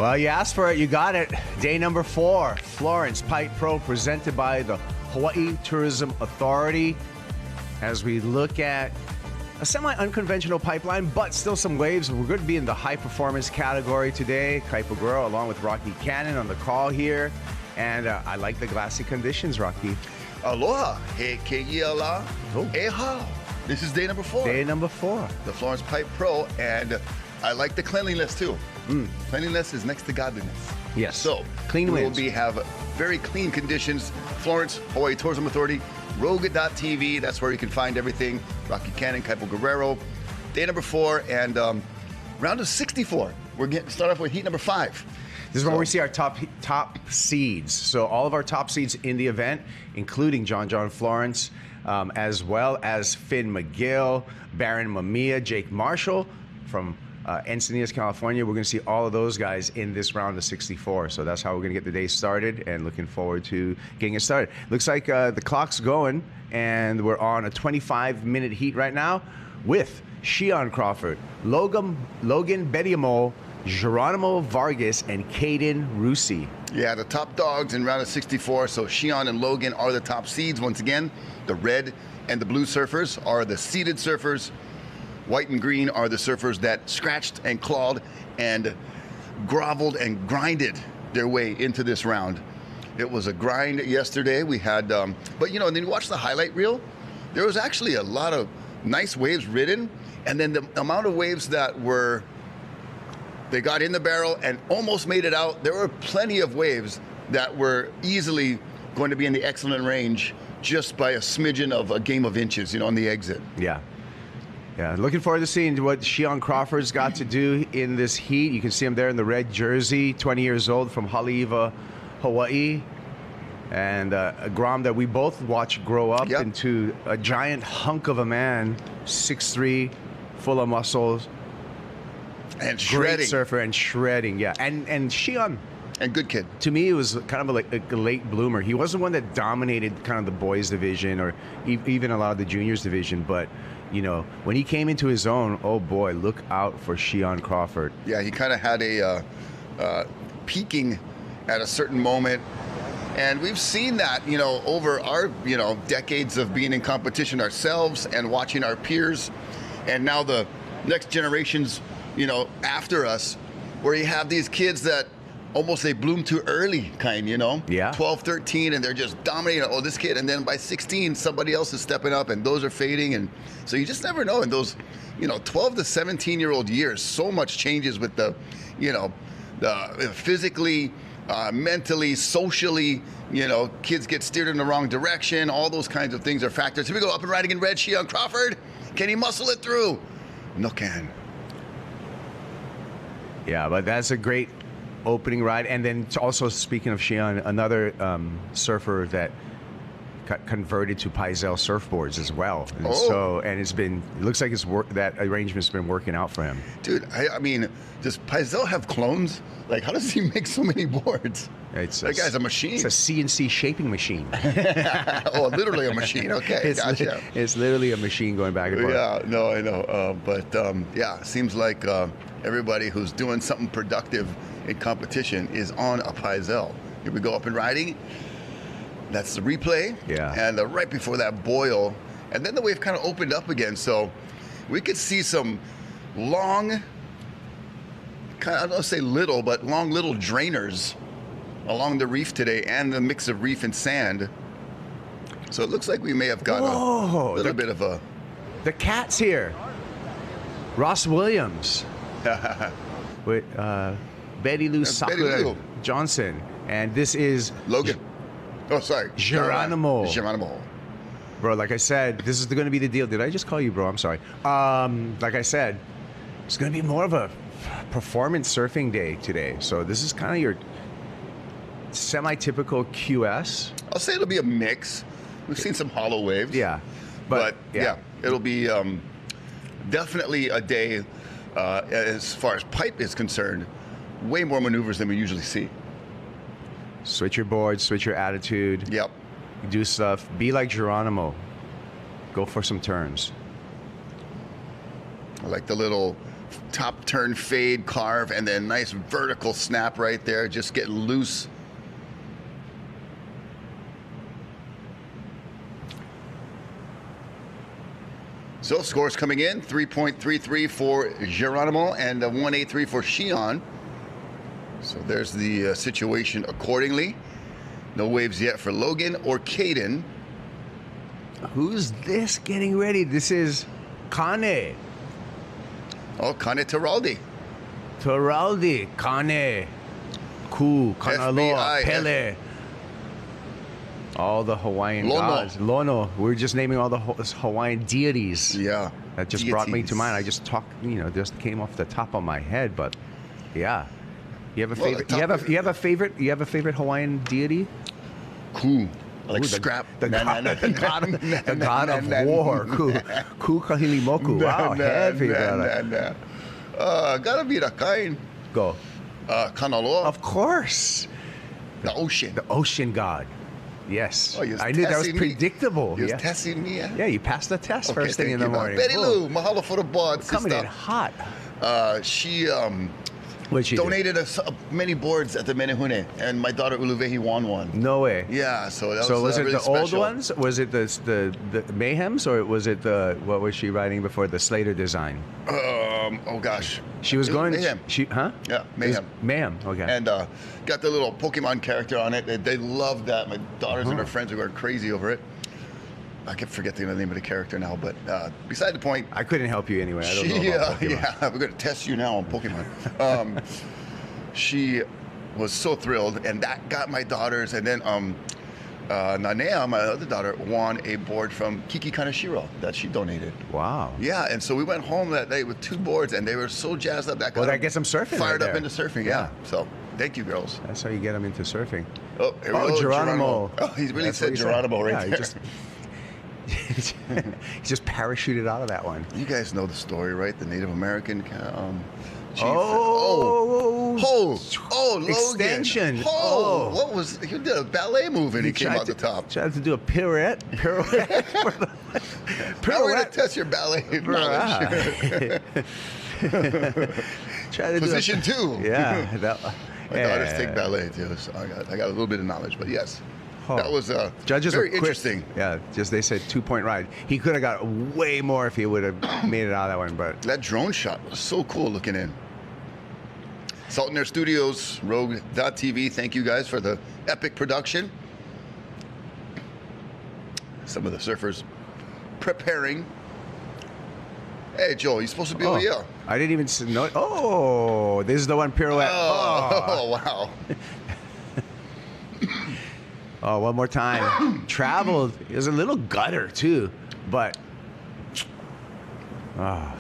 Well, you asked for it, you got it. Day number 4, Florence Pipe Pro, presented by the Hawaii Tourism Authority. As we look at a semi-unconventional pipeline, but still some waves. We're going to be in the high-performance category today. Kaipo Guerrero along with Rocky Cannon on the call here. And I like the glassy conditions, Rocky. Aloha. He keiala. Eha. This is day number 4. Day number 4. The Florence Pipe Pro, and I like the cleanliness too. Cleanliness is next to godliness. Yes. So clean we wins. will have very clean conditions. Florence, Hawaii Tourism Authority, Roga.tv. That's where you can find everything. Rocky Cannon, Kaipo Guerrero. Day number 4, and round of 64. We're getting start off with heat number 5. This is where we see our top seeds. So all of our top seeds in the event, including John Florence, as well as Finn McGill, Baron Mamiya, Jake Marshall from Encinitas, California. We're going to see all of those guys in this round of 64. So that's how we're going to get the day started, and looking forward to getting it started. Looks like the clock's going, and we're on a 25-minute heat right now with Shion Crawford, Logan Bediamo, Geronimo Vargas, and Caden Rusi. Yeah, the top dogs in round of 64. So Shion and Logan are the top seeds. Once again, the red and the blue surfers are the seeded surfers. White and green are the surfers that scratched and clawed and groveled and grinded their way into this round. It was a grind yesterday. We had, but you know, and then you watch the highlight reel. There was actually a lot of nice waves ridden, and then the amount of waves that were, they got in the barrel and almost made it out. There were plenty of waves that were easily going to be in the excellent range just by a smidgen of a game of inches, you know, on the exit. Yeah. Yeah, looking forward to seeing what Shion Crawford's got to do in this heat. You can see him there in the red jersey, 20 years old, from Haleiwa, Hawaii. And a Grom that we both watched grow up into a giant hunk of a man, 6'3", full of muscles. And shredding. Great surfer and shredding, yeah. And Shion, and good kid. to me, it was kind of like a late bloomer. He wasn't one that dominated kind of the boys division or even a lot of the juniors division, but you know, when he came into his own, oh boy, look out for Shion Crawford. Yeah, he kind of had a peaking at a certain moment. And we've seen that, you know, over our, you know, decades of being in competition ourselves and watching our peers. And now the next generations, you know, after us, where you have these kids that almost they bloom too early kind, you know? Yeah. 12, 13, and they're just dominating, oh, this kid. And then by 16, somebody else is stepping up, and those are fading. And so you just never know. In those, you know, 12 to 17-year-old years, so much changes with the, you know, the physically, mentally, socially, you know, kids get steered in the wrong direction. All those kinds of things are factors. Here we go, up and riding in red, Shion Crawford. Can he muscle it through? No can. Yeah, but that's a great opening ride. And then also, speaking of Shion, another surfer that got converted to Paisel surfboards as well. And so, and it looks like that arrangement's been working out for him. Dude, I mean, does Paisel have clones? Like, how does he make so many boards? That guy's a machine. It's a CNC shaping machine. Oh, literally a machine. Okay, gotcha. It's literally a machine going back and forth. Yeah, no, I know. But yeah, it seems like everybody who's doing something productive in competition is on a Paisel. Here we go, up and riding. That's the replay. Yeah. And right before that boil. And then the wave kind of opened up again. So we could see some long, kind of, I don't want to say little, but long little drainers along the reef today, and the mix of reef and sand. So it looks like we may have got a little bit of a... The cat's here. Ross Williams. With Betty Lou Sakura Johnson. And this is... Logan. Oh, sorry. Geronimo. Bro, like I said, this is going to be the deal. Did I just call you bro? I'm sorry. Like I said, it's going to be more of a performance surfing day today. So this is kind of your semi-typical QS. I'll say it'll be a mix. We've seen some hollow waves. Yeah. But yeah, it'll be definitely a day, as far as pipe is concerned, way more maneuvers than we usually see. Switch your board, switch your attitude. Yep. Do stuff. Be like Geronimo. Go for some turns. I like the little top turn fade carve, and then nice vertical snap right there. Just get loose. So scores coming in, 3.33 for Geronimo and 183 for Shion. So there's the situation accordingly. No waves yet for Logan or Caden. Who's this getting ready? This is Kane. Oh, Kane Teraldi. Teraldi, Kane, Ku, Kanaloa, FBI, Pele. All the Hawaiian Lono. gods. Lono. We're just naming all the Hawaiian deities. Yeah. That just brought me to mind. I just talked, just came off the top of my head, but yeah. You have a favorite? You have a favorite Hawaiian deity? Ku. Like Ooh, scrap. The god of war. Ku Kahilimoku. Wow, heavy, brother. Gotta be the kind. Go. Kanaloa. Of course. The ocean. The ocean god. Yes. Oh, I knew that was testing me. predictable. You're Yeah. testing me. Yeah, you passed the test Okay, first thing thank in the you, morning. Betty Cool. Lou, mahalo for the boards. Coming in hot. She What'd she do? donated us many boards at the Menehune, and my daughter Uluvehi won one. No way. Yeah, so that So was it really the old special. ones? Was it the Mayhems, or was it the what was she riding before, the Slater design? Oh gosh, She was It going. Mayhem. She huh? Yeah, Mayhem. Mayhem. Okay. And got the little Pokemon character on it. They loved that. My daughters and her friends were going crazy over it. I keep forgetting the name of the character now, but beside the point. I couldn't help you anyway. I don't know about Pokemon. Yeah, we're going to test you now on Pokemon. She was so thrilled, and that got my daughters. And then Nanea, my other daughter, won a board from Kiki Kaneshiro that she donated. Wow. Yeah, and so we went home that day with 2 boards, and they were so jazzed up. That got Well, that them gets them surfing fired right up there. into surfing. Yeah. So thank you, girls. That's how you get them into surfing. Oh, here we go, Geronimo. Oh, he really That's what said he Geronimo right Yeah, there. he just parachuted out of that one. You guys know the story, right? The Native American chief. Oh, Logan. extension. Oh, what was he did a ballet move and he came tried out the top. Tried to do a pirouette. Pirouette. Now we're gonna test your ballet knowledge. Try to Position do 2. Yeah. My daughters take ballet too, so I got a little bit of knowledge, but yes. Oh. That was Judges very are quick. interesting. Yeah, just they said 2-point ride. He could have got way more if he would have made it out of that one, but That drone shot was so cool looking in. Salt in Air Studios, Rogue.tv, thank you guys for the epic production. Some of the surfers preparing. Hey, Joel, you're supposed to be over here. I didn't even know. Oh, this is the one pirouette. Oh, wow. Oh, one more time. Traveled. There's a little gutter too, but Yeah,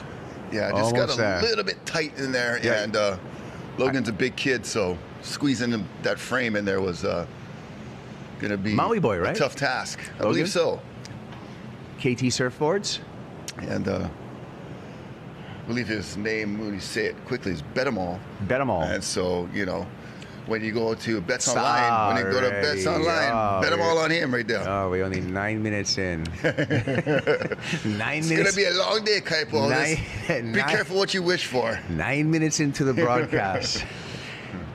just got Almost a there. little bit tight in there, Yeah. and Logan's a big kid, so squeezing that frame in there was going to be Maui boy, right? a tough task. I Logan? believe so. KT surfboards. And I believe his name, when you say it quickly, is Betamal. Bet 'em all. And so, when you go to Bets Online, when you go to Bets Sorry. Online, bet them all on him right there. Oh, we only 9 minutes in. 9 It's minutes. going to be a long day, Kaipo. Be nine- careful what you wish for. 9 minutes into the broadcast.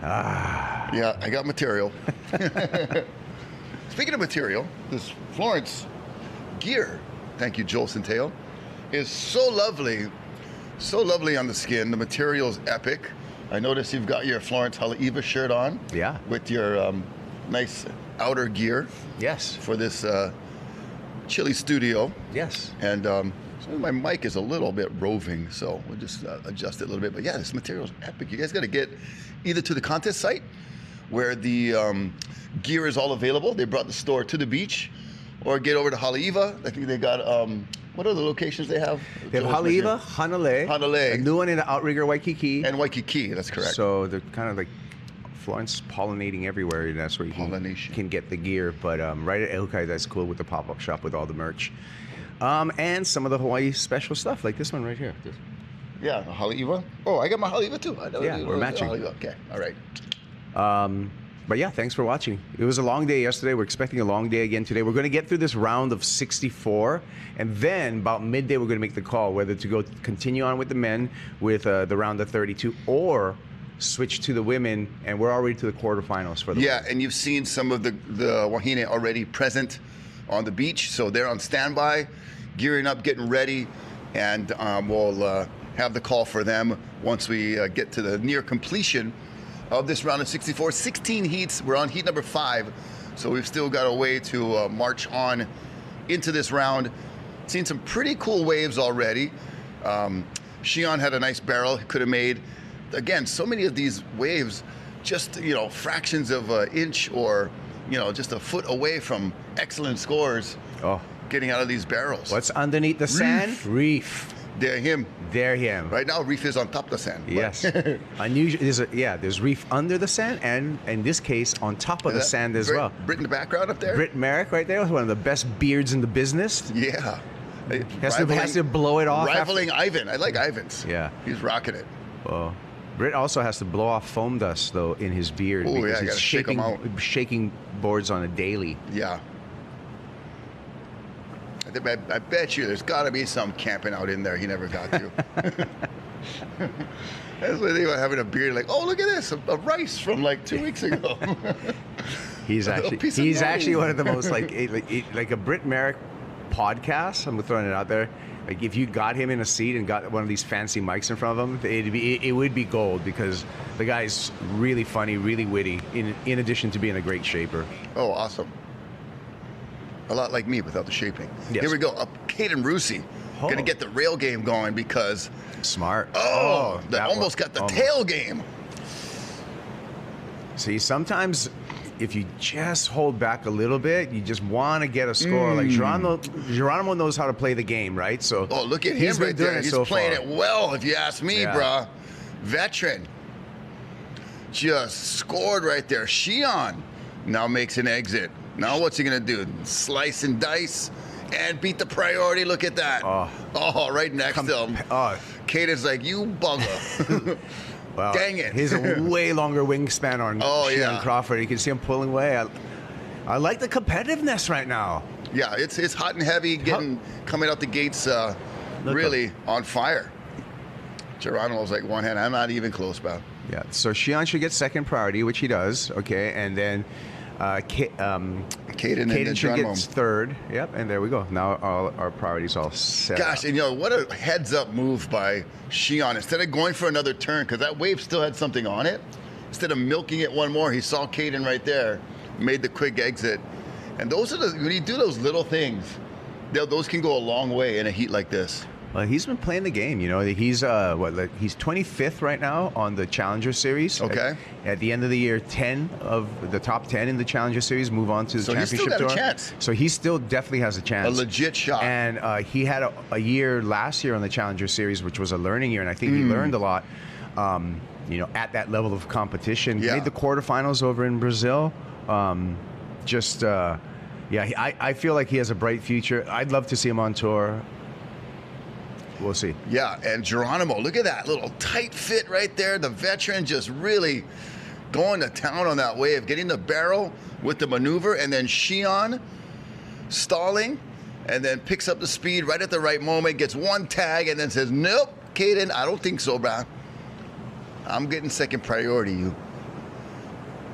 Yeah, I got material. Speaking of material, this Florence gear, thank you, Joel Centeo, is so lovely on the skin. The material is epic. I notice you've got your Florence Haleiwa shirt on. Yeah. With your nice outer gear Yes. for this chilly studio. Yes. And so my mic is a little bit roving, so we'll just adjust it a little bit. But yeah, this material is epic. You guys got to get either to the contest site where the gear is all available. They brought the store to the beach, or get over to Haleiwa. I think they got what are the locations they have? They have Haleiwa, Hanalei, a new one in the Outrigger Waikiki. and Waikiki. That's correct. So they're kind of like Florence pollinating everywhere, and that's where you can get the gear. But right at Ehukai, that's cool with the pop-up shop with all the merch. And some of the Hawaii special stuff, like this one right here. yeah, Haleiwa. Oh, I got my Haleiwa too. I know Yeah, we're matching. Haleiwa. Okay, all right. But yeah, thanks for watching. It was a long day yesterday. We're expecting a long day again today. We're going to get through this round of 64, and then about midday we're going to make the call whether to go continue on with the men with the round of 32 or switch to the women, and we're already to the quarterfinals for the Yeah, women. and you've seen some of the wahine already present on the beach, so they're on standby, gearing up, getting ready, and we'll have the call for them once we get to the near completion of this round of 64. 16 heats. We're on heat number 5, so we've still got a way to march on into this round. Seen some pretty cool waves already. Shion had a nice barrel he could have made. Again, so many of these waves, just fractions of an inch or just a foot away from excellent scores. Oh, getting out of these barrels. what's underneath the sand? Reef. There him. There him. Right now, reef is on top of the sand. Yes. Unusual. There's reef under the sand, and in this case, on top of the sand as well. Britt in the background up there? Britt Merrick right there, one of the best beards in the business. Yeah. Has to blow it off. Rivaling Ivan. I like Ivan's. Yeah. He's rocking it. Well, Britt also has to blow off foam dust, though, in his beard. Oh, yeah, because I gotta shake 'em out. shaking boards on a daily. Yeah. I bet you there's got to be some camping out in there he never got to. That's why they were having a beard like, oh, look at this, a rice from like 2 weeks ago. He's actually one of the most like a Britt Merrick podcast. I'm throwing it out there. Like if you got him in a seat and got one of these fancy mics in front of him, it would be gold because the guy's really funny, really witty. In addition to being a great shaper. Oh, awesome. A lot like me without the shaping. Yes. Here we go. Up Caden Rusi. Oh. Gonna get the rail game going because Smart. that almost got the tail game. See, sometimes if you just hold back a little bit, you just want to get a score. Like Geronimo knows how to play the game, right? So look at he's him been right doing there. it He's so playing far. it well, if you ask me, Yeah. bruh. Veteran. Just scored right there. Shion now makes an exit. Now what's he gonna do? Slice and dice and beat the priority. Look at that. Oh, right next to him. Caden's like, you bugger. Well, dang it. He's a way longer wingspan on Shion Crawford. You can see him pulling away. I like the competitiveness right now. Yeah, it's hot and heavy, coming out the gates really on fire. Geronimo's like one hand. I'm not even close, pal. Yeah, so Shion should get second priority, which he does, okay, and then Caden should get third. Yep, and there we go. Now our priorities all set. Gosh, up. and what a heads-up move by Shion. Instead of going for another turn, because that wave still had something on it, instead of milking it one more, he saw Caden right there, made the quick exit. And those are when you do those little things, those can go a long way in a heat like this. Well, he's been playing the game. He's he's 25th right now on the Challenger Series. Okay. At the end of the year, 10 of the top 10 in the Challenger Series move on to the championship he's still got tour. a chance. So he still definitely has a chance. A legit shot. And he had a year last year on the Challenger Series, which was a learning year, and I think he learned a lot. At that level of competition. Yeah. Made the quarterfinals over in Brazil. I feel like he has a bright future. I'd love to see him on tour. We'll see. Yeah, and Geronimo, look at that little tight fit right there. The veteran just really going to town on that wave, getting the barrel with the maneuver, and then Shion stalling, and then picks up the speed right at the right moment, gets one tag, and then says, nope, Caden, I don't think so, brah. I'm getting second priority, you.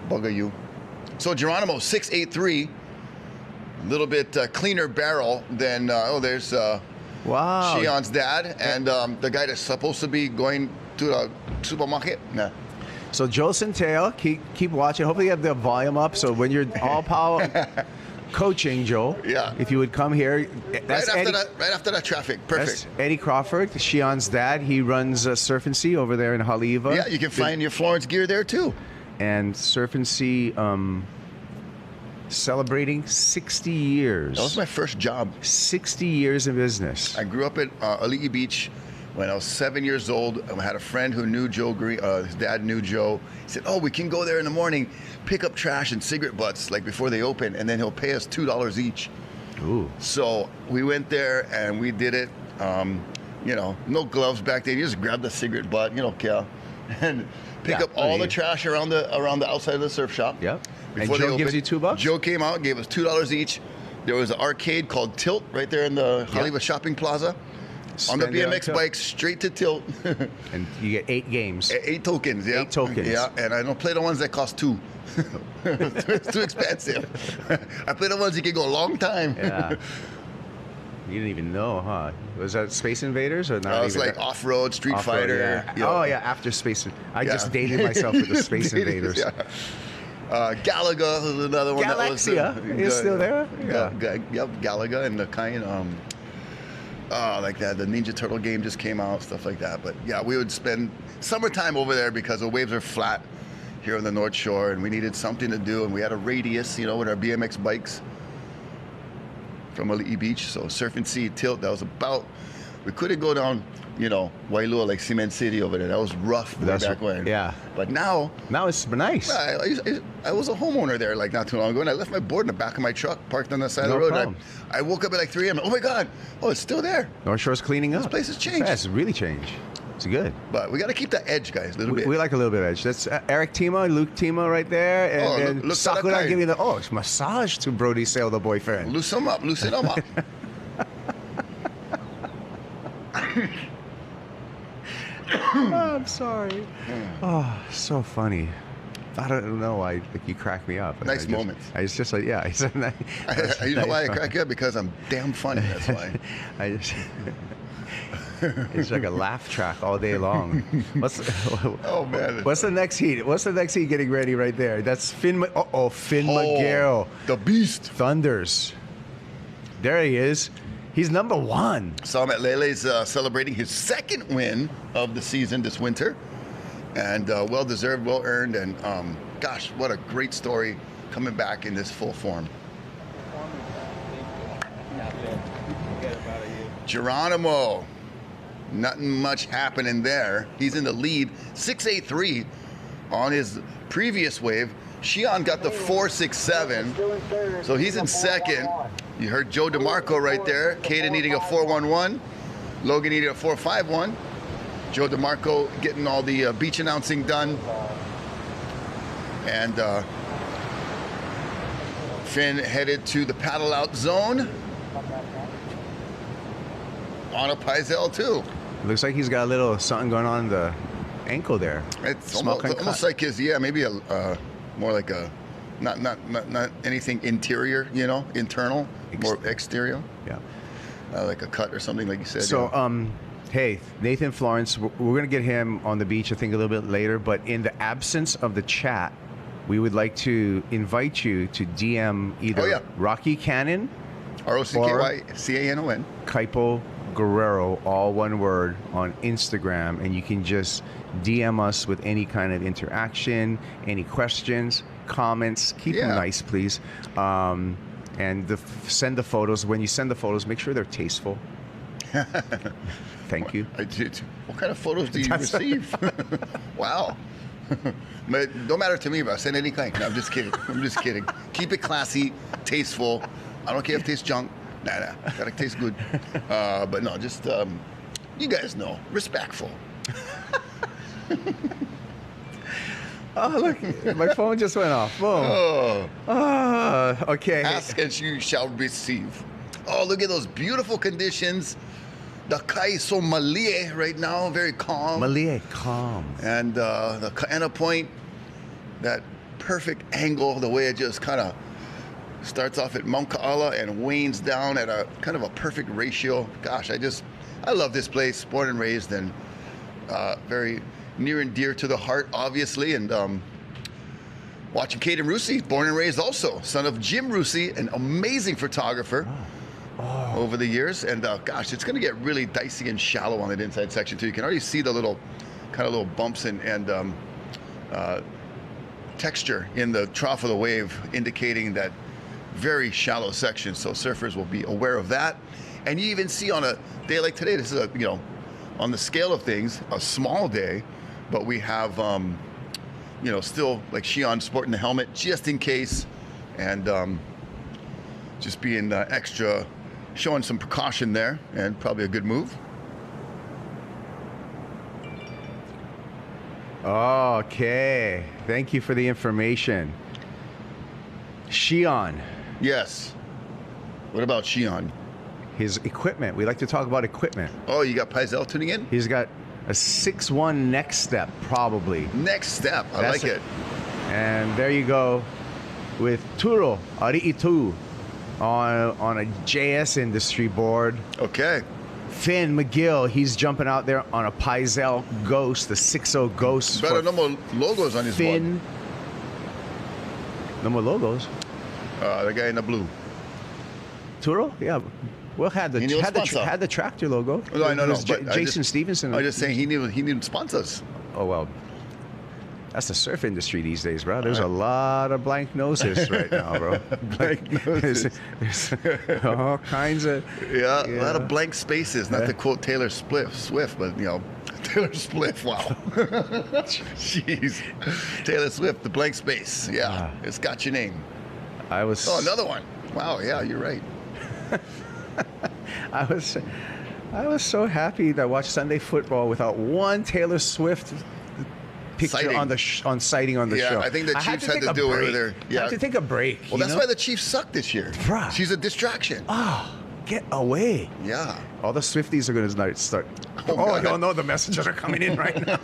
Bugger you. So Geronimo, 6.83, a little bit cleaner barrel than, there's... Wow. Shion's dad and the guy that's supposed to be going to the supermarket. Nah. So Joe Centeo, keep watching. Hopefully you have the volume up. So when you're all power coaching, Joe, if you would come here. That's right after that traffic. Perfect. That's Eddie Crawford, Shion's dad. He runs Surf and Sea over there in Haleiwa. Yeah, you can find your Florence gear there too. And Surf and Sea celebrating 60 years. That was my first job. 60 years in business. I grew up at Ali'i Beach when I was 7 years old. I had a friend who knew Joe Green. His dad knew Joe. He said, we can go there in the morning, pick up trash and cigarette butts like before they open, and then he'll pay us $2 each. Ooh. So we went there and we did it. No gloves back then. You just grab the cigarette butt, Kel. and pick Yeah, up all I mean- the trash around the outside of the surf shop. Yep. And Before they Joe gives opened. you $2? Joe came out, gave us $2 each. There was an arcade called Tilt right there in the Hollywood Shopping Plaza. On the Spend it on BMX Tilt. bikes, straight to Tilt. And you get 8 games. 8 tokens, yeah. 8 tokens. Yeah, and I don't play the ones that cost 2. It's too expensive. I play the ones that can go a long time. Yeah. You didn't even know, huh? Was that Space Invaders or not? I was even like off-road, Street Off-road, Fighter. yeah. you know. Oh yeah, after Space. I Yeah. just dated myself with the Space Invaders. Yeah. Galaga was another one. Galaxia that was is still there? Yeah. Yep, Galaga and the kind like that. The Ninja Turtle game just came out, stuff like that. But yeah, we would spend summertime over there because the waves are flat here on the North Shore, and we needed something to do, and we had a radius, with our BMX bikes from Ali'i Beach. So surf and sea, Tilt, that was about. We couldn't go down, Wailua, like Cement City over there. That was rough way back when. Yeah. But now It's nice. I was a homeowner there like not too long ago, and I left my board in the back of my truck parked on the side No of the road. problem. I woke up at like 3 a.m. Oh my God! Oh, it's still there. North Shore's cleaning up. This place has changed. Yeah, it's really changed. It's good. But we got to keep that edge, guys, a little bit. We like a little bit of edge. That's Eric Timo, Luke Timo right there, and, Oh, and look Sakura Sadakai. giving the massage to Brody Sale, the boyfriend. Loosen them up. I'm sorry. Oh, so funny. I don't know why you crack me up. Nice moments. I was just like, yeah. You know why I crack you up? Because I'm damn funny. That's why. It's like a laugh track all day long. Oh man. What's the next heat? What's the next heat getting ready right there? That's Finn. Finn McGarrell. The Beast. Thunders. There he is. He's number 1. Saw him at Lele's celebrating his 2nd win of the season this winter. And well-deserved, well-earned, and gosh, what a great story coming back in this full form. Geronimo, nothing much happening there. He's in the lead, 683 on his previous wave. Shion got the 467, so he's in 2nd. You heard Joe DeMarco right there. Caden needing a 411, Logan needing a 451. Joe DeMarco getting all the beach announcing done. And Finn headed to the paddle out zone. On a Pizel too. Looks like he's got a little something going on in the ankle there. It's Small kind of almost cut. like his, maybe a more like a, not anything interior, internal, more exterior. Yeah. Like a cut or something, like you said. So, hey, Nathan Florence, we're going to get him on the beach, I think, a little bit later. But in the absence of the chat, we would like to invite you to DM either Rocky Cannon ROCKYCANON. Kaipo Guerrero, all one word, on Instagram, and you can just DM us with any kind of interaction, any questions, comments. Keep them nice, please. And send the photos. When you send the photos, make sure they're tasteful. Thank you. What kind of photos do you receive? Wow. But don't matter to me, bro. Send any kind. No, I'm just kidding. Keep it classy, tasteful. I don't care if it tastes junk. Nah. Gotta taste good. But no, just, you guys know. Respectful. Oh, look. My phone just went off. Boom. Okay. Ask and you shall receive. Oh, look at those beautiful conditions. The kai is so malie right now, very calm. Malie, calm. And the Kaena Point, that perfect angle, the way it just kind of starts off at Mount Ka'ala and wanes down at a kind of a perfect ratio. Gosh, I love this place, born and raised, and very near and dear to the heart, obviously. And watching Caden Rusi, born and raised also, son of Jim Rusi, an amazing photographer. Over the years, and gosh, it's going to get really dicey and shallow on that inside section too. You can already see the little bumps and texture in the trough of the wave, indicating that very shallow section. So surfers will be aware of that. And you even see on a day like today, this is on the scale of things, a small day, but we have still like Shion sporting the helmet just in case, and just being extra. Showing some precaution there, and probably a good move. Okay. Thank you for the information. Shion, Yes. What about Shion? his equipment. We like to talk about equipment. Oh, you got Paizel tuning in? He's got a 6-1 next step, probably. Next step. I That's like it. it. And there you go with Turo Ari'itu on a JS Industry board. Okay. Finn McGill, he's jumping out there on a Paizel Ghost, the 6.0 Ghost. Better for no more logos on his board. Finn. No more logos. The guy in the blue. Turo? Yeah. Well, had the He needs sponsor. had the tractor logo. No, I know, It was but I Jason just- Stevenson. I'm just saying he needed sponsors. Oh well, that's the surf industry these days, bro. There's a lot of blank noses right now, bro. Blank noses. There's all kinds of. Yeah, a lot of blank spaces. Not to quote Taylor Swift, but Taylor Swift. Wow. Jeez. Taylor Swift, the blank space. Yeah, it's got your name. I was. Oh, another one. Wow. Yeah, you're right. I was so happy that I watched Sunday football without one Taylor Swift picture Sighting. on sighting on the show. Yeah, I think the had Chiefs had take to a do it break. with her. I Yeah. had to take a break. Well, that's why the Chiefs suck this year. Bruh. She's a distraction. Oh, get away. Yeah. All the Swifties are going to start. Oh, Oh, God. no, no, the messages are coming in right now.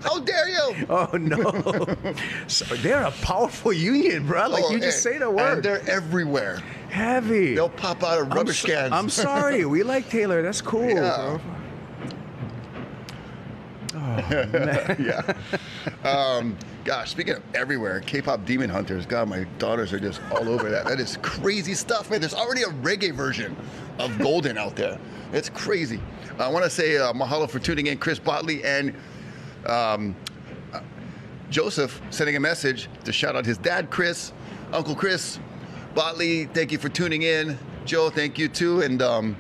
How dare you? Oh, no. So they're a powerful union, bro. Like, you just say the word. And they're everywhere. Heavy. They'll pop out of rubbish cans. I'm sorry. We like Taylor. That's cool. Yeah. Bro. Oh, man. Yeah. Gosh, speaking of everywhere, K-pop Demon Hunters. God, my daughters are just all over that. That is crazy stuff, man. There's already a reggae version of Golden out there. It's crazy. I want to say mahalo for tuning in, Chris Botley and Joseph sending a message to shout out his dad, Chris, Uncle Chris Botley. Thank you for tuning in. Joe, thank you too. And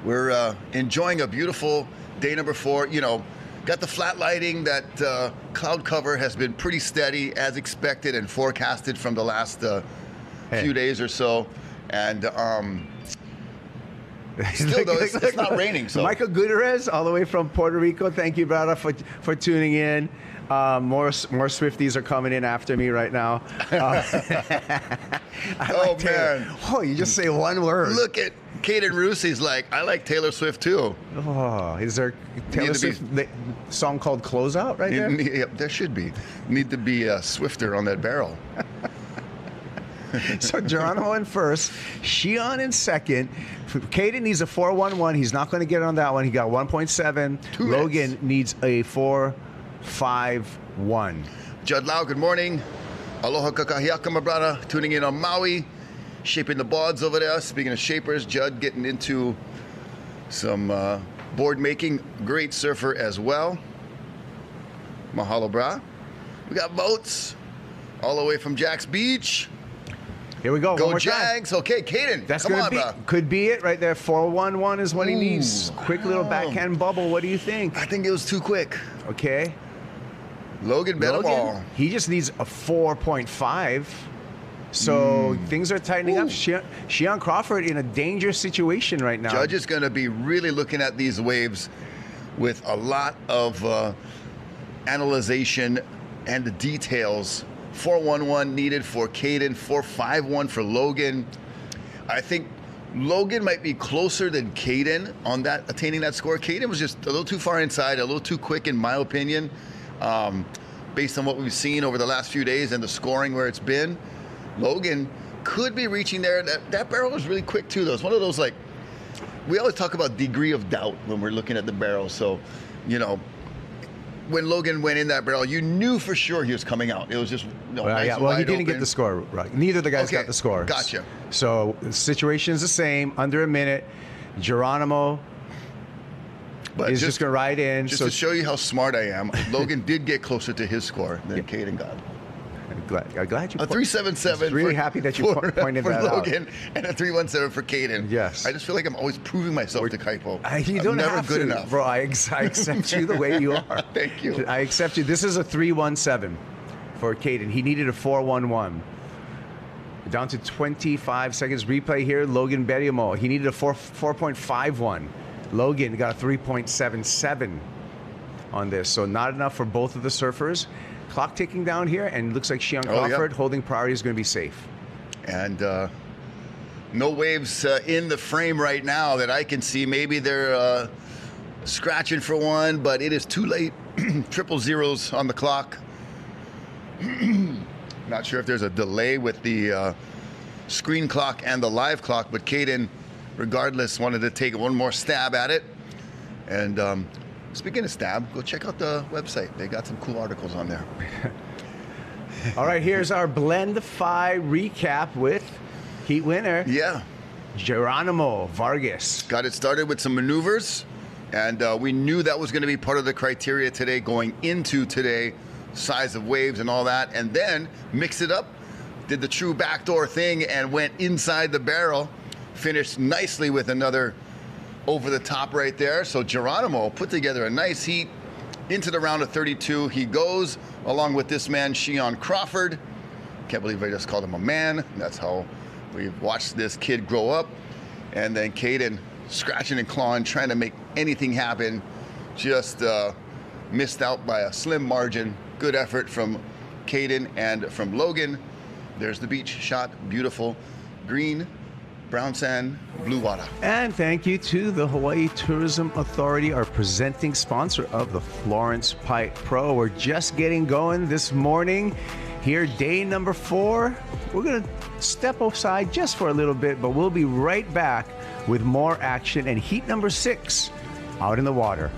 we're enjoying a beautiful day number 4. Got the flat lighting. That cloud cover has been pretty steady as expected and forecasted from the last few days or so. And still, though, it's not raining. So Michael Gutierrez, all the way from Puerto Rico. Thank you, brother, for tuning in. More Swifties are coming in after me right now. Oh, man. Oh, you just say one word. Look at Caden Roosey's like, I like Taylor Swift too. Oh, is there Taylor Swift song called "Closeout" right there? Yep, there should be. Need to be swifter on that barrel. So Geronimo in first, Shion in second. Caden needs a 4.11. He's not going to get on that one. He got 1.7. Logan needs a 4.51. Judd Lau, good morning. Aloha kakahiaka, my brother. Tuning in on Maui. Shaping the boards over there. Speaking of shapers, Judd getting into some board making. Great surfer as well. Mahalo, brah. We got boats all the way from Jack's Beach. Here we go. Go one more Jags. time. Okay, Caden. That's come gonna on, be brah. could be it right there. 4.11 is what he needs. Quick little wow. backhand bubble. What do you think? I think it was too quick. Okay. Logan bet them all. He just needs a 4.5. So things are tightening up. Shion Crawford in a dangerous situation right now. Judge is going to be really looking at these waves with a lot of analyzation and the details. 4.11 needed for Caden, 4.51 for Logan. I think Logan might be closer than Caden on that, attaining that score. Caden was just a little too far inside, a little too quick in my opinion, based on what we've seen over the last few days and the scoring where it's been. Logan could be reaching there. That barrel was really quick too, though. It's one of those, like, we always talk about degree of doubt when we're looking at the barrel. So, when Logan went in that barrel, you knew for sure he was coming out. It was just nice and well, he wide didn't get open. the score right. Neither of the guys Okay, got the score. gotcha. So the situation is the same. Under a minute. Geronimo But is just going to ride in. Just So to show you how smart I am, Logan did get closer to his score than Caden got. I'm glad you. A 377. Really happy that you pointed for that Logan, out. And a 317 for Caden. Yes. I just feel like I'm always proving myself to Kaipo. You don't I'm never have good to, enough. bro. I accept you the way you are. Thank you. I accept you. This is a 317 for Caden. He needed a 4.11. Down to 25 seconds. Replay here. Logan Berriamo. He needed a 4.51. Logan got a 3.77. on this. So not enough for both of the surfers. Clock ticking down here, and it looks like Shion Crawford holding priority is going to be safe. And no waves in the frame right now that I can see. Maybe they're scratching for one, but it is too late. Triple zeros on the clock. Not sure if there's a delay with the screen clock and the live clock, but Caden, regardless, wanted to take one more stab at it. And speaking of stab, go check out the website. They got some cool articles on there. All right, here's our Blend Phi recap with heat winner. Yeah. Geronimo Vargas. Got it started with some maneuvers, and we knew that was going to be part of the criteria today going into today, size of waves and all that, and then mix it up, did the true backdoor thing and went inside the barrel, finished nicely with another over the top right there. So Geronimo put together a nice heat into the round of 32. He goes along with this man, Shion Crawford. Can't believe I just called him a man. That's how we've watched this kid grow up. And then Caden scratching and clawing, trying to make anything happen. Just missed out by a slim margin. Good effort from Caden and from Logan. There's the beach shot, beautiful. Green, brown sand, blue water. And thank you to the Hawaii Tourism Authority, our presenting sponsor of the Florence Pipe Pro. We're just getting going this morning. Here, day number 4. We're going to step aside just for a little bit, but we'll be right back with more action and heat number 6 out in the water.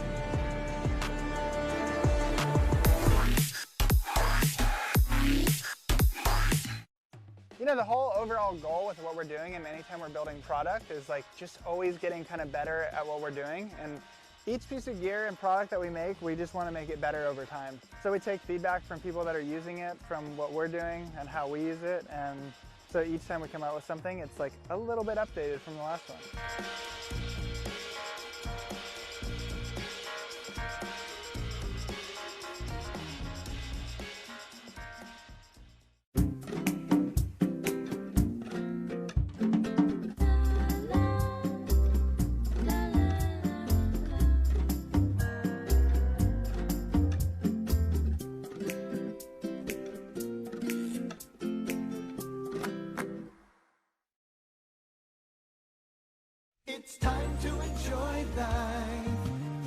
You know, the whole overall goal with what we're doing and anytime we're building product is like just always getting kind of better at what we're doing. And each piece of gear and product that we make, we just want to make it better over time. So we take feedback from people that are using it, from what we're doing and how we use it. And so each time we come out with something, it's like a little bit updated from the last one. It's time to enjoy life.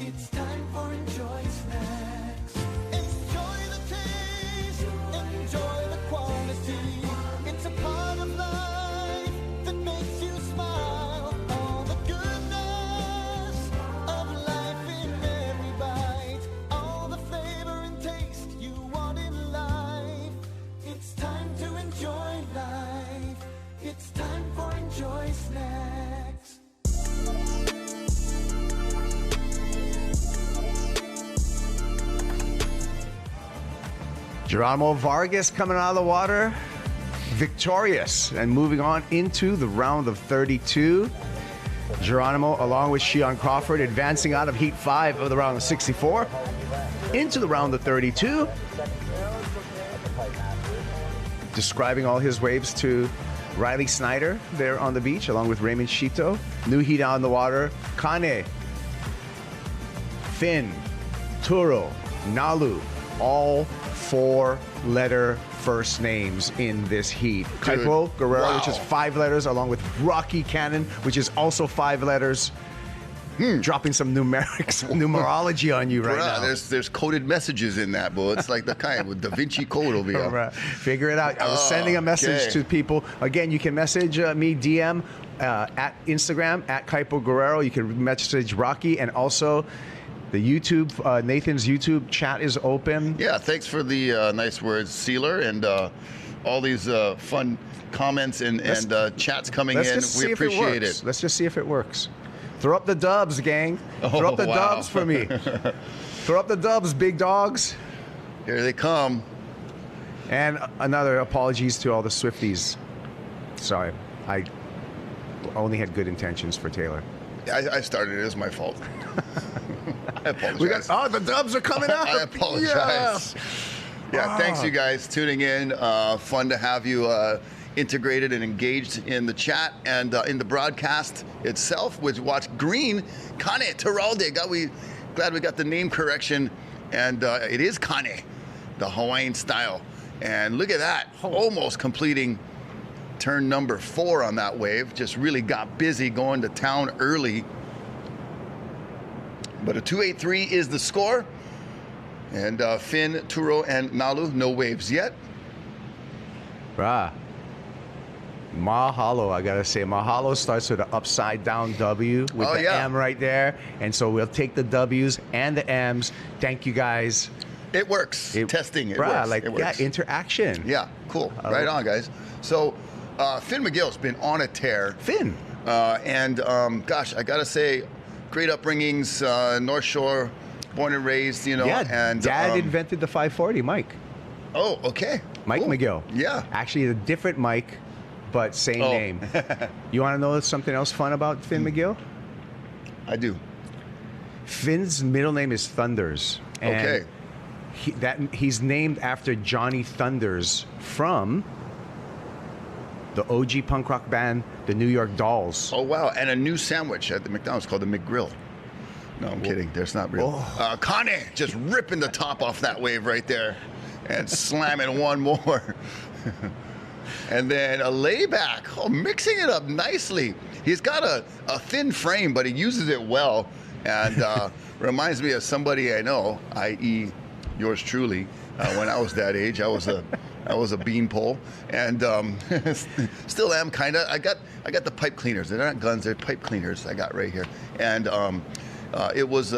It's time for Enjoy Snacks. Enjoy the taste, enjoy the quality. It's a part of life that makes you smile. All the goodness of life in every bite. All the flavor and taste you want in life. It's time to enjoy life. It's time for Enjoy Snacks. Geronimo Vargas coming out of the water, victorious, and moving on into the round of 32. Geronimo, along with Shion Crawford, advancing out of Heat 5 of the round of 64 into the round of 32. Describing all his waves to Riley Snyder there on the beach, along with Raymond Shito. New heat out in the water. Kane, Finn, Turo, Nalu, all 4-letter first names in this heat. Kaipo Guerrero, wow, which is 5 letters, along with Rocky Cannon, which is also 5 letters. Dropping some numerology on you right now. There's coded messages in that, bro. It's like the kind with Da Vinci Code over here. Right. Figure it out. I was sending a message to people. Again, you can message me, DM, at Instagram, at Kaipo Guerrero. You can message Rocky, and also the YouTube, Nathan's YouTube chat is open. Yeah, thanks for the nice words, Sealer, and all these fun comments and chats coming in. We appreciate it. Let's just see if it works. Throw up the dubs, gang. Throw up the dubs for me. Throw up the dubs, big dogs. Here they come. And another apologies to all the Swifties. Sorry, I only had good intentions for Taylor. I started it. It was my fault. I apologize. The dubs are coming out. I apologize. Yeah, thanks you guys tuning in. Fun to have you integrated and engaged in the chat and in the broadcast itself. Which watch Green, Kane, Terralde, glad we got the name correction. And it is Kane, the Hawaiian style. And look at that, almost completing turn number 4 on that wave. Just really got busy going to town early. But a 283 is the score. And Finn, Turo, and Nalu, no waves yet. Bruh. Mahalo, I gotta say. Mahalo starts with an upside down W with the M right there. And so we'll take the W's and the M's. Thank you guys. It works. Testing, it bruh, works. Like, it works. Yeah, interaction. Yeah, cool. Right on, guys. So Finn McGill's been on a tear. Finn. Gosh, I gotta say, great upbringings, North Shore, born and raised, you know. Yeah, and Dad invented the 540, Mike. Oh, okay. Mike cool. McGill. Yeah. Actually, a different Mike, but same name. You want to know something else fun about Finn McGill? I do. Finn's middle name is Thunders. And okay. He's named after Johnny Thunders from the OG punk rock band, the New York Dolls. Oh, wow. And a new sandwich at the McDonald's called the McGrill. No, I'm kidding. That's not real. Kane just ripping the top off that wave right there and slamming one more. And then a layback. Oh, mixing it up nicely. He's got a thin frame, but he uses it well. And reminds me of somebody I know, i.e. yours truly. When I was that age, I was a beanpole, and still am kind of. I got the pipe cleaners. They're not guns. They're pipe cleaners. I got right here, and it was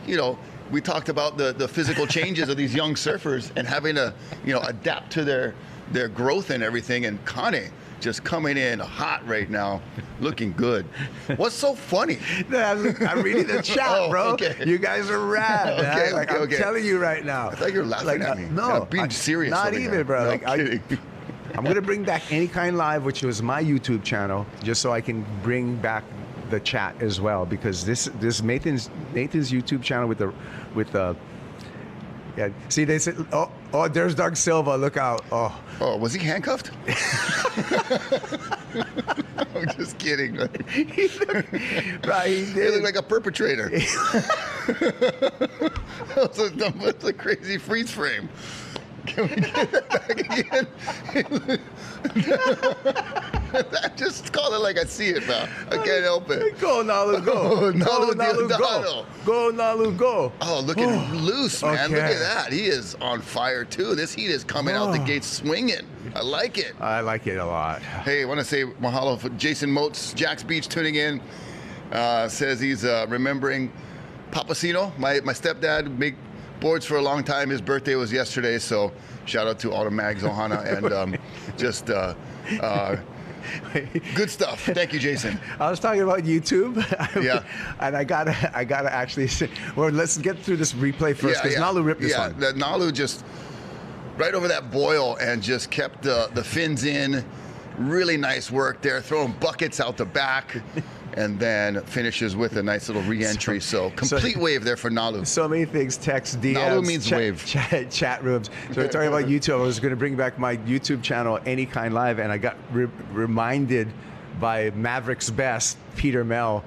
you know, we talked about the physical changes of these young surfers and having to, you know, adapt to their growth and everything. And Kane just coming in hot right now, looking good. What's so funny? I'm reading the chat, bro. Okay. You guys are rad. Okay, man. okay, I'm telling you right now. I thought you were laughing at me. No, I'm being serious. Not over even, here. bro. No, Like, I'm kidding. I'm gonna bring back Any Kind Live, which was my YouTube channel, just so I can bring back the chat as well, because this Nathan's YouTube channel with the yeah. See, they said, oh, there's Doug Silva. Look out. Oh, was he handcuffed? I'm just kidding. he looked like a perpetrator. That's a crazy freeze frame. Can we get that back again? Just call it like I see it, man. I can't help it. Go, Nalu, go. Nalu, go. Go, Nalu, go. Oh, looking loose, man. Okay. Look at that. He is on fire, too. This heat is coming out the gates swinging. I like it. I like it a lot. Hey, I want to say mahalo for Jason Motes, Jack's Beach, tuning in. Says he's remembering Papasino, my stepdad, big boards for a long time. His birthday was yesterday, so shout out to all the mags, Ohana, and just good stuff. Thank you, Jason. I was talking about YouTube. Yeah. And I gotta actually say, well, let's get through this replay first, because Nalu ripped this one. Yeah, Nalu just right over that boil and just kept the fins in. Really nice work there, throwing buckets out the back. And then finishes with a nice little re-entry. So complete wave there for Nalu. So many things, text, DMs. Nalu means wave. Chat rooms. So we're talking about YouTube. I was going to bring back my YouTube channel, Any Kind Live, and I got reminded by Maverick's Best, Peter Mel,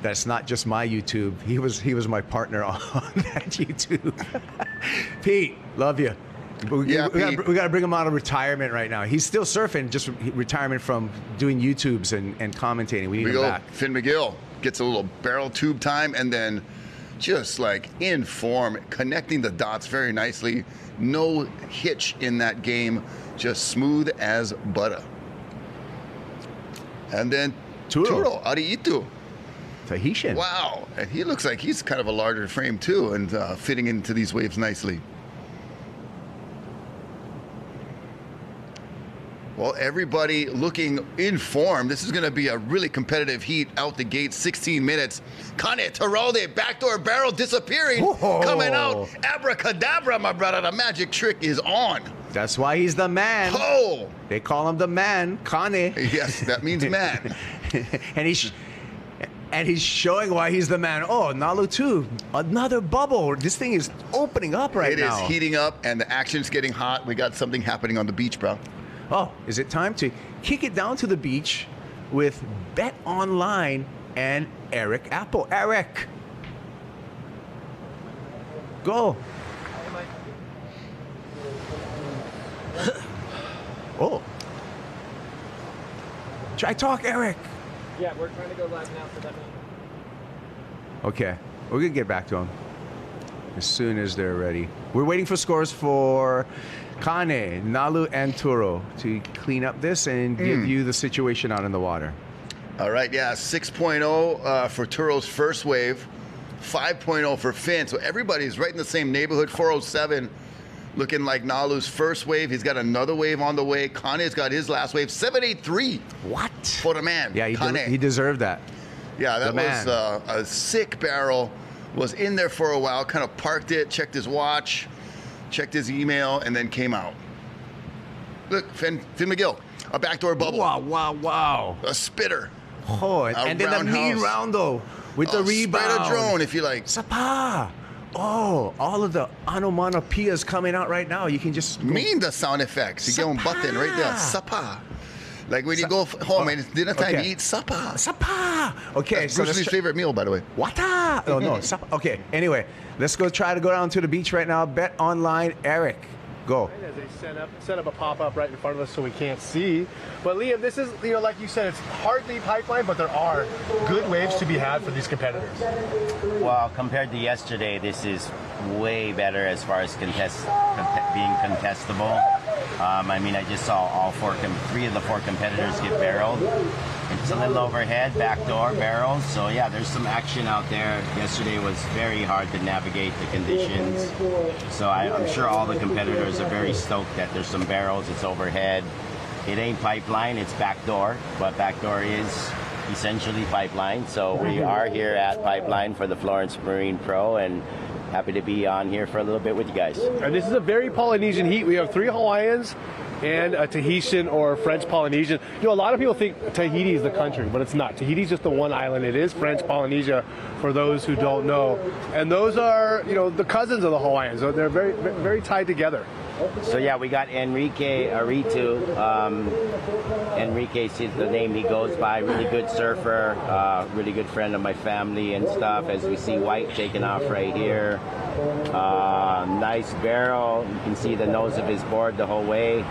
that's not just my YouTube. He was my partner on that YouTube. Pete, love you. We got to bring him out of retirement right now. He's still surfing, just retirement from doing YouTubes and commentating. We need him back. Finn McGill gets a little barrel tube time, and then just like in form, connecting the dots very nicely. No hitch in that game, just smooth as butter. And then Turo, Ariitu. Tahitian. Wow, and he looks like he's kind of a larger frame too, and fitting into these waves nicely. Well, everybody looking in form. This is going to be a really competitive heat out the gate. 16 minutes. Kane Teralde, backdoor barrel disappearing. Whoa. Coming out. Abracadabra, my brother. The magic trick is on. That's why he's the man. Oh. They call him the man, Kane. Yes, that means man. and he's showing why he's the man. Oh, Nalu too. Another bubble. This thing is opening up right now. It is heating up, and the action's getting hot. We got something happening on the beach, bro. Oh, is it time to kick it down to the beach with Bet Online and Eric Apple? Eric. Go. Oh. Try talk, Eric. Yeah, we're trying to go live now, so that means... Okay, we're gonna get back to them as soon as they're ready. We're waiting for scores for Kane, Nalu, and Turo to clean up this and give you the situation out in the water. All right, yeah, 6.0 for Turo's first wave, 5.0 for Finn. So everybody's right in the same neighborhood. 407 looking like Nalu's first wave. He's got another wave on the way. Kane's got his last wave. 783. What? For the man. Yeah, Kane. he deserved that. Yeah, that was a sick barrel. Was in there for a while, kind of parked it, checked his watch, checked his email, and then came out. Look, Finn McGill, a backdoor bubble. Wow, wow, wow. A spitter. Oh, and then the mean roundhouse. round though, with the rebound. Spider drone, if you like. Sapa. Oh, all of the onomatopoeias coming out right now. You can just go. Mean the sound effects. You get one button right there. Sapa. Like when you go home and it's dinner time, you eat sapa. Sapa. Okay, That's so Bruce Lee's let's favorite meal, by the way. Wata. Oh no, sapa. Okay. Anyway, let's try to go down to the beach right now. Bet online, Eric. Go. As they set up a pop-up right in front of us so we can't see. But Liam, this is, you know, like you said, it's hardly pipeline, but there are good waves to be had for these competitors. Well, compared to yesterday, this is way better as far as being contestable. I mean, I just saw three of the four competitors get barreled. It's a little overhead, backdoor barrels. So yeah, there's some action out there. Yesterday was very hard to navigate the conditions. So I'm sure all the competitors are very stoked that there's some barrels, it's overhead. It ain't pipeline, it's backdoor, but backdoor is essentially pipeline. So we are here at Pipeline for the Florence Pipe Pro, and happy to be on here for a little bit with you guys. And this is a very Polynesian heat. We have 3 Hawaiians and a Tahitian or French Polynesian. You know, a lot of people think Tahiti is the country, but it's not. Tahiti is just the one island. It is French Polynesia, for those who don't know. And those are, you know, the cousins of the Hawaiians. So they're very, very tied together. So yeah, we got Enrique Aritu. Enrique is the name he goes by. Really good surfer, really good friend of my family and stuff. As we see White taking off right here. Nice barrel. You can see the nose of his board the whole way.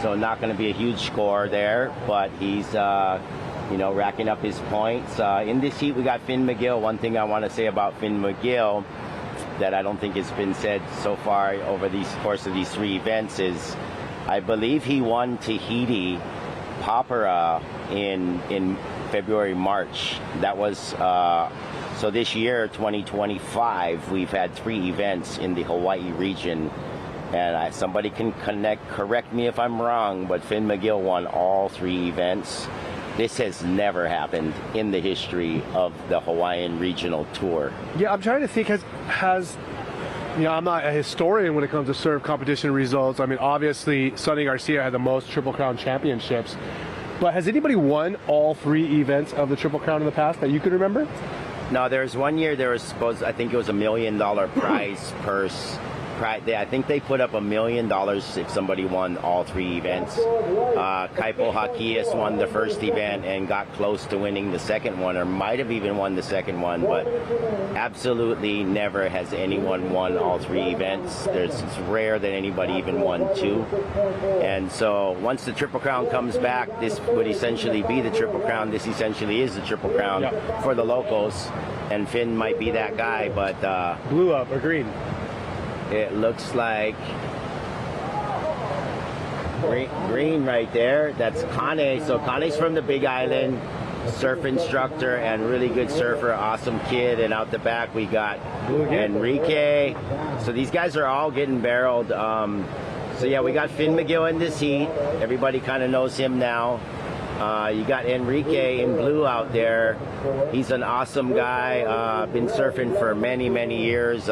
So not going to be a huge score there, but he's you know, racking up his points. In this heat, we got Finn McGill. One thing I want to say about Finn McGill that I don't think has been said so far over the course of these 3 events is I believe he won Tahiti Papara in February, March. That was so this year, 2025, we've had 3 events in the Hawaii region, and somebody can correct me if I'm wrong, but Finn McGill won all 3 events. This has never happened in the history of the Hawaiian Regional Tour. Yeah, I'm trying to think, has you know, I'm not a historian when it comes to surf competition results. I mean, obviously, Sonny Garcia had the most Triple Crown championships. But has anybody won all 3 events of the Triple Crown in the past that you can remember? No, there was one year, I think it was $1 million prize purse. I think they put up $1 million if somebody won all 3 events. Kaipo Hakias won the first event and got close to winning the second one, or might have even won the second one, but absolutely never has anyone won all 3 events. It's rare that anybody even won 2. And so once the Triple Crown comes back, this would essentially be the Triple Crown. This essentially is the Triple Crown for the locals, and Finn might be that guy, but blue up or green? It looks like green right there. That's Kane. So Kane's from the Big Island, surf instructor and really good surfer, awesome kid. And out the back we got Enrique. So these guys are all getting barreled. So yeah, we got Finn McGill in this heat. Everybody kind of knows him now. You got Enrique in blue out there. He's an awesome guy. Been surfing for many, many years.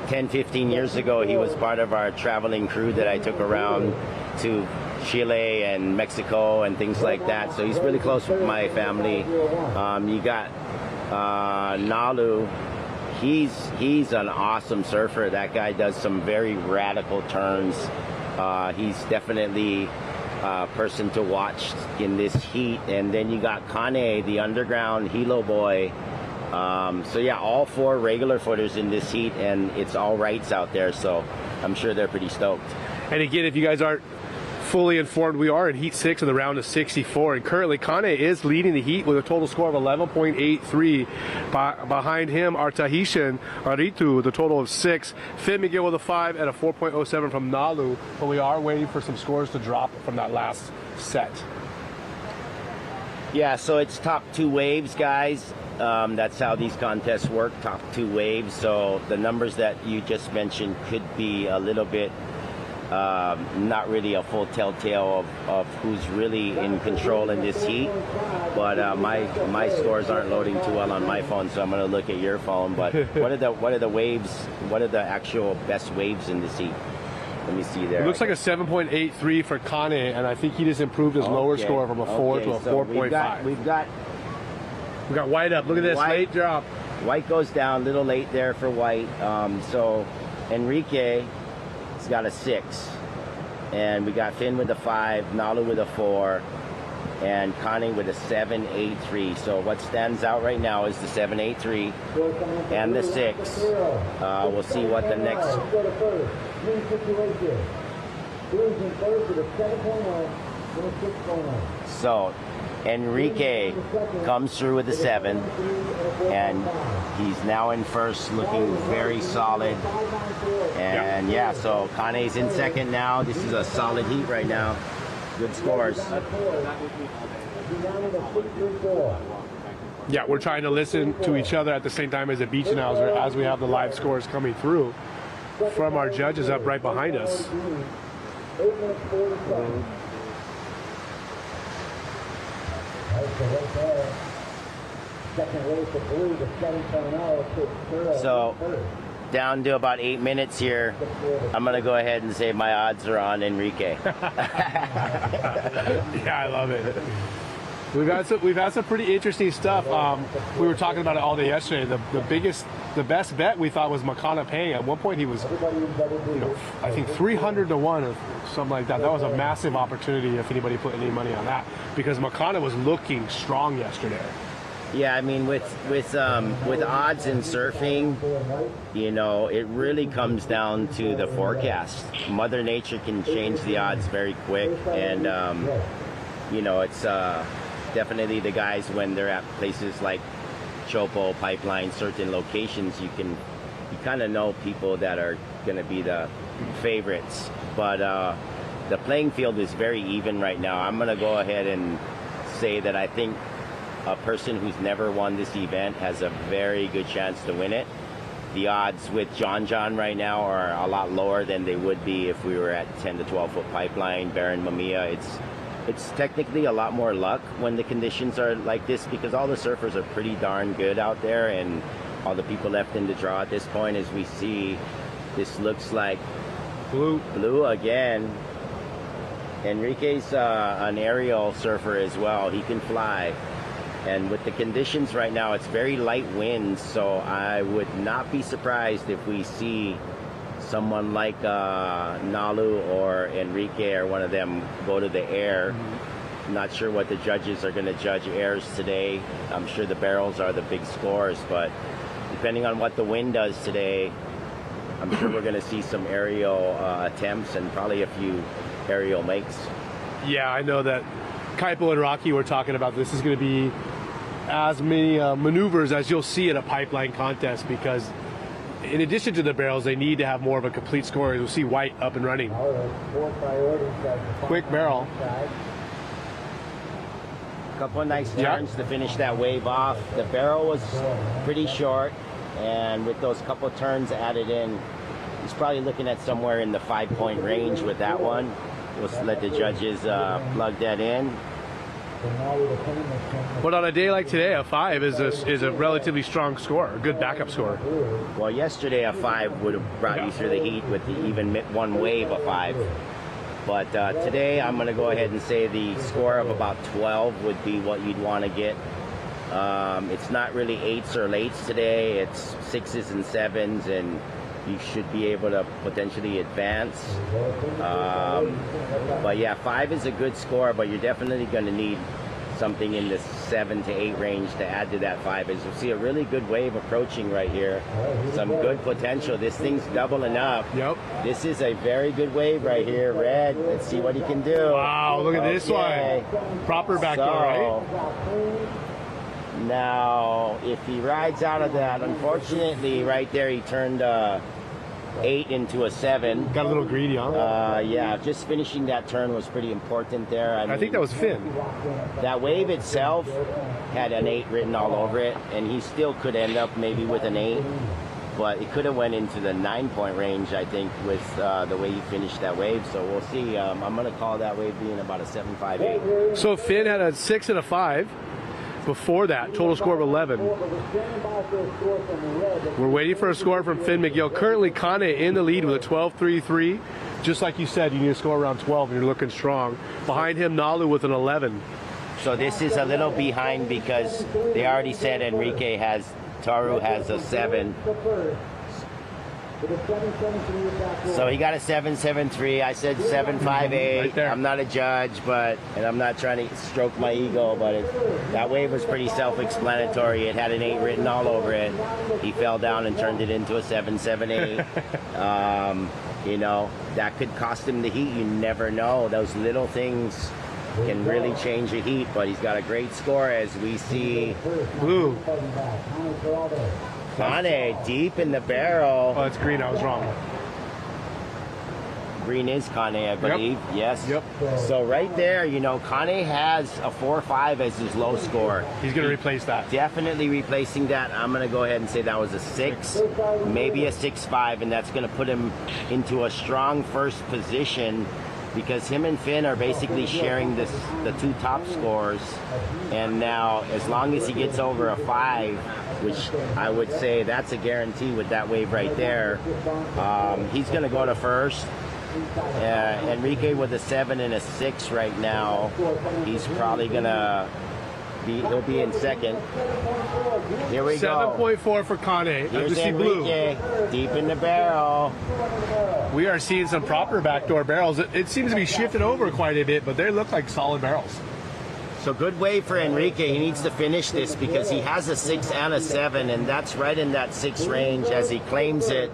10, 15 years ago, he was part of our traveling crew that I took around to Chile and Mexico and things like that. So he's really close with my family. You got Nalu. He's an awesome surfer. That guy does some very radical turns. He's definitely a person to watch in this heat. And then you got Kane, the underground Hilo boy. So yeah, all 4 regular footers in this heat, and it's all rights out there, so I'm sure they're pretty stoked. And again, if you guys aren't fully informed, we are in Heat 6 of the round of 64, and currently Kane is leading the heat with a total score of 11.83. Behind him are Tahitian Aritu with a total of 6, Finn McGill with a 5, and a 4.07 from Nalu, but we are waiting for some scores to drop from that last set. Yeah, so it's top 2 waves, guys. That's how these contests work, top 2 waves. So the numbers that you just mentioned could be a little bit not really a full telltale of who's really in control in this heat. But my scores aren't loading too well on my phone, so I'm going to look at your phone. But what are the waves? What are the actual best waves in this heat? Let me see there. It looks like a 7.83 for Kane, and I think he just improved his lower score from a 4 to a 4.5. We've got White up. Look at this late drop. White goes down a little late there for White. So Enrique has got a 6, and we got Finn with a 5, Nalu with a 4, and Kane with a 7.83. So what stands out right now is the 7.83 and the 6. We'll see what the next. So Enrique comes through with a 7, and he's now in first, looking very solid. And yeah, so Kane's in second now. This is a solid heat right now. Good scores. Yeah, we're trying to listen to each other at the same time as a beach announcer as we have the live scores coming through from our judges up right behind us. So down to about 8 minutes here. I'm gonna go ahead and say my odds are on Enrique. Yeah, I love it. We've had some pretty interesting stuff. We were talking about it all day yesterday. The best bet we thought was Makana paying. At one point he was, I think 300 to 1 or something like that. That was a massive opportunity if anybody put any money on that, because Makana was looking strong yesterday. Yeah, I mean, with odds in surfing, it really comes down to the forecast. Mother Nature can change the odds very quick, and it's definitely the guys when they're at places like Chopo, Pipeline, certain locations, you kind of know people that are going to be the favorites. But the playing field is very even right now. I'm going to go ahead and say that I think a person who's never won this event has a very good chance to win it. The odds with John right now are a lot lower than they would be if we were at 10 to 12 foot Pipeline, Barren Mamiya. It's technically a lot more luck when the conditions are like this, because all the surfers are pretty darn good out there, and all the people left in the draw at this point, as we see, this looks like blue again. Enrique's an aerial surfer as well. He can fly. And with the conditions right now, it's very light winds, so I would not be surprised if we see someone like Nalu or Enrique or one of them go to the air. Not sure what the judges are going to judge airs today. I'm sure the barrels are the big scores, but depending on what the wind does today, I'm sure we're going to see some aerial attempts and probably a few aerial makes. Yeah, I know that Kaipo and Rocky were talking about this is going to be as many maneuvers as you'll see at a Pipeline contest, because in addition to the barrels, they need to have more of a complete score. You'll see White up and running. Quick barrel. A couple of nice turns to finish that wave off. The barrel was pretty short, and with those couple turns added in, he's probably looking at somewhere in the 5-point range with that one. We'll let the judges plug that in. But on a day like today, a 5 is a relatively strong score, a good backup score. Well, yesterday a 5 would have brought you through the heat with even one wave of 5. But today I'm going to go ahead and say the score of about 12 would be what you'd want to get. It's not really 8s or lates today. It's 6s and 7s, and you should be able to potentially advance. But yeah, 5 is a good score, but you're definitely going to need something in the 7 to 8 range to add to that 5. As you see, a really good wave approaching right here. Some good potential. This thing's doubling up. Yep. This is a very good wave right here. Red, let's see what he can do. Wow, look at this one. Proper backdoor, right? Now, if he rides out of that, unfortunately, right there, he turned 8 into a 7. Got a little greedy, huh? Yeah, just finishing that turn was pretty important there. I think that was Finn. That wave itself had an 8 written all over it, and he still could end up maybe with an 8, but it could have went into the 9-point range, I think, with the way he finished that wave. So we'll see. I'm going to call that wave being about a 7.58. So Finn had a 6 and a 5. Before that, total score of 11. We're waiting for a score from Finn McGill. Currently, Kane in the lead with a 12.33. Just like you said, you need to score around 12 and you're looking strong. Behind him, Nalu with an 11. So this is a little behind because they already said Taru has a 7. So he got a 7.73. I said 7.58. Right there. I'm not a judge, and I'm not trying to stroke my ego, but that wave was pretty self-explanatory. It had an 8 written all over it. He fell down and turned it into a 7.78. You know, that could cost him the heat. You never know. Those little things can really change the heat, but he's got a great score as we see. Blue. Kane deep in the barrel. Oh, it's green. I was wrong. Green is Kane, I believe. Yep. Yes. Yep. So right there, you know, Kane has a 4.5 as his low score. He's going to replace that. Definitely replacing that. I'm going to go ahead and say that was a 6, maybe a 6.5, and that's going to put him into a strong first position because him and Finn are basically sharing the 2 top scores. And now, as long as he gets over a 5, which I would say that's a guarantee with that wave right there, he's going to go to first. Enrique with a 7 and a 6 right now. He's probably going to he'll be in second. Here we go. 7.4 for Kane. Here's Enrique, deep in the barrel. We are seeing some proper backdoor barrels. It seems to be shifted over quite a bit, but they look like solid barrels. So good wave for Enrique. He needs to finish this because he has a 6 and a 7, and that's right in that 6 range as he claims it.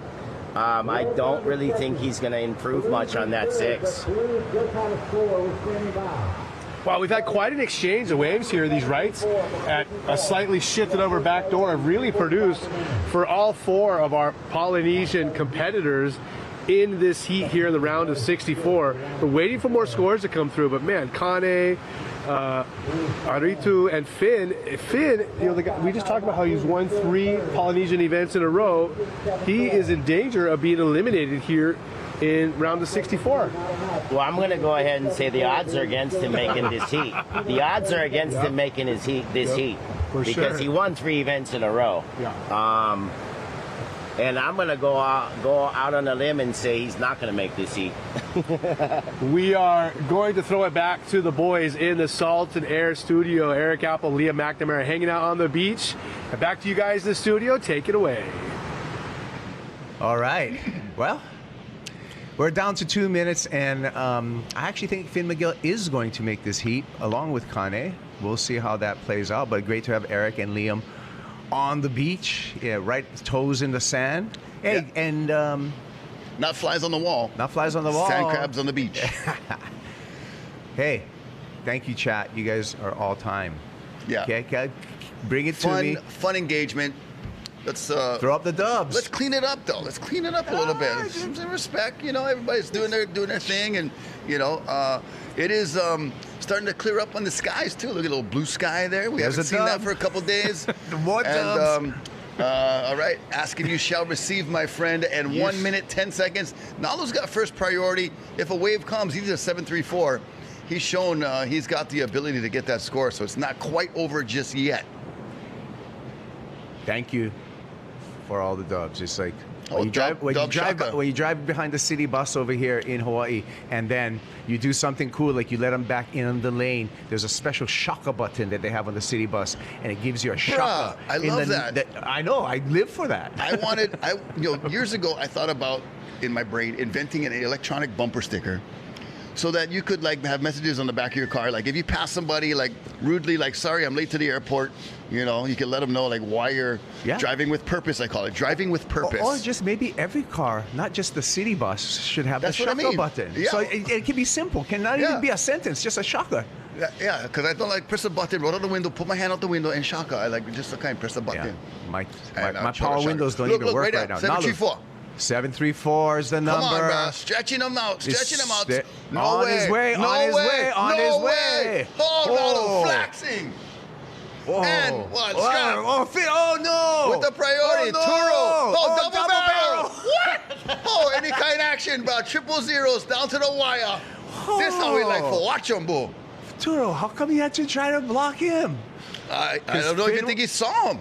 I don't really think he's going to improve much on that 6. Wow, we've had quite an exchange of waves here. These rights at a slightly shifted over backdoor have really produced for all 4 of our Polynesian competitors in this heat here in the round of 64. We're waiting for more scores to come through, but man, Kane, Aritu, and Finn, you know, the guy, we just talked about how he's won 3 Polynesian events in a row. He is in danger of being eliminated here in round of 64. Well, I'm going to go ahead and say the odds are against him making this heat. The odds are against him making this heat because he won 3 events in a row. Yeah. And I'm going to go out on a limb and say he's not going to make this heat. We are going to throw it back to the boys in the Salt and Air studio. Eric Apple, Liam McNamara hanging out on the beach. And back to you guys in the studio. Take it away. All right. Well, we're down to 2 minutes, and I actually think Finn McGill is going to make this heat along with Kane. We'll see how that plays out, but great to have Eric and Liam on the beach, right toes in the sand. Hey, yeah. And not flies on the wall. Not flies on the wall. Sand crabs on the beach. Hey, thank you, chat. You guys are all time. Yeah. Okay, bring it to me. Fun engagement. Let's throw up the dubs. Let's clean it up, though. Let's clean it up a little bit. Give some respect. You know, everybody's doing their thing, and you know, it is starting to clear up on the skies too. Look at a little blue sky there. We haven't seen that for a couple days. More dubs. All right, ask and you shall receive, my friend. And yes. 1 minute 10 seconds. Nalu's got first priority. If a wave comes, he's a 7.34. He's shown he's got the ability to get that score, so it's not quite over just yet. Thank you for all the dubs. It's like when you drive behind the city bus over here in Hawaii, and then you do something cool, like you let them back in the lane. There's a special shaka button that they have on the city bus, and it gives you a shaka. I love that. I know. I live for that. Years ago, I thought about in my brain inventing an electronic bumper sticker, so that you could like have messages on the back of your car. Like if you pass somebody like rudely, like, sorry, I'm late to the airport, you know, you can let them know like why you're driving with purpose, I call it. Driving with purpose. Or just maybe every car, not just the city bus, should have That's the what I shaka mean. button. Yeah. So it can be simple. Can not even be a sentence, just a shaka. Yeah, because I don't like press a button, roll out the window, put my hand out the window, and shaka. I like just to kind of press the button. Yeah. My And, power shaka. windows don't Look, even work right now. 734. 734 is the number. Come on, bro. Stretching them out. Stretching them out. No on way. his way. No On his way. way. On no his way. way. Oh, no, flexing. Whoa. And what? Scrap. Oh, fit. Oh, no. With the priority. Oh, no. Turo. Oh, Oh, double barrel. What? Oh, any kind of action, bro. Triple zeros down to the wire. This how we like for. Watch him, boo. Turo, how come you had to try to block him? I don't know if you think he saw him.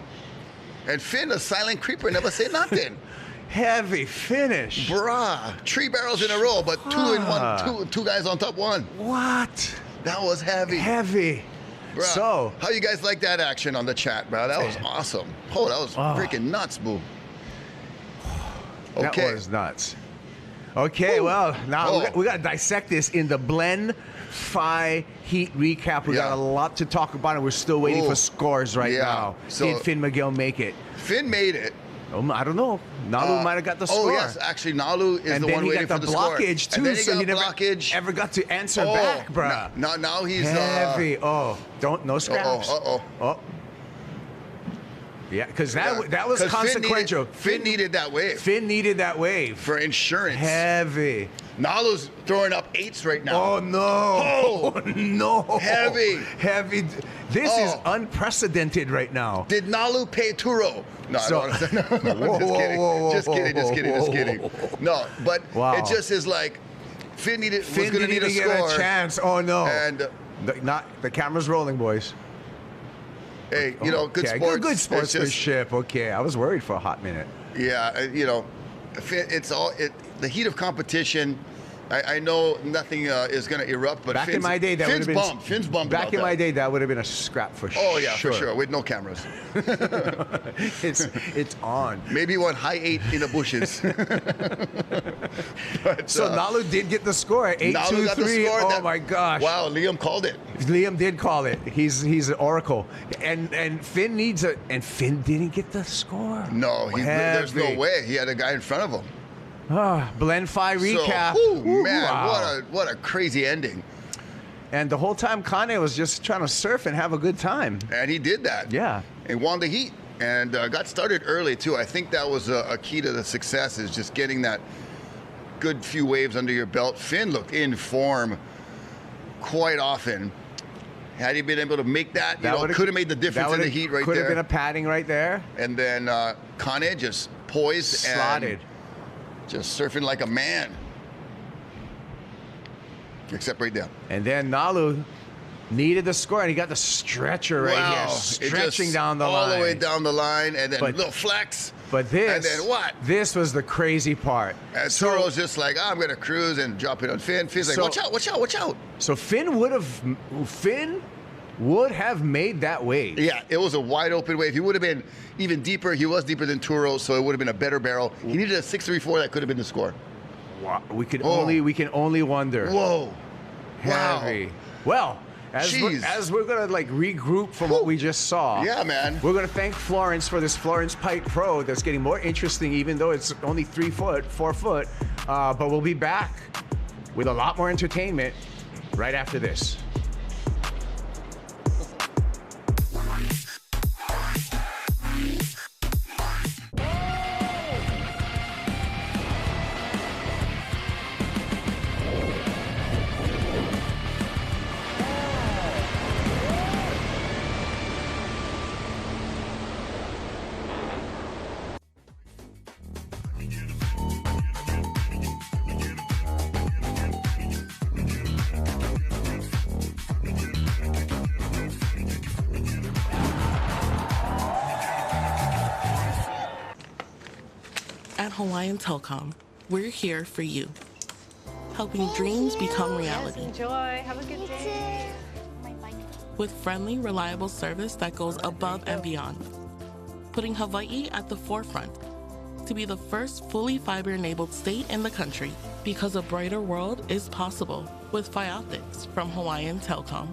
And Finn, a silent creeper, never said nothing. Heavy finish. Bruh. 3 barrels in a row, but two guys on top one. What? That was heavy. Heavy. Bruh. So, how you guys like that action on the chat, bro? That was awesome. Oh, that was freaking nuts, boo. Okay. that was nuts. Okay, well, now we got to dissect this in the Blend Phi Heat recap. We got a lot to talk about, and we're still waiting for scores right now. So, did Finn McGill make it? Finn made it. I don't know. Nalu might have got the score. Oh, yes. Actually, Nalu is and the then one he waiting got for the the blockage, score. too, And then so he got never blockage. ever got to answer back, bruh. Now he's... Heavy. No scraps. Oh. Yeah, because that was consequential. Finn needed that wave. Finn needed that wave. For insurance. Heavy. Nalu's throwing up 8s right now. Oh, no. Oh, no. Heavy. Heavy. This is unprecedented right now. Did Nalu pay Turo? No, So- I don't want to say. Just kidding. No, but it just is like Finn was Finn going to didn't need a even score. get a chance. Oh, no. And the camera's rolling, boys. hey, good Okay, sports. Good It's sportsmanship. Okay, I was worried for a hot minute. Yeah, Finn, it's all the heat of competition. I know nothing is going to erupt, but Back in my day, that would have been Finn's bummed. Back about in my that. day, that would have been a scrap for sure. Oh yeah, for sure, with no cameras. It's on. Maybe one high 8 in the bushes. But, So Nalu did get the score. 8-2-3. Nalu got the score. Oh my gosh. Wow, Liam called it. Liam did call it. He's an oracle. And Finn needs it. And Finn didn't get the score. No, there's no Heavy. way. He had a guy in front of him. Blend Phi recap. So, man, Wow. what a crazy ending. And the whole time Kane was just trying to surf and have a good time. And he did that. Yeah. And won the heat. And got started early, too. I think that was a key to the success, is just getting that good few waves under your belt. Finn looked in form quite often. Had he been able to make that, could have made the difference in the heat right Could there. have been a padding right there. And then Kane just poised Slotted. and just surfing like a man. Except right there. And then Nalu needed the score, and he got the stretcher right here, It stretching just down the all line. the way down the line, and then But- little flex. But this, And then what? This was the crazy part. And Turo's just like, I'm going to cruise and drop it on Finn. Finn's like, So- watch out. So Finn would have made that wave. Yeah, it was a wide open wave. He would have been even deeper. He was deeper than Turo, so it would have been a better barrel. He needed a 6.34 that could have been the score. Wow. We can only wonder. Whoa. Heavy. Well, as we're gonna regroup from what we just saw. Yeah, man. We're gonna thank Florence for this Florence Pipe Pro that's getting more interesting, even though it's only 4 foot. But we'll be back with a lot more entertainment right after this. At Hawaiian Telcom, we're here for you, helping dreams become reality. Enjoy. Have a good day. With friendly, reliable service that goes above and beyond, putting Hawaii at the forefront, to be the first fully fiber-enabled state in the country because a brighter world is possible with Optics from Hawaiian Telcom.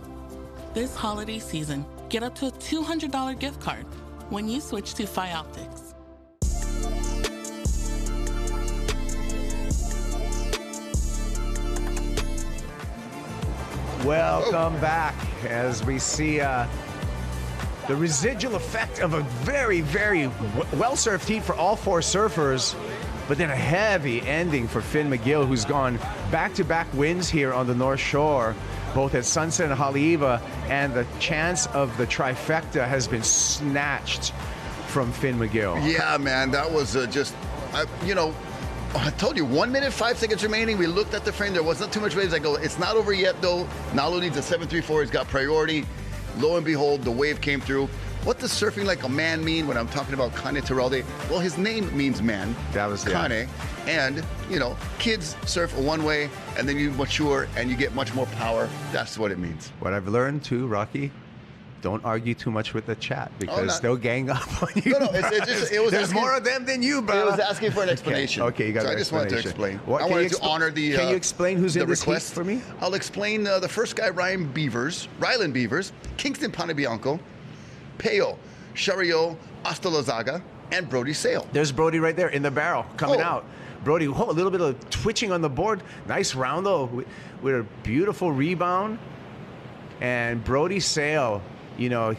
This holiday season, get up to a $200 gift card when you switch to Optics. Welcome back as we see the residual effect of a very, very well-served heat for all four surfers, but then a heavy ending for Finn McGill, who's gone back-to-back wins here on the North Shore, both at Sunset and Haleiwa, and the chance of the trifecta has been snatched from Finn McGill. Yeah, man, that was just, you know, I told you, 1 minute, 5 seconds remaining. We looked at the frame. There wasn't too much waves. I go, it's not over yet, though. Nalu needs a 734. He's got priority. Lo and behold, the wave came through. What does surfing like a man mean when I'm talking about Kane Teralde? Well, his name means man. That was Kane. And, you know, kids surf one way, and then you mature, and you get much more power. That's what it means. What I've learned, too, Rocky, don't argue too much with the chat because they'll gang up on you. No, it was There's more of them than you, bro. It was asking for an explanation. Okay, you got so an I just wanted to explain. What, I wanted to honor the Can you explain who's in this request heat for me? I'll explain the first guy, Rylan Beavers, Kingston Panebianco, Peo, Shario, Astalazaga, and Brody Sale. There's Brody right there in the barrel coming out. Brody, a little bit of twitching on the board. Nice round, though, with a beautiful rebound. And Brody Sale, you know,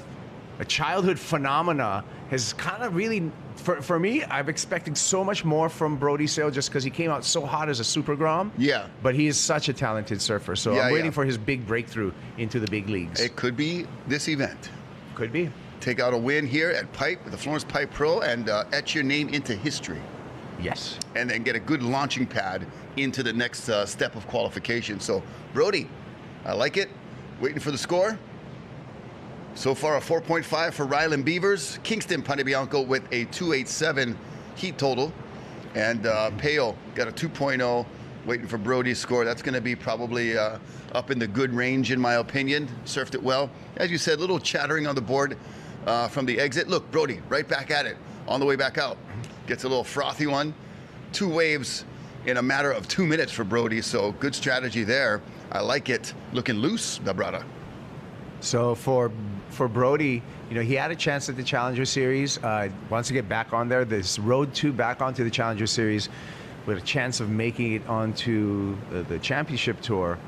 a childhood phenomena, has kind of really, for me, I'm expecting so much more from Brody Sale just because he came out so hot as a Super Grom. Yeah. But he is such a talented surfer, so I'm waiting for his big breakthrough into the big leagues. It could be this event. Could be. Take out a win here at Pipe, the Florence Pipe Pro, and etch your name into history. Yes. And then get a good launching pad into the next step of qualification. So, Brody, I like it. Waiting for the score. So far, a 4.5 for Rylan Beavers. Kingston Panebianco with a 287 heat total. And Peo got a 2.0. Waiting for Brody's score. That's going to be probably up in the good range, in my opinion. Surfed it well. As you said, little chattering on the board from the exit. Look, Brody, right back at it on the way back out. Gets a little frothy one. 2 waves in a matter of 2 minutes for Brody. So good strategy there. I like it. Looking loose, Dabrada. So for Brody, you know, he had a chance at the Challenger Series. Wants to get back on there. This road to back onto the Challenger Series with a chance of making it onto the championship tour.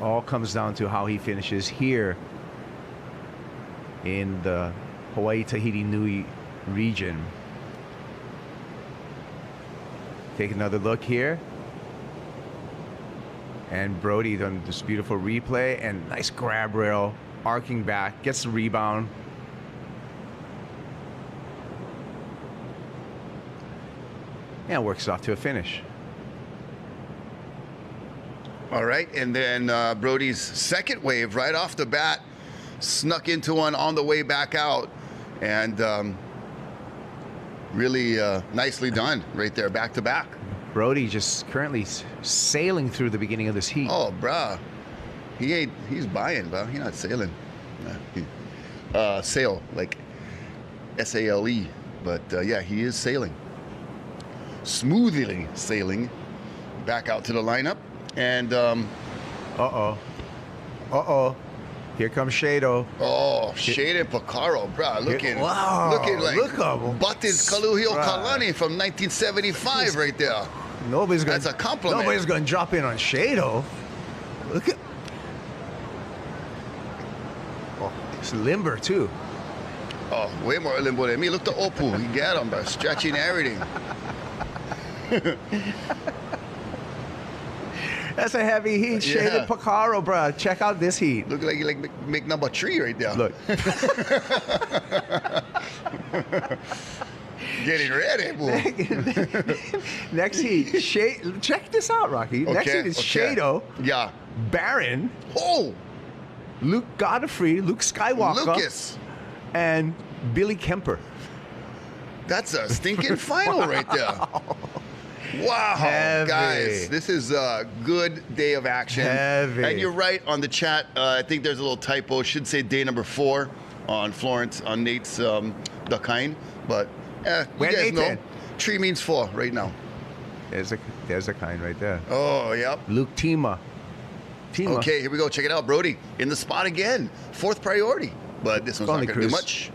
All comes down to how he finishes here in the Hawaii Tahiti Nui region. Take another look here. And Brody done this beautiful replay and nice grab rail, arcing back, gets the rebound. And works off to a finish. All right, and then Brody's second wave right off the bat snuck into one on the way back out, and really nicely done right there, back to back. Brody just currently sailing through the beginning of this heat. Oh, bruh. He's buying, bro. He's not sailing. Sail, like S-A-L-E. But yeah, he is sailing. Smoothly sailing back out to the lineup. And Here comes Shado. Oh, Shado Picaro, bro. Looking like Batis Kaluhio Kalani from 1975 right there. That's a compliment. Nobody's going to drop in on Shado. Look at. Oh, it's limber, too. Oh, way more limbo than me. Look to Opu. He got him, bro. Stretching everything. That's a heavy heat, Shaded Picaro, bro. Check out this heat. Look like you make number 3 right there. Look. Getting ready, boy. Next heat, check this out, Rocky. Next heat is Shado. Yeah. Baron. Oh. Luke Godfrey, Luke Skywalker. Lucas. And Billy Kemper. That's a stinking final right there. Wow, heavy. Guys, this is a good day of action. Heavy. And you're right on the chat. I think there's a little typo. Should say day number 4 on Florence, on Nate's Duckine. But you guys know. tree means for right now? There's a kind right there. Oh, yep. Luke Tima. Okay, here we go. Check it out. Brody in the spot again. 4th priority. But this one's not Only going to do cruise. much.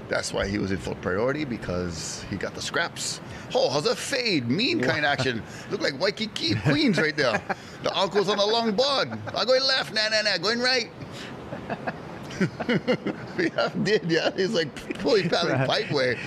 That's why he was in 4th priority, because he got the scraps. Oh, how's that fade? Mean kind of action. Look like Waikiki Queens right there. The uncle's on the long board. I'm going left. Nah. Going right. Yeah, did, yeah. He's like fully paddling pipe way.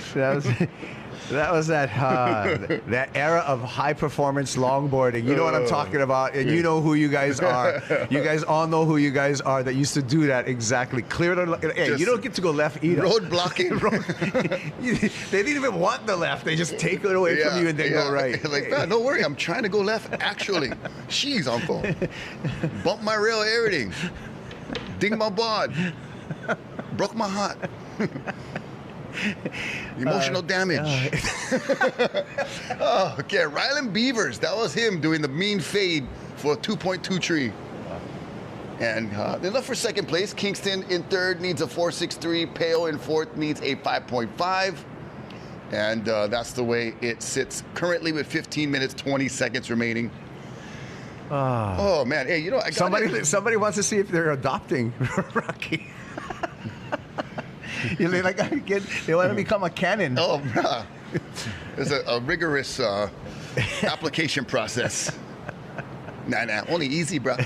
That was that era of high performance longboarding. You know what I'm talking about, and you know who you guys are. You guys all know who you guys are that used to do that exactly. Clear the. Hey, you don't get to go left either. Road blocking. They didn't even want the left. They just take it away from you and then go right. Like, man, don't worry. I'm trying to go left. Actually, she's uncle. Bump my rail, everything. Ding my bod. Broke my heart. Emotional damage. Oh, okay, Ryland Beavers. That was him doing the mean fade for a 2.2 tree. And they're left for 2nd place. Kingston in 3rd needs a 4.63. Peo in 4th needs a 5.5. And that's the way it sits currently with 15 minutes, 20 seconds remaining. Oh, man. Hey, you know, somebody wants to see if they're adopting Rocky. They want to become a canon. Oh, bruh. There's a rigorous application process. Nah, only easy, bruh.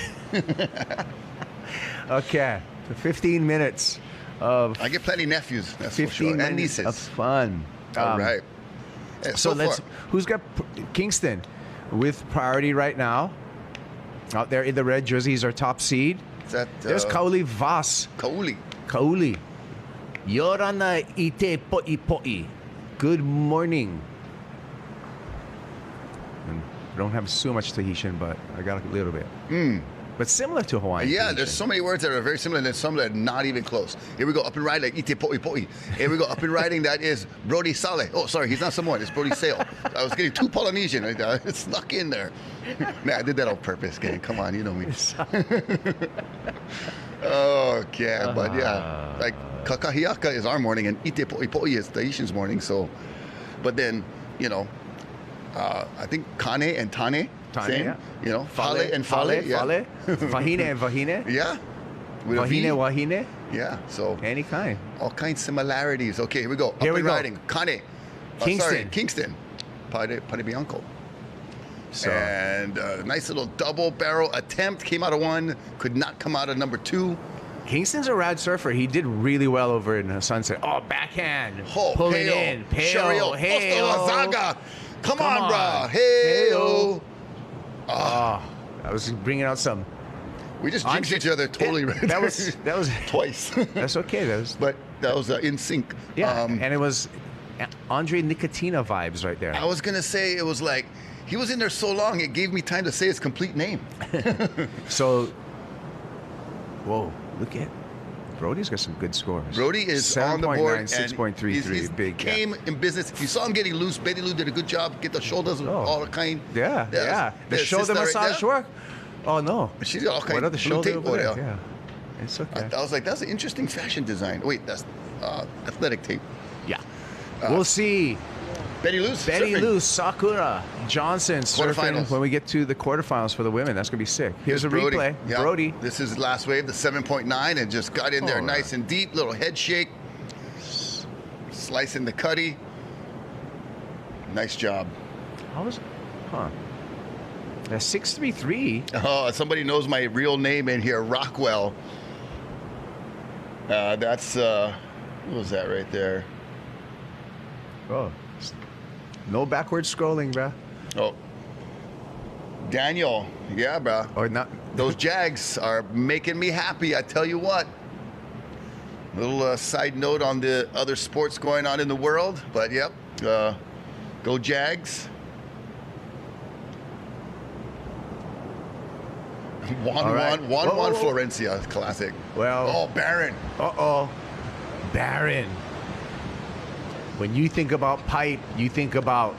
Okay, so 15 minutes of. I get plenty nephews, that's 15 for sure. And minutes nieces. of fun. All right. Yeah, So far. who's got Kingston with priority right now? Out there in the red jersey, he's our top seed. Is that, There's Kauli Vas. Kauli. Yorana ite po'i. Good morning. And I don't have so much Tahitian, but I got a little bit. But similar to Hawaiian. Yeah, Tahitian. there's so many words that are very similar, and there's some that are not even close. Here we go, up and riding, like ite po'i. Here we go, up and riding, that is Brody Saleh. Oh, sorry, he's not Samoan, it's Brody Sale. I was getting too Polynesian. It snuck in there. Man, I did that on purpose, gang. Come on, you know me. Okay, but yeah, like Kakahiaka is our morning, and ite po'i is Tahitian's morning, so. But then, you know, I think Kane and Tane, same. Yeah. You know, Fale and Fale. Yeah. Vahine and Vahine. Yeah. With a V. Wahine. Yeah, so Any kind. all kinds of similarities. Okay, here we go. Here Up we and go. riding. Kane. Kingston. Kingston. Pare Bianco. So And nice little double barrel attempt. Came out of 1. Could not come out of number 2. Kingston's a rad surfer. He did really well over in Sunset. Oh, backhand. Pulling in. Peo. Hey. Zaga. Come Come on, on. brah. Hey-o. I was bringing out some. We just jinxed each other totally. That was twice. That's okay. But that was in sync. Yeah, and it was Andre Nicotina vibes right there. I was going to say, it was like, he was in there so long, it gave me time to say his complete name. So, whoa, look at Brody's got some good scores. Brody is on the board. 6.33, he's big. Came in business. If you saw him getting loose, Betty Lou did a good job. Get the shoulders, all the kind. Yeah. The There's shoulder sister right massage there. work. Oh no, She's got all kind what of other blue shoulder tape over there? over there. Yeah, it's okay. I was like, that's an interesting fashion design. Wait, that's athletic tape. Yeah, we'll see. Betty Lou's Betty surfing. Lou, Sakura, Johnson surfing Quarterfinals. when we get to the quarterfinals for the women. That's gonna be sick. Here's a Brody. replay. Yeah. Brody. This is last wave, the 7.9, and just got in there Oh. nice and deep. Little head shake. Slicing the cutty. Nice job. How was? Huh. A 633. Oh, somebody knows my real name in here, Rockwell. That's what was that right there? Oh, no backward scrolling, bruh. Oh, Daniel. Yeah, bro. Or not. Those Jags are making me happy. I tell you what. Little side note on the other sports going on in the world, but yep, go Jags. All right. 1-1 Whoa. Florencia classic. Well. Oh, Barron. Barron. When you think about pipe, you think about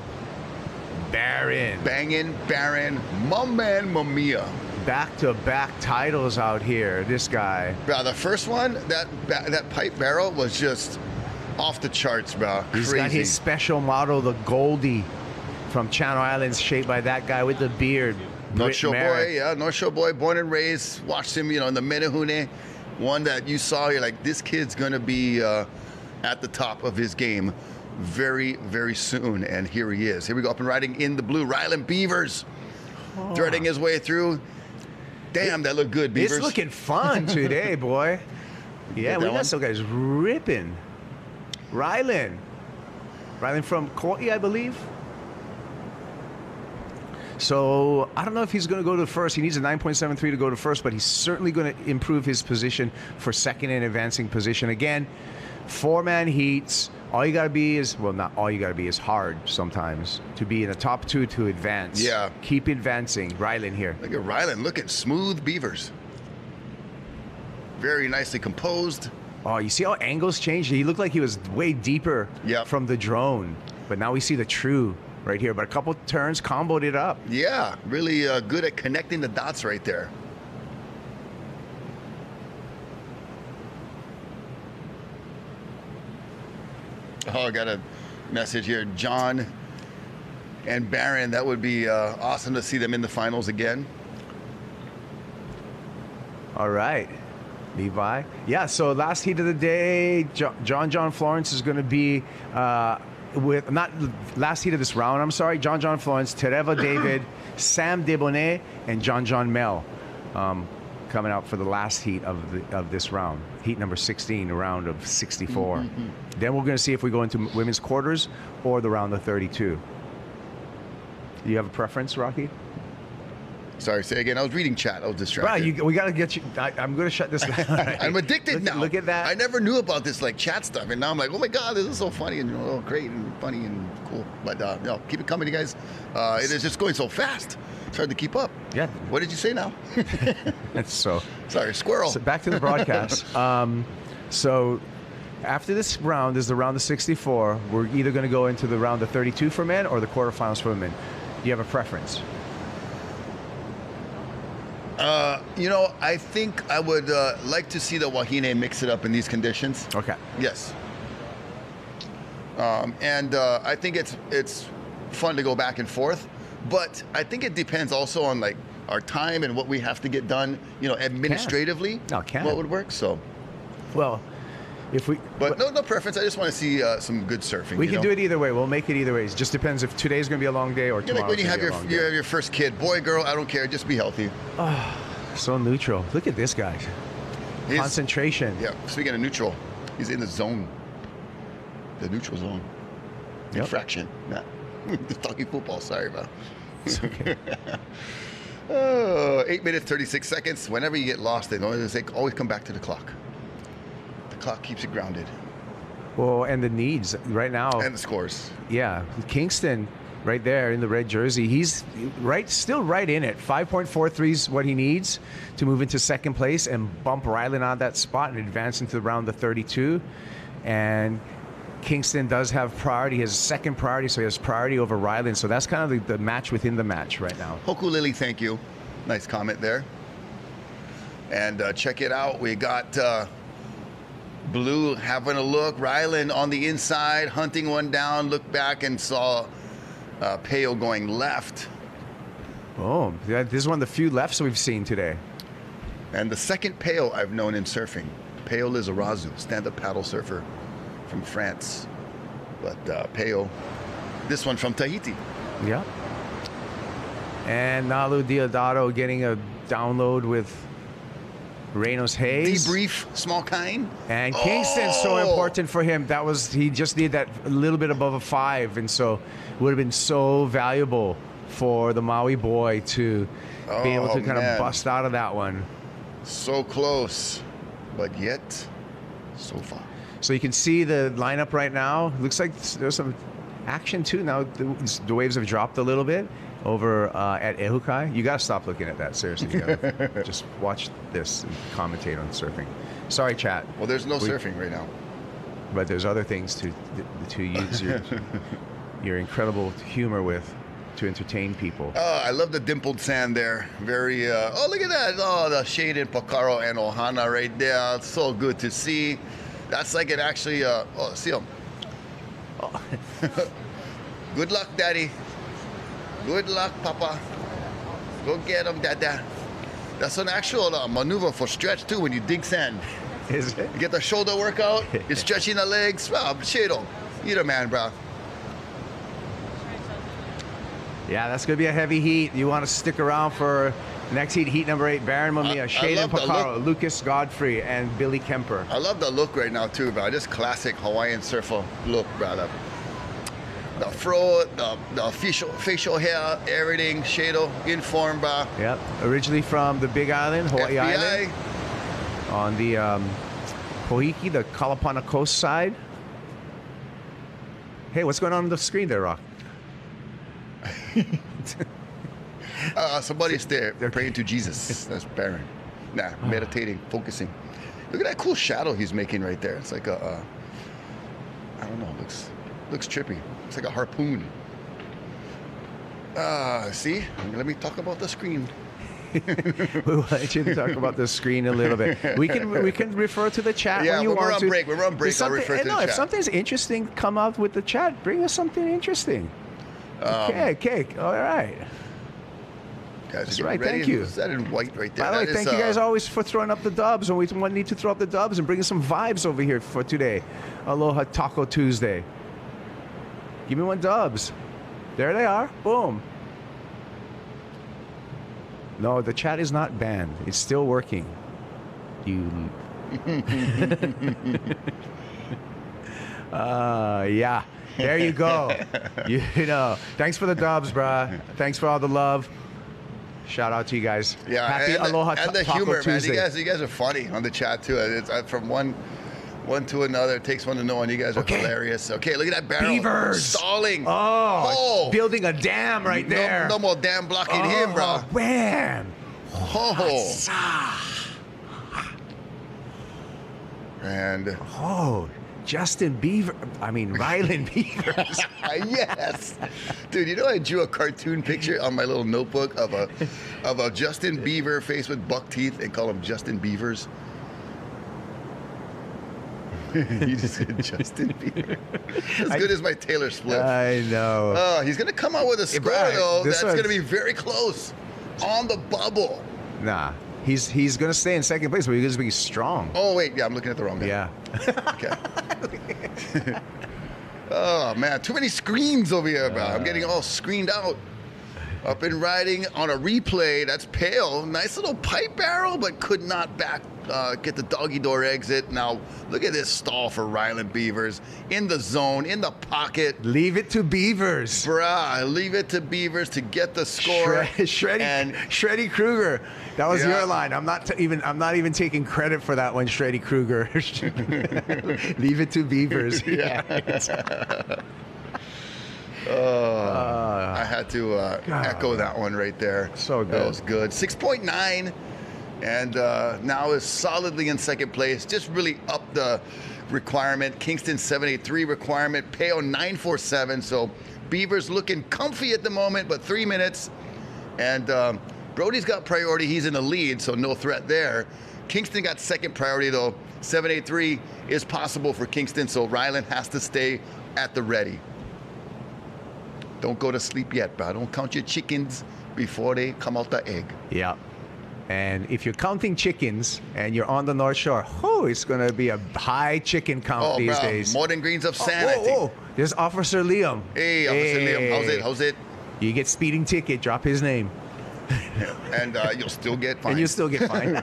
Barron. Banging Barron. My man, Mamiya. Back-to-back titles out here, this guy. Bro, the first one, that pipe barrel was just Off the charts, bro. He's Crazy. got his special model, the Goldie from Channel Islands, shaped by that guy with the beard. North Britt Shore Merrick. boy, yeah, North Shore boy, born and raised. Watched him, in the Menehune. One that you saw, you're like, this kid's gonna be at the top of his game very, very soon. And here he is. Here we go, up and riding in the blue. Ryland Beavers, threading his way through. Damn, that looked good, Beavers. It's looking fun today, boy. Yeah, we that got one? some guys ripping. Ryland from Courtney, I believe. So I don't know if he's going to go to first. He needs a 9.73 to go to first, but he's certainly going to improve his position for second and advancing position. Again, 4-man heats. All you got to be is, well, not all you got to be is hard sometimes to be in the top 2 to advance. Yeah. Keep advancing. Ryland here. Look at Ryland, looking smooth Beavers. Very nicely composed. Oh, you see how angles changed? He looked like he was way deeper from the drone, but now we see the true right here. But a couple turns, comboed it up. Yeah, really good at connecting the dots right there. Oh, I got a message here. John and Baron, that would be awesome to see them in the finals again. All right. Levi. Yeah, so last heat of the day, John Florence is going to be with, not last heat of this round, I'm sorry, John Florence, Tereva David, Sam Debonet, and John Mel coming out for the last heat of this round. Heat number 16, a round of 64. Then we're going to see if we go into women's quarters or the round of 32. Do you have a preference, Rocky? Sorry, say again. I was reading chat. I was distracted. Bro, we got to get you. I'm going to shut this down. Right. I'm addicted now. Look at that. I never knew about this chat stuff, and now I'm like, oh my god, this is so funny and great and funny and cool. But no, keep it coming, you guys. It is just going so fast. It's hard to keep up. Yeah. What did you say now? That's so. Sorry, squirrel. So back to the broadcast. So after this round is the round of 64. We're either going to go into the round of 32 for men or the quarterfinals for women. Do you have a preference? I think I would like to see the Wahine mix it up in these conditions. Okay. Yes. I think it's fun to go back and forth, but I think it depends also on like our time and what we have to get done, administratively. What would work? So. Well, if we. But no preference. I just want to see some good surfing. We can do it either way. We'll make it either way. It just depends if today's going to be a long day or tomorrow's like when you have day. your first kid, boy, girl, I don't care. Just be healthy. Oh, so neutral. Look at this guy. Concentration. Yeah. Speaking of neutral, he's in the zone. The neutral zone. Infraction. Nah. Talking football. Sorry, bro. It's okay. 8 minutes, 36 seconds. Whenever you get lost, always come back to the clock. The clock keeps you grounded. Well, and the needs right now. And the scores. Yeah. Kingston right there in the red jersey. He's still right in it. 5.43 is what he needs to move into second place and bump Ryland on that spot and advance into the round of 32. And Kingston does have priority, his second priority, so he has priority over Ryland. So that's kind of the match within the match right now. Hoku Lily, thank you. Nice comment there. And check it out. We got Blue having a look. Ryland on the inside, hunting one down, looked back and saw Peo going left. Oh, this is one of the few lefts we've seen today. And the second Peo I've known in surfing, Peo Lizarazu, stand-up paddle surfer from France. But Peo, this one from Tahiti. Yeah. And Nalu Diodato getting a download with Reynolds Hayes. Debrief, small kind. And Kingston's so important for him. He just needed that a little bit above a 5, and so it would have been so valuable for the Maui boy to be able to kind of bust out of that one. So close, but yet so far. So you can see the lineup right now. Looks like there's some action too. Now the waves have dropped a little bit over at Ehukai. You got to stop looking at that. Seriously, you gotta just watch this and commentate on surfing. Sorry, chat. Well, there's no surfing right now. But there's other things to use your incredible humor with to entertain people. Oh, I love the dimpled sand there. Very, look at that. Oh, the shade in Pakaro and Ohana right there. It's so good to see. That's like it actually, see him. Oh. Good luck, Daddy. Good luck, Papa. Go get him, Dada. That's an actual maneuver for stretch, too, when you dig sand. Is it? You get the shoulder workout, you're stretching the legs. Well, shit, you're the man, bro. Yeah, that's going to be a heavy heat. You want to stick around for next heat, heat number 8, Baron Mamiya, Shaden Pacaro, Lucas Godfrey, and Billy Kemper. I love the look right now, too, bro. This classic Hawaiian surfer look, brother. The fro, the facial hair, everything, Shado, in form, bro. Yep, originally from the Big Island, Hawaii FBI. Island. On the Pohiki, the Kalapana coast side. Hey, what's going on the screen there, Rock? Somebody's there praying to Jesus. That's Baron. Nah, meditating, focusing. Look at that cool shadow he's making right there. It's like a, I don't know, looks trippy. It's like a harpoon. See? Let me talk about the screen. We want you to talk about the screen a little bit. We can refer to the chat when you want to. We're on break. We're on break. I'll refer to the chat. If something's interesting, come out with the chat. Bring us something interesting. Okay. All right. Guys, that's right. Ready. Thank you. Is that in white right there? By the way, thank you guys always for throwing up the dubs. And we need to throw up the dubs and bring some vibes over here for today. Aloha Taco Tuesday. Give me one dubs. There they are. Boom. No, the chat is not banned. It's still working. You. Yeah. There you go. You know. Thanks for the dubs, bruh. Thanks for all the love. Shout out to you guys. Yeah. Happy Aloha and the Taco humor, Tuesday. man. You guys are funny on the chat too. It's from one to another. It takes one to know, and you guys are hilarious. Okay, look at that barrel. Beavers. Stalling. Oh. Building a dam right there. No more dam blocking him, bro. Man. And Justin Bieber. I mean, Ryland Beavers. Yes, dude. You know, I drew a cartoon picture on my little notebook of a Justin Bieber face with buck teeth and call him Justin Beavers. You just said Justin Bieber. As good as my Taylor Swift. I know. Oh, he's gonna come out with a score though. That's one's gonna be very close, on the bubble. Nah, he's gonna stay in second place, but he's gonna be strong. Oh wait, yeah, I'm looking at the wrong guy. Yeah. Okay. Oh man, too many screens over here, bro. I'm getting all screened out. Up and riding on a replay. That's Pale. Nice little pipe barrel, but could not get the doggy door exit. Now, look at this stall for Ryland Beavers. In the zone, in the pocket. Leave it to Beavers. Bruh, leave it to Beavers to get the score. Shreddy Krueger. That was your line. I'm not even taking credit for that one, Shreddy Krueger. Leave it to Beavers. Yeah. I had to echo that one right there. So good. That was good. 6.9, and now is solidly in second place. Just really up the requirement. Kingston 783 requirement. Peo 947. So Beavers looking comfy at the moment, but 3 minutes. And Brody's got priority. He's in the lead, so no threat there. Kingston got second priority, though. 783 is possible for Kingston, so Ryland has to stay at the ready. Don't go to sleep yet, bro. Don't count your chickens before they come out the egg. Yeah. And if you're counting chickens and you're on the North Shore, it's going to be a high chicken count these days. More than grains of sand, I think. There's Officer Liam. Hey, Officer Liam. How's it? You get speeding ticket. Drop his name. And you'll still get fined. And you still get fined.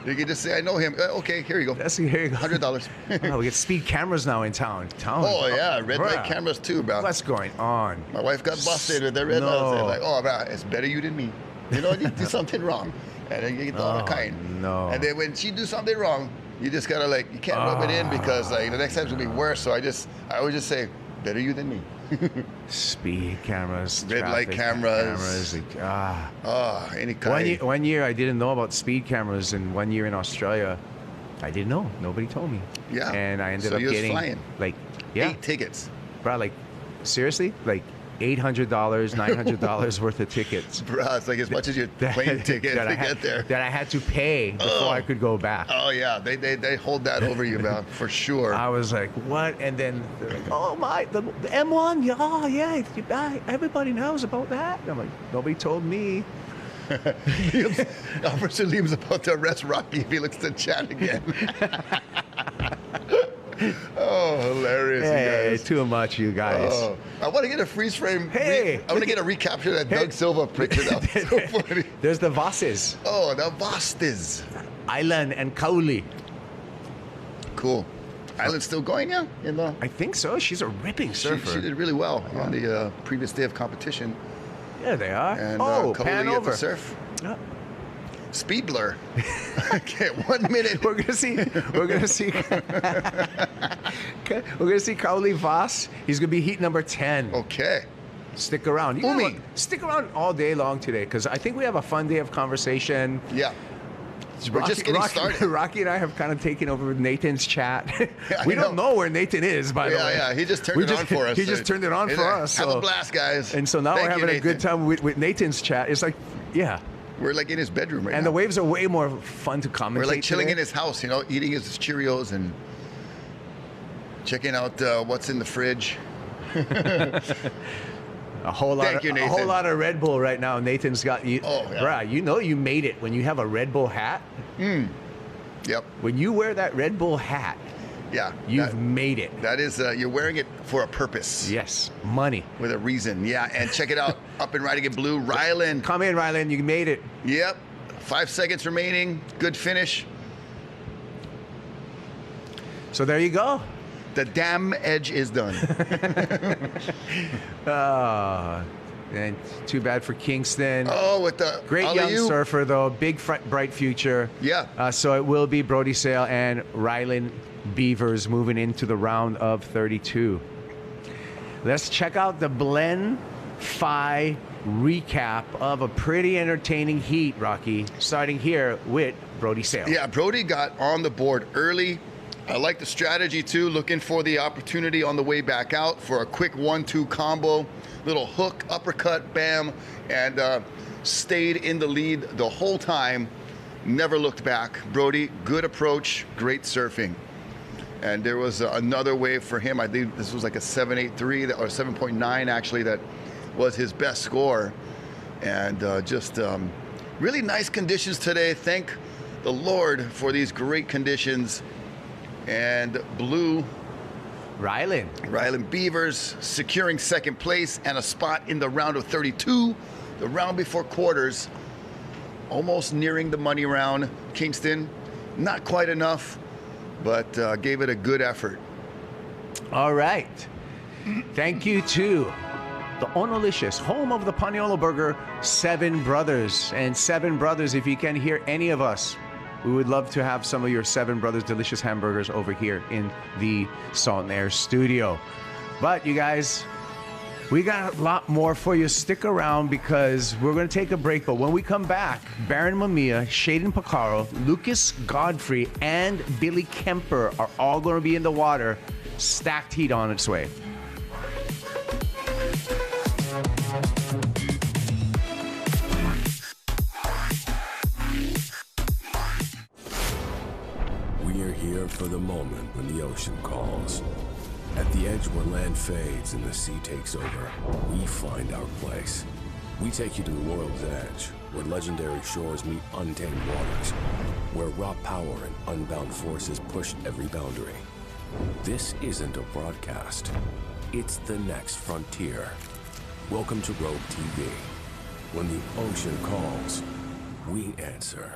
You can just say, I know him. Okay, here you go. Here you go. $100. We get speed cameras now in town. Oh, yeah. Red light cameras, too, bro. What's going on? My wife got busted with the red lights. They're like, oh, bro, it's better you than me. You know, you do something wrong. And then you get all the kind. No. And then when she do something wrong, you just got to, you can't rub it in because, the next time's going to be worse. So I always just say, better you than me. Speed cameras, red light cameras. Any kind. One year I didn't know about speed cameras, and 1 year in Australia, I didn't know. Nobody told me. Yeah. And I ended up getting flying. 8 tickets. Bro, seriously, $800, $900 worth of tickets. Bruh, it's like as much as your plane ticket to get there. That I had to pay before I could go back. Oh yeah, they hold that over you, man, for sure. I was like, what? And then they're like, oh my, the M1, yeah, everybody knows about that. And I'm like, nobody told me. Officer Liam's about to arrest Rocky if he looks to chat again. Oh, hilarious, you guys. Too much, you guys. Oh, I want to get a freeze frame. Hey, I want to get a recapture of that Doug Silva picture. That's so funny. There's the Vasses. Oh, the Vastes. Island and Kauli. Cool. Island's still going, yeah? I think so. She's a ripping surfer. She did really well on the previous day of competition. Yeah, they are. And pan Kauli over. at the surf. Yeah. Speed blur. Okay, 1 minute. We're gonna see Kauli Vas. He's gonna be heat number 10. Okay. Stick around. Stick around all day long today, because I think we have a fun day of conversation. Yeah. We're just getting started. Rocky and I have kind of taken over Nathan's chat. Yeah, we don't know where Nathan is, by the way. Yeah, he just turned it on for us. He just turned it on for us. Have a blast, guys. And so now we're having a good time with Nathan's chat. It's like, yeah. We're like in his bedroom right now. And the waves are way more fun to commentate. We're like chilling today. in his house, eating his Cheerios and checking out what's in the fridge. A whole lot of Red Bull right now. Nathan's got you. Oh, yeah. Bruh, you made it when you have a Red Bull hat. Yep. When you wear that Red Bull hat, yeah, you've made it. That is, you're wearing it for a purpose. Yes, money. With a reason, yeah. And check it out, up and riding in blue, Ryland. Come in, Ryland, you made it. Yep, 5 seconds remaining, good finish. So there you go. The damn edge is done. And too bad for Kingston. Oh, with the great young surfer though, big bright future. Yeah. So it will be Brody Sale and Ryland Beavers moving into the round of 32. Let's check out the Blend Phi recap of a pretty entertaining heat, Rocky. Starting here with Brody Sale. Yeah, Brody got on the board early. I like the strategy too, looking for the opportunity on the way back out for a quick 1-2 combo. Little hook, uppercut, bam, and stayed in the lead the whole time. Never looked back. Brody, good approach, great surfing. And there was another wave for him. I think this was like a 7.83 or 7.9 actually, that was his best score. And just really nice conditions today. Thank the Lord for these great conditions. And blue Ryland Beavers securing second place and a spot in the round of 32, the round before quarters. Almost nearing the money round. Kingston, not quite enough, but gave it a good effort. All right. Thank you to the Onolicious, home of the Paniolo Burger, Seven Brothers. And Seven Brothers, if you can hear any of us, we would love to have some of your Seven Brothers delicious hamburgers over here in the Salt and Air studio. But you guys, we got a lot more for you. Stick around because we're going to take a break. But when we come back, Baron Mamiya, Shaden Picaro, Lucas Godfrey, and Billy Kemper are all going to be in the water. Stacked heat on its way. For the moment when the ocean calls. At the edge where land fades and the sea takes over, we find our place. We take you to the world's edge, where legendary shores meet untamed waters, where raw power and unbound forces push every boundary. This isn't a broadcast. It's the next frontier. Welcome to Rogue TV. When the ocean calls, we answer.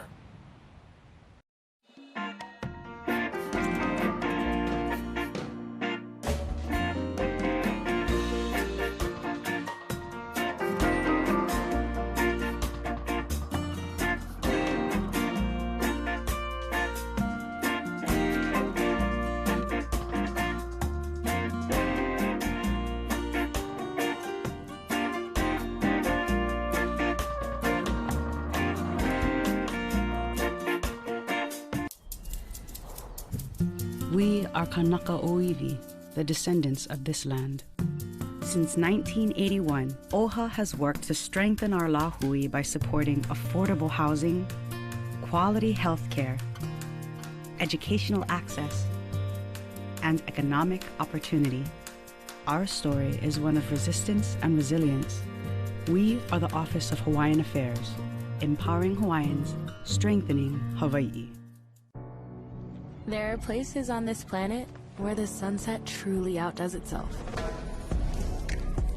We are Kanaka Oiwi, the descendants of this land. Since 1981, OHA has worked to strengthen our lahui by supporting affordable housing, quality healthcare, educational access, and economic opportunity. Our story is one of resistance and resilience. We are the Office of Hawaiian Affairs, empowering Hawaiians, strengthening Hawaii. There are places on this planet where the sunset truly outdoes itself.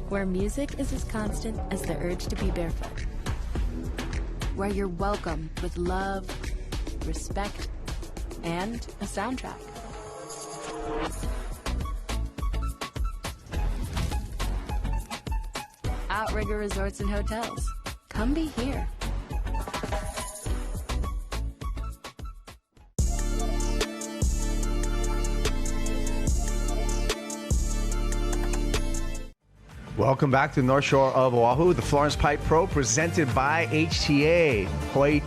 Where music is as constant as the urge to be barefoot. Where you're welcome with love, respect, and a soundtrack. Outrigger Resorts and Hotels. Come be here. Welcome back to North Shore of Oahu, the Florence Pipe Pro, presented by HTA, Hawaii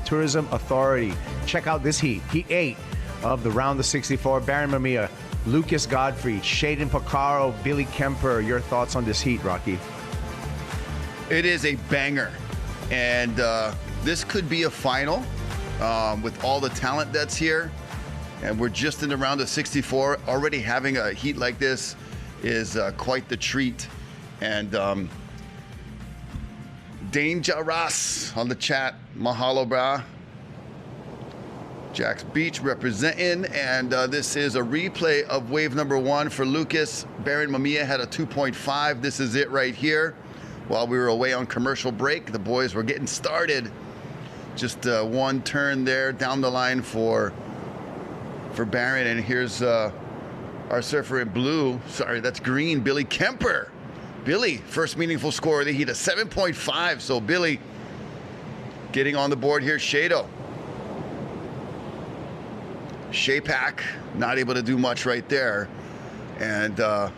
Tourism Authority. Check out this heat. Heat 8 of the round of 64. Baron Mamiya, Lucas Godfrey, Shaden Pacaro, Billy Kemper. Your thoughts on this heat, Rocky? It is a banger. And this could be a final with all the talent that's here. And we're just in the round of 64. Already having a heat like this is quite the treat. And Danger Ross on the chat. Mahalo, brah. Jack's Beach representing. And this is a replay of wave number 1 for Lucas. Baron Mamiya had a 2.5. This is it right here. While we were away on commercial break, the boys were getting started. Just one turn there down the line for Baron. And here's our surfer in blue. Sorry, that's green. Billy Kemper. Billy, first meaningful score of the heat, a 7.5. So Billy getting on the board here. Shado. Shapak, not able to do much right there. And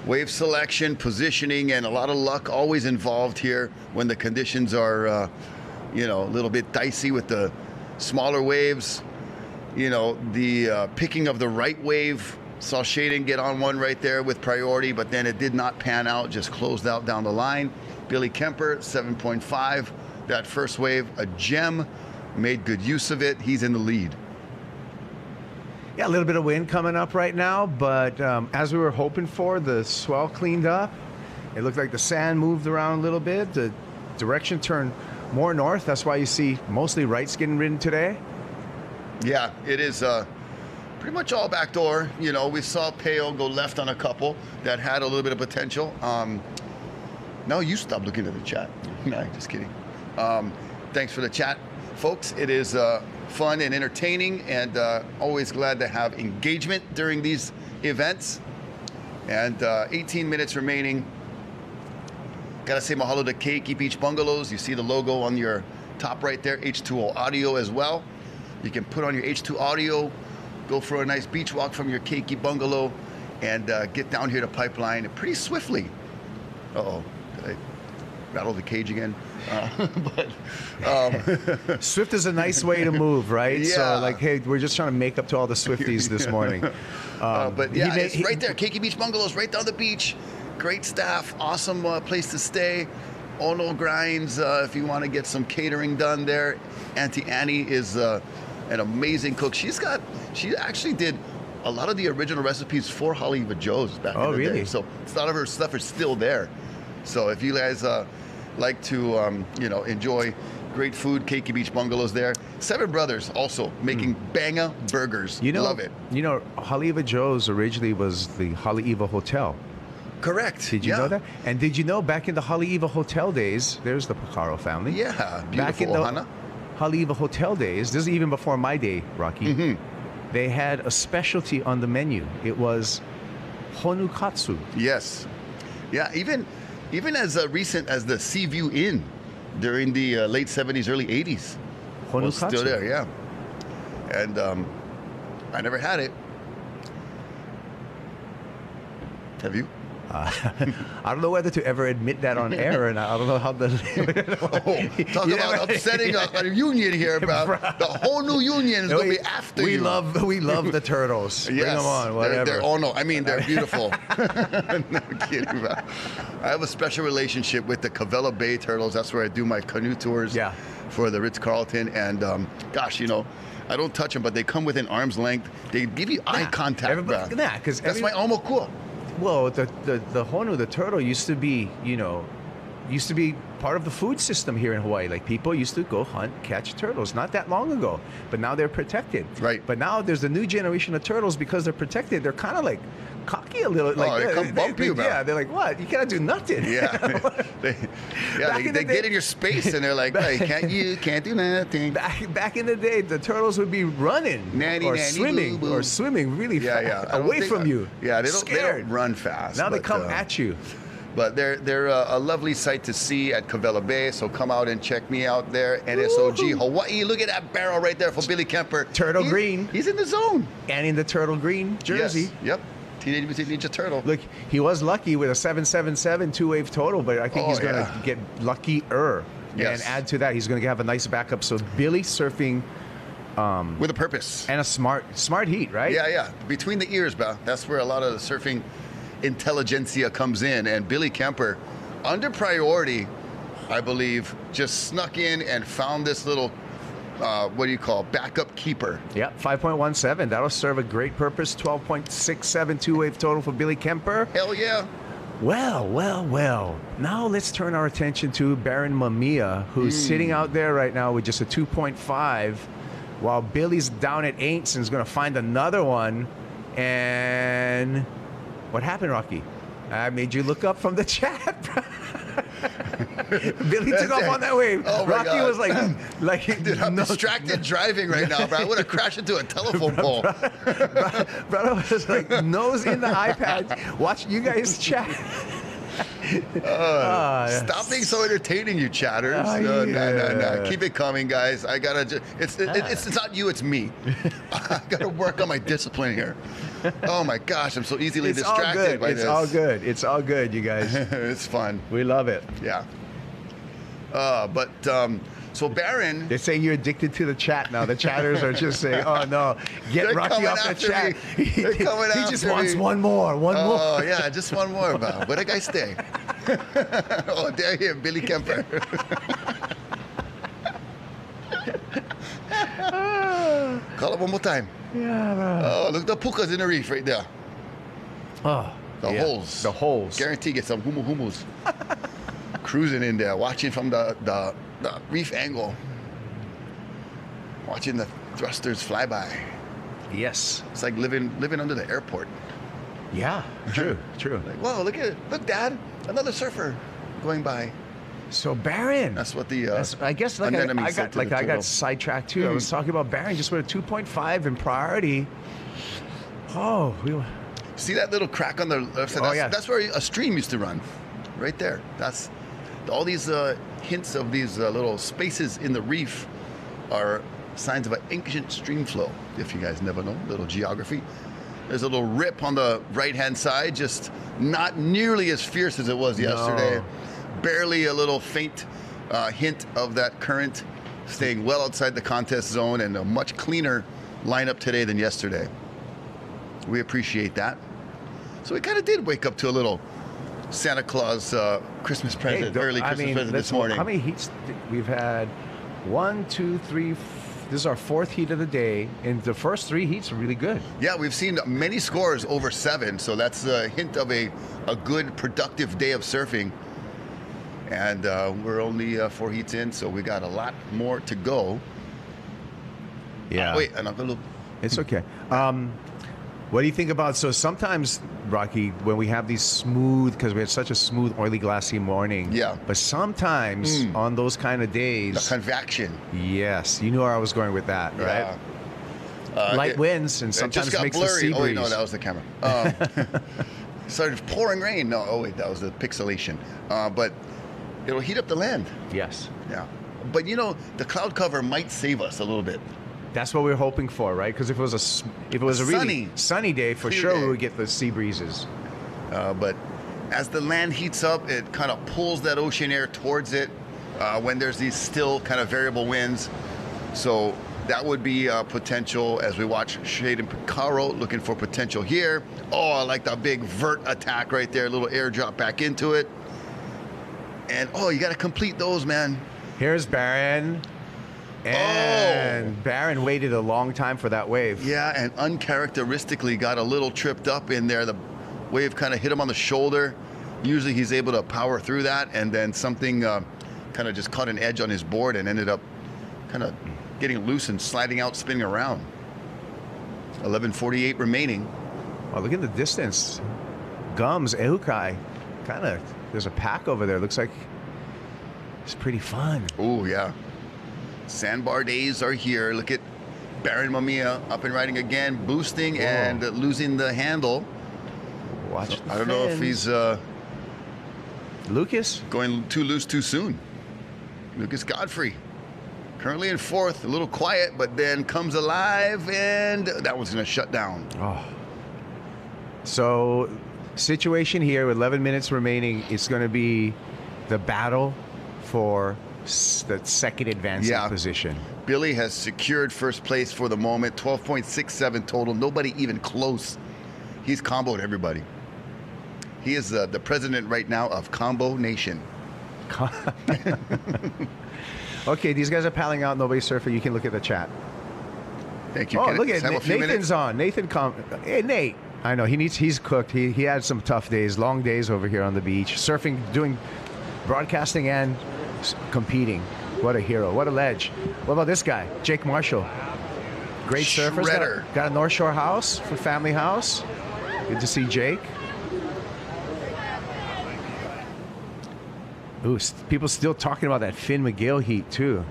wave selection, positioning, and a lot of luck always involved here when the conditions are, a little bit dicey with the smaller waves. The picking of the right wave. Saw Shaden get on one right there with priority, but then it did not pan out, just closed out down the line. Billy Kemper, 7.5. That first wave, a gem, made good use of it. He's in the lead. Yeah, a little bit of wind coming up right now, but as we were hoping for, the swell cleaned up. It looked like the sand moved around a little bit. The direction turned more north. That's why you see mostly rights getting ridden today. Yeah, it is pretty much all backdoor. We saw Peo go left on a couple that had a little bit of potential. No, you stop looking at the chat. No, just kidding. Thanks for the chat, folks. It is fun and entertaining, and always glad to have engagement during these events. And 18 minutes remaining. Gotta say mahalo to Keiki Beach Bungalows. You see the logo on your top right there, H2O Audio as well. You can put on your H2 Audio, go for a nice beach walk from your Keiki Bungalow, and get down here to Pipeline pretty swiftly. Uh-oh, did I rattle the cage again? Swift is a nice way to move, right? Yeah. So, hey, we're just trying to make up to all the Swifties this morning. But yeah, it's right there. Keiki Beach Bungalows, right down the beach. Great staff, awesome place to stay. Ono Grinds, if you want to get some catering done there. Auntie Annie is an amazing cook. She actually did a lot of the original recipes for Haleiwa Joe's back in the day. So a lot of her stuff is still there. So if you guys like to enjoy great food, Keiki Beach Bungalows there. Seven Brothers also making banga burgers. Love it. Haleiwa Joe's originally was the Haleiwa Hotel. Correct. Did you know that? And did you know back in the Haleiwa Hotel days, there's the Pacaro family. Yeah, beautiful. Back in the Haleiwa Hotel days, this is even before my day, Rocky, they had a specialty on the menu. It was honukatsu. Yes. Yeah, even as recent as the Seaview Inn during the late 70s, early 80s. Honukatsu. Was still there, yeah. And I never had it. Have you? I don't know whether to ever admit that on air, and I don't know how the. Talk about upsetting a union here, bro. The whole new union is going to be after you. We love the turtles. Bring them on, whatever. They're beautiful. No kidding, bro. I have a special relationship with the Cavella Bay turtles. That's where I do my canoe tours for the Ritz-Carlton. And gosh, I don't touch them, but they come within arm's length. They give you eye contact, bro. That's my almost cool. Well, the honu, the turtle, used to be part of the food system here in Hawaii. Like, people used to go hunt, catch turtles not that long ago, but now they're protected. Right. But now there's a new generation of turtles, because they're protected. They're kind of like cocky a little. Like, they come bump you, bro. Yeah, they're like, what? You cannot do nothing. Yeah. they get in your space and they're like, hey, you can't do nothing. Back in the day, the turtles would be running or swimming really fast away from you. Yeah, they don't run fast. Now they come at you. But they're a lovely sight to see at Cavella Bay, so come out and check me out there. NSOG Hawaii. Look at that barrel right there for Billy Kemper. Turtle green. He's in the zone. And in the turtle green jersey. Yes. Yep. Teenage Mutant Ninja Turtle. Look, he was lucky with a 777 two-wave total, but I think he's going to get luckier. Yes. And add to that, he's going to have a nice backup. So Billy surfing with a purpose. And a smart heat, right? Yeah. Between the ears, bro. That's where a lot of the surfing intelligentsia comes in. And Billy Kemper, under priority, I believe, just snuck in and found this little backup keeper. Yeah, 5.17. That'll serve a great purpose. 12.67 two-wave total for Billy Kemper. Hell yeah. Well. Now let's turn our attention to Baron Mamiya, who's sitting out there right now with just a 2.5, while Billy's down at 8 and is going to find another one. And what happened, Rocky? I made you look up from the chat, bro. Billy took off on that wave. Oh Rocky God. was like, dude, I'm distracted driving right now, bro. I would have crashed into a telephone pole. Brother was like nose in the iPad. Watch you guys chat. Stop being so entertaining, you chatters. No. Keep it coming, guys. I gotta. It's not you. It's me. I gotta work on my discipline here. Oh my gosh, I'm so easily distracted by this. It's all good, you guys. It's fun. We love it. Yeah. So Baron, they say you're addicted to the chat now. The chatters are just saying, "Oh no, get Rocky off the chat." He just wants one more. Oh yeah, just one more. Where the guy stay? Oh, there he is, Billy Kemper. Call it one more time. Yeah, bro. Oh, look, the pukas in the reef right there. Oh, the holes. The holes. Guarantee get some humus. Cruising in there, watching from the reef angle. Watching the thrusters fly by. Yes. It's like living under the airport. Yeah, true. Like, whoa, look, Dad, another surfer going by. So Baron. That's what the I guess I got sidetracked too. I was talking about Baron just with a 2.5 in priority. Oh, see that little crack on the left side? That's where a stream used to run, right there. That's all these hints of these little spaces in the reef are signs of an ancient stream flow. If you guys never know, little geography. There's a little rip on the right-hand side, just not nearly as fierce as it was yesterday. Barely a little faint hint of that current, staying well outside the contest zone, and a much cleaner lineup today than yesterday. We appreciate that. So we kind of did wake up to a little Santa Claus Christmas present, early Christmas present this morning. How many heats we've had? 1, 2, 3. This is our 4th heat of the day, and the first 3 heats are really good. Yeah, we've seen many scores over 7, so that's a hint of a good, productive day of surfing. And we're only 4 heats in, so we got a lot more to go. Yeah. Wait, and I'm gonna look. It's okay. What do you think about, so sometimes, Rocky, when we have these smooth, because we had such a smooth, oily, glassy morning. Yeah. But sometimes on those kind of days. The convection. Yes. You knew where I was going with that, right? Light winds, and sometimes it makes blurry. the sea breeze. Oh, wait, no, that was the camera. Started pouring rain. No, oh, wait, that was the pixelation. But it'll heat up the land. Yes. Yeah. But, the cloud cover might save us a little bit. That's what we're hoping for, right? Because if it was a really sunny day, for sure we would get the sea breezes. But as the land heats up, it kind of pulls that ocean air towards it when there's these still kind of variable winds. So that would be potential as we watch Shade and Picaro looking for potential here. Oh, I like the big vert attack right there, a little airdrop back into it. And oh, you got to complete those, man. Here's Barron. And Barron waited a long time for that wave. Yeah, and uncharacteristically got a little tripped up in there. The wave kind of hit him on the shoulder. Usually he's able to power through that, and then something kind of just caught an edge on his board and ended up kind of getting loose and sliding out, spinning around. 11:48 remaining. Oh, look at the distance. Gums, Ehukai. Kind of, there's a pack over there. Looks like it's pretty fun. Oh, yeah. Sandbar days are here. Look at Baron Mamiya up and riding again, boosting and losing the handle. Watch so I don't know if he's Lucas going too loose too soon. Lucas Godfrey currently in fourth, a little quiet, but then comes alive, and that one's going to shut down. Oh. So situation here with 11 minutes remaining, it's going to be the battle for the second advancing position. Billy has secured first place for the moment, 12.67 total, nobody even close. He's comboed everybody. He is the president right now of Combo Nation. Okay, these guys are paddling out, nobody surfing. You can look at the chat. Thank you. Oh, look at Nathan's on. Hey, Nate. I know he's cooked. He had some tough days, long days over here on the beach, surfing, doing broadcasting and competing. What a hero. What a ledge. What about this guy, Jake Marshall? Great surfer. Got a North Shore house, for family house. Good to see Jake. Ooh, people still talking about that Finn McGill heat too.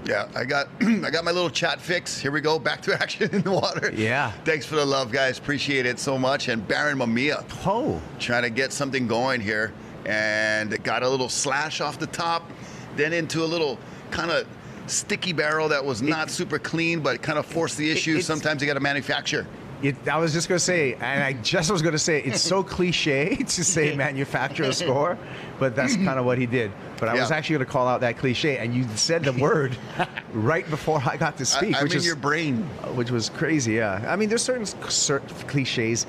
Yeah, I got my little chat fix. Here we go, back to action in the water. Yeah. Thanks for the love, guys. Appreciate it so much. And Baron Mamiya trying to get something going here. And got a little slash off the top, then into a little kind of sticky barrel that was not super clean, but kind of forced the issue. Sometimes you got to manufacture. I was just going to say, and I just was going to say, it's so cliche to say manufacture a score, but that's kind of what he did. But I was actually going to call out that cliche, and you said the word right before I got to speak. I'm in your brain. Which was crazy, yeah. I mean, there's certain cliches,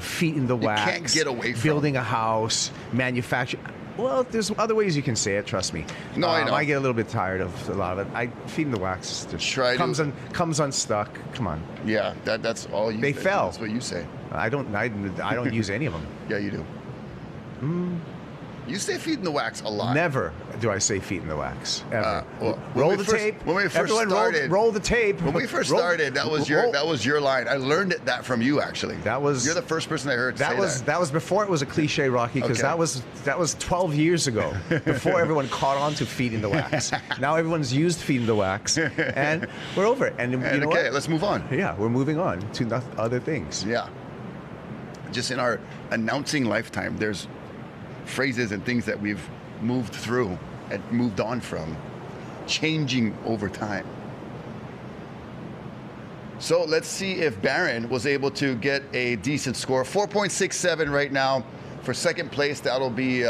feet in the wax. You can't get away from. Building a house, manufacture. Well, there's other ways you can say it, trust me. No, I know. I get a little bit tired of a lot of it. Feet in the wax just comes unstuck. Come on. Yeah, that's all you say. They fell. That's what you say. I don't use any of them. Yeah, you do. You say feet in the wax a lot. Never do I say feet in the wax. Ever. Roll the tape. When we first started, roll the tape. When we first started, that was your line. I learned that from you, actually. You're the first person I heard say that. That was before it was a cliche, Rocky, because that was 12 years ago, before everyone caught on to feet in the wax. Now everyone's used feet in the wax, and we're over it. And you know what? Let's move on. Yeah, we're moving on to other things. Yeah. Just in our announcing lifetime, there's phrases and things that we've moved through and moved on from, changing over time. So let's see if Baron was able to get a decent score. 4.67 right now for second place. That'll be,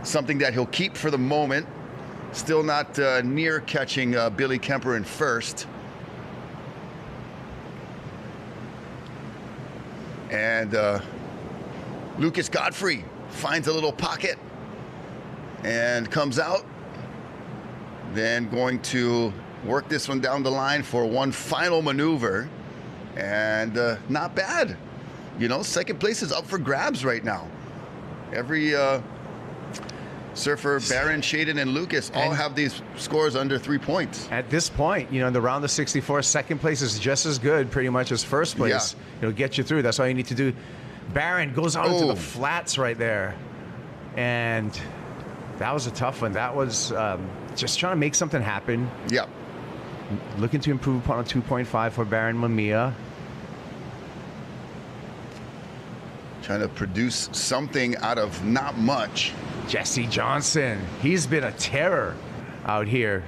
something that he'll keep for the moment. Still not near catching Billy Kemper in first. And Lucas Godfrey finds a little pocket and comes out. Then going to work this one down the line for one final maneuver. And not bad. Second place is up for grabs right now. Every surfer, Baron, Shaden, and Lucas all have these scores under 3 points. At this point, in the round of 64, second place is just as good pretty much as first place. Yeah. It'll get you through. That's all you need to do. Baron goes on into the flats right there. And that was a tough one. That was just trying to make something happen. Yeah. Looking to improve upon a 2.5 for Baron Mamiya. Trying to produce something out of not much. Jesse Johnson. He's been a terror out here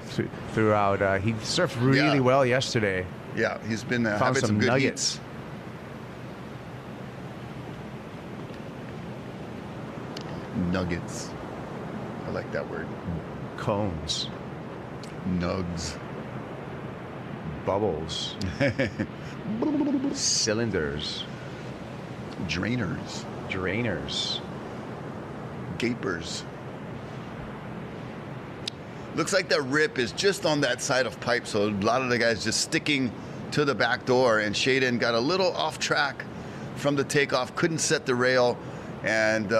throughout. He surfed really well yesterday. Yeah, he's been found having some good nuggets. Heats. nuggets. I like that word. Cones. Nugs. Bubbles. Cylinders. Drainers. Drainers. Gapers. Looks like that rip is just on that side of pipe, so a lot of the guys just sticking to the back door, and Shaden got a little off track from the takeoff, couldn't set the rail, and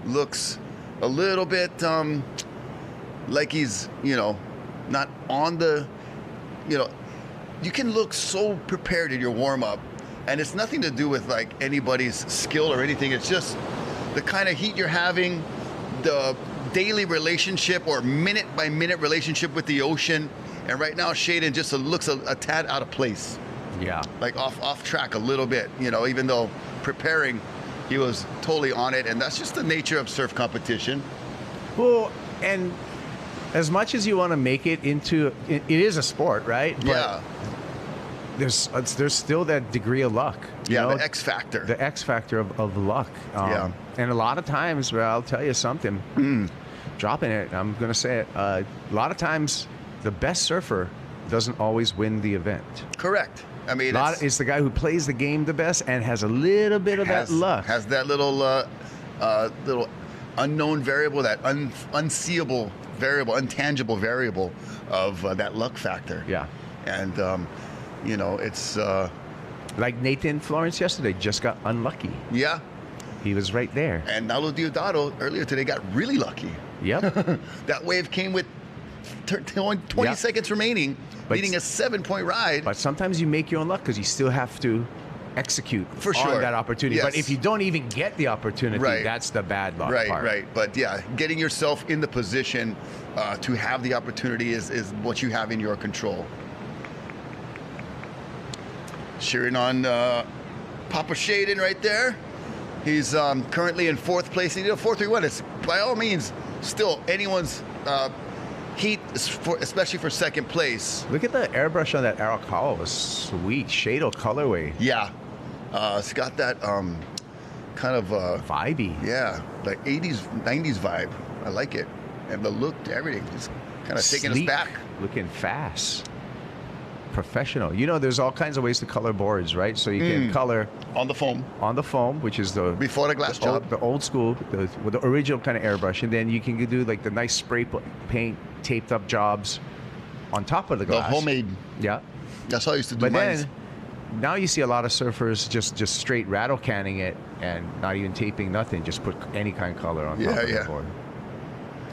looks a little bit like he's, not on the, you can look so prepared in your warm-up, and it's nothing to do with like anybody's skill or anything. It's just the kind of heat you're having, the daily relationship or minute-by-minute relationship with the ocean. And right now, Shaden just looks a tad out of place. Yeah. Like off track a little bit, even though preparing, he was totally on it. And that's just the nature of surf competition. Well, and as much as you want to make it into, it is a sport, right? But yeah. There's still that degree of luck. Yeah, the X factor. The X factor of luck. Yeah. And a lot of times, well, I'll tell you something. Dropping it, I'm going to say it. A lot of times, the best surfer doesn't always win the event. Correct. I mean, it's the guy who plays the game the best and has a little bit of that luck. Has that little unknown variable, that unseeable variable, intangible variable of that luck factor. Yeah. And, it's... like Nathan Florence yesterday, just got unlucky. Yeah. He was right there. And Nalo Diodado earlier today got really lucky. Yep. That wave came with 20 seconds remaining, leading a 7-point ride. But sometimes you make your own luck because you still have to execute on that opportunity. Yes. But if you don't even get the opportunity, that's the bad luck part. Right. But yeah, getting yourself in the position to have the opportunity is what you have in your control. Cheering on Papa Shaden right there. He's currently in 4th place. He did a 4.31. It's by all means still anyone's heat, especially for 2nd place. Look at the airbrush on that Arakawa. Sweet Shado colorway. Yeah. It's got that kind of... vibey. Yeah, like 80s, 90s vibe. I like it. And the look, everything. Just kind of taking us back. Looking fast. Professional. There's all kinds of ways to color boards, right? So you can color on the foam, which is the before the glass job, the old school, with the original kind of airbrush, and then you can do like the nice spray paint taped up jobs on top of the glass. The homemade. Yeah, that's how I used to do. But mine. then now you see a lot of surfers just straight rattle canning it and not even taping nothing, just put any kind of color on top of the board.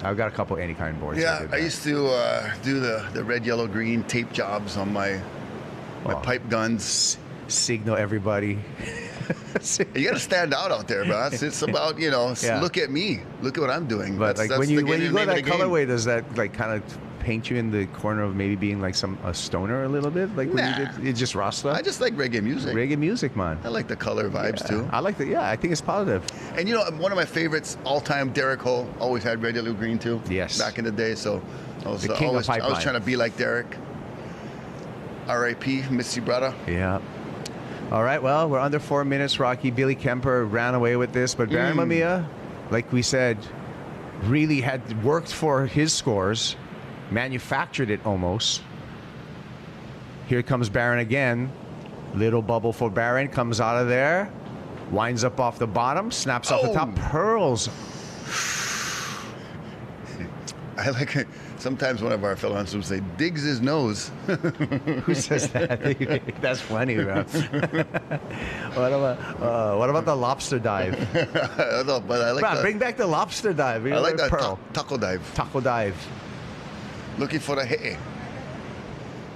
I've got a couple any kind boards. Yeah, I used to do the red, yellow, green tape jobs on my pipe guns. Signal everybody. You got to stand out there, bro. It's about look at me, look at what I'm doing. But that's when you go to that colorway, game. does that like kind of paint you in the corner of maybe being like a stoner a little bit? Like when you did, it's just Rasta? I just like reggae music. Reggae music, man. I like the color vibes too. I like I think it's positive. And one of my favorites all time, Derek Ho, always had red, yellow, green too. Yes. Back in the day, so I was the king of pipeline. I was trying to be like Derek. R.I.P. Miss you, brother. Yeah. All right, well, we're under 4 minutes, Rocky. Billy Kemper ran away with this, but Baron Mamiya, like we said, really had worked for his scores, manufactured it almost. Here comes Baron again. Little bubble for Baron, comes out of there, winds up off the bottom, snaps off the top, pearls. I like it. Sometimes one of our fellow hunters will say, digs his nose. Who says that? That's funny, bro. What about the lobster dive? But I like bring back the lobster dive. I like that pearl. Taco dive. Taco dive. Looking for the hit.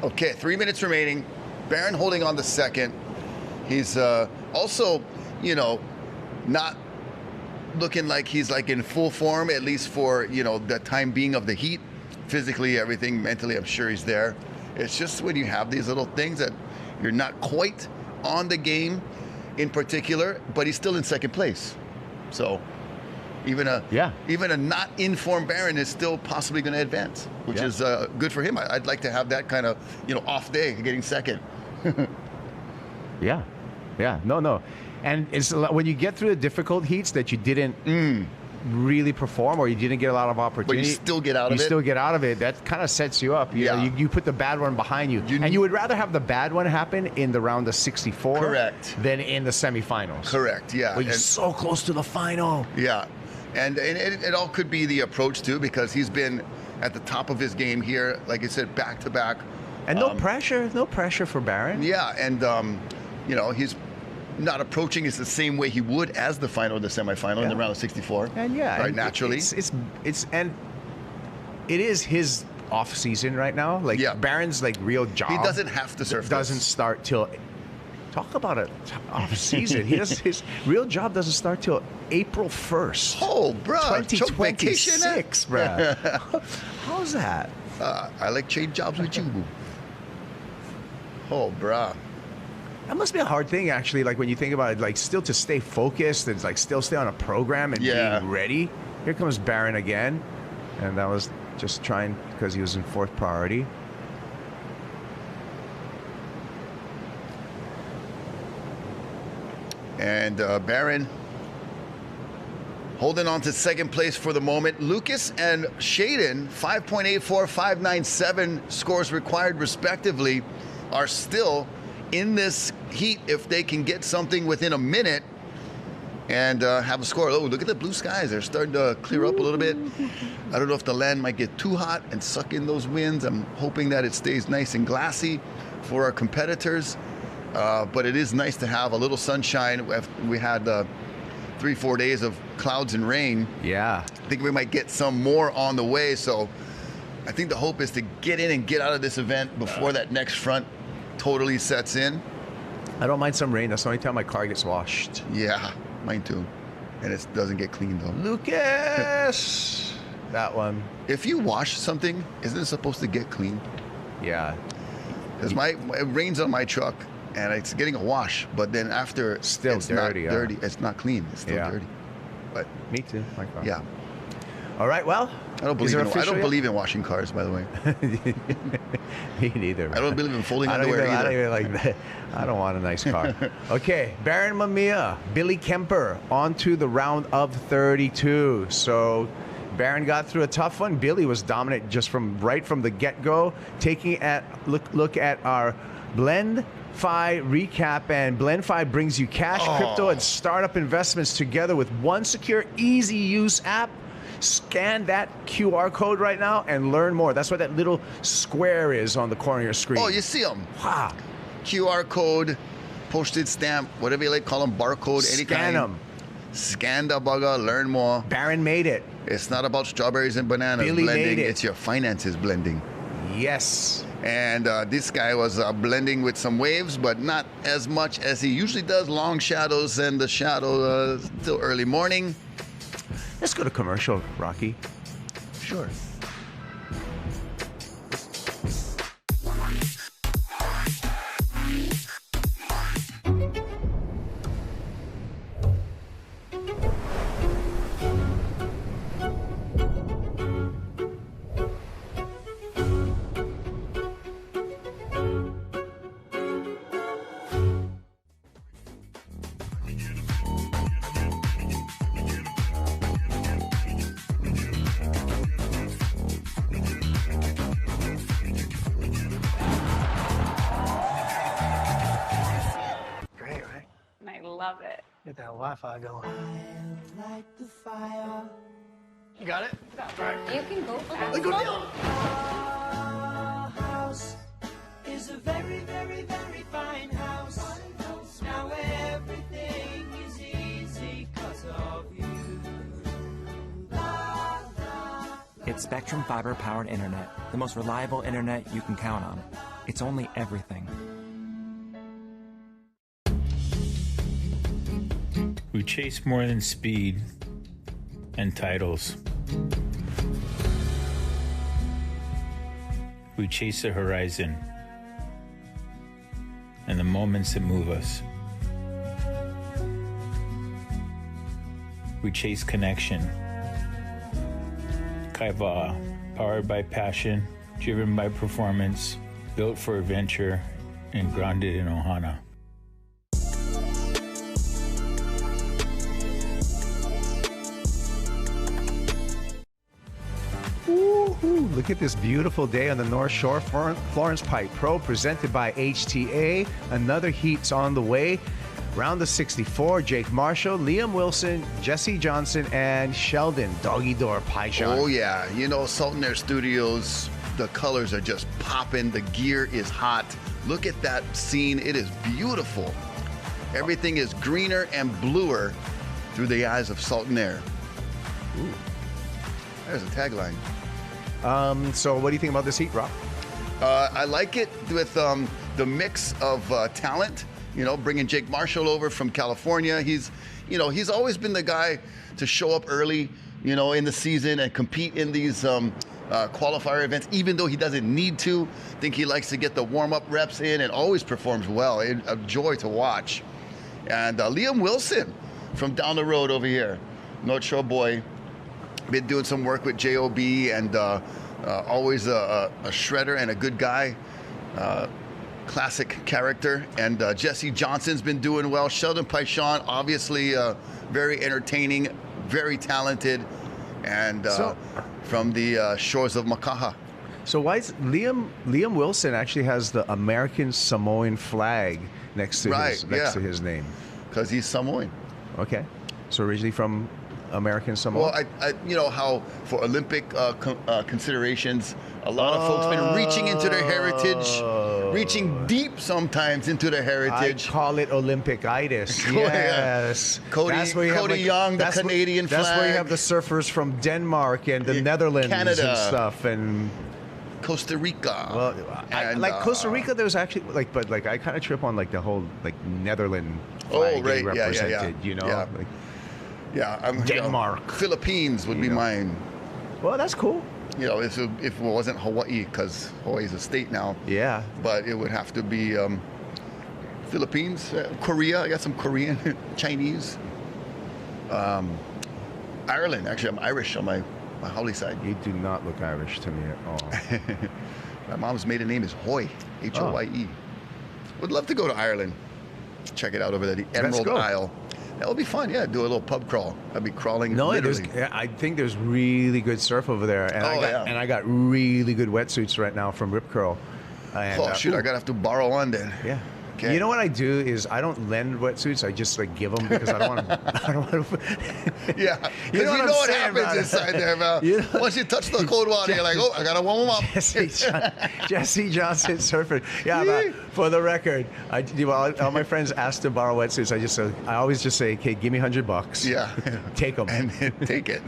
Okay, 3 minutes remaining. Baron holding on the second. He's also, not looking like he's like in full form, at least for, the time being of the heat. Physically, everything, mentally, I'm sure he's there. It's just when you have these little things that you're not quite on the game in particular, but he's still in 2nd place. So even a not informed Baron is still possibly going to advance, which is good for him. I'd like to have that kind of, off day, getting 2nd. Yeah. No. And it's when you get through the difficult heats that you didn't really perform or you didn't get a lot of opportunity, But you still get out of it. You still get out of it. That kind of sets you up. You know, Yeah. you put the bad one behind you. And you would rather have the bad one happen in the round of 64 Correct. than in the semifinals. Correct, yeah. But you're And- so close to the final. Yeah, and it all could be the approach too, because he's been at the top of his game here, like I said, back to back. And no pressure for Barron. Yeah, and you know, he's not approaching it the same way he would as the final or the semifinal in the round of 64. And yeah, right, and naturally. it's and it is his off season right now. Like Barron's like real job. He doesn't have to surf. Doesn't start till. Talk about it off season. His real job doesn't start till April 1st. Oh, bro, 2026, bro. How's that? I like trade jobs with you. Oh, bruh. That must be a hard thing, actually. Like when you think about it, like still to stay focused and like still stay on a program and being ready. Here comes Barron again, and that was just trying because he was in fourth priority. And Barron holding on to second place for the moment. Lucas and Shaden, 5.84, 5.97 scores required respectively, are still in this heat if they can get something within a minute and have a score. Oh, look at the blue skies. They're starting to clear up a little bit. I don't know if the land might get too hot and suck in those winds. I'm hoping that it stays nice and glassy for our competitors. But it is nice to have a little sunshine. We had 3-4 days of clouds and rain. Yeah. I think we might get some more on the way. So I think the hope is to get in and get out of this event before that next front totally sets in. I don't mind some rain. That's the only time my car gets washed. Yeah, mine too. And it doesn't get cleaned though. Lucas! That one. If you wash something, isn't it supposed to get cleaned? Yeah. Because it rains on my truck and it's getting a wash, but then after still it's dirty. Not dirty. It's not clean. It's still dirty. But me too. My car. Yeah. All right. Well, I don't believe in washing cars, by the way. Me neither. I don't believe in folding underwear either. I don't even like that. I don't want a nice car. Okay, Barron Mamiya, Billy Kemper, on to the round of 32. So Barron got through a tough one. Billy was dominant just right from the get-go. Taking a look at our Blend Fi recap, and BlendFi brings you cash, crypto, and startup investments together with one secure, easy-use app. Scan that QR code right now and learn more. That's what that little square is on the corner of your screen. Oh, you see them. Wow. QR code, postage stamp, whatever you like, call them, barcode, any kind. Scan them. Scan the bugger, learn more. Barron made it. It's not about strawberries and bananas Billy blending. made it. It's your finances blending. Yes. And this guy was blending with some waves, but not as much as he usually does. Long shadows and the shadow till early morning. Let's go to commercial, Rocky. Sure. Love it. Get that Wi-Fi going. Light the fire. You got it? You can go fast. Our house is a very, very, very fine house. Now everything is easy 'cause of you. It's Spectrum fiber-powered internet, the most reliable internet you can count on. It's only everything. We chase more than speed and titles. We chase the horizon and the moments that move us. We chase connection. Kaiwa, powered by passion, driven by performance, built for adventure, and grounded in Ohana. Woohoo! Look at this beautiful day on the North Shore. Florence Pipe Pro, presented by HTA. Another heat's on the way. Round of 64, Jake Marshall, Liam Wilson, Jesse Johnson, and Sheldon Doggy Door Paishan. Oh, yeah. You know, Sultan Air Studios, the colors are just popping. The gear is hot. Look at that scene. It is beautiful. Everything is greener and bluer through the eyes of Sultan Air. Ooh. There's a tagline. So what do you think about this heat, Rob? I like it with the mix of talent. You know, bringing Jake Marshall over from California. He's always been the guy to show up early, you know, in the season and compete in these qualifier events, even though he doesn't need to. I think he likes to get the warm-up reps in and always performs well. A joy to watch. And Liam Wilson from down the road over here, North Shore boy. Been doing some work with JOB and always a shredder and a good guy. Classic character. And Jesse Johnson's been doing well. Sheldon Paishan, obviously very entertaining, very talented, and from the shores of Makaha. So why is Liam Wilson actually has the American Samoan flag next to his name? Because he's Samoan. Okay. So originally from American Samoa? Well, I you know how for Olympic considerations, a lot of folks been reaching into their heritage, reaching deep sometimes into their heritage. I call it Olympic-itis. Yes. Cody Young, the Canadian flag. That's where you have the surfers from Denmark and the Netherlands Canada. And stuff, and Costa Rica. Well, like Costa Rica, there's actually but I kind of trip on like the whole like Netherlands flag getting represented. You know. Yeah. Like, Denmark. Philippines would be mine. Well, that's cool. You know, if it wasn't Hawaii, because Hawaii's a state now. Yeah. But it would have to be Philippines, Korea. I got some Korean, Chinese. Ireland. Actually, I'm Irish on my Howley side. You do not look Irish to me at all. My mom's maiden name is Hoy, H-O-Y-E. Would love to go to Ireland. Check it out over there, the Emerald Isle. That would be fun, yeah. Do a little pub crawl. I'd be crawling. No, literally. I think there's really good surf over there, and I got really good wetsuits right now from Rip Curl. And, shoot, I'm gonna have to borrow one then. Yeah. Okay. You know what I do is I don't lend wetsuits. I just like give them because I don't want to. I don't want to. Yeah, because you know what happens inside there, man. You know? Once you touch the cold water, you're like, oh, I gotta warm them up. Jesse Johnson surfer. Yeah, but for the record, all my friends ask to borrow wetsuits. I always just say, okay, give me $100. Yeah, take them and take it.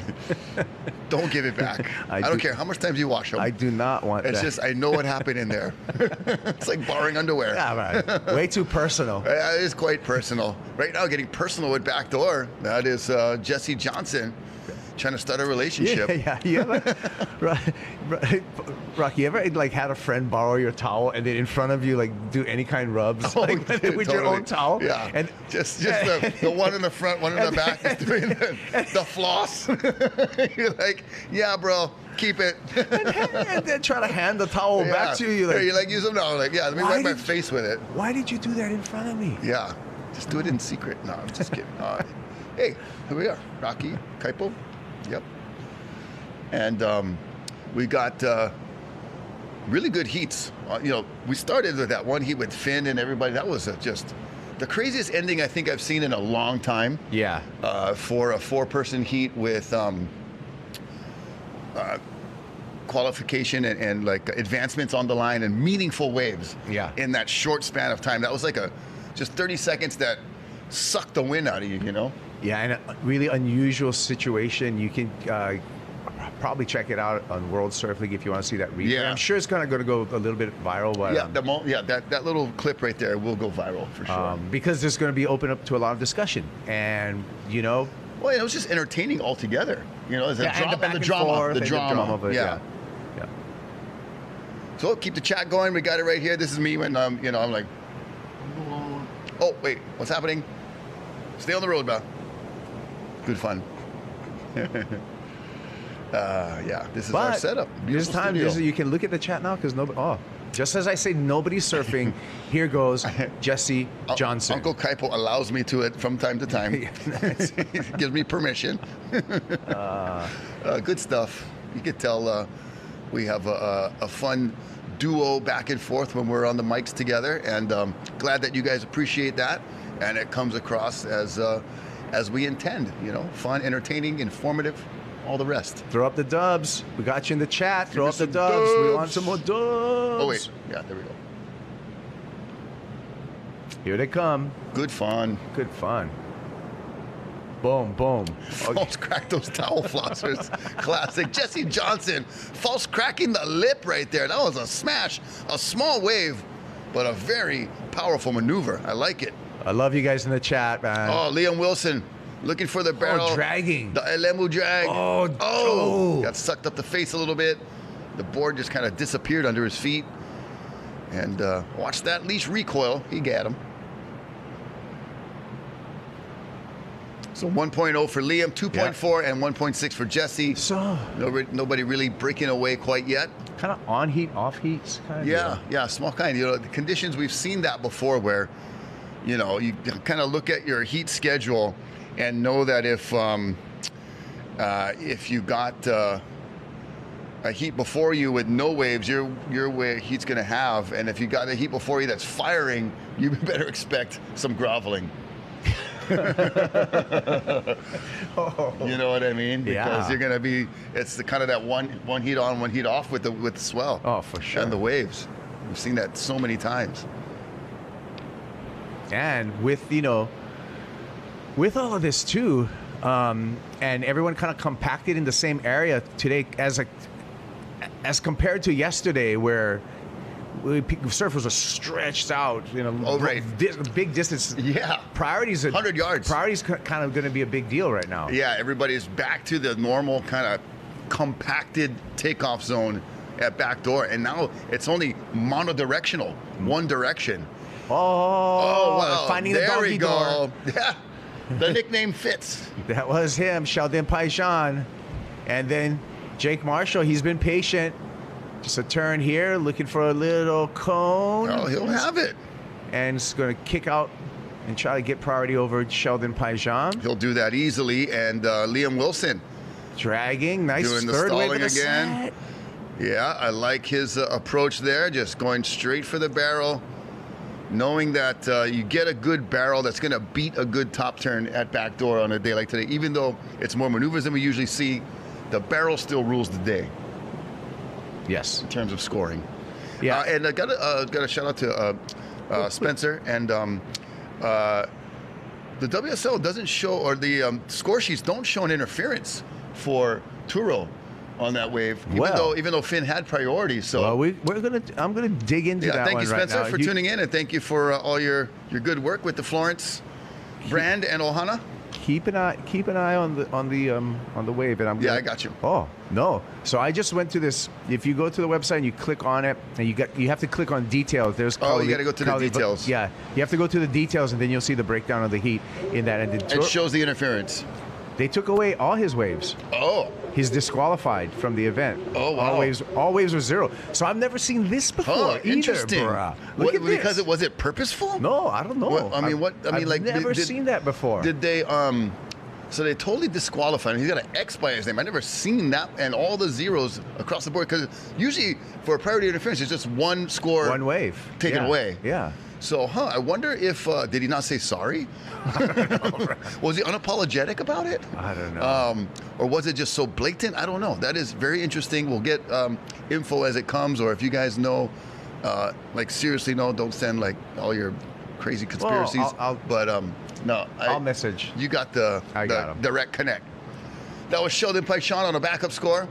Don't give it back. I don't care how much times you wash them. I do not want. It's just I know what happened in there. It's like borrowing underwear. Yeah, right. Way too personal. It is quite personal. Right now, getting personal with Backdoor. That is Jesse Johnson trying to start a relationship. Yeah. You ever, Rocky, you ever like had a friend borrow your towel and then in front of you like do any kind of rubs with totally. your own towel? Yeah. And just the one in the front, one in the back is doing the floss. You're like, yeah, bro. Keep it. and then try to hand the towel back to you. You're like, use them now. Like, yeah, let me wipe my face with it. Why did you do that in front of me? Yeah, just do it in secret. No, I'm just kidding. Hey, here we are. Rocky, Kaipo. Yep. And we got really good heats. You know, we started with that one heat with Finn and everybody. That was just the craziest ending I think I've seen in a long time. Yeah. For a 4-person heat with qualification and like advancements on the line and meaningful waves. Yeah. In that short span of time, that was like just 30 seconds that sucked the wind out of you. You know. Yeah, and a really unusual situation. You can probably check it out on World Surf League if you want to see that replay. Yeah. I'm sure it's going to go a little bit viral. But, that little clip right there will go viral for sure. Because there's going to be open up to a lot of discussion. And, you know. Well, it was just entertaining altogether. You know, the drama of it. Yeah. So keep the chat going. We got it right here. This is me when, I'm like, oh, wait, what's happening? Stay on the road, man. Good fun. This is our setup. This time, you can look at the chat now because nobody. Just as I say, nobody's surfing. Here goes Jesse Johnson. Uncle Kaipo allows me to it from time to time. Gives me permission. Good stuff. You could tell We have a fun duo back and forth when we're on the mics together, and glad that you guys appreciate that, and it comes across as we intend. You know, fun, entertaining, informative, all the rest. Throw up the dubs. We got you in the chat. Throw up the some dubs. We dubs. want some more dubs. Oh wait, yeah, there we go. Here they come. Good fun. Good fun. Boom, boom. False crack those towel flossers. Classic. Jesse Johnson, false cracking the lip right there. That was a smash. A small wave, but a very powerful maneuver. I like it. I love you guys in the chat, man. Oh, Liam Wilson looking for the barrel. Dragging. The Elemu drag. Oh. Got sucked up the face a little bit. The board just kind of disappeared under his feet. And watch that leash recoil. He got him. So 1.0 for Liam, 2.4 and 1.6 for Jesse. So nobody really breaking away quite yet. Kind of on heat, off heat. Kind of Yeah, small kind. You know, the conditions, we've seen that before where, you know, you kind of look at your heat schedule and know that if you got a heat before you with no waves, your way heat's going to have, and if you got a heat before you that's firing, you better expect some groveling. You know what I mean? Because you're going to be, it's the kind of that one heat on, one heat off with the swell. Oh, for sure. And the waves. We've seen that so many times. And with, you know, with all of this too, and everyone kind of compacted in the same area today as compared to yesterday where surfers are stretched out, you know, big distance. Yeah. Priorities 100 yards. Priorities kind of going to be a big deal right now. Yeah, everybody's back to the normal kind of compacted takeoff zone at backdoor, and now it's only mono-directional, one direction. Oh, wow. Finding the doggy door. Yeah, the nickname fits. That was him, Sheldon Paijan. And then Jake Marshall, he's been patient. Just a turn here, looking for a little cone. Oh, he'll have it. And it's going to kick out and try to get priority over Sheldon Paijan. He'll do that easily. And Liam Wilson. Dragging. Nice doing the third wave stalling of the again. set. Yeah, I like his approach there. Just going straight for the barrel. Knowing that you get a good barrel that's going to beat a good top turn at backdoor on a day like today. Even though it's more maneuvers than we usually see, the barrel still rules the day. Yes. In terms of scoring. Yeah. And I got a shout out to Spencer. And the WSL doesn't show, or the score sheets don't show an interference for Turo on that wave, even though Finn had priority. So I'm gonna dig into that. Thank one you, Spencer, right now. for tuning in, and thank you for all your good work with the Florence brand and Ohana. Keep an eye on the wave, and I got you. Oh no! So I just went to this. If you go to the website and you click on it, and you have to click on details. There's you got to go to the details. Yeah, you have to go to the details, and then you'll see the breakdown of the heat in that. And it shows the interference. They took away all his waves. Oh. He's disqualified from the event. Oh, wow. All waves were zero. So I've never seen this before either, interesting. bruh. Look at this. Because was it purposeful? No, I don't know. I've never seen that before. Did they so they totally disqualified him. He's got an X by his name. I've never seen that, and all the zeros across the board, because usually for a priority interference it's just one score, one wave taken away. Yeah. So, I wonder if, did he not say sorry? I don't know, right? Was he unapologetic about it? I don't know. Or was it just so blatant? I don't know. That is very interesting. We'll get info as it comes, or if you guys know, seriously, don't send, all your crazy conspiracies. Well, I'll message. You got the direct connect. That was Sheldon Paijan on a backup score.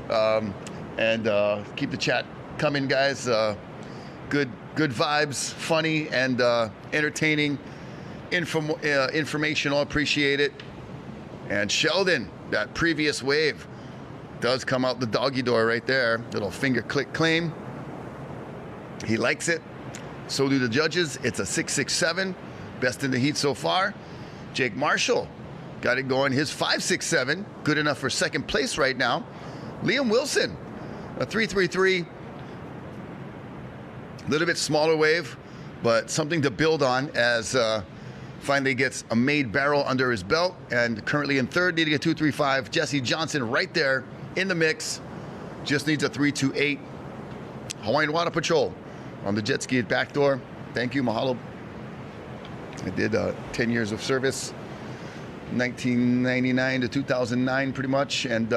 And keep the chat coming, guys. Good vibes, funny and entertaining, informational. Appreciate it. And Sheldon, that previous wave, does come out the doggy door right there. Little finger click claim. He likes it. So do the judges. It's a 6.67, best in the heat so far. Jake Marshall got it going. His 5.67, good enough for second place right now. Liam Wilson, a 3.33. A little bit smaller wave, but something to build on as finally gets a made barrel under his belt, and currently in third, needing a 2.35. Jesse Johnson right there in the mix. Just needs a 328. Hawaiian Water Patrol on the jet ski at backdoor. Thank you, mahalo. I did 10 years of service, 1999 to 2009 pretty much, and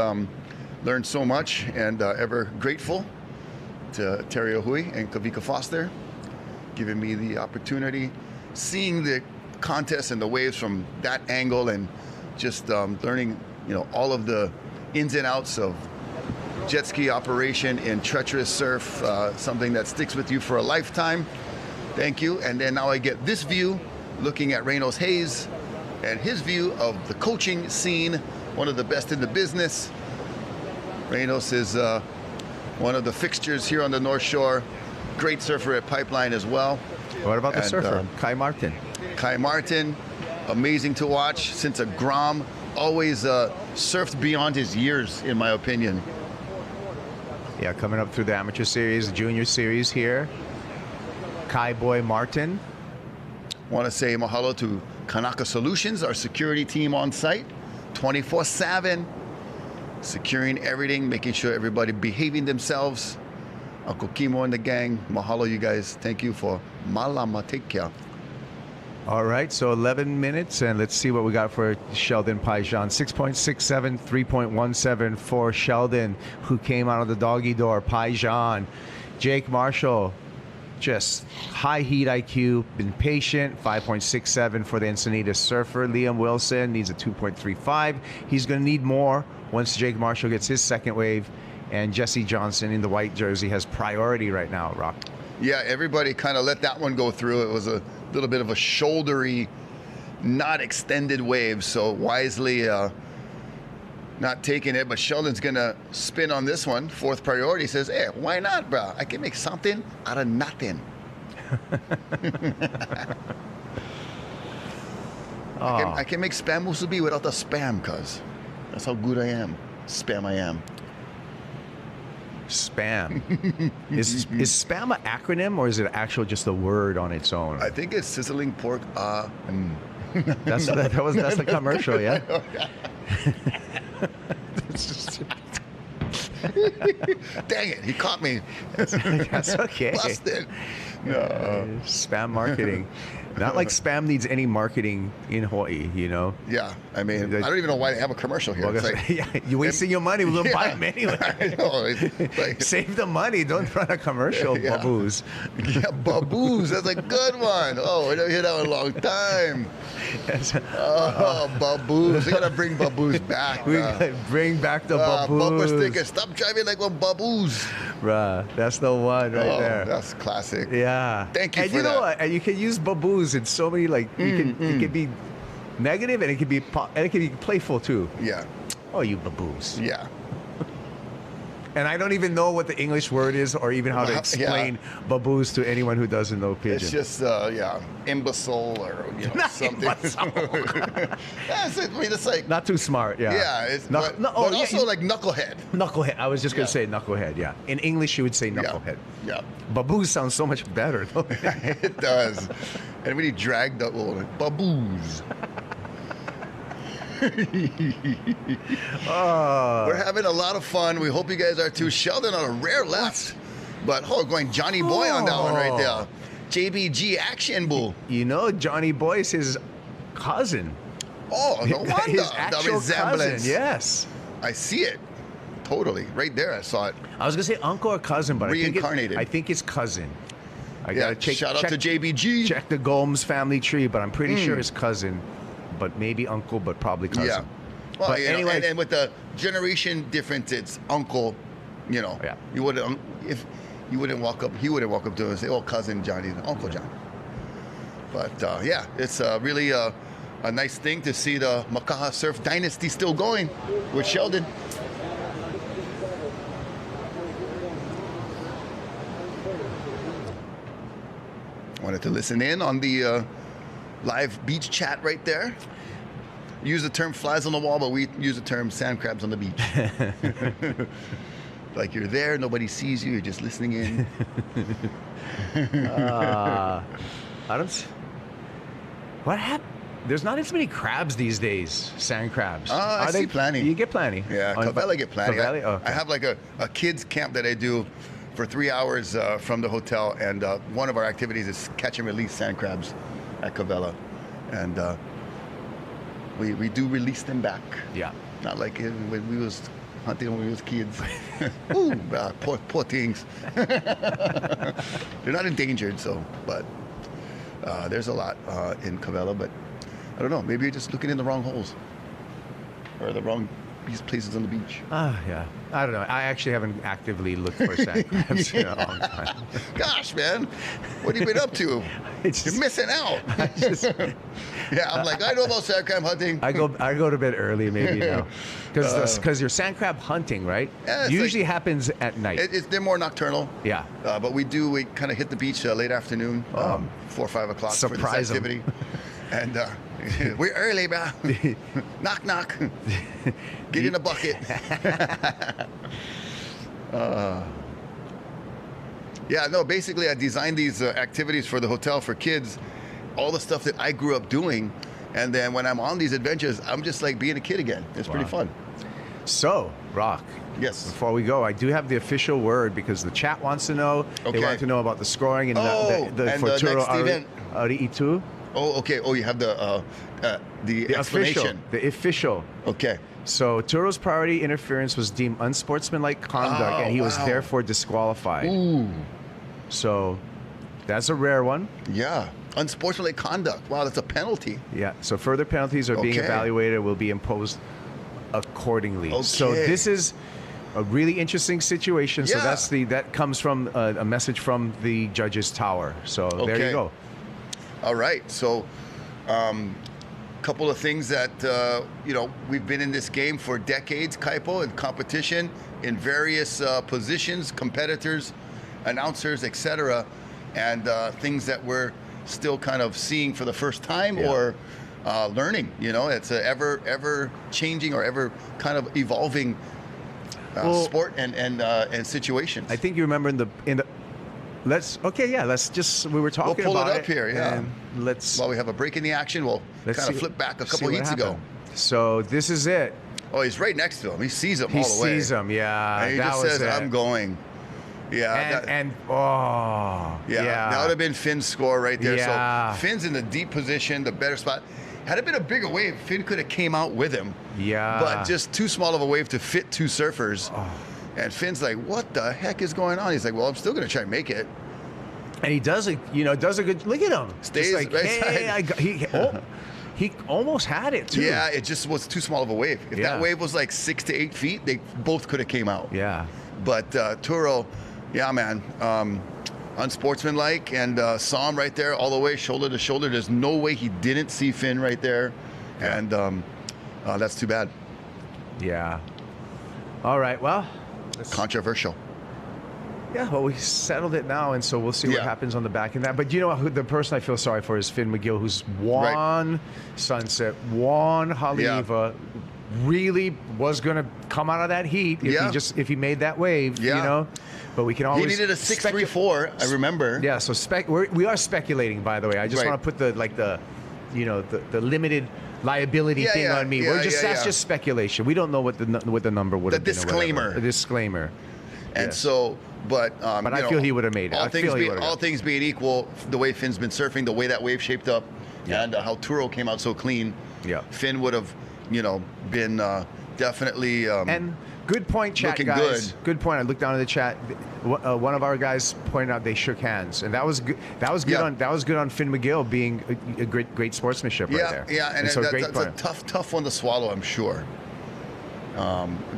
learned so much, and ever grateful to Terry Ohui and Kavika Foster, giving me the opportunity, seeing the contest and the waves from that angle, and just learning, all of the ins and outs of jet ski operation in treacherous surf, something that sticks with you for a lifetime. Thank you. And then now I get this view, looking at Reynolds Hayes and his view of the coaching scene, one of the best in the business. Reynolds is one of the fixtures here on the North Shore. Great surfer at Pipeline as well. What about the surfer, Kai Martin? Kai Martin, amazing to watch since a Grom, always surfed beyond his years, in my opinion. Yeah, coming up through the amateur series, the junior series here. Kai Boy Martin. Want to say mahalo to Kanaka Solutions, our security team on site, 24/7, securing everything, making sure everybody behaving themselves. Uncle Kimo and the gang, mahalo you guys. Thank you for malama, take care. All right, so 11 minutes, and let's see what we got for Sheldon Paijan. 6.67, 3.17 for Sheldon, who came out of the doggy door. Paijan, Jake Marshall, just high heat IQ, been patient. 5.67 for the Encinitas surfer. Liam Wilson needs a 2.35. He's going to need more once Jake Marshall gets his second wave. And Jesse Johnson in the white jersey has priority right now, Rock. Yeah, everybody kind of let that one go through. It was a little bit of a shouldery, not extended wave, so wisely not taking it. But Sheldon's going to spin on this one. Fourth priority, says, hey, why not, bro? I can make something out of nothing. I can make spam musubi without the spam, cuz. That's how good I am. Spam I am. Spam. Is spam an acronym, or is it actual just a word on its own? I think it's sizzling pork. That's the commercial, yeah. Dang it, he caught me. That's okay. Busted. No. Spam marketing. Not like spam needs any marketing in Hawaii, Yeah, I mean, I don't even know why they have a commercial here. Well, yeah, you're wasting your money. We're going to buy them anyway. I know. Save the money. Don't run a commercial, baboos. Yeah, baboos. That's a good one. Oh, I don't hear that one in a long time. Baboos. We got to bring baboos back. We got to bring back the baboos. Bumper sticker. Stop driving like one baboos. Bruh, that's the one right there. That's classic. Yeah. Thank you and for that. And you know what? And you can use baboos in so many, it can be negative, and it can be playful too. Yeah. Oh, you baboos. Yeah. And I don't even know what the English word is, or even how to explain baboos to anyone who doesn't know pidgin. It's just, imbecile or something. That's it. I mean, it's like not too smart. Yeah. Yeah. It's, but also like knucklehead. Knucklehead. I was just gonna say knucklehead. Yeah. In English, you would say knucklehead. Yeah. Baboos sounds so much better. It does. And when you drag the baboos. We're having a lot of fun. We hope you guys are too. Sheldon on a rare left, but going Johnny Boy on that one right there. JBG action, boo. Johnny Boy is his cousin. Oh, no wonder. His actual resemblance. Cousin, yes. I see it. Totally. Right there, I saw it. I was going to say uncle or cousin, but reincarnated. I think it's cousin. I gotta shout out to JBG. Check the Gomes family tree, but I'm pretty sure it's cousin. But maybe uncle, but probably cousin. Yeah. Well, but anyway, and with the generation difference, it's uncle. Yeah. You wouldn't he wouldn't walk up to him and say, "Oh, cousin Johnny, Uncle John." But it's really a nice thing to see the Makaha Surf Dynasty still going with Sheldon. Wanted to listen in on the live beach chat right there. Use the term flies on the wall, but we use the term sand crabs on the beach. Like you're there, nobody sees you, you're just listening in. What happened? there's not as many crabs these days, sand crabs. I see plenty. You get plenty. Yeah, On Cabela get plenty. Cabela? Okay. I have like a kids camp that I do for 3 hours from the hotel, and one of our activities is catch and release sand crabs at Cabela, and we do release them back. Yeah. Not like when we was hunting when we was kids. Ooh, poor things. They're not endangered, but there's a lot in Cabela, but I don't know. Maybe you're just looking in the wrong holes or the wrong places on the beach. Yeah. I don't know. I actually haven't actively looked for sand crabs in a long time. Gosh, man, what have you been up to? You're missing out. Yeah, I'm like, I know about sand crab hunting. I go to bed early, maybe now, because your sand crab hunting, right? Yeah, usually happens at night. They're more nocturnal. Yeah. But we kind of hit the beach late afternoon, 4 or 5 o'clock for this activity. And we're early, bro. Knock, knock. Get in a bucket. Yeah, no, basically I designed these activities for the hotel for kids, all the stuff that I grew up doing. And then when I'm on these adventures, I'm just like being a kid again. It's pretty fun. So, Rock. Yes. Before we go, I do have the official word because the chat wants to know. Okay. They want to know about the scoring and the and Futuro next event. Aritu. Oh, okay. Oh, you have the explanation. The official. Okay. So Turo's priority interference was deemed unsportsmanlike conduct, and he was therefore disqualified. Ooh. So that's a rare one. Yeah. Unsportsmanlike conduct. Wow, that's a penalty. Yeah. So further penalties are being evaluated, will be imposed accordingly. Okay. So this is a really interesting situation. So Yeah. that comes from a message from the judges' tower. So there you go. All right. So, couple of things that we've been in this game for decades, Kaipo, in competition in various positions, competitors, announcers, etc., and things that we're still kind of seeing for the first time or learning. It's a ever changing or ever kind of evolving sport and situations. I think you remember in the. Let's just we were talking we'll pull about it up here, yeah. And let's while we have a break in the action, we'll kind of flip back a couple heats ago. So this is it. Oh, he's right next to him. He sees him all the way. He sees him, yeah. And he just says, "I'm going." Yeah. That would have been Finn's score right there. Yeah. So Finn's in the deep position, the better spot. Had it been a bigger wave, Finn could have came out with him. Yeah. But just too small of a wave to fit two surfers. And Finn's like, what the heck is going on? He's like, well, I'm still going to try and make it. And he does a good, look at him. Stays like, right side. He almost had it, too. Yeah, it just was too small of a wave. If that wave was like 6 to 8 feet, they both could have came out. Yeah. But Turo, yeah, man, unsportsmanlike, and saw him right there all the way, shoulder to shoulder. There's no way he didn't see Finn right there. Yeah. And that's too bad. Yeah. All right, well. Controversial. Yeah, well, we settled it now, and so we'll see what happens on the back end of that. But the person I feel sorry for is Finn McGill, who's won Sunset, won Haleiwa, really was going to come out of that heat if he made that wave, But we can always... He needed a 6.34, I remember. Yeah, so we are speculating, by the way. I just want to put the limited liability thing on me. That's just speculation. We don't know what the number would have been. The disclaimer. And so... But I feel he would have made it. All things being equal, the way Finn's been surfing, the way that wave shaped up, and how Turo came out so clean, Finn would have, been definitely. And good point, chat guys. Good point. I looked down in the chat. One of our guys pointed out they shook hands, and that was good. That was good on Finn McGill being a great sportsmanship right there. Yeah, and so that's a tough one to swallow, I'm sure.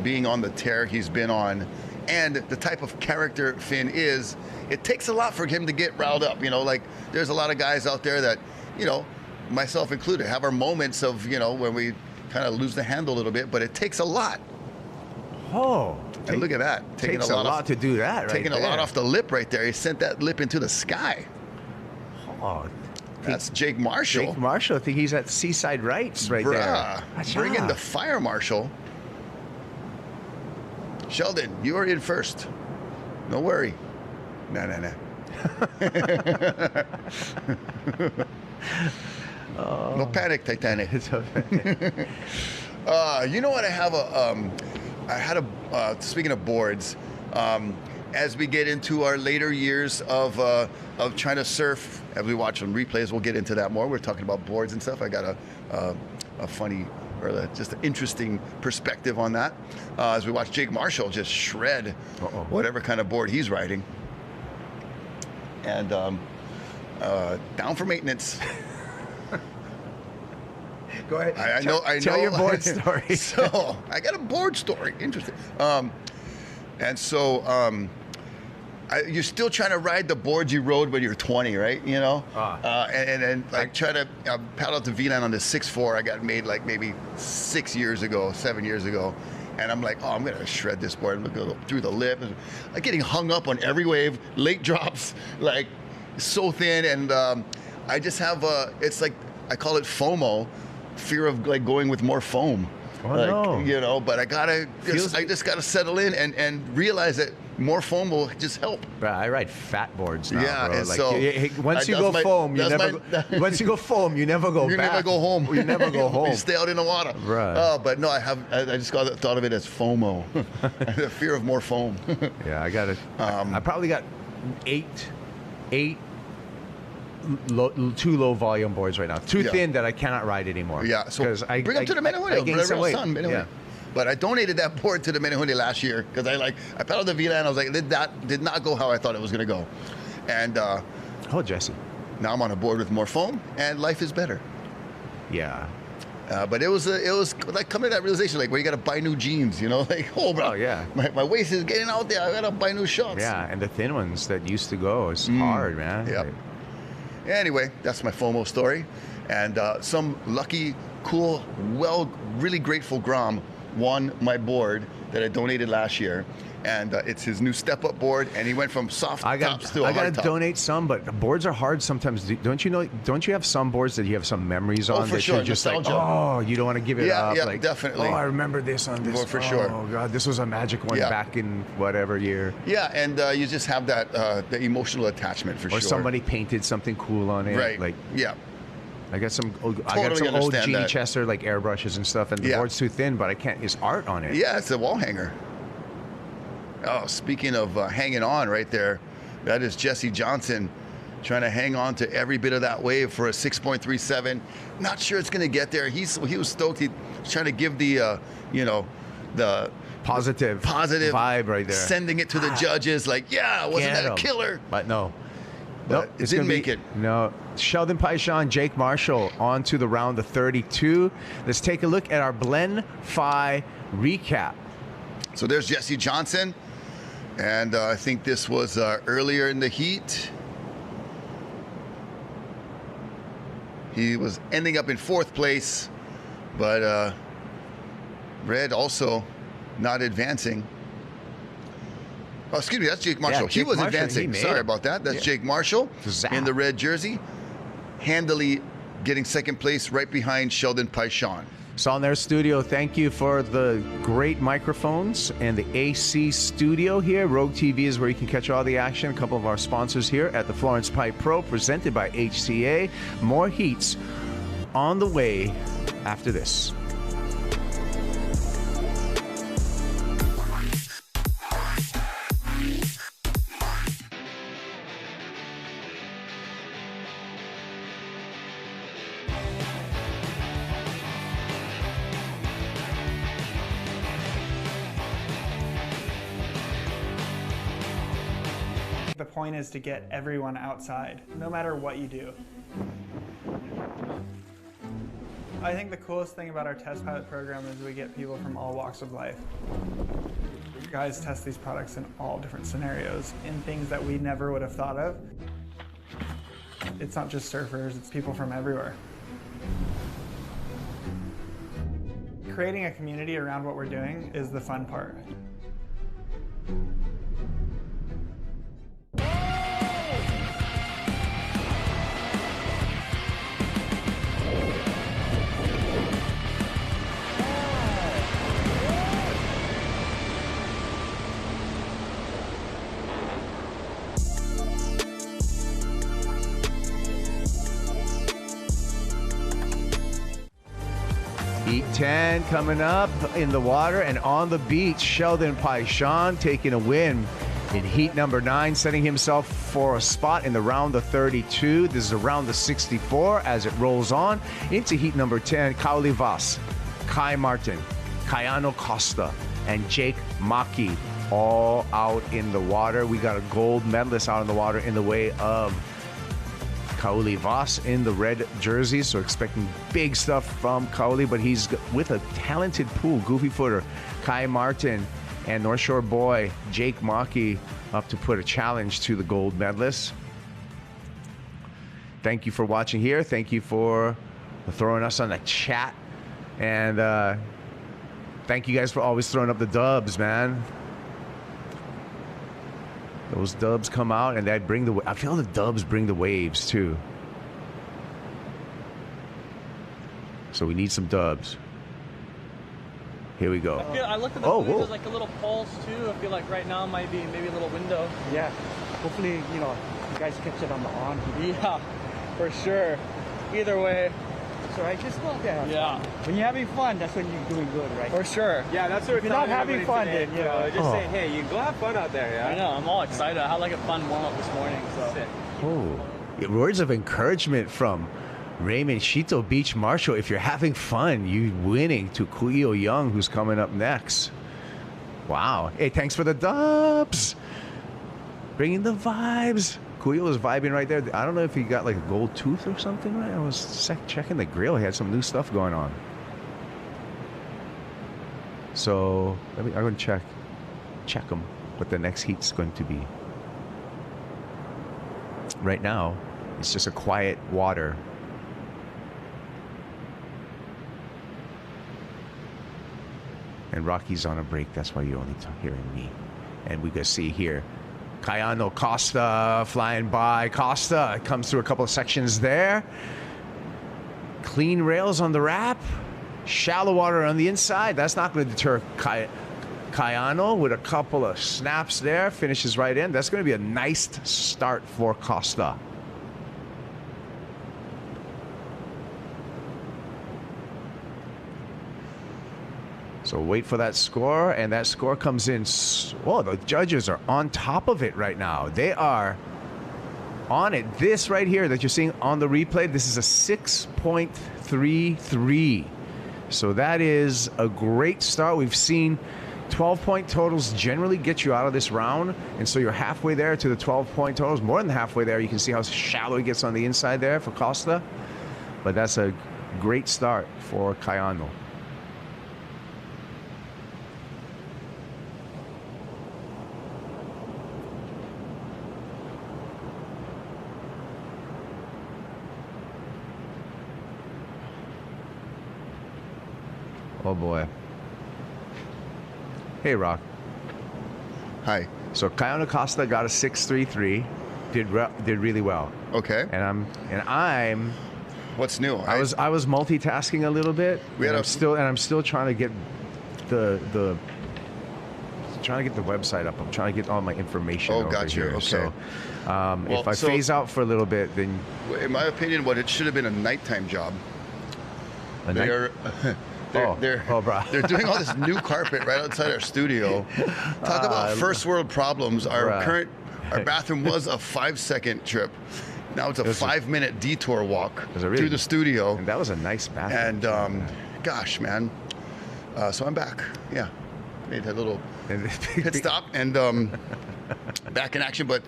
Being on the tear he's been on. And the type of character Finn is, it takes a lot for him to get riled up. Like there's a lot of guys out there that, myself included, have our moments of, when we kind of lose the handle a little bit, but it takes a lot. Oh. And look at that. Takes a lot to do that, right? Taking a lot off the lip right there. He sent that lip into the sky. Oh. That's Jake Marshall. Jake Marshall. I think he's at Seaside Rights right there. Bring in the fire marshal. Sheldon, you are in first. No worry. No. No panic, Titanic. It's okay. You know what? Speaking of boards, as we get into our later years of trying to surf, as we watch some replays, we'll get into that more. We're talking about boards and stuff. I got a funny, or just an interesting perspective on that. As we watch Jake Marshall just shred whatever kind of board he's riding. And down for maintenance. Go ahead. I know. Tell your board story. So I got a board story. Interesting. And so you're still trying to ride the boards you rode when you were 20, right? You know. And like try to paddle out to V-Line on the 6.4. I got made like maybe 7 years ago. And I'm like, I'm going to shred this board. I'm going to go through the lip. I'm getting hung up on every wave, late drops, like so thin. And I just have it's like, I call it FOMO, fear of like going with more foam. You know, but I just gotta settle in and realize that more foam will just help. Bro, I ride fat boards now, yeah, bro. and Like, so once you go foam, you never go, once you go foam, you never go you back. never go home. You never go home. You stay out in the water. Right. But no, I just thought of it as FOMO, the fear of more foam. Yeah, I got it. I probably got eight too low volume boards right now. Too thin that I cannot ride anymore. Yeah, so I bring them to the Menehune. I gained some weight. Yeah. But I donated that board to the Menehune last year because I paddled the V-Line. I was like, did not go how I thought it was going to go. And Jesse. Now I'm on a board with more foam, and life is better. Yeah. But it was like coming to that realization, like where you got to buy new jeans, you know, like bro, yeah, my waist is getting out there. I got to buy new shorts. Yeah, and the thin ones that used to go is hard, man. Yeah. Anyway, that's my FOMO story. And some lucky, cool, really grateful Grom won my board that I donated last year. And it's his new step-up board, and he went from soft tops to a hard top. I got to donate some, but boards are hard sometimes. Don't you have some boards that you have some memories on for that sure. you're just Nostalgia. like, you don't want to give it up? Yeah, like, definitely. I remember this on this. For sure. Oh, God, this was a magic one back in whatever year. Yeah, and you just have that the emotional attachment for sure. Or somebody painted something cool on it. Right, like, yeah. I got some old understand Gene that. Chester like airbrushes and stuff, and the board's too thin, but I can't. It's art on it. Yeah, it's a wall hanger. Oh, speaking of hanging on right there, that is Jesse Johnson trying to hang on to every bit of that wave for a 6.37. Not sure it's going to get there. He was stoked. He's trying to give the the positive vibe right there, sending it to the judges like, wasn't that a killer? But no. Nope, it didn't make it. No. Sheldon Paishon, Jake Marshall on to the round of 32. Let's take a look at our Blend Phi recap. So there's Jesse Johnson. And I think this was earlier in the heat. He was ending up in 4th place, but Red also not advancing. Oh, excuse me, that's Jake Marshall. Yeah, he was Marshall, advancing. Sorry about that. That's Jake Marshall in the red jersey, handily getting 2nd place right behind Sheldon Paishon. Solnair Studio, thank you for the great microphones and the AC studio here. Rogue TV is where you can catch all the action. A couple of our sponsors here at the Florence Pipe Pro, presented by HTA. More heats on the way after this. The point is to get everyone outside, no matter what you do. I think the coolest thing about our test pilot program is we get people from all walks of life. Guys test these products in all different scenarios, in things that we never would have thought of. It's not just surfers, it's people from everywhere. Creating a community around what we're doing is the fun part. 10 coming up in the water, and on the beach, Sheldon Paishan taking a win in heat number 9, setting himself for a spot in the round of 32. This is around the 64 as it rolls on into heat number 10. Kauli Vas, Kai Martin, Kayano Costa, and Jake Maki all out in the water. We got a gold medalist out in the water in the way of Kauli Vas in the red jersey, so expecting big stuff from Kauli, but he's with a talented pool. Goofy footer Kai Martin and North Shore boy Jake Maki up to put a challenge to the gold medalists. Thank you for watching here. Thank you for throwing us on the chat, and thank you guys for always throwing up the dubs, man. Those dubs come out and that bring the. I feel the dubs bring the waves too. So we need some dubs. Here we go. I looked at the buoys, there's like a little pulse too. I feel like right now might be maybe a little window. Yeah. Hopefully, you know, you guys catch it on the on. Yeah, for sure. Either way. So I just love that. Yeah. When you're having fun, that's when you're doing good, right? For sure. Yeah, that's what if you're not having fun, today, then, you know. just saying, hey, you go have fun out there, yeah? I know, I'm all excited. I had like a fun warm-up this morning, so. Oh, words of encouragement from Raymond Shito Beach Marshal. If you're having fun, you winning to Kuio Young, who's coming up next. Wow. Hey, thanks for the dubs. Bringing the vibes. Kuio was vibing right there. I don't know if he got like a gold tooth or something, right? I was checking the grill. He had some new stuff going on. So I'm going to check him what the next heat's going to be. Right now, it's just a quiet water. And Rocky's on a break. That's why you're only hearing me. And we can see here Kayano Costa flying by. Costa comes through a couple of sections there. Clean rails on the wrap. Shallow water on the inside. That's not going to deter Kayano with a couple of snaps there. Finishes right in. That's going to be a nice start for Costa. So wait for that score, and that score comes in. Oh, the judges are on top of it right now. They are on it. This right here that you're seeing on the replay, this is a 6.33. So that is a great start. We've seen 12-point totals generally get you out of this round, and so you're halfway there to the 12-point totals. More than halfway there. You can see how shallow it gets on the inside there for Costa. But that's a great start for Kayano. Oh boy. Hey, Rock. Hi. So Kayano Costa got a 6.33, did really well. Okay. And I'm. What's new? I was multitasking a little bit. I'm still trying to get the website up. I'm trying to get all my information. Oh, got you. Here. Okay. So, if I phase out for a little bit, then. In my opinion, what it should have been a nighttime job. They're doing all this new carpet right outside our studio. Talk about first world problems. Our bathroom was a 5-second trip. Now it's a 5-minute detour walk through the studio. And that was a nice bathroom. And gosh, man. So I'm back. Yeah. Made a little pit stop and back in action. But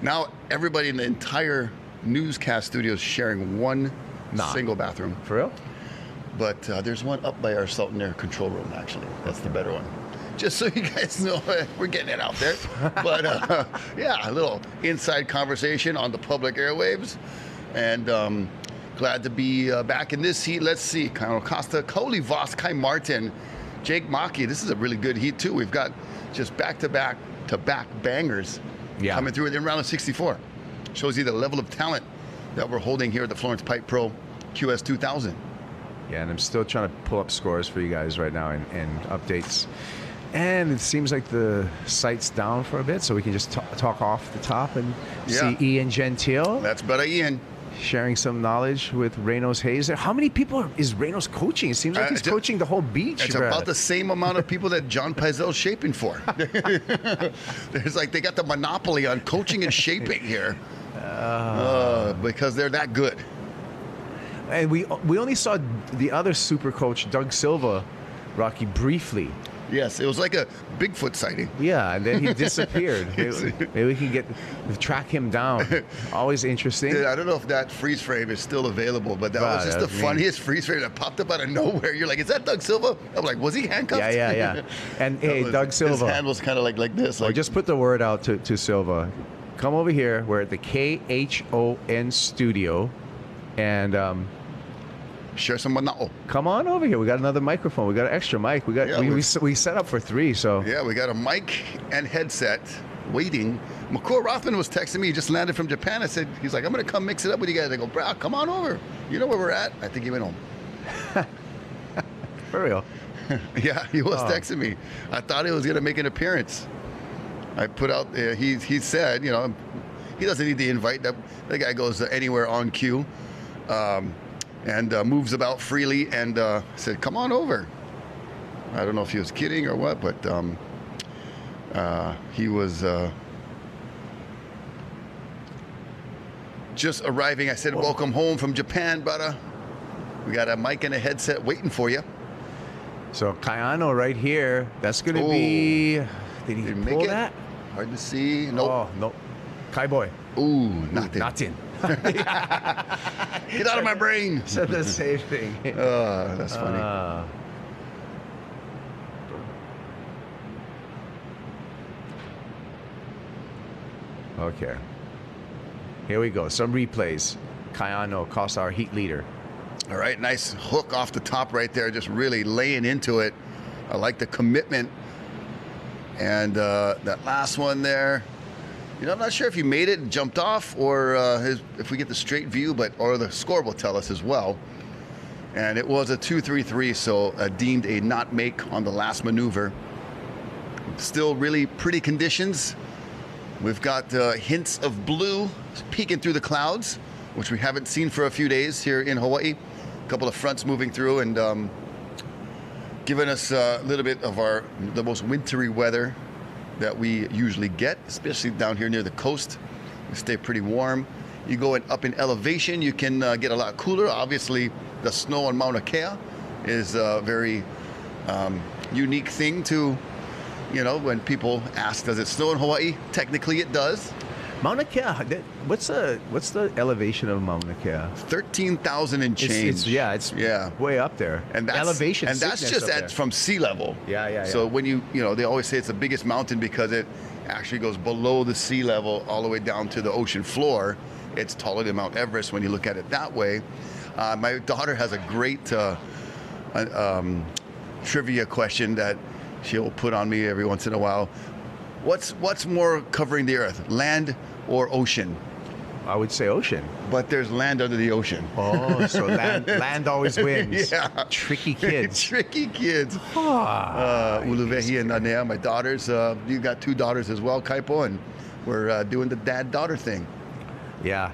now everybody in the entire newscast studio is sharing one single bathroom. For real? But there's one up by our salt and air control room, actually. That's the better one. Just so you guys know, we're getting it out there. But yeah, a little inside conversation on the public airwaves. And glad to be back in this heat. Let's see. Kayano Costa, Kauli Vas, Kai Martin, Jake Maki. This is a really good heat, too. We've got just back-to-back bangers coming through in round of 64. Shows you the level of talent that we're holding here at the Florence Pipe Pro QS 2000. Yeah, and I'm still trying to pull up scores for you guys right now and updates. And it seems like the site's down for a bit, so we can just talk off the top and see Ian Gentile. That's better, Ian. sharing some knowledge with Reynolds Hayes. How many people is Reynolds coaching? It seems like he's coaching the whole beach. It's about the same amount of people that John Paizel's shaping for. There's like they got the monopoly on coaching and shaping here because they're that good. And we only saw the other super coach, Doug Silva, Rocky, briefly. Yes, it was like a Bigfoot sighting. Yeah, and then he disappeared. Maybe we can track him down. Always interesting. Dude, I don't know if that freeze frame is still available, but that was just the funniest freeze frame that popped up out of nowhere. You're like, is that Doug Silva? I'm like, was he handcuffed? Yeah. And hey, Doug Silva. His hand was kind of like this. Like, just put the word out to Silva. Come over here. We're at the KHON studio. And share some manao. Come on over here. We got another microphone. We got an extra mic. We got we set up for 3. So yeah, we got a mic and headset waiting. McCool Rothman was texting me. He just landed from Japan. He's like, I'm gonna come mix it up with you guys. I go, bro, come on over. You know where we're at? I think he went home. For real? Yeah, he was texting me. I thought he was gonna make an appearance. I put out. He said, you know, he doesn't need the invite. That guy goes anywhere on cue. And moves about freely, and said, come on over. I don't know if he was kidding or what, but he was just arriving. I said, welcome home from Japan, brother. We got a mic and a headset waiting for you. So Kayano right here, that's going to be, did he pull that? Hard to see. Nope. Oh, nope. Kai Boy. Ooh, not in. Get out of my brain. Said the same thing. That's funny. Okay. Here we go. Some replays. Kayano, Kosar, heat leader. All right, nice hook off the top right there, just really laying into it. I like the commitment. And that last one there. You know, I'm not sure if he made it and jumped off, or if we get the straight view, or the score will tell us as well. And it was a 2-3-3, so deemed a not make on the last maneuver. Still really pretty conditions. We've got hints of blue peeking through the clouds, which we haven't seen for a few days here in Hawaii. A couple of fronts moving through and giving us a little bit of the most wintry weather that we usually get, especially down here near the coast. We stay pretty warm. You go up in elevation, you can get a lot cooler. Obviously, the snow on Mauna Kea is a very unique thing to, you know, when people ask, does it snow in Hawaii? Technically, it does. Mauna Kea, what's the elevation of Mauna Kea? 13,000 and change. It's way up there. And that's elevation, and that's just from sea level. Yeah. So when you know, they always say it's the biggest mountain because it actually goes below the sea level all the way down to the ocean floor. It's taller than Mount Everest when you look at it that way. My daughter has a great trivia question that she'll put on me every once in a while. What's more covering the earth, land or ocean? I would say ocean. But there's land under the ocean. Oh, so land always wins. Yeah. Tricky kids. Tricky kids. Uluvehi and Nanea, my daughters. You got 2 daughters as well, Kaipo, and we're doing the dad-daughter thing. Yeah.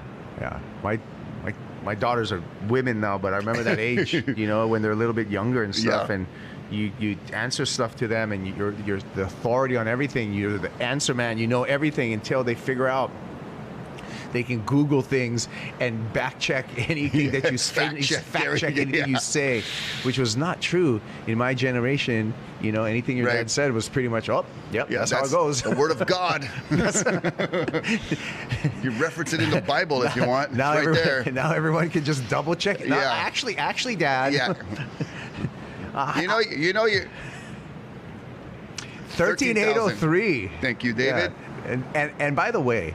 My daughters are women now, but I remember that age, you know, when they're a little bit younger and stuff, and you answer stuff to them, and you're the authority on everything. You're the answer man. You know everything until they figure out. They can Google things and back check anything that you say, fact check anything you say, which was not true in my generation. You know, anything your dad said was pretty much, that's how it goes. The word of God. You reference it in the Bible if you want. Now, there. Now everyone can just double check it. No, actually, Dad. Yeah. You know, 13,803. Thank you, David. Yeah. And by the way,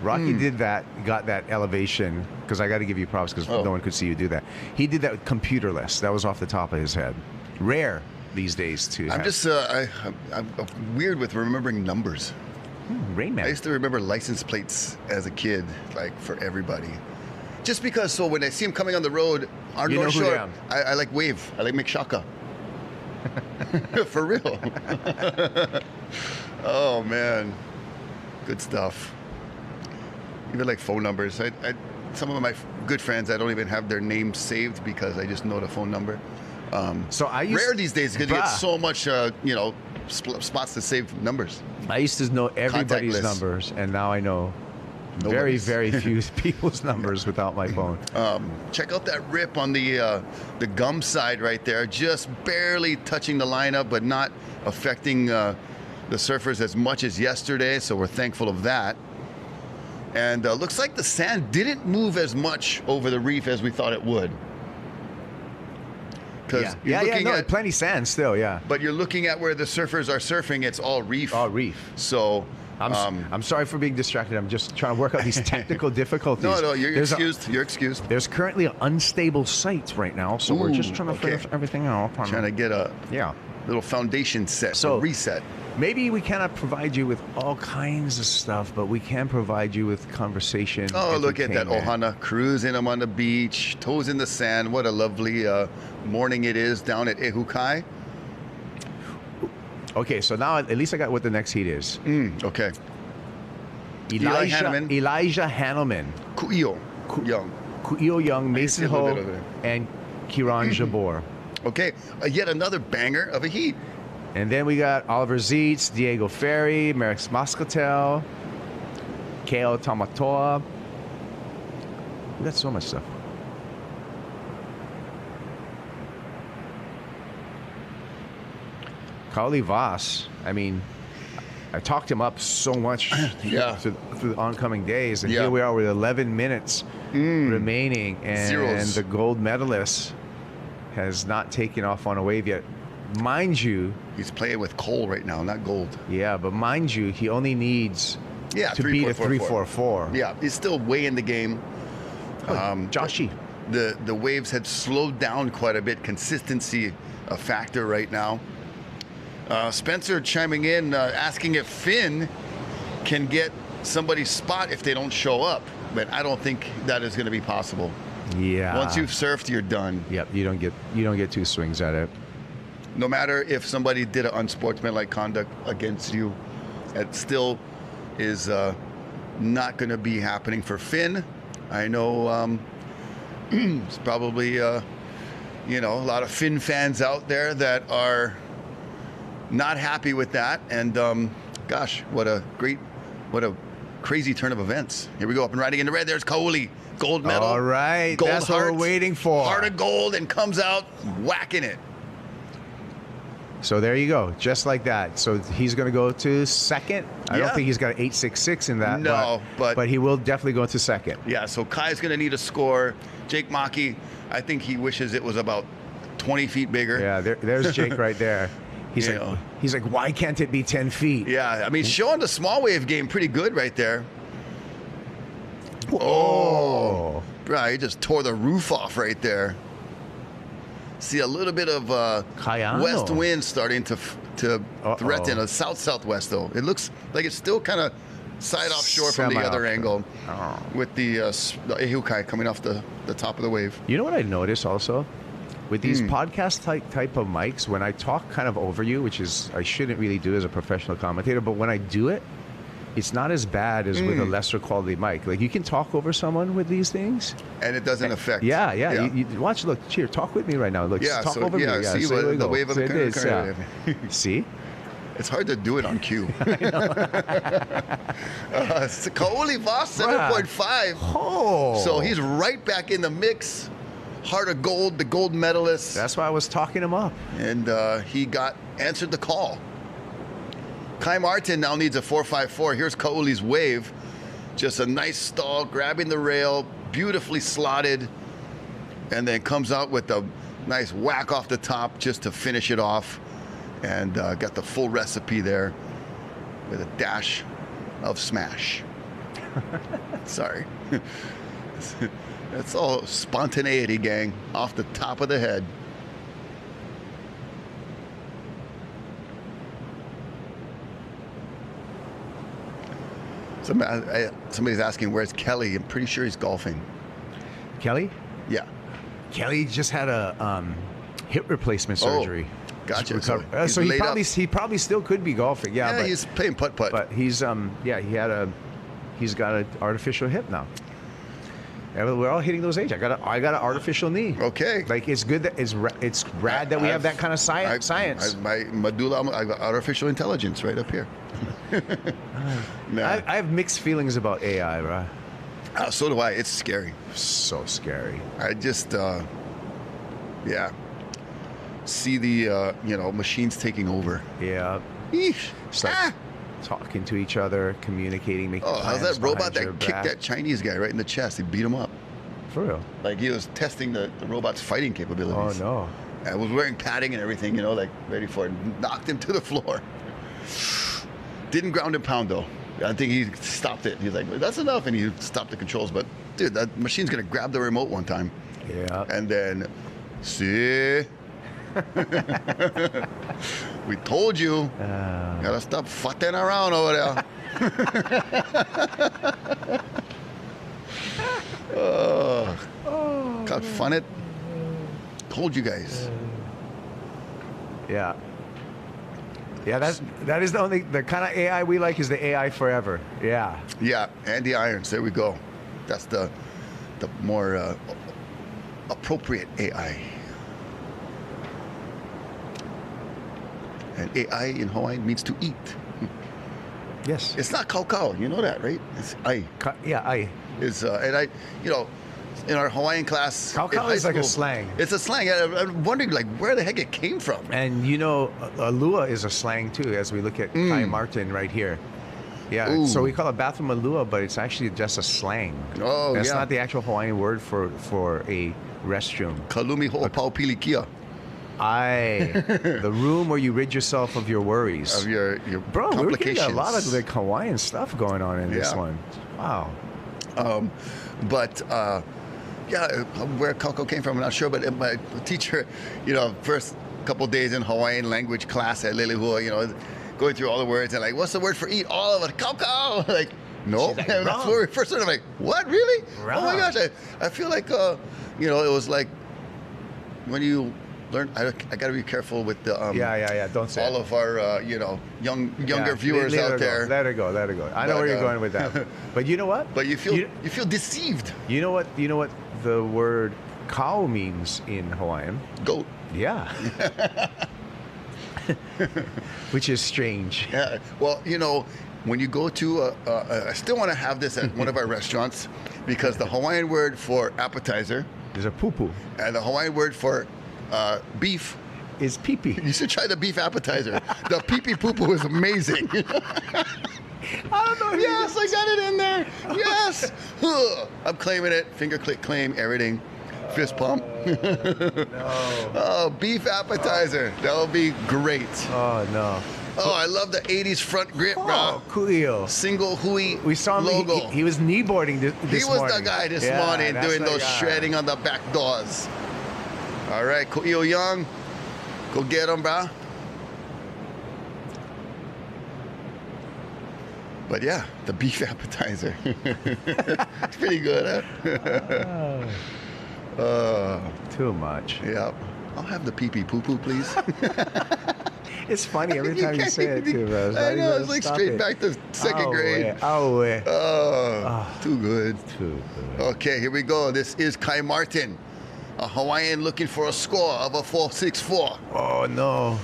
Rocky did that, got that elevation, because I got to give you props because no one could see you do that. He did that computerless. That was off the top of his head. Rare these days to I'm just I'm weird with remembering numbers. Rain Man. I used to remember license plates as a kid, like for everybody. Just because, so when I see him coming on the road, on North Shore, I like wave. I like make shaka. For real. Oh man, good stuff. Even like phone numbers. some of my good friends, I don't even have their names saved because I just know the phone number. So I used rare these days because you get so much, spots to save numbers. I used to know everybody's list. numbers, and now I know Nobody's. very few people's numbers without my phone. Check out that rip on the gum side right there, just barely touching the lineup, but not affecting the surfers as much as yesterday. So we're thankful of that. And looks like the sand didn't move as much over the reef as we thought it would. Plenty sand still, yeah. But you're looking at where the surfers are surfing, it's all reef. All reef. So I'm sorry for being distracted. I'm just trying to work out these technical difficulties. No, you're excused. You're excused. There's currently an unstable site right now, so we're just trying to figure everything out. Trying to get a little foundation set, so reset. Maybe we cannot provide you with all kinds of stuff, but we can provide you with conversation. Oh, look at that Ohana cruising them on the beach, toes in the sand. What a lovely morning it is down at Ehukai. Okay, so now at least I got what the next heat is. Okay. Elijah Hanneman. Ku'io Young. Ku'io Young, Mason Ho, and Kiran Jabor. Okay, yet another banger of a heat. And then we got Oliver Zeitz, Diego Ferri, Merrick Moscatel, Keo Tamatoa. We got so much stuff. Carly Voss, I mean, I talked him up so much through the oncoming days, and here we are with 11 minutes remaining, and the gold medalist has not taken off on a wave yet. Mind you, he's playing with coal right now, not gold. Yeah, but mind you, he only needs to beat a 3.44. Yeah, he's still way in the game. Joshy. The waves had slowed down quite a bit. Consistency a factor right now. Spencer chiming in, asking if Finn can get somebody's spot if they don't show up. But I don't think that is going to be possible. Yeah. Once you've surfed, you're done. Yep. You don't get two swings at it. No matter if somebody did an unsportsmanlike conduct against you, it still is not going to be happening for Finn. I know it's probably a lot of Finn fans out there that are not happy with that. And gosh, what a crazy turn of events. Here we go, up and riding in the red. There's Kauli, gold medal. All right, gold that's what we're waiting for. Heart of gold, and comes out whacking it. So there you go, just like that. So he's going to go to second. I don't think he's got an 8.66 in that. No, but he will definitely go to second. Yeah, so Kai's going to need a score. Jake Maki, I think he wishes it was about 20 feet bigger. Yeah, there's Jake right there. He's like, why can't it be 10 feet? Yeah, I mean, showing the small wave game pretty good right there. Oh, bro, he just tore the roof off right there. See a little bit of west wind starting to threaten a south-southwest, though. It looks like it's still kind of side offshore from the other angle with the Ehukai coming off the top of the wave. You know what I noticed also? With these podcast type of mics, when I talk kind of over you, which is I shouldn't really do as a professional commentator, but when I do it, it's not as bad as with a lesser quality mic. Like, you can talk over someone with these things, and it doesn't affect. Yeah. You watch. Look, cheer. Talk with me right now. Look, talk over me. Yeah, see the wave of the current. See, it's hard to do it on cue. Kaoli Voss 7.5. Oh, so he's right back in the mix. Heart of gold, the gold medalist. That's why I was talking him up, and he answered the call. Kai Martin now needs a 4.54. Here's Kaoli's wave. Just a nice stall, grabbing the rail, beautifully slotted, and then comes out with a nice whack off the top just to finish it off. And got the full recipe there with a dash of smash. Sorry. That's all spontaneity, gang, off the top of the head. Somebody's asking, where's Kelly? I'm pretty sure he's golfing. Kelly? Yeah. Kelly just had a hip replacement surgery. Gotcha. So he probably still could be golfing. Yeah, but he's playing putt-putt. But he's got an artificial hip now. We're all hitting those age. I got an artificial knee. Okay. Like it's good that it's rad that we have that kind of science. My medulla, I got artificial intelligence right up here. I have mixed feelings about AI, bro. So do I. It's scary. So scary. I just, see the machines taking over. Yeah. Eesh. It's like talking to each other, communicating, making plans. How's that robot behind your that kicked back. that Chinese guy right in the chest? He beat him up. For real? Like he was testing the robot's fighting capabilities. Oh, no. I was wearing padding and everything, like ready for it. Knocked him to the floor. Didn't ground and pound though. I think he stopped it. He's like, that's enough. And he stopped the controls. But dude, that machine's going to grab the remote one time. Yeah. And then, see? We told you. Gotta stop fucking around over there. Got fun it. Told you guys. Yeah. Yeah, that is the kind of AI we like is the AI forever. Yeah. Yeah, Andy Irons. There we go. That's the more appropriate AI. And AI in Hawaiian means to eat. Yes. It's not kaukau. You know that, right? It's ai. Ai. Is and I, in our Hawaiian class, kaukau is like a slang. It's a slang. I'm wondering, like, where the heck it came from. And alua is a slang too, as we look at Kai Martin right here. Yeah. Ooh. So we call it bathroom alua, but it's actually just a slang. Oh, That's yeah. not the actual Hawaiian word for a restroom. Kalumi ho'opau pilikia. The room where you rid yourself of your worries. Of your Bro, we're getting complications. a lot of like Hawaiian stuff going on in this Yeah. one. Wow. Where kaukau came from, I'm not sure. But my teacher, first couple days in Hawaiian language class at Lelehua, going through all the words and like, what's the word for eat? All of it, kaukau. Like, no, Like, that's wrong. where we first started. I'm like, what, really? Wrong. Oh my gosh, I feel like, it was like when you learn. I got to be careful with the Don't say all it. of our younger viewers let out it there. Go. Let it go. I know But, where you're going with that. But you know what? But you feel deceived. You know what the word cow means in Hawaiian? Goat. Yeah. Which is strange. Yeah. Well, when you go to I still want to have this at one of our restaurants because the Hawaiian word for appetizer is a poo-poo. And the Hawaiian word for beef is pee-pee. You should try the beef appetizer. The pee-pee poo-poo is amazing. I don't know. Yes, I got it in there. Yes. I'm claiming it. Finger click claim, everything. Fist pump. Oh, beef appetizer. That would be great. Oh, no. Oh, I love the 80s front grip, bro. Oh, cool. Single hui We saw him. logo. He was kneeboarding this He was morning. the guy this Yeah, morning that's doing the those guy. shredding on the back doors. All right, Ku'io Young, go get him, bro. But yeah, the beef appetizer. It's pretty good, huh? Too much. Yeah. I'll have the pee-pee poo-poo, please. It's funny every time you say it, too, bro. I know, it's like straight back to second grade. Oh, too good. Too good. Okay, here we go. This is Kai Martin, a Hawaiian looking for a score of a 4.64. Oh, no.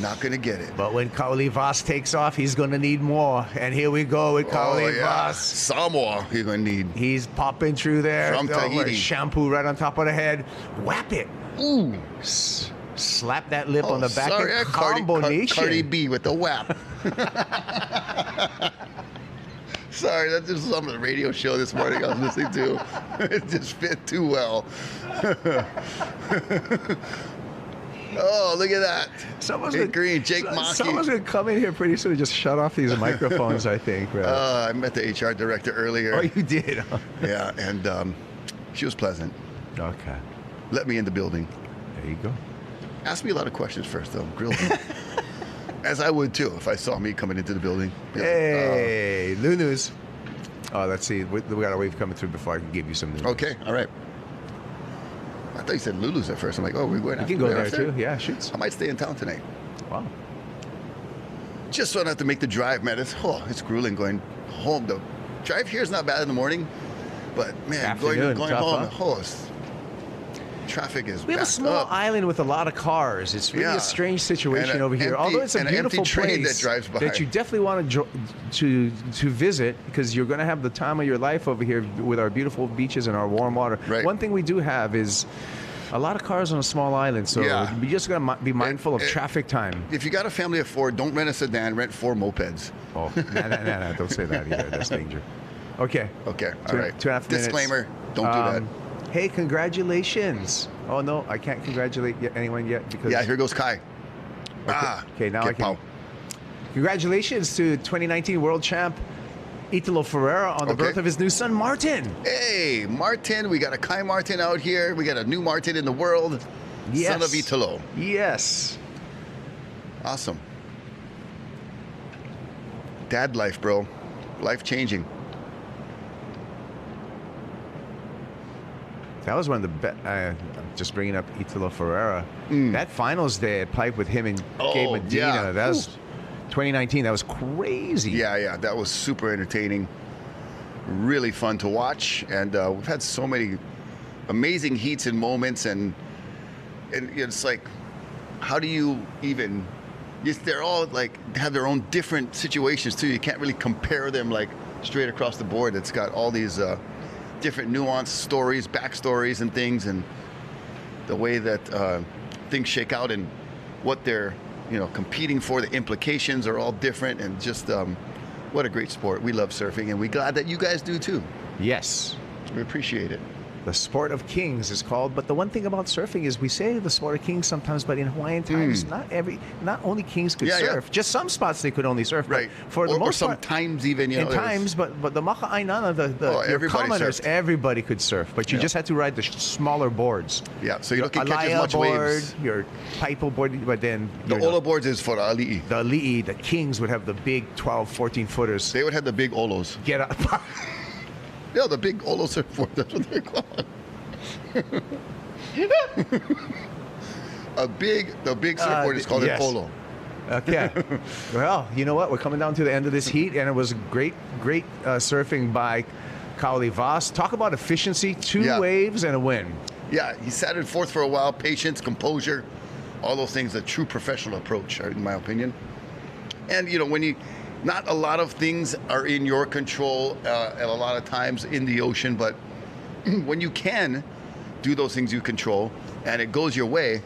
Not going to get it. But when Kaoli Voss takes off, he's going to need more. And here we go with Kaoli Voss. Some more he's going to need. He's popping through there. From Tahiti. Shampoo right on top of the head. Whap it. Ooh. Slap that lip on the back. Sorry, end. Cardi Combination. B with the whap. Sorry, that's just some of the radio show this morning I was listening to. It just fit too well. Oh, look at that. Someone's Jake Green, Jake Maki. Someone's going to come in here pretty soon and just shut off these microphones, I think. Right? I met the HR director earlier. Oh, you did? Yeah, and she was pleasant. Okay. Let me in the building. There you go. Ask me a lot of questions first, though. Grill me. As I would, too, if I saw me coming into the building. Hey, Lulu's. Oh, let's see. We got a wave coming through before I can give you some news. Okay, all right. I thought you said Lulu's at first. I'm like, oh, we're going You can go there, too. Yeah, shoots. I might stay in town tonight. Wow. Just so I don't have to make the drive, man. It's grueling going home. The drive here is not bad in the morning. But man, Afternoon, going tough, home, huh? traffic is We have a backed small up. island with a lot of cars. It's really Yeah. a strange situation And a over here. empty- Although it's a and an empty beautiful train place that drives by. that you definitely want to visit because you're going to have the time of your life over here with our beautiful beaches and our warm water. Right. One thing we do have is a lot of cars on a small island, so Yeah. we just got to be mindful of traffic time. If you got a family of 4, don't rent a sedan, rent 4 mopeds. Oh, no, don't say that either. That's danger. Okay. Okay, Two- all right. 2.5 minutes. Disclaimer, don't do that. Hey, congratulations. Oh, no, I can't congratulate anyone yet because... Yeah, here goes Kai. Okay, now I get can... pow. Congratulations to 2019 world champ Italo Ferreira on the birth of his new son, Martin. Hey, Martin. We got a Kai Martin out here. We got a new Martin in the world. Yes. Son of Italo. Yes. Awesome. Dad life, bro. Life changing. That was one of the best. Just bringing up Italo Ferreira. That finals day at Pipe with him and Gabe Medina. yeah. That was 2019. That was crazy. Yeah, that was super entertaining. Really fun to watch. And we've had so many amazing heats and moments. And it's like, how do you even... Yes, they're all like have their own different situations too. You can't really compare them like straight across the board. It's got all these different nuanced stories, backstories, and things, and the way that things shake out and what they're competing for. The implications are all different, and just what a great sport. We love surfing, and we're glad that you guys do too. Yes. We appreciate it. The sport of kings is called, but the one thing about surfing is we say the sport of kings sometimes, but in Hawaiian times, not only kings could surf. Just some spots they could only surf. Right. But for the most part, sometimes even in times, but the maka'ainana, your everybody commoners, surfed. everybody could surf, but you just had to ride the smaller boards. Yeah, so you Your don't catch as alaya much board, waves. Your Paipo board, but then The Olo boards is for the ali'i. the ali'i, the kings would have the big 12, 14 footers. They would have the big Olos. Get up. Yeah, the big Olo surfboard. That's what they're called. The big surfboard is called an Olo. Okay. Well, you know what? We're coming down to the end of this heat, and it was great surfing by Kaoli Voss. Talk about efficiency, 2 waves and a win. Yeah, he sat in fourth for a while. Patience, composure, all those things. A true professional approach, in my opinion. And when not a lot of things are in your control at a lot of times in the ocean, but when you can do those things you control and it goes your way,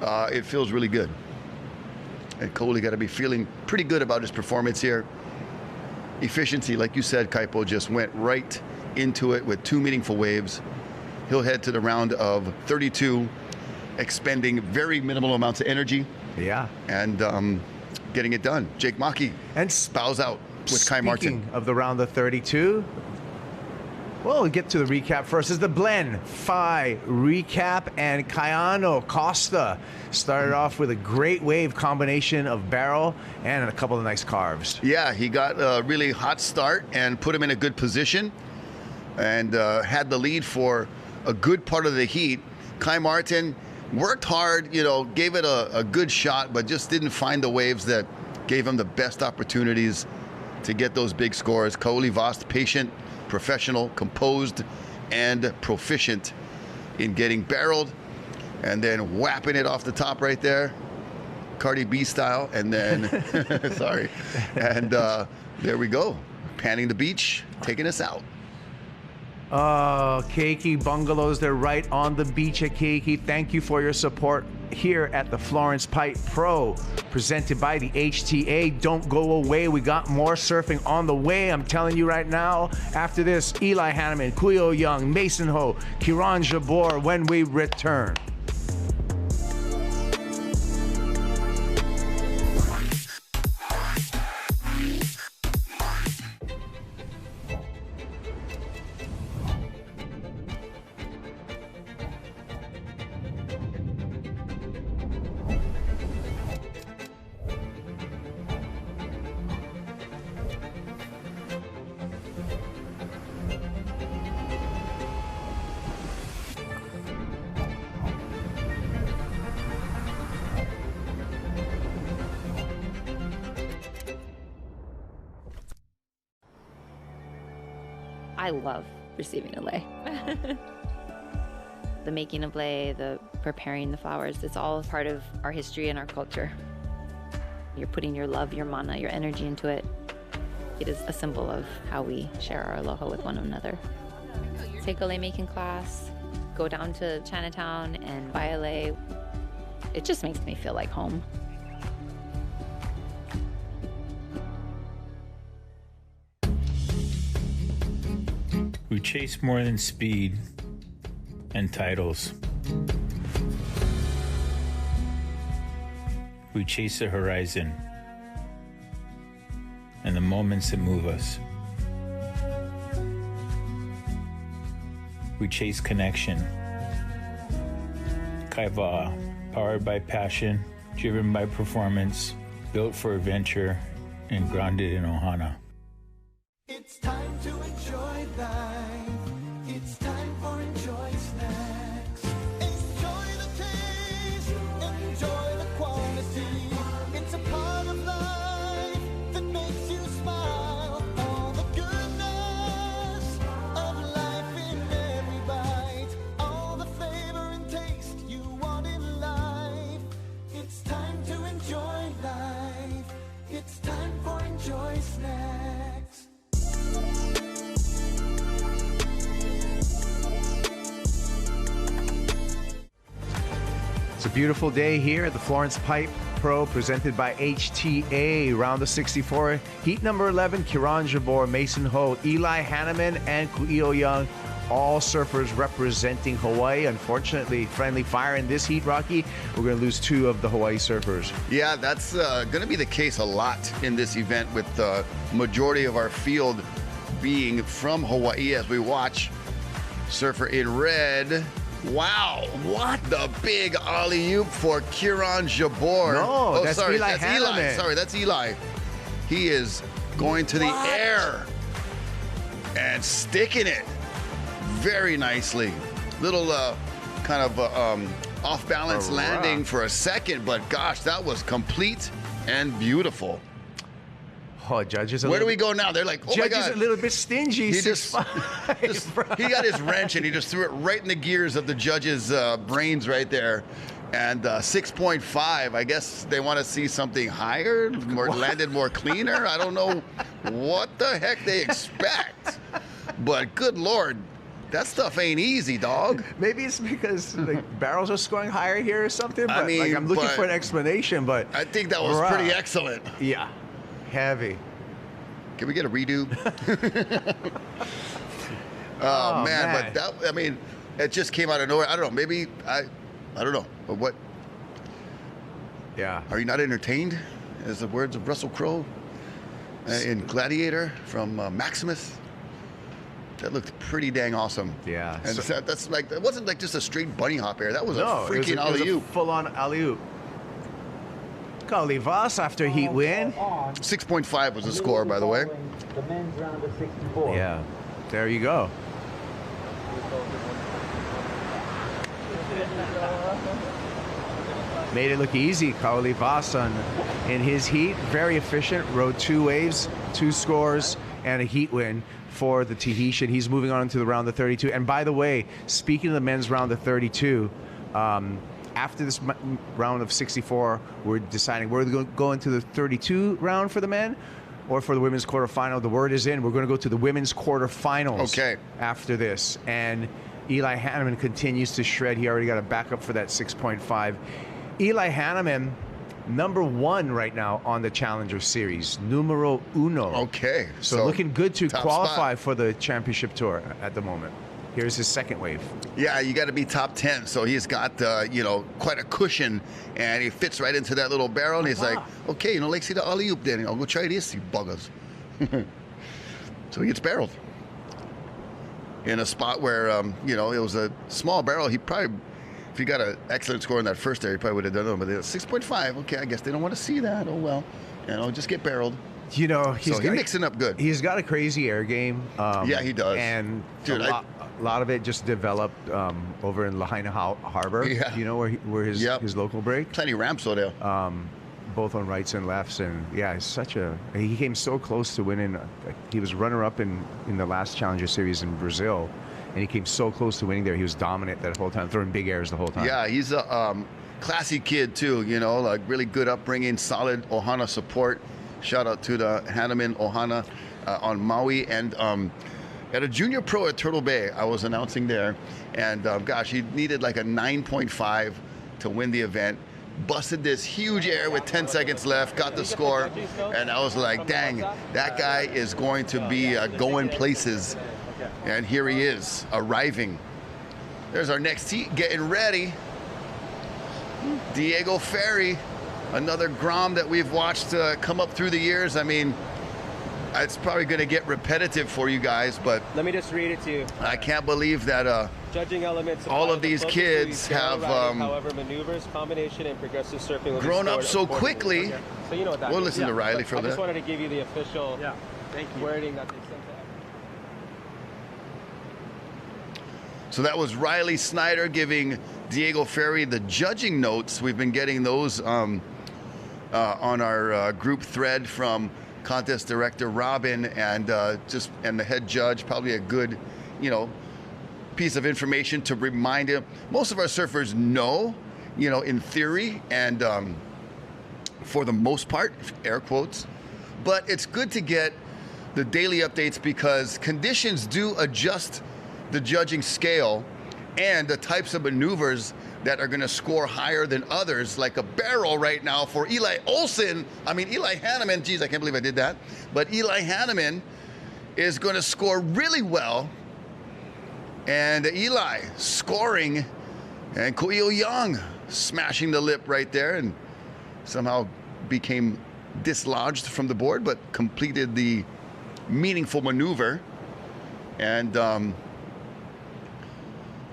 it feels really good. And Kaoli got to be feeling pretty good about his performance here. Efficiency, like you said, Kaipo just went right into it with 2 meaningful waves. He'll head to the round of 32, expending very minimal amounts of energy. Yeah. And getting it done. Jake Maki and bows out with Kai Martin. Speaking of the round of 32, well, we'll get to the recap first. Is the blend Phi recap, and Kayano Costa started off with a great wave combination of barrel and a couple of nice carves. Yeah, he got a really hot start and put him in a good position and had the lead for a good part of the heat. Kai Martin worked hard, gave it a good shot, but just didn't find the waves that gave him the best opportunities to get those big scores. Kaoli Voss, patient, professional, composed, and proficient in getting barreled and then whapping it off the top right there, Cardi B style, and then, sorry, and there we go, panning the beach, taking us out. Keiki Bungalows, they're right on the beach at Keiki. Thank you for your support here at the Florence Pipe Pro, presented by the HTA. Don't go away. We got more surfing on the way. I'm telling you right now. After this, Eli Hanneman, Kuyo Young, Mason Ho, Kiran Jabor when we return. I love receiving a lei. The making of lei, the preparing the flowers, it's all part of our history and our culture. You're putting your love, your mana, your energy into it. It is a symbol of how we share our aloha with one another. Take a lei making class, go down to Chinatown and buy a lei. It just makes me feel like home. We chase more than speed and titles. We chase the horizon and the moments that move us. We chase connection. Kaiwa, powered by passion, driven by performance, built for adventure, and grounded in ohana. It's time to enjoy life. It's time for Enjoy Snacks. Enjoy the taste, enjoy the quality. It's a part of life that makes you smile. All the goodness of life in every bite. All the flavor and taste you want in life. It's time to enjoy life. It's time for Enjoy Snacks. It's a beautiful day here at the Florence Pipe Pro, presented by HTA. Round of 64, heat number 11, Kiran Jabor, Mason Ho, Eli Hanneman, and Ku'io Young, all surfers representing Hawaii. Unfortunately, friendly fire in this heat, Rocky. We're going to lose 2 of the Hawaii surfers. Yeah, that's going to be the case a lot in this event, with the majority of our field being from Hawaii. As we watch, surfer in red. Wow, what the big alley-oop for Kiran Jabor. No, that's sorry, Eli that's Hanneman. Eli. Sorry, that's Eli. He is going to the air and sticking it very nicely. Little kind of off-balance landing for a second, but gosh, that was complete and beautiful. Oh, judges. Where do we go now? They're like, oh my judges God. a little bit stingy. He he got his wrench and he just threw it right in the gears of the judges' brains right there. And 6.5, I guess they want to see something higher, more landed more cleaner. I don't know what the heck they expect. But good Lord, that stuff ain't easy, dog. Maybe it's because the barrels are scoring higher here or something. But I mean, like, I'm looking for an explanation, but I think that was pretty excellent. Yeah, heavy. Can we get a redo? Oh man, but that, I mean, it just came out of nowhere. I don't know. Maybe I don't know. But what? Yeah. Are you not entertained? As the words of Russell Crowe in Gladiator from Maximus. That looked pretty dang awesome. Yeah. And so, that's like, it wasn't like just a straight bunny hop air. That was a freaking it was alley-oop. Full-on alley-oop. Kalivas after heat win. 6.5 was the score, by the way. The men's round of 64. Yeah. There you go. Made it look easy. Kaoli Vasan in his heat, very efficient, rode 2 waves, 2 scores, and a heat win for the Tahitian. He's moving on to the round of 32. And by the way, speaking of the men's round of 32, after this round of 64, we're deciding whether we're going to go into the 32 round for the men or for the women's quarterfinal. The word is in. We're going to go to the women's quarterfinals after this. And Eli Hanneman continues to shred. He already got a backup for that 6.5. Eli Hanneman, number 1 right now on the Challenger Series, numero uno. Okay. So looking good to qualify spot for the championship tour at the moment. Here's his second wave. Yeah, you got to be top 10. So he's got, you know, quite a cushion, and he fits right into that little barrel. And he's like, okay, you know, let's see the alley-oop then. I'll go try this, you buggers. So he gets barreled in a spot where, you know, it was a small barrel. He probably, if he got an excellent score in that first area, he probably would have done it. But 6.5, okay, I guess they don't want to see that. Oh, well, you know, just get barreled. You know, he's mixing up good. He's got a crazy air game. Yeah, he does. And dude, a lot of it just developed over in Lahaina Harbor. Yeah. You know, where his local break. Plenty ramps over there. both on rights and lefts, and yeah, he came so close to winning. He was runner-up in the last Challenger Series in Brazil, and he came so close to winning there. He was dominant that whole time, throwing big airs the whole time. Yeah, he's a classy kid too, you know, like really good upbringing, solid Ohana support. Shout out to the Hanneman Ohana on Maui, and at a junior pro at Turtle Bay, I was announcing there, and gosh, he needed like a 9.5 to win the event. Busted this huge air with 10 seconds left, got the score, and I was like, dang, that guy is going to be going places. And here he is, arriving. There's our next heat, getting ready. Diego Ferry, another Grom that we've watched come up through the years. I mean, it's probably going to get repetitive for you guys, but let me just read it to you. I can't believe that judging elements all of these kids have however, maneuvers, combination, and progressive surfing will grown up so quickly. Okay. So you know what that we'll means. listen to Riley for that. I just wanted to give you the official wording that they sent out. So that was Riley Snyder giving Diego Ferry the judging notes. We've been getting those on our group thread from contest director Robin, and the head judge. Probably a good, you know, piece of information to remind him. Most of our surfers know, you know, in theory, and for the most part, air quotes, but it's good to get the daily updates because conditions do adjust the judging scale and the types of maneuvers that are going to score higher than others, like a barrel right now for Eli Hanneman, geez, I can't believe I did that, but Eli Hanneman is going to score really well, and Eli scoring, and Ko'io Young smashing the lip right there, and somehow became dislodged from the board, but completed the meaningful maneuver, and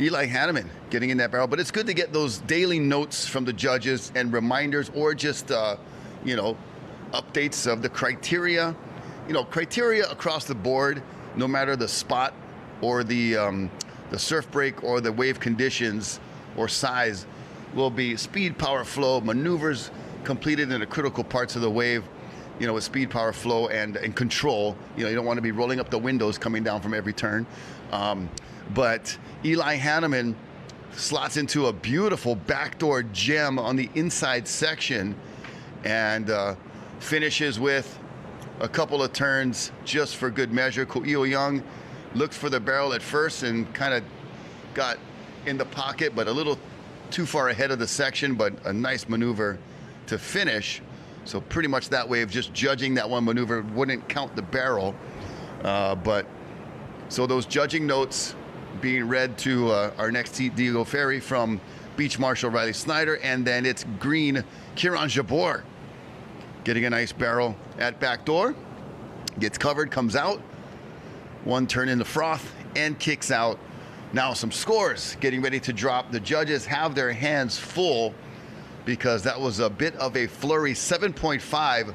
Eli Hanneman getting in that barrel. But it's good to get those daily notes from the judges and reminders, or just, you know, updates of the criteria. You know, criteria across the board, no matter the spot or the surf break or the wave conditions or size, will be speed, power, flow, maneuvers completed in the critical parts of the wave, you know, with speed, power, flow, and control. You know, you don't want to be rolling up the windows coming down from every turn. But Eli Hanneman slots into a beautiful backdoor gem on the inside section, and finishes with a couple of turns just for good measure. Ko'io Young looked for the barrel at first and kind of got in the pocket, but a little too far ahead of the section, but a nice maneuver to finish. So pretty much that way of just judging that one maneuver wouldn't count the barrel. But so those judging notes being read to our next heat, Diego Ferry from Beach Marshal Riley Snyder, and then it's green Kieran Jabor getting a nice barrel at backdoor, gets covered, comes out, one turn in the froth, and kicks out. Now some scores getting ready to drop. The judges have their hands full because that was a bit of a flurry. 7.5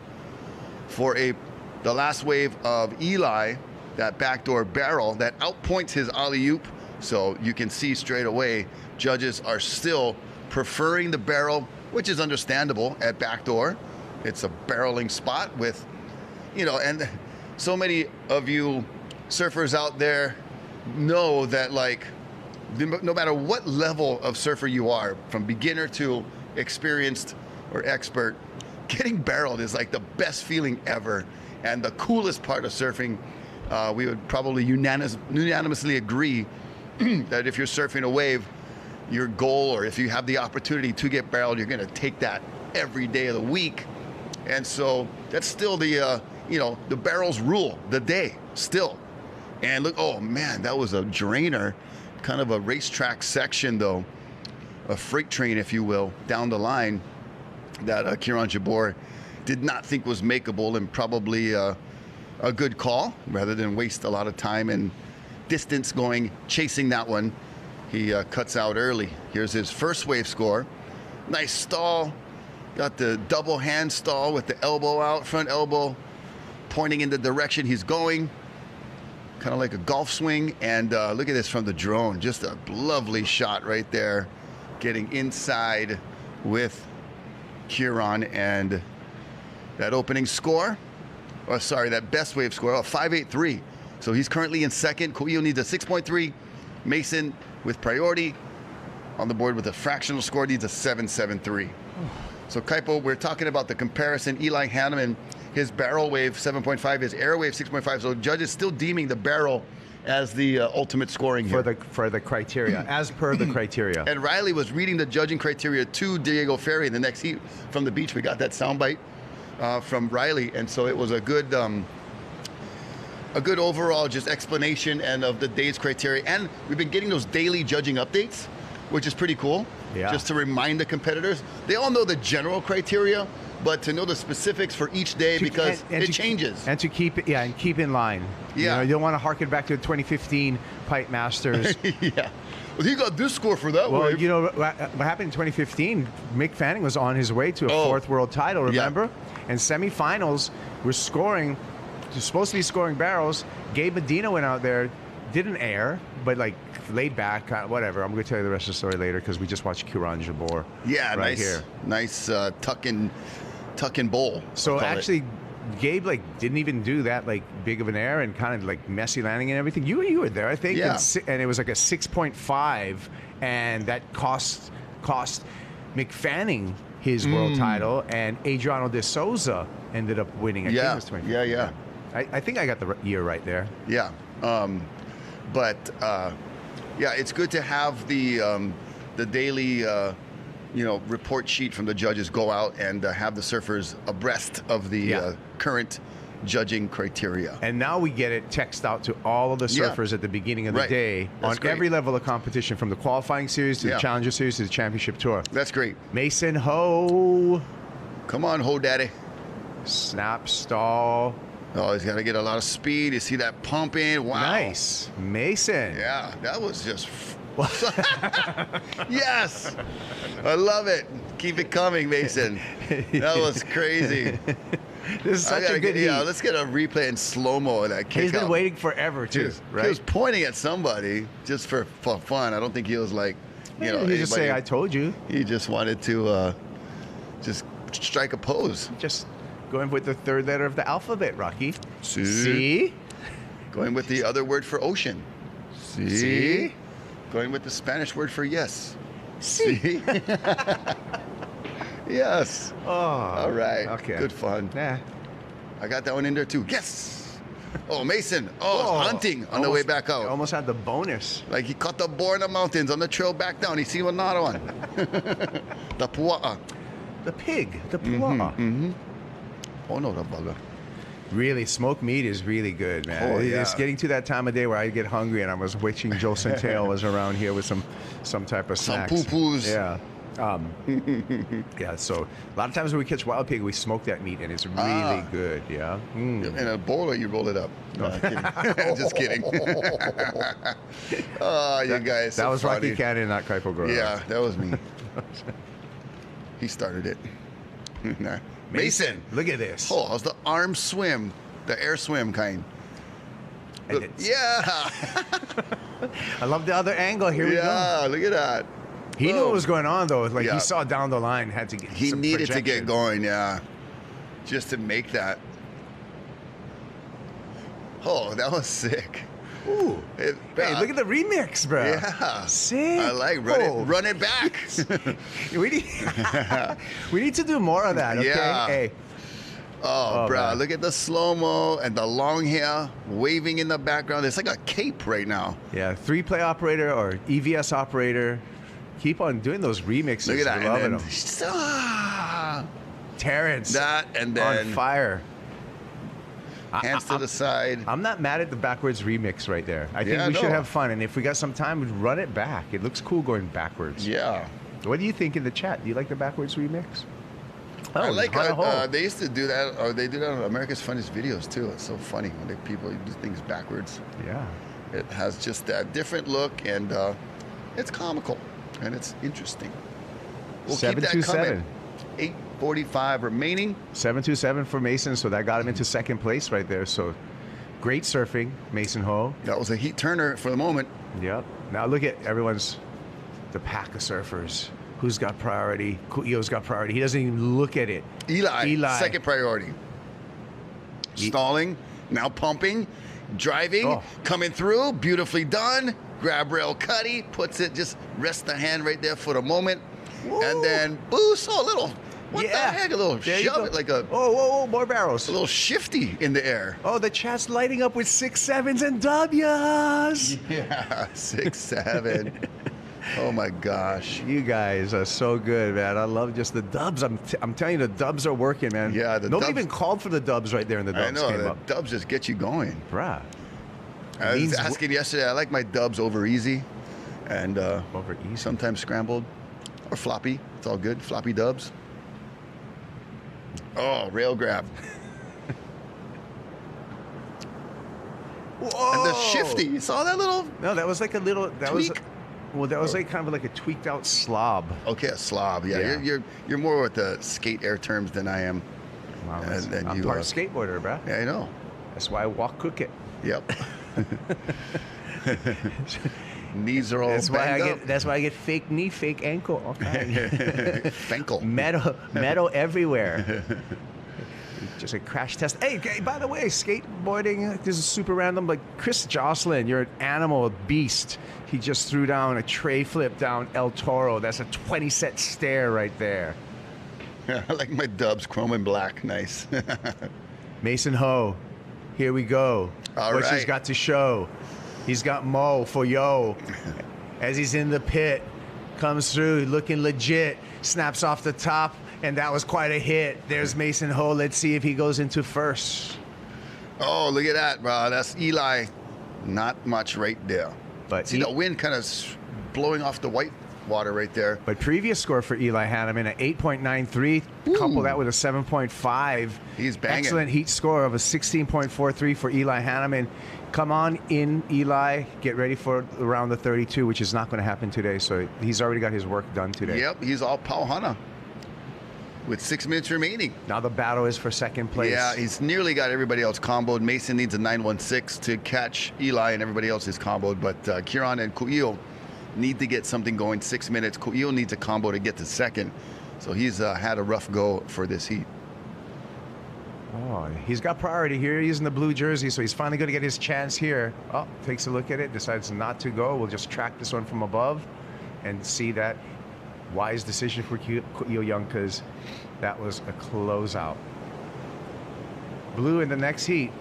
for the last wave of Eli, that backdoor barrel that outpoints his alley-oop. So you can see straight away, judges are still preferring the barrel, which is understandable at backdoor. It's a barreling spot with, you know, and so many of you surfers out there know that, like, no matter what level of surfer you are, from beginner to experienced or expert, getting barreled is like the best feeling ever and the coolest part of surfing. We would probably unanimously agree that if you're surfing a wave, your goal, or if you have the opportunity to get barreled, you're going to take that every day of the week. And so that's still the, you know, the barrels rule the day still. And look, oh man, that was a drainer, kind of a racetrack section though, a freight train, if you will, down the line that Kieran Jabor did not think was makeable, and probably a good call rather than waste a lot of time and distance chasing that one. He cuts out early. Here's his first wave score. Nice stall. Got the double hand stall with the elbow out, front elbow pointing in the direction he's going. Kind of like a golf swing. And look at this from the drone. Just a lovely shot right there. Getting inside with Kieran and that opening score, or sorry, that best wave score of 5.83. So he's currently in second. Kuiu needs a 6.3. Mason with priority on the board with a fractional score needs a 7.73. So Kaipo, we're talking about the comparison. Eli Hanneman, his barrel wave 7.5, his air wave 6.5. So judges still deeming the barrel as the ultimate scoring here. For the criteria, as per the criteria. And Riley was reading the judging criteria to Diego Ferry in the next heat from the beach. We got that soundbite from Riley, and so it was a good overall just explanation and of the day's criteria. And we've been getting those daily judging updates, which is pretty cool. Yeah. Just to remind the competitors, they all know the general criteria, but to know the specifics for each day because it changes. And to keep in line. Yeah. You don't want to harken back to the 2015 Pipe Masters. Yeah. Well, he got this score for that wave. You know what happened in 2015? Mick Fanning was on his way to a fourth world title, remember? Yeah. And semifinals were scoring, supposed to be scoring barrels. Gabe Medina went out there, didn't air, but like laid back, whatever. I'm going to tell you the rest of the story later because we just watched Kiran Jabor. Yeah, right nice, here. Nice tuck and bowl. So actually, Gabe didn't even do that big of an air and kind of messy landing and everything. You were there, I think. Yeah. And it was like a 6.5, and that cost McFanning his world title, and Adriano de Souza ended up winning. I think it was 20. Yeah. I think I got the year right there. Yeah. It's good to have the daily report sheet from the judges go out and have the surfers abreast of the current judging criteria. And now we get it text out to all of the surfers at the beginning of the day on every level of competition, from the qualifying series to the Challenger series to the Championship Tour. That's great. Mason Ho. Come on, Ho Daddy. Snap, stall. Oh, he's got to get a lot of speed. You see that pumping? Wow. Nice. Mason. Yeah, that was just... Yes. I love it. Keep it coming, Mason. That was crazy. This is such a good heat. Let's get a replay in slow-mo of that kick. He's been waiting forever, too, right? He was pointing at somebody just for fun. I don't think he was he just say, I told you. He just wanted to just strike a pose. Just going with the third letter of the alphabet, Rocky. See? Going with the other word for ocean. See? Going with the Spanish word for yes. See? Yes. Oh. All right. Okay. Good fun. Yeah. I got that one in there too. Yes. Oh, Mason. Oh, hunting on the way back out. Almost had the bonus. Like he caught the boar in the mountains on the trail back down. He seen another one. The pua'a. The pig. The pua'a. Mm-hmm. Oh, no, the bugger. Really, smoked meat is really good, man. Oh, yeah. It's getting to that time of day where I get hungry, and I was wishing Joe Centeno was around here with some type of snacks. Some poo-poos. Yeah. Yeah, so a lot of times when we catch wild pig, we smoke that meat, and it's really good, yeah. In a bowl, or you roll it up? No, I'm kidding. Just kidding. Oh, you guys. That so was funny. Rocky Cannon, not Kaipo Goro. Yeah, that was me. He started it. Nah. Mason. Look at this. Oh, how's the arm swim? The air swim kind. Yeah. I love the other angle. Here we go. Yeah, look at that. He knew what was going on, though. Like, Yeah. he saw down the line, had to get He some needed to projection. get going, yeah. Just to make that. Oh, that was sick. Ooh. Hey, look at the remix, bro. Yeah. Sick. I like run it back. we need to do more of that, okay? Yeah. Hey. Oh, bro, man. look at the slow-mo and the long hair waving in the background. It's like a cape right now. Yeah, 3-play operator or EVS operator. Keep on doing those remixes. Look at that. We're loving And them. Terrence. That and then on fire. Hands to the side. I'm not mad at the backwards remix right there. I think we should have fun, and if we got some time, we'd run it back. It looks cool going backwards. Yeah. What do you think in the chat? Do you like the backwards remix? I Oh, like Hana-Ho. they used to do that, or they do that on America's Funniest Videos too. It's so funny when people do things backwards. Yeah. It has just that different look, and it's comical, and it's interesting. We'll keep that 727. coming. 8:45 remaining. 727 for Mason, so that got him into second place right there. So great surfing, Mason Ho. That was a heat turner for the moment. Yep. Now look at the pack of surfers. Who's got priority? Ku'io's got priority. He doesn't even look at it. Eli. Second priority. Stalling, now pumping, driving, coming through, beautifully done. Grab rail cutty, puts it, just rest the hand right there for the moment. Woo. And then boost, a little. What the heck? A little shove it like a. Whoa, more barrels. A little shifty in the air. Oh, the chat's lighting up with 6-7s and W's. Yeah, 6-7. Oh my gosh. You guys are so good, man. I love just the dubs. I'm telling you, the dubs are working, man. Yeah, nobody even called for the dubs right there, and the dubs I know, came the up. dubs just get you going. Bruh. I was asking yesterday, I like my dubs over easy. And over easy. Sometimes scrambled or floppy. It's all good. Floppy dubs. Oh, rail grab. Whoa. And the shifty. You saw that little? No, that was like a little. That tweak? That was like kind of like a tweaked out slob. Okay, a slob. Yeah, you're more with the skate air terms than I am. Wow, I'm part skateboarder, bro. Yeah, I know. That's why I walk crooked. Yep. Knees are all banged up. That's why I get fake knee, fake ankle. Okay. Ankle. Metal everywhere. Just a crash test. Hey, by the way, skateboarding, this is super random. Like Chris Jocelyn, you're an animal, a beast. He just threw down a tray flip down El Toro. That's a 20-set stare right there. I like my dubs, chrome and black. Nice. Mason Ho, here we go. All what right. she's got to show. He's got Mo for yo. As he's in the pit, comes through looking legit, snaps off the top, and that was quite a hit. There's Mason Ho. Let's see if he goes into first. Oh, look at that, bro. That's Eli. Not much right there. But see the wind kind of blowing off the white water right there. But previous score for Eli Hanneman, an 8.93. Couple that with a 7.5. He's banging. Excellent heat score of a 16.43 for Eli Hanneman. Come on in, Eli. Get ready for around the 32, which is not going to happen today. So he's already got his work done today. Yep, he's all Pauhana with 6 minutes remaining. Now the battle is for second place. Yeah, he's nearly got everybody else comboed. Mason needs a 916 to catch Eli, and everybody else is comboed. But Kieran and Ku'io need to get something going. 6 minutes. Ku'io needs a combo to get to second. So he's had a rough go for this heat. Oh, he's got priority here. He's in the blue jersey, so he's finally going to get his chance here. Oh, takes a look at it, decides not to go. We'll just track this one from above and see that wise decision for Ku'io Young, because that was a closeout. Blue in the next heat.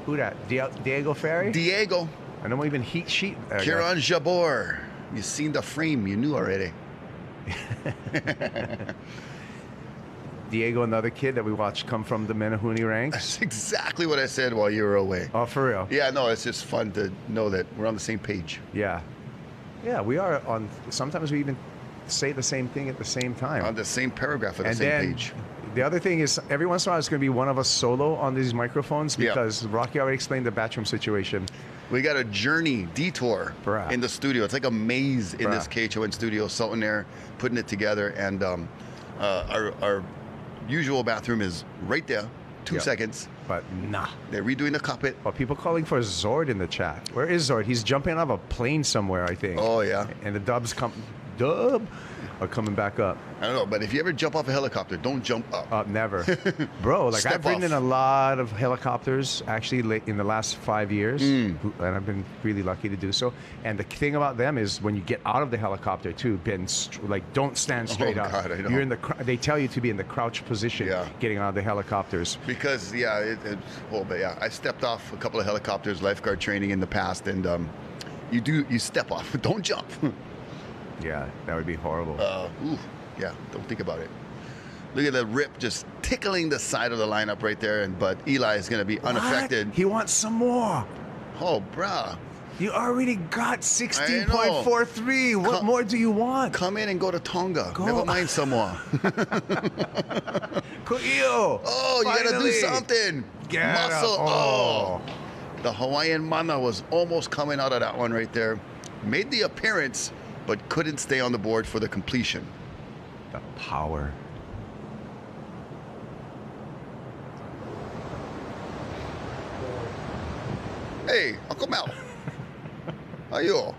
Who that? Diego Ferry? Diego. I don't even heat sheet. Kieran Jabor. You seen the frame. You knew already. Diego, another kid that we watched come from the Menahuni ranks. That's exactly what I said while you were away. Oh, for real? Yeah, no, it's just fun to know that we're on the same page. Yeah. Yeah, we are on. Sometimes we even say the same thing at the same time. On the same paragraph at the same page. The other thing is, every once in a while, it's going to be one of us solo on these microphones because Rocky already explained the bathroom situation. We got a journey, detour in the studio. It's like a maze in this KHON studio. Sultan Air putting it together, and our usual bathroom is right there, 2 seconds. But nah. They're redoing the cockpit. Well, people calling for Zord in the chat. Where is Zord? He's jumping out of a plane somewhere, I think. Oh, yeah. And the dubs are coming back up. I don't know, but if you ever jump off a helicopter, don't jump up. Never. Bro, like Step I've ridden in a lot of helicopters actually in the last 5 years, and I've been really lucky to do so. And the thing about them is when you get out of the helicopter too, don't stand straight up. God, I know. You're in they tell you to be in the crouch position getting out of the helicopters. Because, I stepped off a couple of helicopters, lifeguard training in the past, and you step off. Don't jump. Yeah, that would be horrible. Don't think about it. Look at the rip just tickling the side of the lineup right there, but Eli is going to be unaffected. He wants some more. Oh, bruh. You already got 16.43. What more do you want? Come in and go to Tonga. Never mind Samoa. Ku'io. Oh, you got to do something. Muscle. Oh. The Hawaiian mana was almost coming out of that one right there. Made the appearance, but couldn't stay on the board for the completion. The power. Hey, Uncle Mel. How you?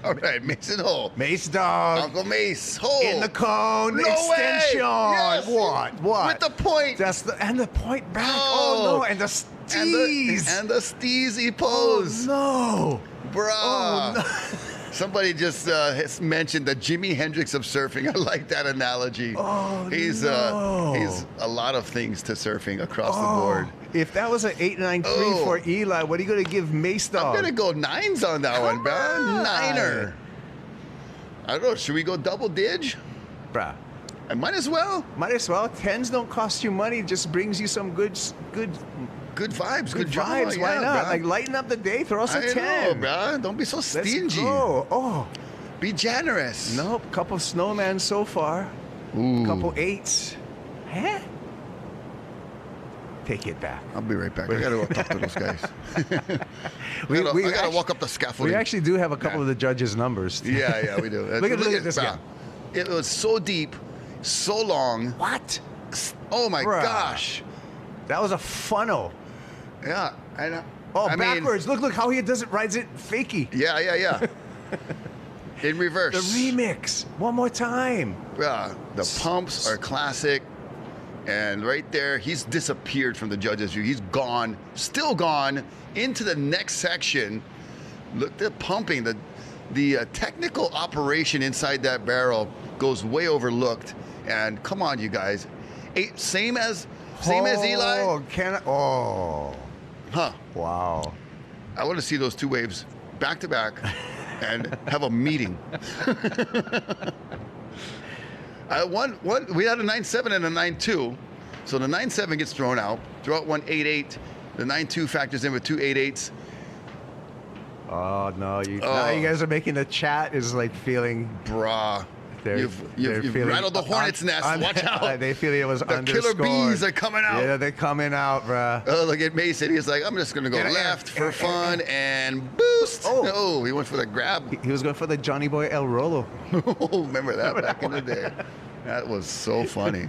All right, Mason Hole. Mace Dog. Uncle Mace Hole. In the cone. No extension. way. Yes. What? With the point. And the point back. Oh, no. And the steez. And the steezy pose. Oh, no. Bruh. Oh, no. Somebody just has mentioned the Jimi Hendrix of surfing. I like that analogy. Oh, he's no. He's a lot of things to surfing across the board. If that was an 8.93 for Eli, what are you going to give Mace Dog? I'm going to go 9s on that one, bro. Niner. I don't know. Should we go double dig? Bruh. I might as well. Might as well. 10s don't cost you money. It just brings you some good vibes. Good vibes. Why yeah, not? Bro. Like, lighten up the day. Throw us a 10. Know, bro. Don't be so stingy. Let's go. Oh. Be generous. Nope. Couple of snowmen so far. Ooh. Couple 8s. Huh? Take it back. I'll be right back. I got to go talk to those guys. I got to walk up the scaffolding. We actually do have a couple of the judges' numbers. Yeah, we do. Look at this guy. It was so deep, so long. What? Oh, my gosh. That was a funnel. Yeah. I know. Oh, backwards. Look how he does it, rides it fakey. Yeah. In reverse. The remix. One more time. Yeah. The pumps are classic. And right there, he's disappeared from the judges' view. He's gone, still gone, into the next section. Look, they're pumping. The technical operation inside that barrel goes way overlooked. And come on, you guys. Same as Eli? Oh. Huh. Wow. I want to see those two waves back to back and have a meeting. We had a 9.7 and a 9.2. So the 9.7 gets thrown out. Throw out 1.88. The 9.2 factors in with 2 8/8s. Oh, no. Now you guys are making the chat is like feeling... Brah. You've rattled the hornet's nest. Watch out. They feel it was the killer bees are coming out. Yeah, they're coming out, bruh. Oh, look at Mason. He's like, I'm just going to go left for fun and boost. Oh, he went for the grab. He was going for the Johnny Boy El Rolo. Oh, remember that back in the day? That was so funny.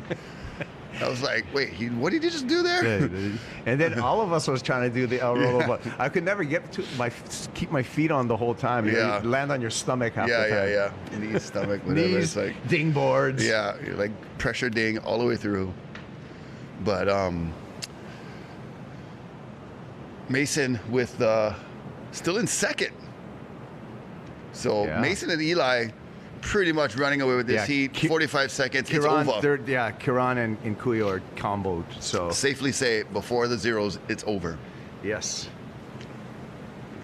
I was like, wait, what did he just do there? Yeah, and then all of us was trying to do the El Rolo, but I could never keep my feet on the whole time. You land on your stomach half the time. Yeah. Knees, stomach, whatever. Knees, it's like ding boards. Yeah, you're like pressure ding all the way through. But Mason with still in second. So Mason and Eli pretty much running away with this heat. 45 seconds. Kiran, it's over. Kiran and Kuyo are comboed. So safely say before the zeros, it's over. Yes.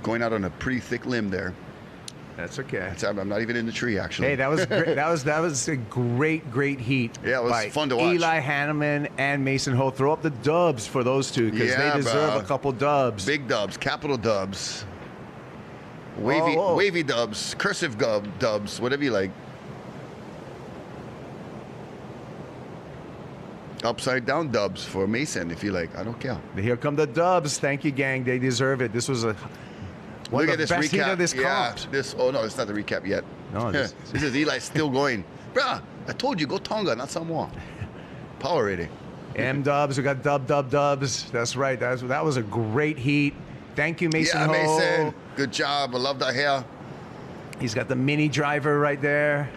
Going out on a pretty thick limb there. That's okay. I'm not even in the tree, actually. Hey, that was great. that was a great heat. Yeah, it was fun to watch. Eli Hanneman and Mason Ho. Throw up the dubs for those two because they deserve a couple dubs. Big dubs, capital dubs. Wavy dubs, cursive dubs, whatever you like. Upside down dubs for Mason, if you like. I don't care. Here come the dubs. Thank you, gang. They deserve it. This was one of the best heat of this comp. Oh no, it's not the recap yet. No, this is Eli still going. Bruh, I told you, go Tonga, not Samoa. Power rating. M dubs. We got dubs. That's right. That was a great heat. Thank you, Mason Ho. Mason. Good job. I love the hair. He's got the mini driver right there.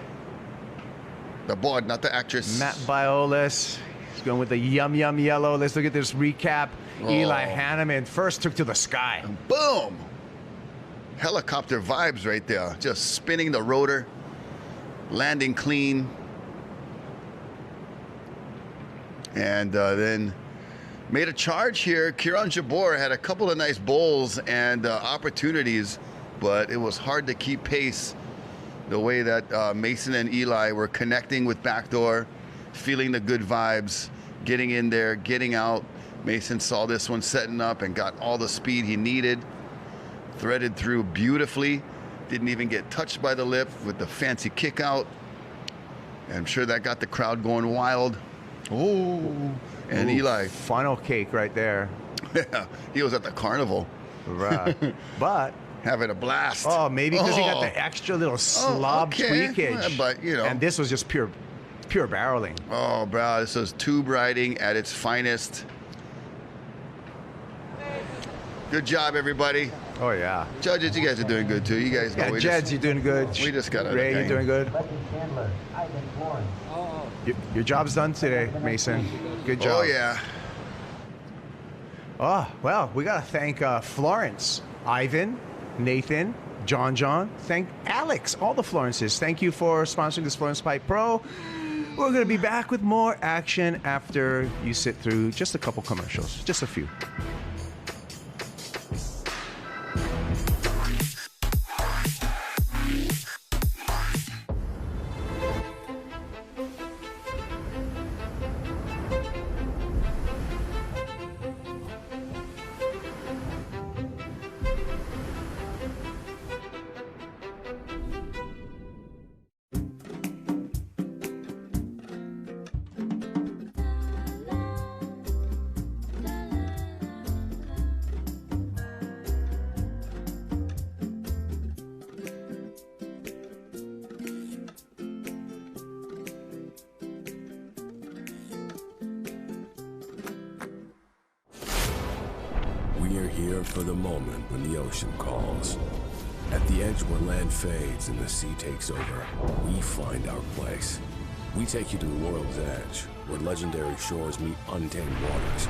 The board, not the actress. Matt Biolis. He's going with the yum yellow. Let's look at this recap. Eli Hanneman first took to the sky. Boom. Helicopter vibes right there. Just spinning the rotor. Landing clean. And then made a charge here. Kiran Jabor had a couple of nice bowls and opportunities, but it was hard to keep pace the way that Mason and Eli were connecting with backdoor, feeling the good vibes, getting in there, getting out. Mason saw this one setting up and got all the speed he needed. Threaded through beautifully. Didn't even get touched by the lip with the fancy kick out. And I'm sure that got the crowd going wild. Oh. And Eli. Funnel cake right there. Yeah, he was at the carnival. Right. But having a blast. Oh, maybe because he got the extra little slob tweakage. But, you know. And this was just pure barreling. Oh, bro, this was tube riding at its finest. Good job, everybody. Oh, yeah. Judges, you guys are doing good, too. You guys know. Yeah, Jeds, you're doing good. We just got to. Ray, you're doing good. Your job's done today, Mason. Good job. Oh, yeah. Oh, well, we got to thank Florence, Ivan, Nathan, John. Thank Alex, all the Florences. Thank you for sponsoring this Florence Pipe Pro. We're going to be back with more action after you sit through just a couple commercials. Just a few. We're here for the moment when the ocean calls. At the edge where land fades and the sea takes over, we find our place. We take you to the world's edge, where legendary shores meet untamed waters,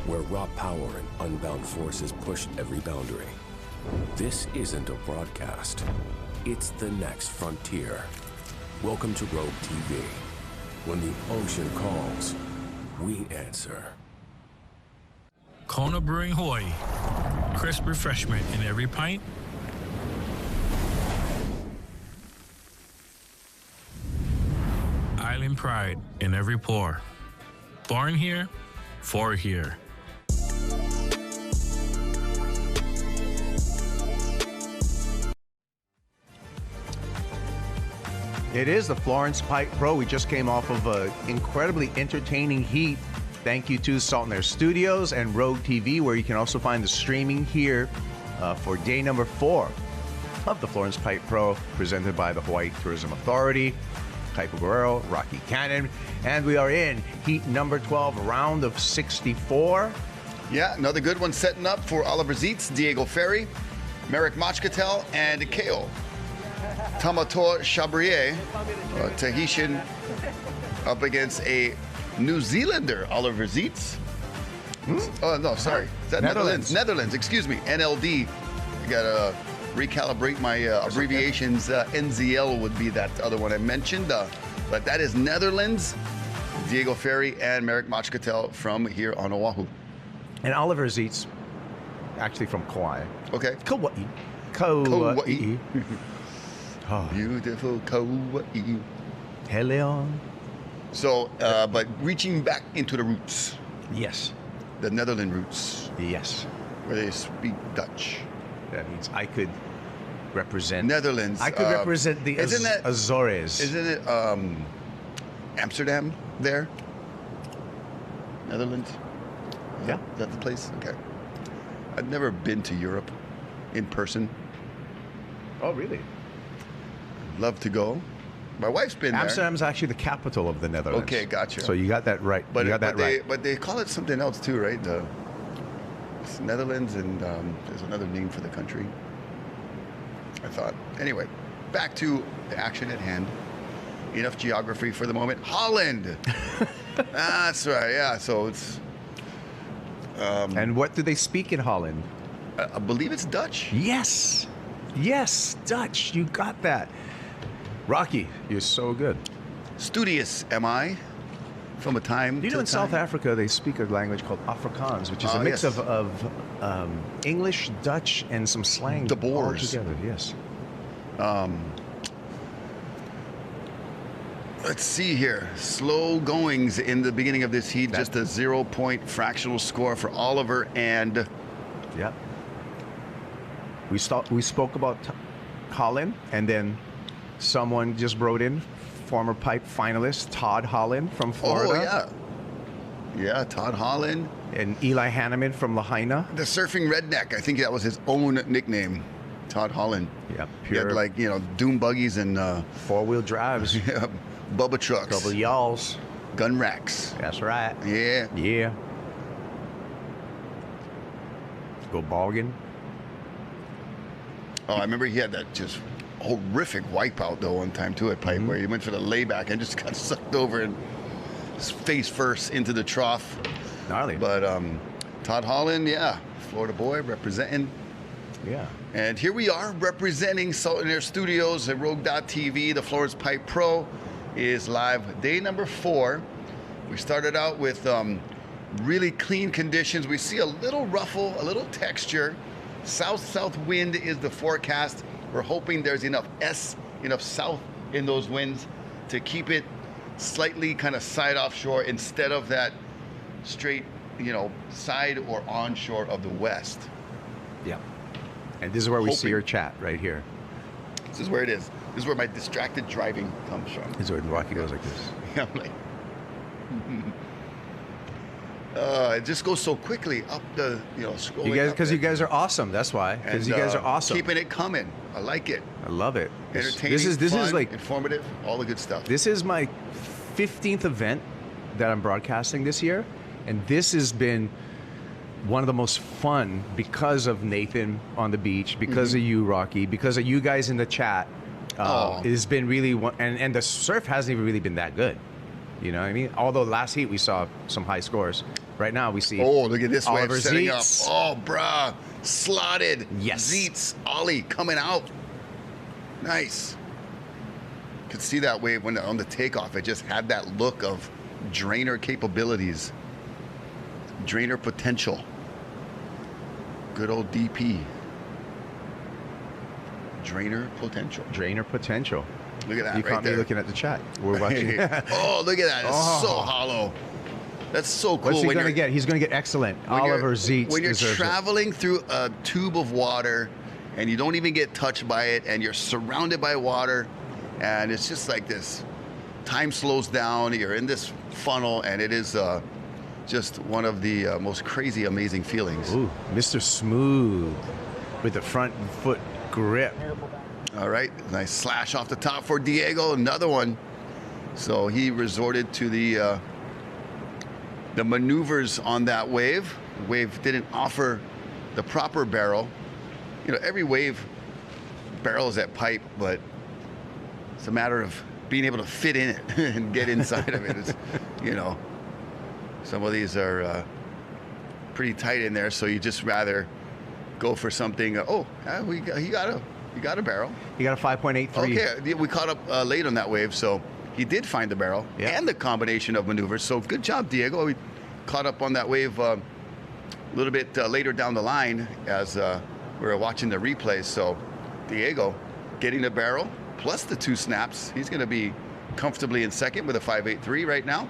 where raw power and unbound forces push every boundary. This isn't a broadcast. It's the next frontier. Welcome to Rogue TV. When the ocean calls, we answer. Kona Brewing Hawaii. Crisp refreshment in every pint. Island pride in every pour. Born here, for here. It is the Florence Pipe Pro. We just came off of an incredibly entertaining heat. Thank you to Salt and Air Studios and Rogue TV, where you can also find the streaming here for day number 4 of the Florence Pipe Pro, presented by the Hawaii Tourism Authority, Kaipo Guerrero, Rocky Cannon, and we are in heat number 12, round of 64. Yeah, another good one setting up for Oliver Zietz, Diego Ferry, Merrick Machkatel, and Kale Tamator Chabrier, Tahitian, up against a New Zealander, Oliver Zietz. Oh, no, sorry. Is that Netherlands? Netherlands, excuse me. NLD. I got to recalibrate my abbreviations. NZL would be that other one I mentioned. But that is Netherlands, Diego Ferry, and Merrick Machkatel from here on Oahu. And Oliver Zietz, actually from Kauai. Okay. Kauai. Oh. Beautiful Kauai. Hello. So, but reaching back into the roots. Yes. The Netherlands roots. Yes. Where they speak Dutch. That means I could represent Netherlands. I could represent the Azores. Isn't it Amsterdam there? Netherlands? Is that the place? Okay. I've never been to Europe in person. Oh, really? Love to go. My wife's been there. Amsterdam's actually the capital of the Netherlands. Okay, gotcha. So you got that right. But, you got that right. But they call it something else too, right? It's Netherlands, and there's another name for the country. I thought. Anyway, back to the action at hand. Enough geography for the moment. Holland. That's right. Yeah. So it's. And what do they speak in Holland? I believe it's Dutch. Yes. Yes, Dutch. You got that. Rocky, you're so good. Studious am I, from a time You know, in South Africa, they speak a language called Afrikaans, which is a mix of English, Dutch, and some slang. The Boers. All together, yes. Let's see here. Slow goings in the beginning of this heat. Just a 0-point fractional score for Oliver and... Yep. We spoke about Holland, and then someone just wrote in, former pipe finalist Todd Holland from Florida. Oh, yeah. Yeah, Todd Holland. And Eli Hanneman from Lahaina. The surfing redneck. I think that was his own nickname, Todd Holland. Yeah, He had, like, you know, doom buggies and... four-wheel drives. Yeah, Bubba trucks. Double yalls. Gun racks. That's right. Yeah. Yeah. go bogging. Oh, I remember he had that just horrific wipeout though one time too at Pipe, where he went for the layback and just got sucked over and face first into the trough. Gnarly. But Todd Holland, yeah, Florida boy representing. Yeah. And here we are representing Salt and Air Studios at Rogue.tv. The Florence Pipe Pro is live day number 4. We started out with really clean conditions. We see a little ruffle, a little texture. South-south wind is the forecast. We're hoping there's enough south in those winds to keep it slightly kind of side offshore instead of that straight, side or onshore of the west. Yeah. And this is where we see your chat right here. This is where it is. This is where my distracted driving comes from. This is where Rocky goes like this. Yeah, I'm like, it just goes so quickly up the, scrolling. You guys, up because it. you guys are awesome. That's why. Because you guys are awesome. Keeping it coming. I like it. I love it. Entertaining. This is fun, like informative. All the good stuff. This is my 15th event that I'm broadcasting this year, and this has been one of the most fun because of Nathan on the beach, because of you, Rocky, because of you guys in the chat. It has been really and the surf hasn't even really been that good. You know what I mean? Although last heat we saw some high scores. Right now we see. Oh, look at this wave Oliver setting Zeitz. up. Oh, bruh. Slotted. Yes. Zeitz, Ollie coming out. Nice. Could see that wave when on the takeoff. It just had that look of drainer capabilities. Drainer potential. Good old DP. Drainer potential. Drainer potential. Look at that. You right caught me there. looking at the chat. We're watching. Oh, look at that. It's so hollow. That's so cool. What's he going to get? He's going to get excellent. Oliver Zeitz. When you're deserves it. traveling through a tube of water and you don't even get touched by it and you're surrounded by water and it's just like this. Time slows down. You're in this funnel and it is just one of the most crazy, amazing feelings. Ooh, Mr. Smooth with the front foot grip. All right, nice slash off the top for Diego, another one. So he resorted to the maneuvers on that wave. The wave didn't offer the proper barrel. Every wave barrels at pipe, but it's a matter of being able to fit in it and get inside of it. It's, some of these are pretty tight in there, so you just rather go for something. He got a barrel. He got a 5.83. Okay, we caught up late on that wave, so he did find the barrel and the combination of maneuvers. So good job, Diego. We caught up on that wave a little bit later down the line as we were watching the replays. So Diego getting the barrel plus the 2 snaps. He's going to be comfortably in second with a 5.83 right now.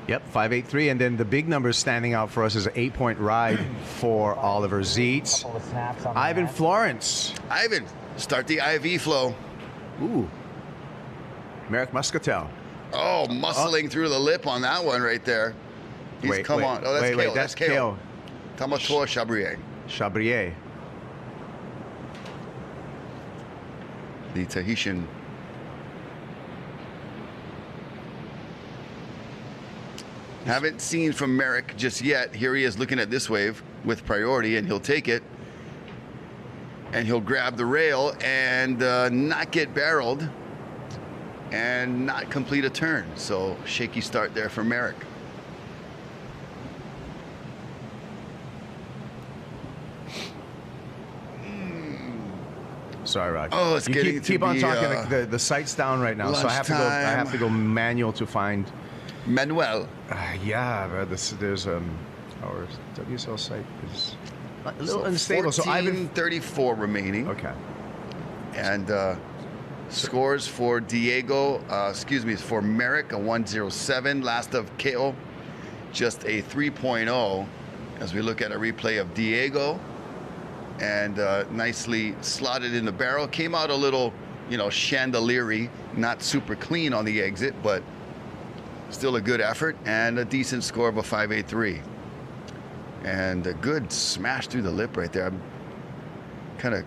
Yep, 5.83, and then the big number standing out for us is an 8-point ride for Oliver Zeitz. Ivan Florence. Ivan, start the IV flow. Ooh. Merrick Muscatel. Oh, muscling through the lip on that one right there. He's come on. Oh, that's Kale. That's Kale. Tamator Chabrier. Chabrier. The Tahitian. Haven't seen from Merrick just yet. Here he is looking at this wave with priority, and he'll take it. And he'll grab the rail and not get barreled and not complete a turn. So shaky start there for Merrick. Sorry, Rocky. Oh, it's getting keep, to keep on be, talking. The sight's down right now, so I have to go manual to find. Manuel. Yeah, but there's our WSL site is a little unstable. So Ivan 34 remaining. Okay. And scores for Diego, for Merrick, a 107. Last of KO, just a 3.0. As we look at a replay of Diego, and nicely slotted in the barrel. Came out a little, chandelier-y, not super clean on the exit, but still a good effort and a decent score of a 5.83. And a good smash through the lip right there. I'm kind of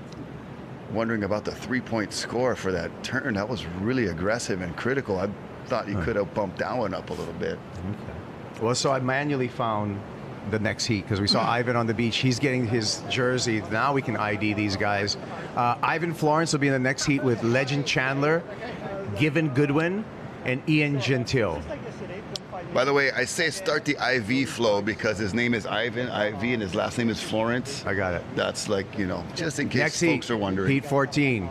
wondering about the 3-point score for that turn. That was really aggressive and critical. I thought you could have bumped that one up a little bit. Okay. Well, so I manually found the next heat because we saw Ivan on the beach. He's getting his jersey. Now we can ID these guys. Ivan Florence will be in the next heat with Legend Chandler, Given Goodwin, and Ian Gentile. By the way, I say start the IV flow because his name is Ivan, IV, and his last name is Florence. I got it. That's like, you know, just in case Next folks heat, are wondering. Heat 14.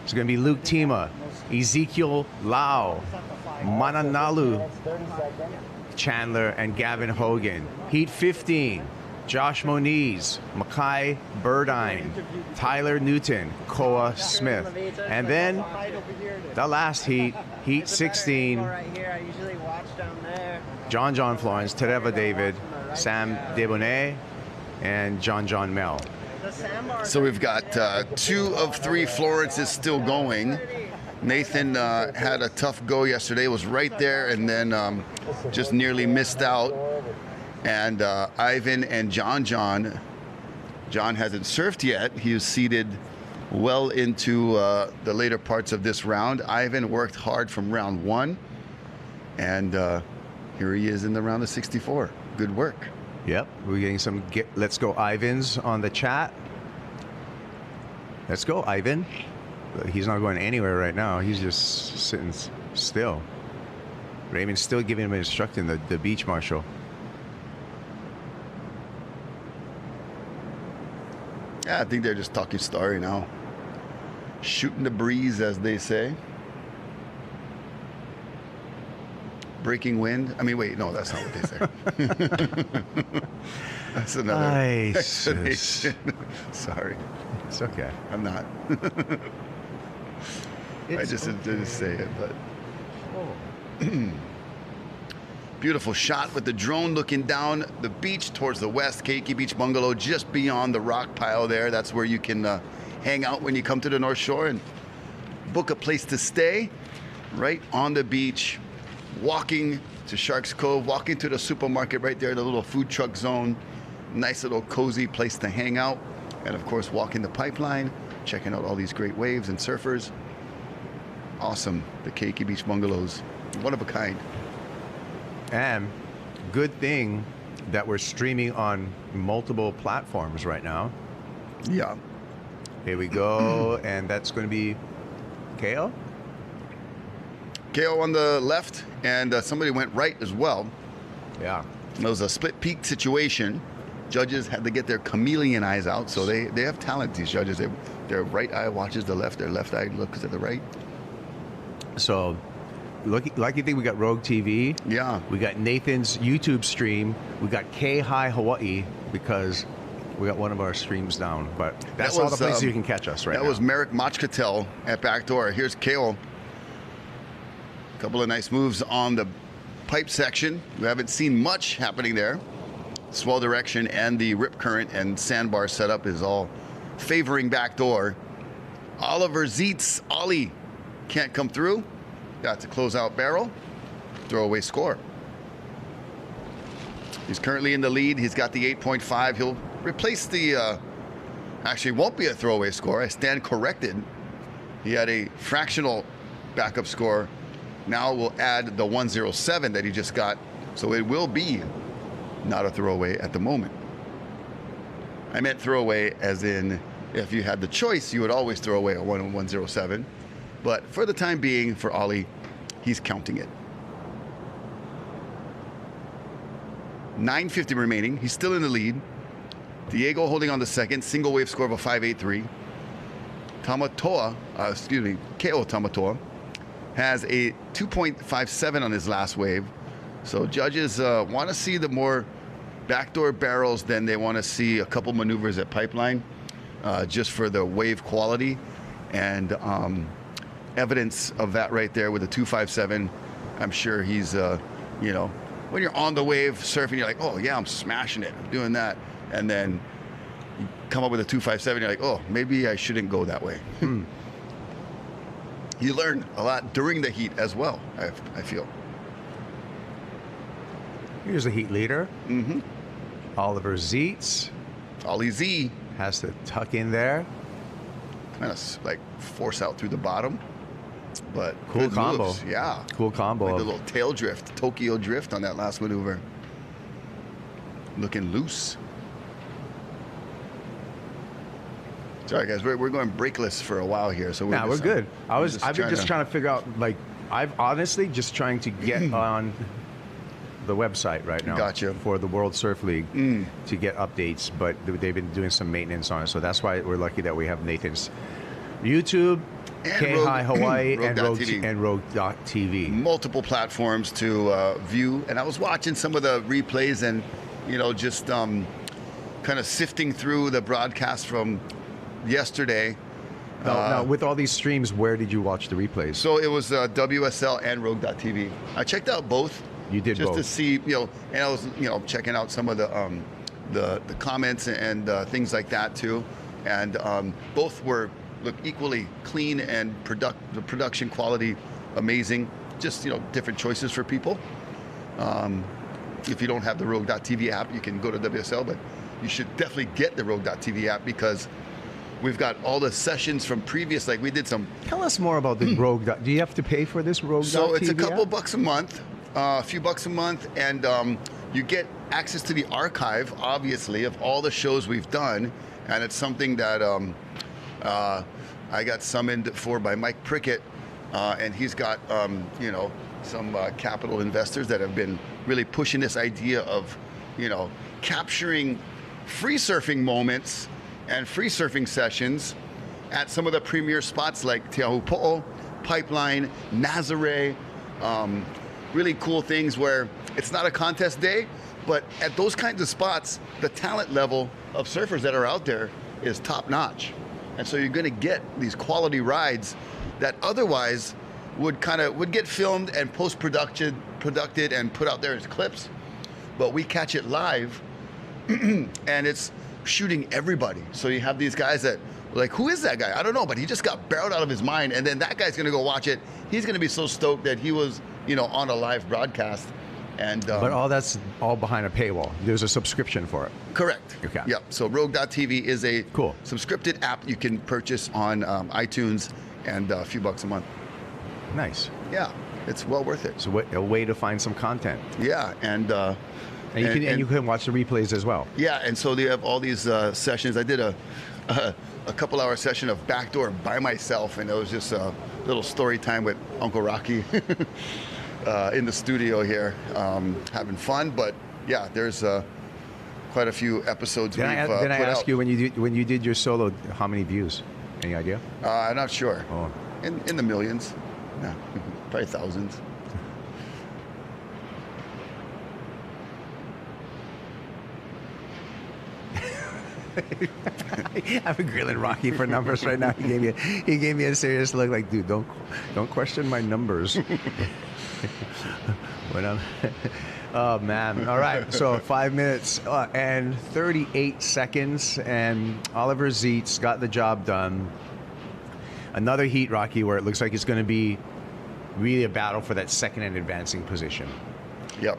It's going to be Luke Tima, Ezekiel Lau, Mananalu Chandler, and Gavin Hogan. Heat 15, Josh Moniz, Mackay Burdine, Tyler Newton, Koa Smith. And then the last heat, Heat 16, John Florence, Tereva David, Sam Debonnet, and John Mel. So we've got 2 of 3 Florences still going. Nathan had a tough go yesterday, was right there, and then just nearly missed out. And Ivan and John hasn't surfed yet. He was seated well into the later parts of this round. Ivan worked hard from round 1, and here he is in the round of 64. Good work. Yep, we're getting some Let's Go Ivans on the chat. Let's go, Ivan. He's not going anywhere right now. He's just sitting still. Raymond's still giving him instruction, the beach marshal. Yeah, I think they're just talking story now. Shooting the breeze, as they say. Breaking wind. I mean, wait, no, that's not what they say. That's another explanation. Sorry. It's okay. I'm not. I just didn't say it, but. Beautiful shot with the drone looking down the beach towards the west. Keiki Beach Bungalow just beyond the rock pile there. That's where you can hang out when you come to the North Shore and book a place to stay right on the beach. Walking to Sharks Cove, walking to the supermarket right there, the little food truck zone. Nice little cozy place to hang out. And of course, walking the pipeline, checking out all these great waves and surfers. Awesome, the Keiki Beach Bungalows. One of a kind. And good thing that we're streaming on multiple platforms right now. Yeah. Here we go, and that's going to be KO? KO on the left, and somebody went right as well. Yeah. It was a split peak situation. Judges had to get their chameleon eyes out, so they have talent, these judges. Their right eye watches the left, their left eye looks at the right. So, lucky thing we got Rogue TV. Yeah. We got Nathan's YouTube stream. We got K-High Hawaii because we got one of our streams down. But that's all the places you can catch us right now. That was Merrick Machkatel at backdoor. Here's KO. A couple of nice moves on the pipe section. We haven't seen much happening there. Swell direction and the rip current and sandbar setup is all favoring backdoor. Oliver Zeitz, Ollie, can't come through. Got to close out barrel. Throwaway score. He's currently in the lead. He's got the 8.5. He'll replace the, actually won't be a throwaway score. I stand corrected. He had a fractional backup score. Now we'll add the 107 that he just got. So it will be not a throwaway at the moment. I meant throwaway as in if you had the choice, you would always throw away a 107. But for the time being, for Ollie, he's counting it. 9:50 remaining. He's still in the lead. Diego holding on the second. Single wave score of a 5.83. Tamatoa, Ko Tamatoa, has a 2.57 on his last wave. So judges want to see the more backdoor barrels than they want to see a couple maneuvers at Pipeline, just for the wave quality. And evidence of that right there with the 257. I'm sure he's, you know, when you're on the wave surfing, you're like, oh yeah, I'm smashing it, I'm doing that. And then you come up with a 257, you're like, oh, maybe I shouldn't go that way. You learn a lot during the heat as well, I feel. Here's the heat leader. Mm-hmm. Oliver Zeitz. Ollie Z. Has to tuck in there. Kind of like force out through the bottom. But cool combo. Moves. Yeah. Cool combo. Like the little tail drift, Tokyo drift on that last maneuver. looking loose. Sorry guys, we're going breakless for a while here, so we're good. I've been just trying to figure out, like, I've honestly just trying to get on the website right now. Gotcha. For the World Surf League to get updates, but they've been doing some maintenance on it, so that's why we're lucky that we have Nathan's YouTube, K-Hi Hawaii, and Rogue.tv. Multiple platforms to view, and I was watching some of the replays and, you know, just kind of sifting through the broadcast from yesterday. Now, with all these streams, where did you watch the replays? So it was WSL and Rogue.tv. I checked out both. You did just both. To see, you know, and I was, you know, checking out some of the comments and things like that too, and both look equally clean and the production quality amazing. Just, you know, different choices for people. If you don't have the Rogue.tv app, you can go to WSL, but you should definitely get the Rogue.tv app because we've got all the sessions from previous, like we did some. Tell us more about the Rogue. Do you have to pay for this Rogue.tv? So it's a couple app? bucks a month, a few bucks a month, and you get access to the archive, obviously, of all the shows we've done, and it's something that I got summoned for by Mike Prickett, and he's got you know, some capital investors that have been really pushing this idea of, you know, capturing free surfing moments and free surfing sessions at some of the premier spots like Te Ahupo'o, Pipeline, Nazare, really cool things where it's not a contest day, but at those kinds of spots, the talent level of surfers that are out there is top notch. And so you're gonna get these quality rides that otherwise would get filmed and post-produced and put out there as clips, but we catch it live and it's shooting everybody. So you have these guys that like, who is that guy? I don't know, but he just got barreled out of his mind, and then that guy's gonna go watch it. He's gonna be so stoked that he was, you know, on a live broadcast. And but all that's all behind a paywall. There's a subscription for it. Correct. Okay. Yep. So Rogue.tv is a subscripted app you can purchase on iTunes, and a few bucks a month. Nice. Yeah, it's well worth it. So a way to find some content. Yeah, and you can watch the replays as well. Yeah, and so they have all these sessions. I did a couple-hour session of Backdoor by myself, and it was just a little story time with Uncle Rocky in the studio here, having fun. But yeah, there's quite a few episodes. Did I ask you when you did your solo, how many views? Any idea? I'm not sure. Oh. In the millions. Yeah, probably thousands. I've been grilling Rocky for numbers right now. He gave me a serious look, like, dude, don't question my numbers. Oh man! All right, so 5 minutes and 38 seconds, and Oliver Zeitz got the job done. Another heat, Rocky, where it looks like it's going to be really a battle for that second and advancing position. Yep.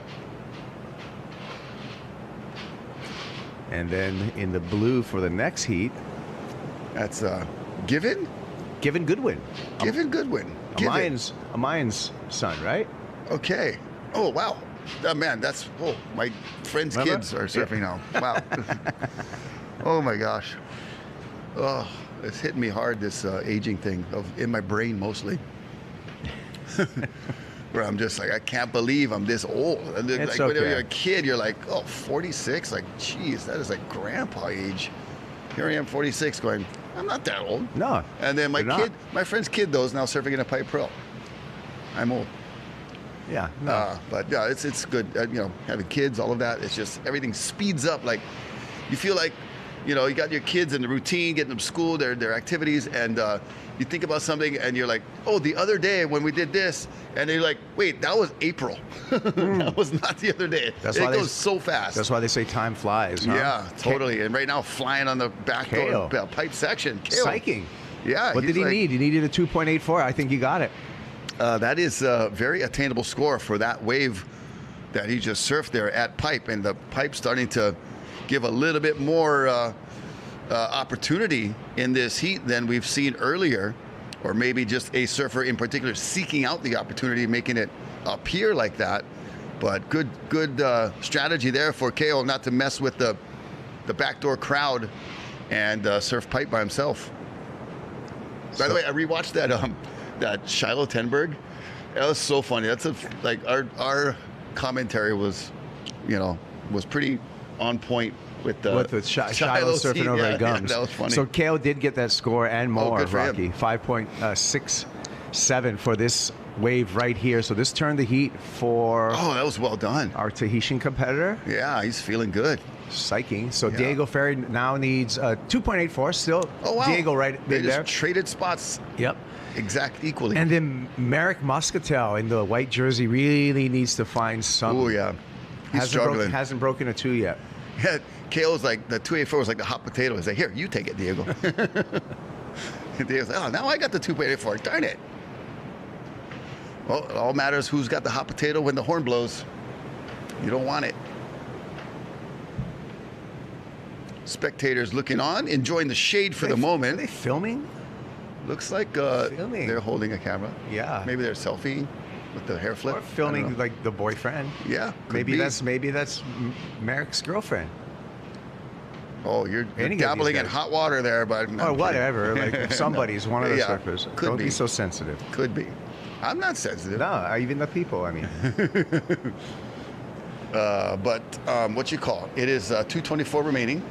And then in the blue for the next heat, that's Given? Given Goodwin. Given Goodwin. A Mayan's son, right? Okay. Oh, wow. Man, my friend's kids are surfing now. Wow. Oh my gosh. Oh, it's hitting me hard, this aging thing, in my brain mostly. Where I'm just like, I can't believe I'm this old. Like, when you're a kid, you're like, oh, 46? Like, geez, that is like grandpa age. Here I am, 46, going, I'm not that old. No. And then my friend's kid, though, is now surfing in a Pipe Pro. I'm old. Yeah. No. But yeah, it's good. You know, having kids, all of that, it's just, everything speeds up. Like, you feel like, you know, you got your kids in the routine, getting them to school, their activities, and you think about something and you're like, oh, the other day when we did this, and you're like, wait, that was April. That was not the other day. It goes so fast. That's why they say time flies, huh? Yeah, totally. And right now, flying on the back door pipe section. Psyching. Yeah. What did he need? He needed a 2.84. I think he got it. That is a very attainable score for that wave that he just surfed there at Pipe, and the Pipe starting to give a little bit more opportunity in this heat than we've seen earlier, or maybe just a surfer in particular seeking out the opportunity, making it appear like that. But good strategy there for KO not to mess with the backdoor crowd and surf pipe by himself. By the way, I rewatched that Shiloh Tenberg. That was so funny. That's like our commentary was, was pretty on point with the Shiloh surfing over the gums. Yeah, that was funny. So KO did get that score and more, good for Rocky. 5.67 for this wave right here. So this turned the heat for... Oh, that was well done. Our Tahitian competitor. Yeah, he's feeling good. Psyching. So Diego Ferry now needs 2.84 still. Oh, wow. Diego right they there. Just traded spots. Yep. Exact equally. And then Merrick Muscatel in the white jersey really needs to find something. Oh, yeah. He's struggling. Hasn't broken a 2 yet. Yeah, KO's like, the 284 was like the hot potato. He's like, here, you take it, Diego. And Diego's like, oh, now I got the 2.84. Darn it. Well, it all matters who's got the hot potato when the horn blows. You don't want it. Spectators looking on, enjoying the shade for the moment. Are they filming? Looks like they're holding a camera. Yeah. Maybe they're selfieing with the hair flip. Or filming like the boyfriend. Yeah. Maybe that's Merrick's girlfriend. Oh, you're dabbling in hot water there, but or whatever. Like somebody's one of the Yeah, surfers. could Don't be. be so sensitive. Could be. I'm not sensitive. No, even the people. I mean. But what you call it is 2:24 remaining.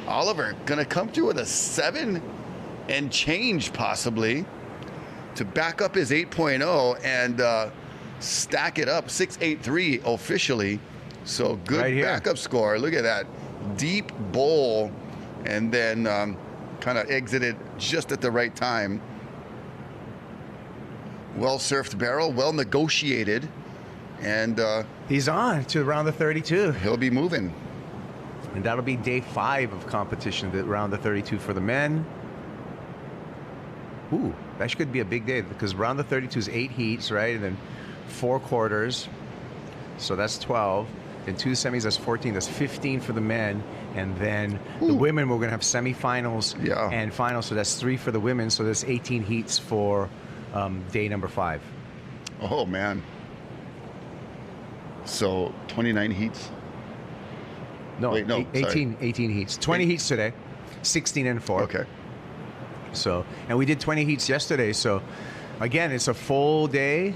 Oliver gonna come through with a 7 and change possibly to back up his 8.0 and stack it up 6.83 officially. So good Right here. backup score. Look at that deep bowl, and then kind of exited just at the right time. Well surfed barrel, well negotiated, and he's on to round the 32. He'll be moving. And that'll be day 5 of competition, the round the 32 for the men. Ooh, that could be a big day because round the 32 is 8 heats, right? And then 4 quarters. So that's 12. Then 2 semis, that's 14. That's 15 for the men. And then the women, we're going to have semifinals and finals. So that's 3 for the women. So that's 18 heats for day number 5. Oh, man. So 29 heats? No, wait, no, 18 heats. 20 heats today, 16 and 4. Okay. So, and we did 20 heats yesterday. So, again, it's a full day.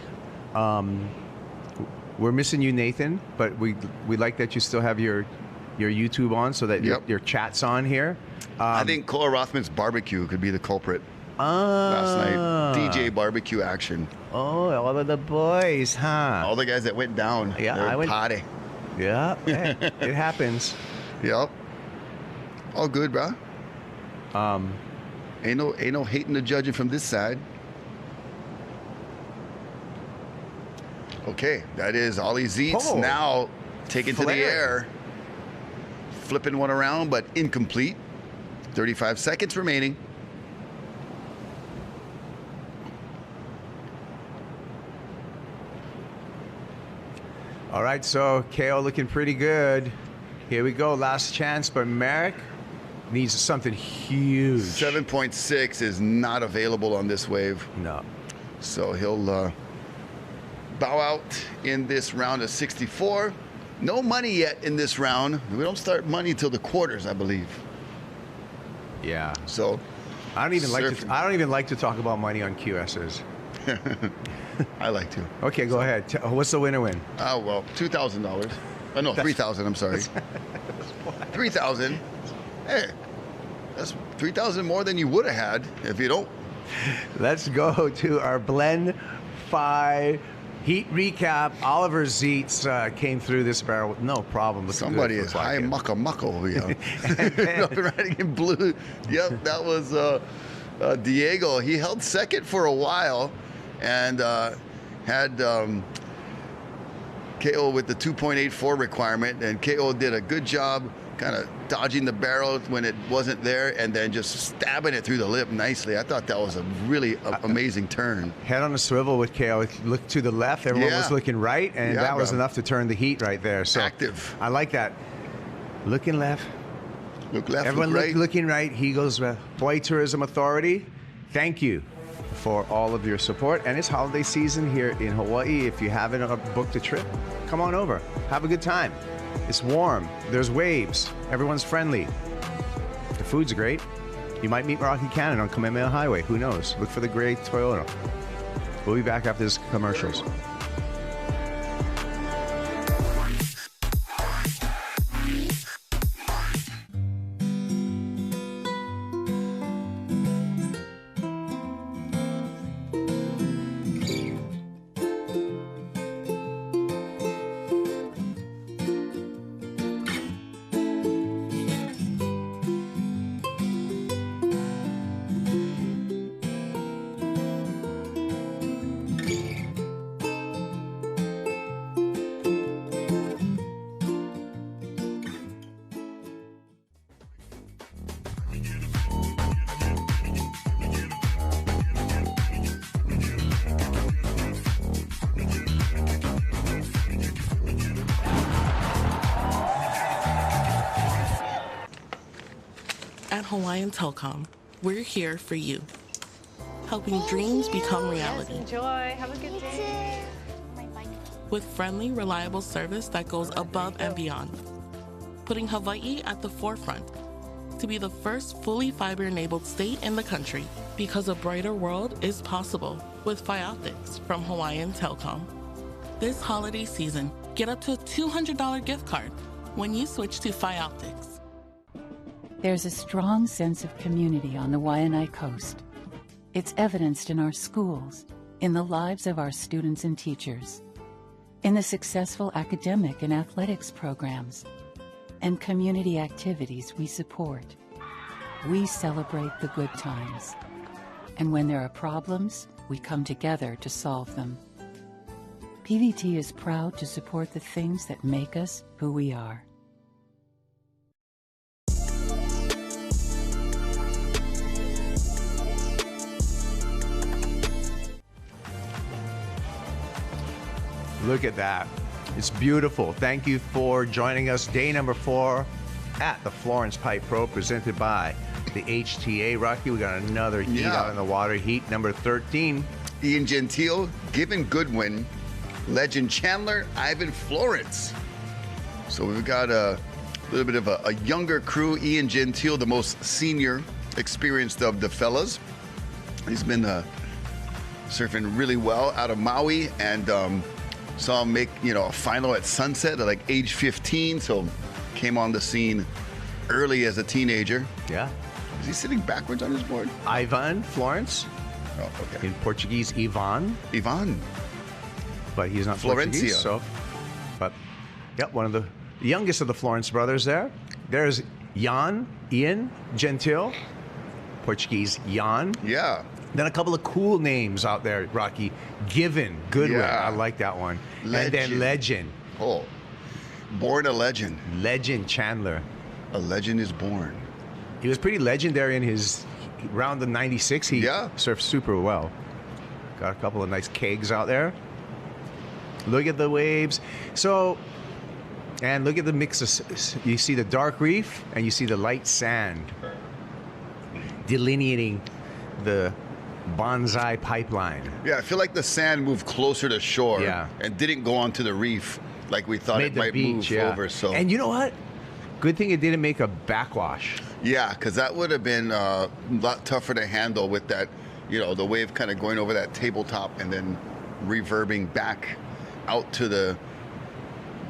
We're missing you, Nathan, but we like that you still have your YouTube on so that your chat's on here. I think Cole Rothman's barbecue could be the culprit. Last night, DJ barbecue action. Oh, all of the boys, huh? All the guys that went down. Yeah, I went potty. Yeah, it happens. Yep. All good, bro. Ain't no hating the judging from this side. Okay, that is Ollie Zeitz now taken to the air. Flipping one around, but incomplete. 35 seconds remaining. All right, so KO looking pretty good. Here we go, last chance, but Merrick needs something huge. 7.6 is not available on this wave. No. So he'll bow out in this round of 64. No money yet in this round. We don't start money till the quarters, I believe. Yeah. So I don't even like to talk about money on QSs. I like to. Okay, go ahead. What's the winner win? Oh, well, $2,000. No, $3,000, I'm sorry. $3,000. Hey, that's $3,000 more than you would have had if you don't. Let's go to our Blend 5 heat recap. Oliver Zeitz came through this barrel with no problem. Somebody is high mucka over here. Riding in blue. Yep, that was Diego. He held second for a while and had KO with the 2.84 requirement, and KO did a good job kind of dodging the barrel when it wasn't there and then just stabbing it through the lip nicely. I thought that was a really amazing turn. Head on a swivel with KO. Looked to the left. Everyone was looking right, and that was enough to turn the heat right there. So active. I like that. Looking left. Look left, Everyone look right. looking right. He goes, Hawaii Tourism Authority, thank you for all of your support. And it's holiday season here in Hawaii. If you haven't booked a trip, come on over. Have a good time. It's warm. There's waves. Everyone's friendly. The food's great. You might meet Rocky Cannon on Kamehameha Highway. Who knows? Look for the gray Toyota. We'll be back after this commercials. At Hawaiian Telcom, we're here for you, helping dreams become reality. Yes, enjoy. Have a good day. With friendly, reliable service that goes above and beyond, putting Hawaii at the forefront to be the first fully fiber-enabled state in the country, because a brighter world is possible with Optics from Hawaiian Telcom. This holiday season, get up to a $200 gift card when you switch to Optics. There's a strong sense of community on the Waianae Coast. It's evidenced in our schools, in the lives of our students and teachers, in the successful academic and athletics programs, and community activities we support. We celebrate the good times. And when there are problems, we come together to solve them. PVT is proud to support the things that make us who we are. Look at that. It's beautiful. Thank you for joining us. Day number 4 at the Florence Pipe Pro, presented by the HTA. Rocky, we got another heat out in the water. Heat number 13. Ian Gentile, Given Goodwin, Legend Chandler, Ivan Florence. So we've got a little bit of a younger crew. Ian Gentile, the most senior, experienced of the fellas. He's been surfing really well out of Maui, and saw him make, a final at Sunset at like age 15, so came on the scene early as a teenager. Yeah. Is he sitting backwards on his board? Ivan Florence. Oh, okay. In Portuguese, Ivan. Ivan. But he's not Florencia. Portuguese, so. But, yep, one of the youngest of the Florence brothers there. There's Ian Gentile, Portuguese Jan. Yeah. Then a couple of cool names out there, Rocky. Given Goodwin. Yeah. I like that one. Legend. And then Legend. Oh, born a legend. Legend Chandler. A legend is born. He was pretty legendary in his round of 96. He surfed super well. Got a couple of nice kegs out there. Look at the waves. So, and look at the mix of, you see the dark reef and you see the light sand delineating the Banzai Pipeline. Yeah, I feel like the sand moved closer to shore and didn't go onto the reef like we thought it might move over. So, and you know what? Good thing it didn't make a backwash. Yeah, because that would have been a lot tougher to handle with that, the wave kind of going over that tabletop and then reverbing back out to the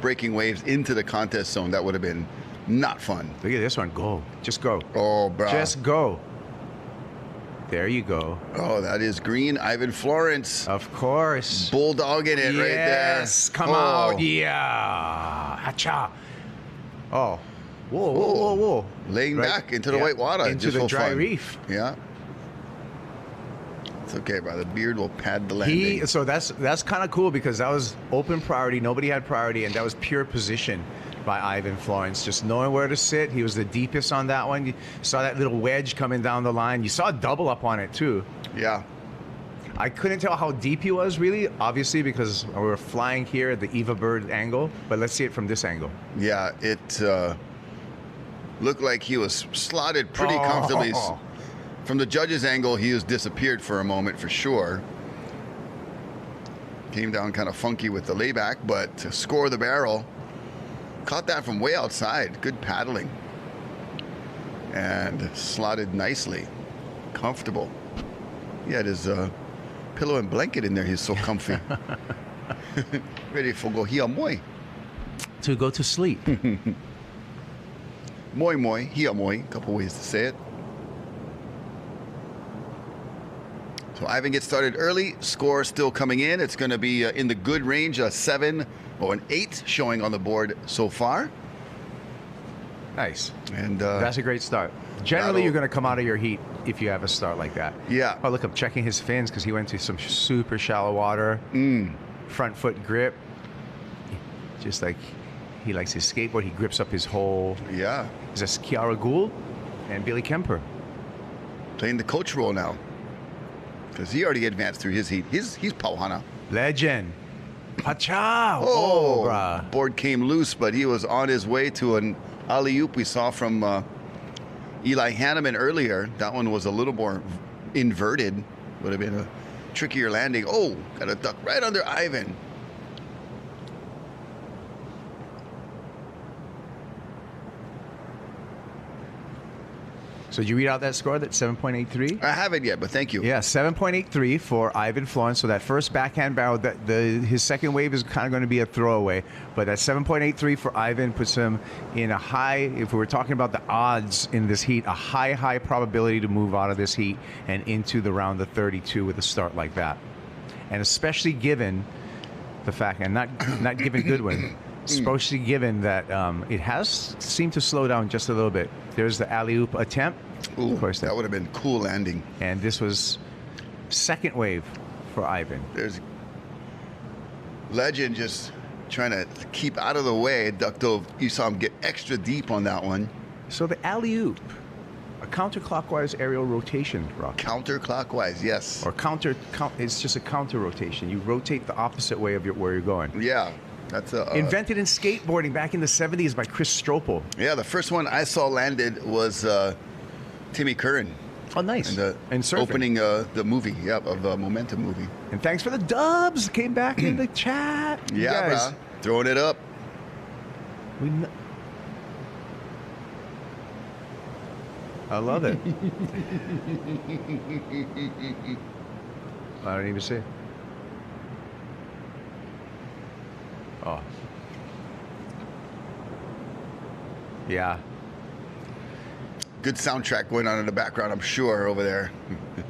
breaking waves into the contest zone. That would have been not fun. Look at this one. Go. Just go. Oh, bro. Just go. There you go. Oh, that is green. Ivan Florence. Of course. Bulldogging it right there. Yes, come out. Yeah. Hacha. Oh. Whoa, whoa, whoa, whoa. Laying back into the white water. Into the dry reef. Yeah. It's okay, bro. The beard will pad the landing. So that's kind of cool because that was open priority. Nobody had priority, and that was pure position by Ivan Florence. Just knowing where to sit. He was the deepest on that one. You saw that little wedge coming down the line. You saw a double up on it, too. Yeah. I couldn't tell how deep he was, really, obviously, because we were flying here at the Eva Bird angle. But let's see it from this angle. Yeah, it looked like he was slotted pretty comfortably From the judge's angle, he has disappeared for a moment for sure. Came down kind of funky with the layback, but to score the barrel, caught that from way outside. Good paddling. And slotted nicely. Comfortable. He had his pillow and blanket in there. He's so comfy. Ready for go hia moi. To go to sleep. Moi moi, hia moi. Couple ways to say it. So Ivan gets started early. Score still coming in. It's going to be in the good range, a 7 or an 8 showing on the board so far. Nice. And that's a great start. Generally, you're going to come out of your heat if you have a start like that. Yeah. Oh, look, I'm checking his fins because he went to some super shallow water. Front foot grip. Just like he likes his skateboard. He grips up his whole. Yeah. Is this Kiara Gould and Billy Kemper? Playing the coach role now. Because he already advanced through his heat. He's Pauhana. Legend. Pachow. Oh, bruh. Board came loose, but he was on his way to an alley-oop we saw from Eli Hanneman earlier. That one was a little more inverted. Would have been a trickier landing. Oh, got a duck right under Ivan. So did you read out that score, that 7.83? I haven't yet, but thank you. Yeah, 7.83 for Ivan Florence. So that first backhand barrel, his second wave is kind of going to be a throwaway. But that 7.83 for Ivan puts him in a high, if we were talking about the odds in this heat, a high probability to move out of this heat and into the round of 32 with a start like that. And especially given the fact, and not given Goodwin, especially given that it has seemed to slow down just a little bit. There's the alley-oop attempt. Ooh, of course, that would have been cool landing. And this was second wave for Ivan. There's Legend just trying to keep out of the way. Duck dove. You saw him get extra deep on that one. So the alley-oop, a counterclockwise aerial rotation, Rock. Counterclockwise, yes. Or it's just a counter rotation. You rotate the opposite way of where you're going. Yeah. That's invented in skateboarding back in the 70s by Chris Stropel. Yeah, the first one I saw landed was Timmy Curran. Oh, nice. And surfing. Opening the movie, of the Momentum movie. And thanks for the dubs. Came back in the chat. Yeah, bro. Throwing it up. I love it. I don't even see it. Oh. Yeah. Good soundtrack going on in the background, I'm sure, over there. You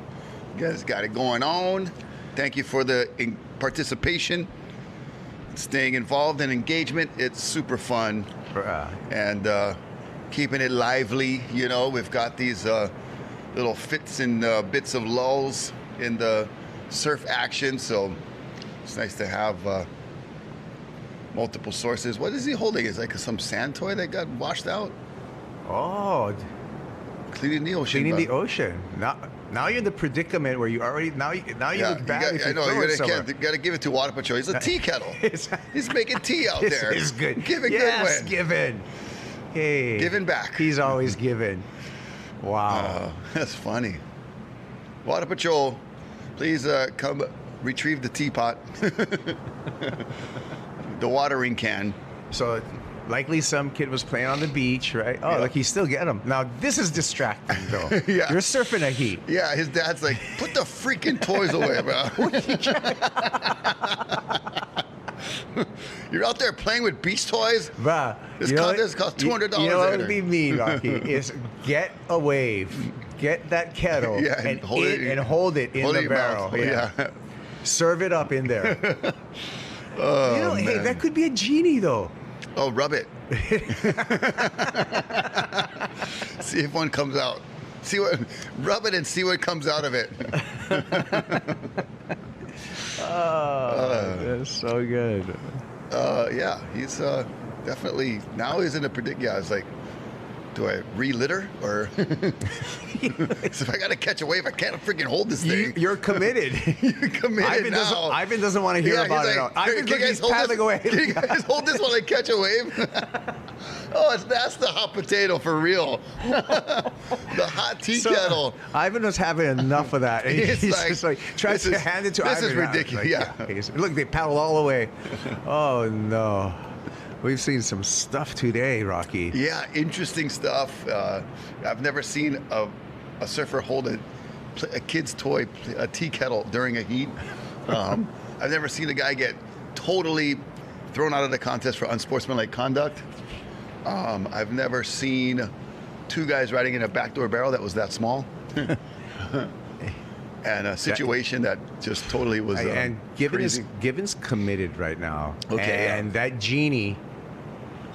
guys got it going on. Thank you for the participation, staying involved in engagement. It's super fun. And keeping it lively. You know, we've got these little fits and bits of lulls in the surf action. So it's nice to have multiple sources. What is he holding? Is like some sand toy that got washed out? Oh, cleaning the ocean. Cleaning the ocean. Now you're in the predicament where you already now you look bad if you throw it somewhere. You got to give it to Water Patrol. He's a tea kettle. He's making tea out there. This is good. Giving yes, good. Giving. Hey, giving back. He's always giving. Wow, that's funny. Water Patrol, please come retrieve the teapot. The watering can. So likely some kid was playing on the beach, right? Oh, look, he's still getting them. Now, this is distracting, though. Yeah. You're surfing a heat. Yeah, his dad's like, put the freaking toys away, bro. You're out there playing with beach toys? Bruh. This contest costs $200. You know what would be mean, Rocky, is get a wave, get that kettle, and hold it in the barrel. Yeah. Serve it up in there. Oh, hey, that could be a genie, though. Oh, rub it. See if one comes out. Rub it and see what comes out of it. That's so good. Yeah, he's definitely, now he's in a predicament. Yeah, it's like, do I re-litter or so if I got to catch a wave, I can't freaking hold this thing. You're committed. You're committed now. Ivan doesn't want to hear about it. Ivan's paddling away. Can you guys hold this while I catch a wave? Oh, that's the hot potato for real. The hot tea kettle. Ivan was having enough of that. It's He's like, just like tries to hand it to this Ivan. is ridiculous. Like, look, they paddle all the way. Oh no. We've seen some stuff today, Rocky. Yeah, interesting stuff. I've never seen a surfer hold a kid's toy, a tea kettle during a heat. I've never seen a guy get totally thrown out of the contest for unsportsmanlike conduct. I've never seen two guys riding in a backdoor barrel that was that small. And a situation that just totally was and Gibbons committed right now. Okay, and that genie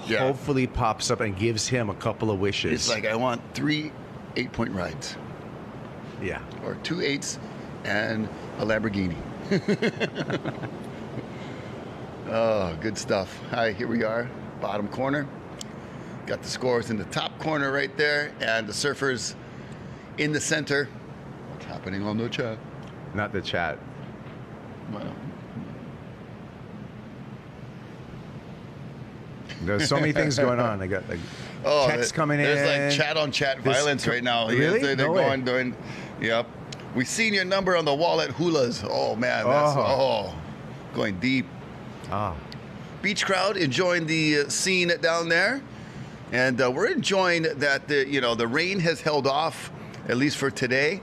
hopefully pops up and gives him a couple of wishes. It's like, I want 3 8-point rides. Yeah. Or 2 8s and a Lamborghini. Oh, good stuff. Hi, here we are, bottom corner. Got the scores in the top corner right there, and the surfers in the center. What's happening on the chat? Not the chat. Well, there's so many things going on. I got like text coming in. There's like chat on chat violence right now. Really? They're No way. doing. Yep. We've seen your number on the wall at Hula's. Oh man, that's going deep. Beach crowd enjoying the scene down there, and we're enjoying that the rain has held off, at least for today.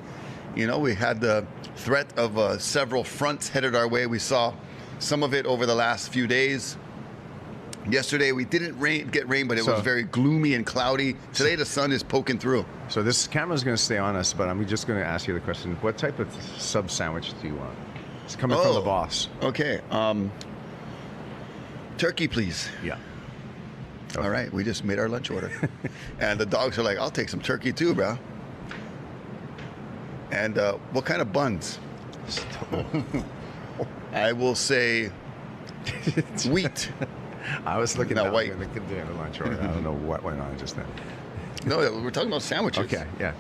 You know, we had the threat of several fronts headed our way. We saw some of it over the last few days. Yesterday we didn't get rain, but it was very gloomy and cloudy. Today the sun is poking through. So this camera's going to stay on us, but I'm just going to ask you the question: what type of sub sandwich do you want? It's coming from the boss. Okay. Turkey, please. Yeah. Okay. All right. We just made our lunch order. And the dogs are like, I'll take some turkey too, bro. And what kind of buns? I will say wheat. I was looking at white. The lunch order. I don't know what went on just then. No, we're talking about sandwiches. Okay, yeah.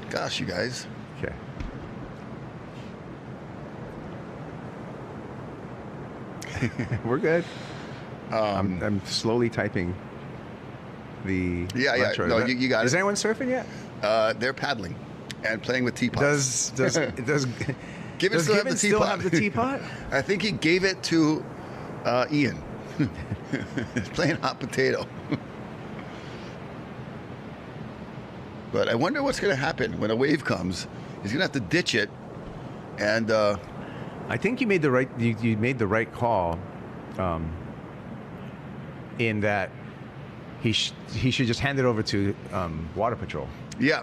Gosh, you guys. Okay. We're good. I'm slowly typing the lunch order. No, you got it. Is anyone surfing yet? They're paddling and playing with teapots. Does Gibbons still have the teapot? I think he gave it to Ian. He's playing hot potato. But I wonder what's going to happen when a wave comes. He's going to have to ditch it, and I think you made the right. You made the right call, in that he should just hand it over to Water Patrol. Yeah,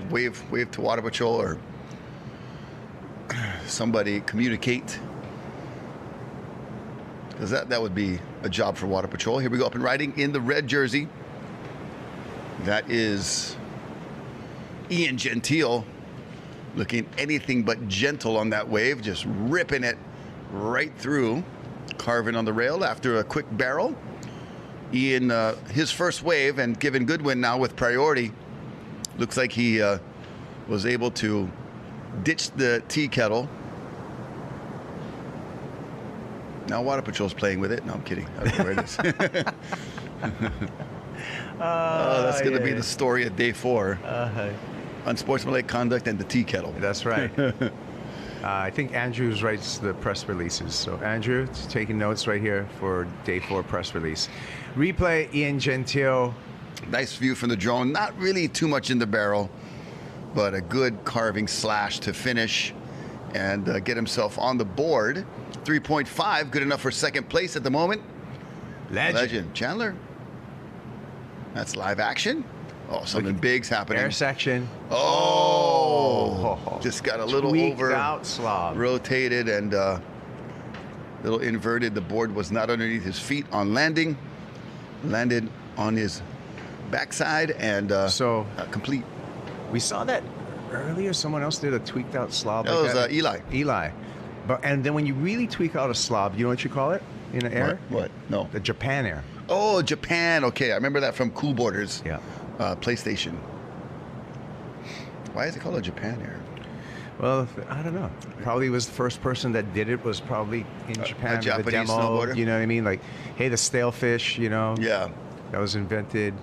wave to Water Patrol, or somebody communicate, because that would be a job for Water Patrol. Here we go, up and riding in the red jersey. That is Ian Gentile, looking anything but gentle on that wave, just ripping it right through, carving on the rail after a quick barrel. Ian, his first wave, and given Goodwin now with priority, looks like he was able to ditch the tea kettle. Now Water Patrol's playing with it. No, I'm kidding. I don't know where it is. That's going to be the story of day 4. Unsportsmanlike conduct and the tea kettle. That's right. I think Andrew writes the press releases. So Andrew, taking notes right here for day 4 press release. Replay, Ian Gentile. Nice view from the drone. Not really too much in the barrel, but a good carving slash to finish and get himself on the board. 3.5, good enough for second place at the moment. Legend. Chandler. That's live action. Oh, something big's happening. Air section. Oh. Just got a little over. Out slob. Rotated and a little inverted. The board was not underneath his feet on landing. Landed on his backside and complete. We saw that earlier. Someone else did a tweaked out slob. That was Eli. Eli. And then when you really tweak out a slob, you know what you call it in the air? What? No. The Japan air. Oh, Japan. Okay, I remember that from Cool Borders. Yeah. PlayStation. Why is it called a Japan air? Well, I don't know. Probably was the first person that did it was probably in Japan. A Japanese the demo, snowboarder. You know what I mean? Like, hey, the stale fish, you know. Yeah. that was invented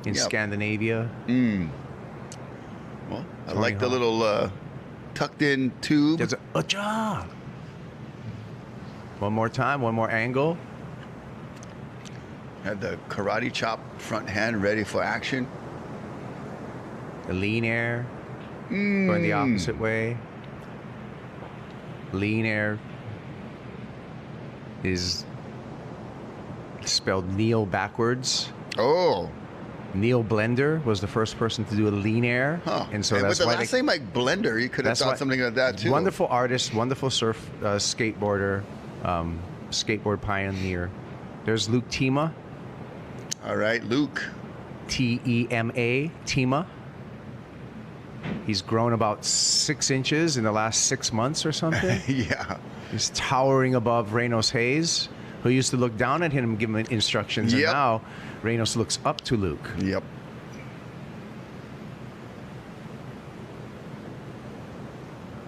in Scandinavia. Well, I like the little tucked in tube. There's a one more time, one more angle. Had the karate chop front hand ready for action. The lean air, going the opposite way. Lean air is spelled Neil backwards. Oh. Neil Blender was the first person to do a lean air. Huh. And so and that's with the why last name like Blender, you could have thought something like that too. Wonderful artist, wonderful surf skateboarder, skateboard pioneer. There's Luke Tema. All right, Luke. T-E-M-A, Tema. He's grown about 6 inches in the last 6 months or something. Yeah. He's towering above Reynos Hayes, who used to look down at him and give him instructions. And now Reynos looks up to Luke. Yep.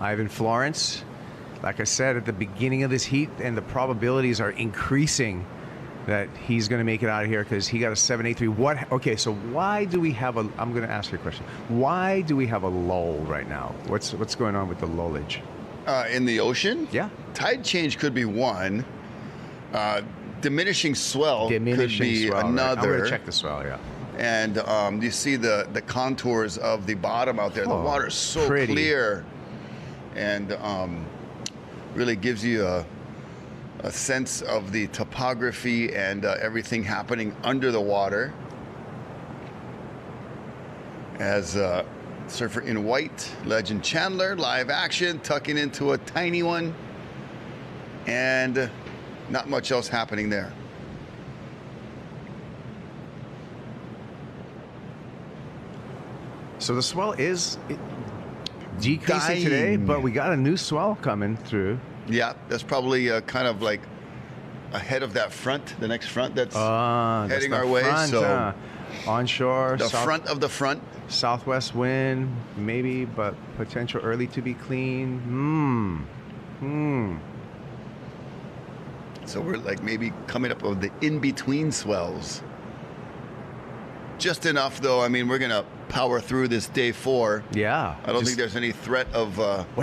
Ivan Florence, like I said at the beginning of this heat, and the probabilities are increasing that he's going to make it out of here because he got a 7.83. Okay, so why do we have a? I'm going to ask you a question. Why do we have a lull right now? What's going on with the lullage? In the ocean? Yeah. Tide change could be one. Diminishing swell could be swell, another. Right? I'm going to check the swell, yeah. And you see the contours of the bottom out there. The water's so clear, and really gives you a sense of the topography and everything happening under the water. As surfer in white, Legend Chandler, live action, tucking into a tiny one, and not much else happening there. So the swell is decreasing today, but we got a new swell coming through. Yeah, that's probably kind of like ahead of that front, the next front that's heading our way. Front, so onshore, the front of the front, southwest wind, maybe, but potential early to be clean. So we're like maybe coming up with the in-between swells. Just enough, though. I mean, we're gonna power through this day 4. Yeah. I don't think there's any threat of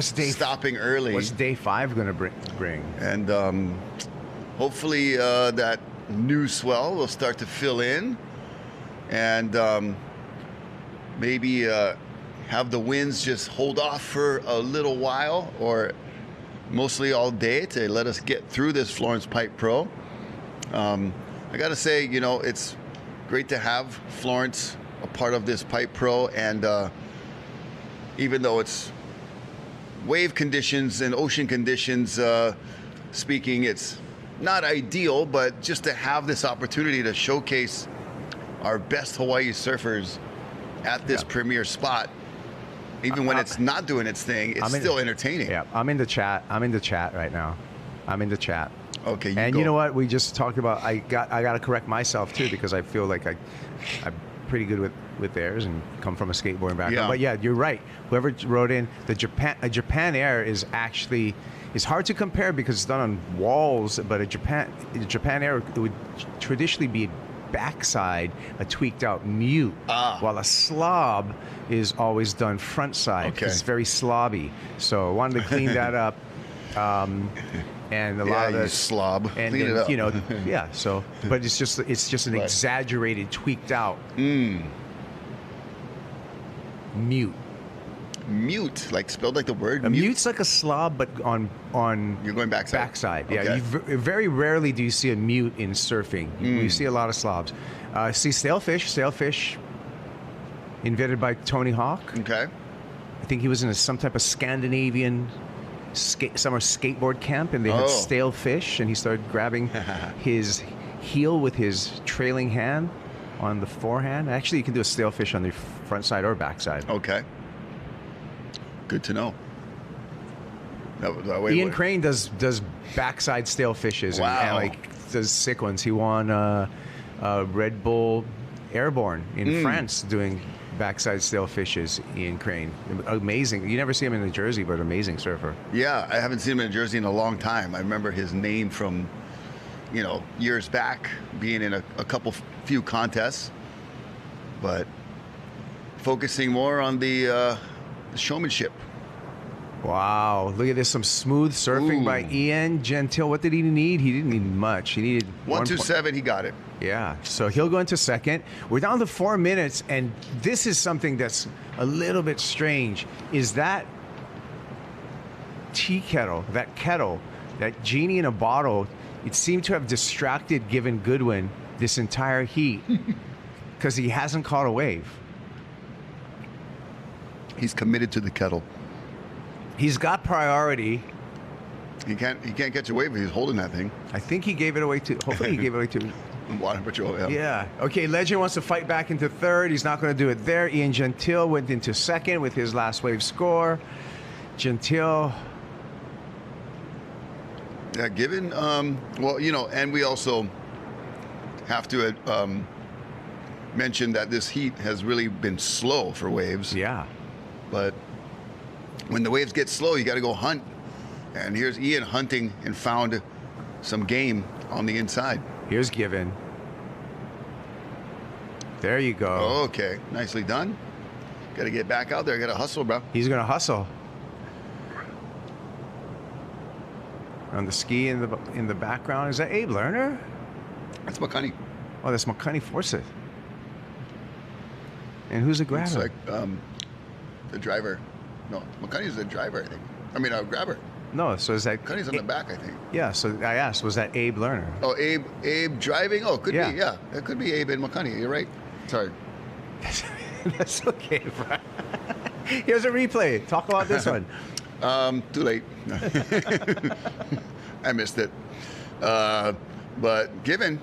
stopping early. What's day 5 gonna bring? And hopefully that new swell will start to fill in, and maybe have the winds just hold off for a little while, or mostly all day, to let us get through this Florence Pipe Pro. I gotta say, you know, it's great to have Florence a part of this Pipe Pro, and even though it's wave conditions and ocean conditions speaking, it's not ideal, but just to have this opportunity to showcase our best Hawaii surfers at this premier spot, even when it's not doing its thing, it's still entertaining. Yeah, I'm in the chat. I'm in the chat right now. I'm in the chat. Okay, you know what? We just talked about. I got to correct myself too, because I feel like I'm pretty good with theirs and come from a skateboarding background. Yeah. But yeah, you're right. Whoever wrote in the Japan Air is actually. It's hard to compare because it's done on walls, but a Japan Air, it would traditionally be backside, a tweaked out mute, while a slob is always done front side. Okay. It's very slobby. So I wanted to clean that up. And a lot of the slob, and clean it up. You know, yeah. So, but it's just an exaggerated, tweaked out mute. Mute, like spelled like the word a mute? mute's like a slob, but on you're going backside. Backside, yeah. Okay. Very rarely do you see a mute in surfing. You see a lot of slobs. See sailfish, invented by Tony Hawk. Okay. I think he was in some type of Scandinavian summer skateboard camp, and they had stale fish, and he started grabbing his heel with his trailing hand on the forehand. Actually, you can do a stale fish on the front side or backside. Okay. Good to know. Ian Crane does backside stale fishes and like does sick ones. He won Red Bull Airborne in France doing backside stale fishes. Ian Crane, amazing. You never see him in New Jersey, but amazing surfer. Yeah, I haven't seen him in Jersey in a long time. I remember his name from years back, being in a few contests, but focusing more on the showmanship. Wow, look at this, some smooth surfing by Ian Gentile. What did he need? He didn't need much. He needed 127, he got it. Yeah, so he'll go into second. We're down to 4 minutes, and this is something that's a little bit strange. Is that tea kettle, that genie in a bottle, it seemed to have distracted Given Goodwin this entire heat because he hasn't caught a wave. He's committed to the kettle. He's got priority. He can't catch a wave if he's holding that thing. I think he gave it away to, hopefully he gave it away to Water Patrol, yeah. Yeah. Okay, Legend wants to fight back into third. He's not going to do it there. Ian Gentile went into second with his last wave score. Gentile. Yeah, Given, and we also have to mention that this heat has really been slow for waves. Yeah. But when the waves get slow, you got to go hunt. And here's Ian hunting and found some game on the inside. Here's Given. There you go. Okay, nicely done. Got to get back out there. Got to hustle, bro. He's going to hustle. On the ski in the background, is that Abe Lerner? That's McCunny. Oh, that's McCunny Forsyth. And who's the grabber? It's like the driver. No, McCunny's the driver, I think. I mean, grabber. No, so is that... McCunny's on the back, I think. Yeah, so I asked, was that Abe Lerner? Oh, Abe driving? Oh, could be, yeah. It could be Abe and McCunny. You're right. Sorry. That's okay, bro. Here's a replay. Talk about this one. Too late. I missed it. But Given.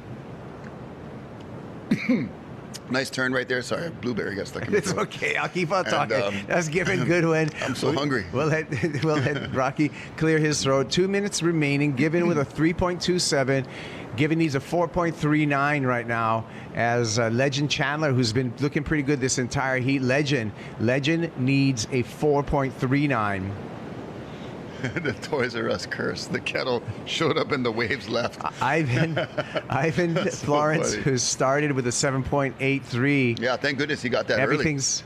Nice turn right there. Sorry, blueberry got stuck in my It's throat. okay. I'll keep on talking. That's Given Goodwin. I'm so hungry. We'll let Rocky clear his throat. 2 minutes remaining. Given with a 3.27. Given needs a 4.39 right now as Legend Chandler, who's been looking pretty good this entire heat. Legend needs a 4.39. The Toys R Us curse. The kettle showed up and the waves left. Ivan Florence, so who started with a 7.83. Yeah, thank goodness he got that Everything's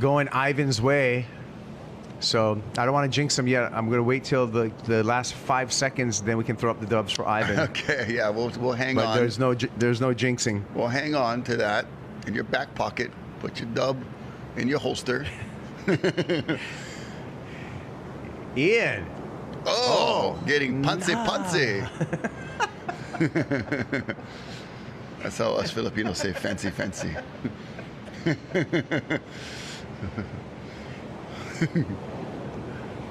going Ivan's way. So I don't want to jinx him yet. I'm going to wait till the last 5 seconds, then we can throw up the dubs for Ivan. Okay, yeah, we'll hang on. But there's no jinxing. We'll hang on to that in your back pocket. Put your dub in your holster. Ian. Oh, getting puncy. That's how us Filipinos say fancy.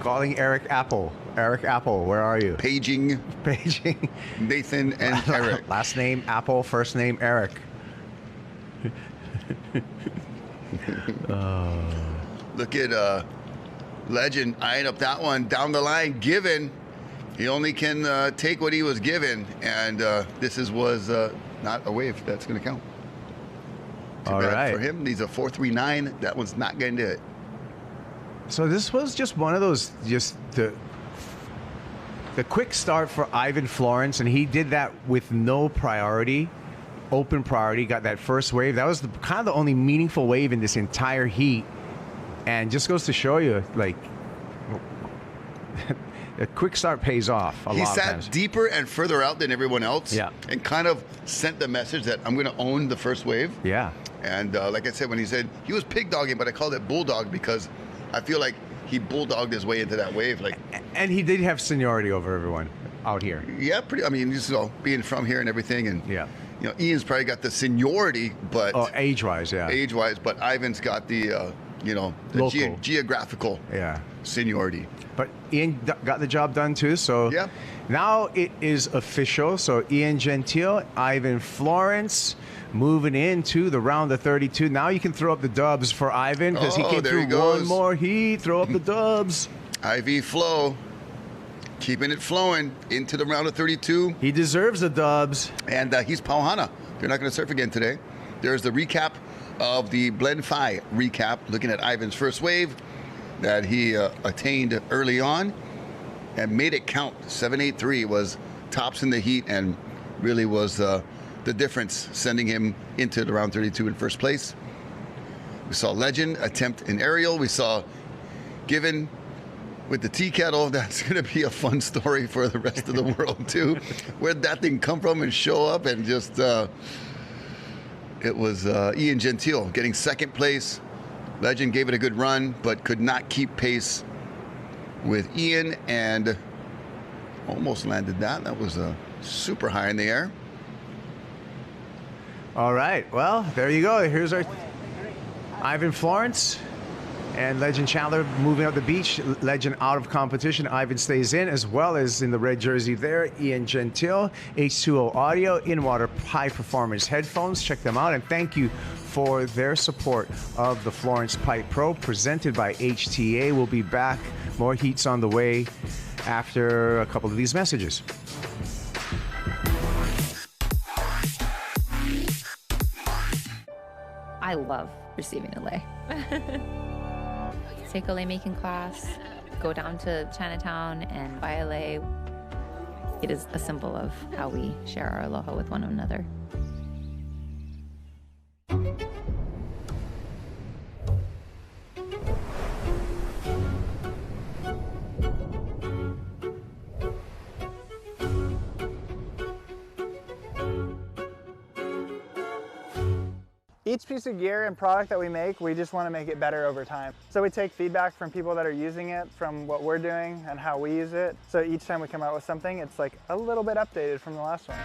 Calling Eric Apple. Eric Apple, where are you? Paging Nathan and Eric. Last name Apple, first name Eric. Look at Legend eyeing up that one down the line. Given, he only can take what he was given, and this was not a wave that's going to count. All right. For him, needs a 4.39. That one's not going to do it. So this was just one of those, just the quick start for Ivan Florence, and he did that with no priority, open priority, got that first wave. That was kind of the only meaningful wave in this entire heat, and just goes to show you, like, a quick start pays off a lot of times. He sat deeper and further out than everyone else, and kind of sent the message that I'm going to own the first wave. Yeah. And like I said, when he said he was pig dogging, but I called it bulldog because I feel like he bulldogged his way into that wave. And he did have seniority over everyone out here. Yeah, pretty. I mean, just being from here and everything, and Ian's probably got the seniority, but age-wise, but Ivan's got the geographical seniority. But Ian got the job done too. So now it is official. So Ian Gentile, Ivan Florence, moving into the round of 32. Now you can throw up the dubs for Ivan because he came through one more heat. Throw up the dubs. IV flow, keeping it flowing into the round of 32. He deserves the dubs. And he's Pauhana. They're not going to surf again today. There's the recap of the Blend Phi recap, looking at Ivan's first wave that he attained early on and made it count. 783 was tops in the heat, and really was the difference, sending him into the round 32 in first place. We saw Legend attempt an aerial. We saw Given with the tea kettle. That's going to be a fun story for the rest of the world, too. Where'd that thing come from and show up? And just, it was Ian Gentile getting second place. Legend gave it a good run, but could not keep pace with Ian and almost landed that. That was super high in the air. All right. Well, there you go. Here's our Ivan Florence and Legend Chandler moving up the beach. Legend out of competition. Ivan stays in, as well as in the red jersey there, Ian Gentile, H2O Audio, in-water high performance headphones. Check them out, and thank you for their support of the Florence Pipe Pro, presented by HTA. We'll be back. More heats on the way after a couple of these messages. I love receiving a lei. Take a lei making class, go down to Chinatown and buy a lei. It is a symbol of how we share our aloha with one another. Each piece of gear and product that we make, we just want to make it better over time. So we take feedback from people that are using it, from what we're doing and how we use it. So each time we come out with something, it's like a little bit updated from the last one.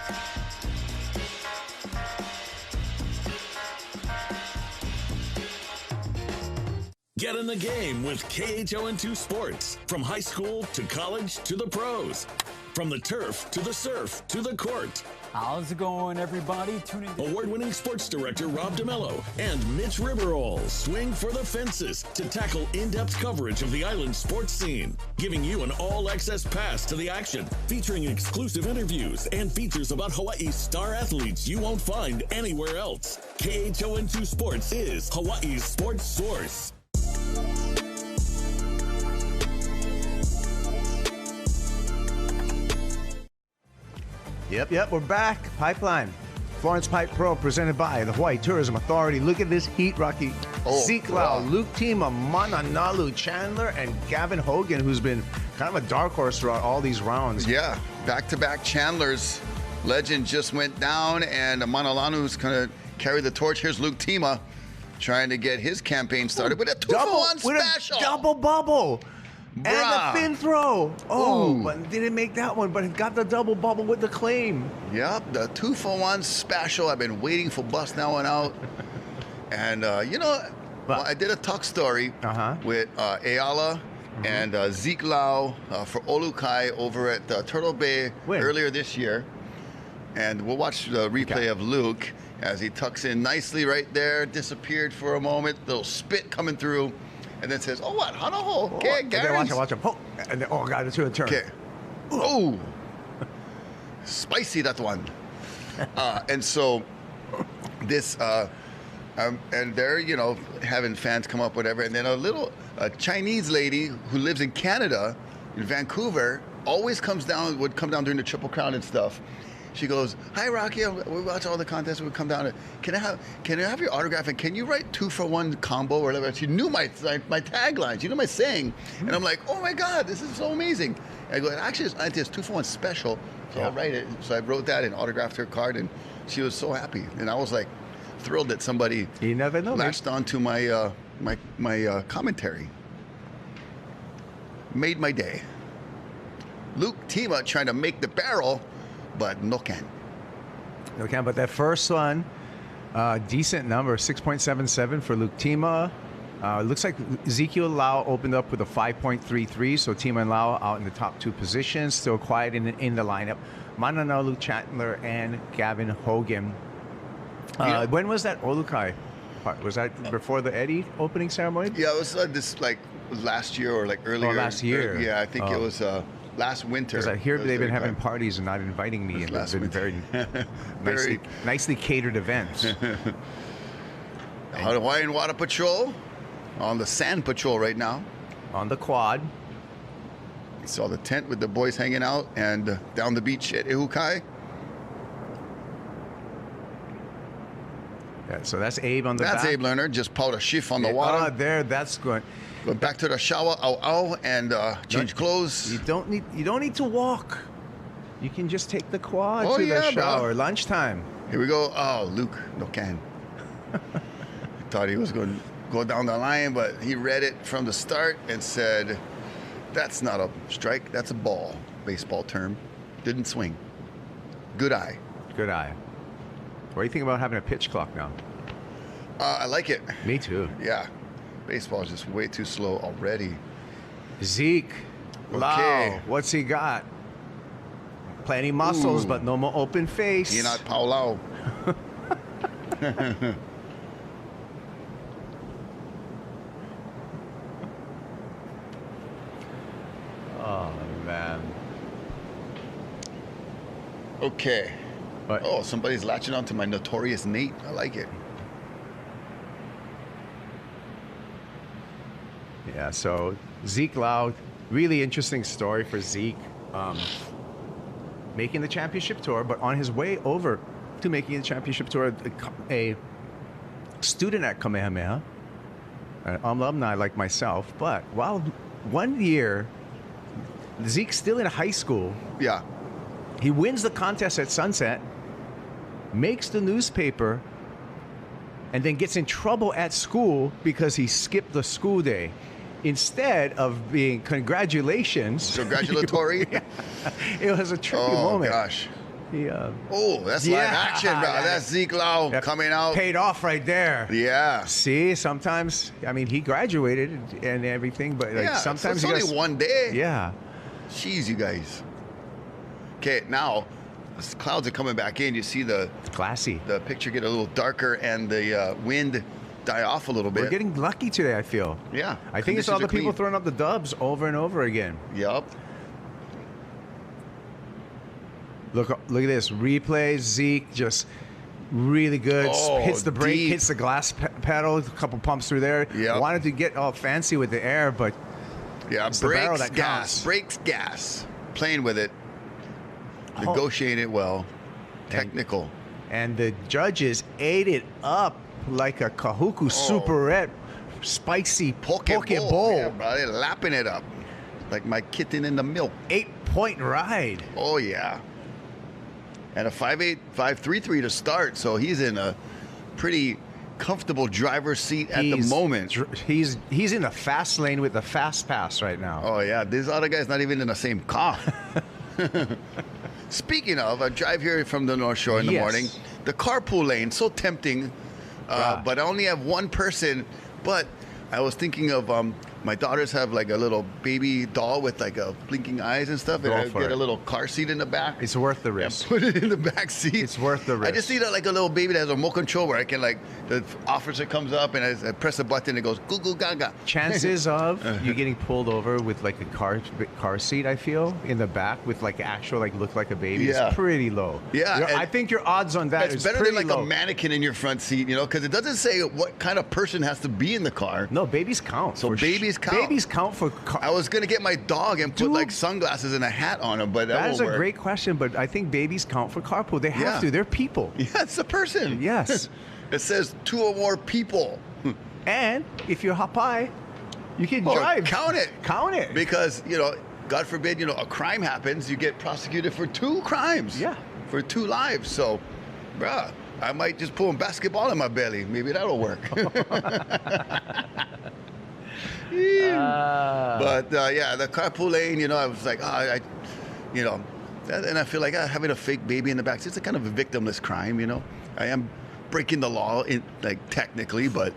Get in the game with KHON2 Sports. From high school to college to the pros. From the turf to the surf to the court. How's it going, everybody? Tune in. Award-winning sports director Rob DeMello and Mitch Riverall swing for the fences to tackle in-depth coverage of the island sports scene, giving you an all-access pass to the action, featuring exclusive interviews and features about Hawaii's star athletes you won't find anywhere else. KHON2 Sports is Hawaii's sports source. Yep, we're back. Pipeline. Florence Pipe Pro, presented by the Hawaii Tourism Authority. Look at this heat, Rocky. Zeke Lau, Luke Tima, Mananalu Chandler, and Gavin Hogan, who's been kind of a dark horse throughout all these rounds. Yeah, back-to-back Chandlers. Legend just went down, and Manalanu's going to carry the torch. Here's Luke Tima trying to get his campaign started with a 2-for-1 special. With a double bubble. Bruh. And the fin throw. Oh, Ooh. but didn't make that one, but got the double bubble with the claim. Yep, the 2-for-1 special. I've been waiting for bust that one out. And, I did a talk story with Ayala and Zeke Lau for Olukai over at Turtle Bay earlier this year. And we'll watch the replay of Luke as he tucks in nicely right there, disappeared for a moment, little spit coming through. And then says, "Oh, what? Hanaho? Okay, Gary." Watch him. Oh, and then, God, it's your turn. Okay. Oh, spicy that one. And so this, and they're having fans come up, whatever. And then a Chinese lady who lives in Canada, in Vancouver, always would come down during the Triple Crown and stuff. She goes, "Hi, Rocky. We watch all the contests. We come down. Can I have your autograph? And can you write 2-for-1 combo or whatever?" She knew my tagline. She knew my saying. And I'm like, "Oh my God, this is so amazing." And I go, "Actually, it's 2-for-1 special, so I'll write it." So I wrote that and autographed her card, and she was so happy. And I was like, thrilled that somebody latched onto my my commentary. Made my day. Luke Tima trying to make the barrel. But no can. But that first one, decent number, 6.77 for Luke Tima. Looks like Ezekiel Lau opened up with a 5.33, so Tima and Lau out in the top two positions, still quiet in the lineup. Mananalu Chandler and Gavin Hogan. When was that Olukai part? Was that before the Eddie opening ceremony? Yeah, it was last year or earlier. Oh, last year. Yeah, I think it was last winter. Because I hear they've been having parties and not inviting me, and it's been very nicely catered events. Hawaiian Water Patrol on the Sand Patrol right now. On the quad. You saw the tent with the boys hanging out, and down the beach at Ihukai. So that's Abe on the That's back. Abe Lerner, just powder shift on the water. There, that's good. Go back to the shower, and change clothes. You don't need to walk. You can just take the quad Oh, to yeah, the shower. bro. Lunchtime. Here we go. Oh, Luke, no can. Thought he was going to go down the line, but he read it from the start and said, "That's not a strike. That's a ball." Baseball term. Didn't swing. Good eye. Good eye. What do you think about having a pitch clock now? I like it. Me too. Yeah. Baseball is just way too slow already. Zeke. Okay. Lau. What's he got? Plenty muscles, Ooh. but no more open face. You're not Paulau. Oh, man. Okay. Oh, somebody's latching onto my Notorious Nate. I like it. Yeah, so Zeke Lau, really interesting story for Zeke. Making the championship tour, but on his way over to making the championship tour, a student at Kamehameha, an alumni like myself, but while 1 year, Zeke's still in high school. Yeah. He wins the contest at Sunset, makes the newspaper, and then gets in trouble at school because he skipped the school day. Instead of being congratulations. Congratulatory? Yeah, it was a tricky moment. Oh, gosh. He, that's live action, bro. That's Zeke Lau coming out. Paid off right there. Yeah. See, sometimes, I mean, he graduated and everything, but like sometimes it's only one day. Yeah. Jeez, you guys. Okay, now the clouds are coming back in. You see the classy. The picture get a little darker and the wind die off a little bit. We're getting lucky today, I feel. Yeah. I think it's all the people throwing up the dubs over and over again. Yup. Look at this replay. Zeke just really good. Oh, hits the brake, deep. hits the glass pedal. A couple pumps through there. Yep. Wanted to get all fancy with the air, but it's the barrel brakes, that gas. counts. Brakes, gas. Playing with it. Negotiate it well. Technical. And the judges ate it up like a Kahuku Superette spicy poke bowl. Yeah, bro, they're lapping it up like my kitten in the milk. 8-point ride. Oh, yeah. And a 5.8, 5.33 to start, so he's in a pretty comfortable driver's seat at the moment. He's in the fast lane with the fast pass right now. Oh, yeah. This other guy's not even in the same car. Speaking of, I drive here from the North Shore in the morning. The carpool lane, so tempting, but I only have one person. But I was thinking of my daughters have like a little baby doll with like a blinking eyes and stuff, and I get a little car seat in the back. It's worth the risk. Put it in the back seat. It's worth the risk. I just need like a little baby that has a remote control where I can like the officer comes up and I press a button and it goes goo goo gaga. Chances of you getting pulled over with like a car seat, I feel, in the back with like actual like look like a baby is pretty low. Yeah, I think your odds on that it's is better than like low. a mannequin in your front seat, you know, because it doesn't say what kind of person has to be in the car. No, babies count. So babies count. Babies count for I was gonna get my dog and put like sunglasses and a hat on him, but that is a work. great question. But I think babies count for carpool. They have to. They're people. Yeah, it's a person. Yes. It says 2 or more people. And if you're Hapai, you can drive. Count it. Count it. Because, you know, God forbid, you know, a crime happens, you get prosecuted for 2 crimes. Yeah. For 2 lives. So, bruh, I might just pull a basketball in my belly. Maybe that'll work. But yeah, the carpool lane, you know, I was like, you know, and I feel like having a fake baby in the back, it's a kind of a victimless crime, you know. I am breaking the law, like technically, but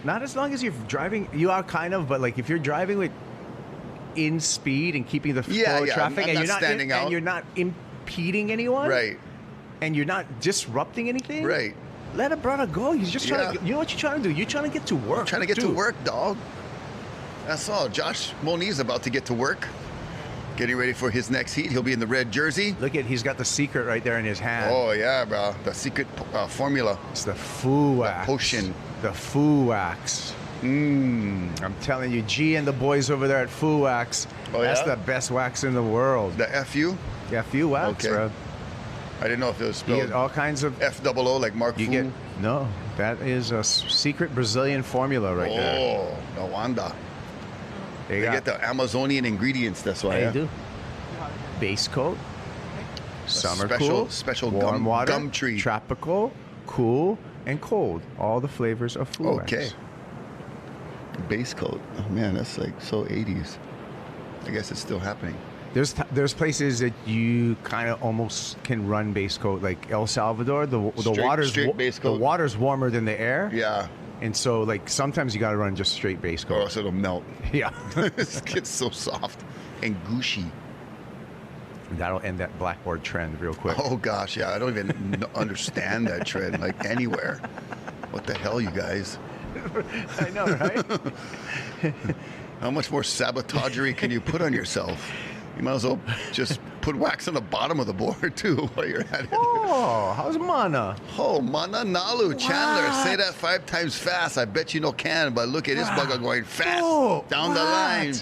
not as long as you're driving. You are kind of, but like if you're driving with in speed and keeping the flow of traffic, and you're not impeding anyone, right? And you're not disrupting anything, right? Let a brother go. He's just trying to. You know what you're trying to do? You're trying to get to work. I'm trying to get to work, dog. That's all. Josh Moniz about to get to work. Getting ready for his next heat. He'll be in the red jersey. Look at, he's got the secret right there in his hand. Oh, yeah, bro. The secret formula. It's the Foo Wax. The potion. The Foo Wax. I'm telling you, G and the boys over there at Foo Wax, that's the best wax in the world. The FU? Yeah, FU Wax, bro. I didn't know if it was spelled. You get all kinds of F-double-O, like Mark Fu. No. That is a secret Brazilian formula right there. Oh, no wonder. They get the Amazonian ingredients. That's why. They do. Base coat. Summer special warm water, gum tree. Tropical, cool, and cold. All the flavors of Florence. Okay. Base coat. Oh man, that's like so 80s. I guess it's still happening. There's places that you kind of almost can run base coat, like El Salvador. The water's base coat. The water's warmer than the air. Yeah. And so like sometimes you got to run just straight base coat. Or else it'll melt. Yeah. It gets so soft and gushy. That'll end that blackboard trend real quick. Oh gosh, yeah. I don't even understand that trend like anywhere. What the hell, you guys? I know, right? How much more sabotagery can you put on yourself? You might as well just put wax on the bottom of the board too while you're at it. Oh, how's Mana? Oh, Mana Nalu. Chandler, say that 5 times fast. I bet you no can, but look at this bugger going fast down the line.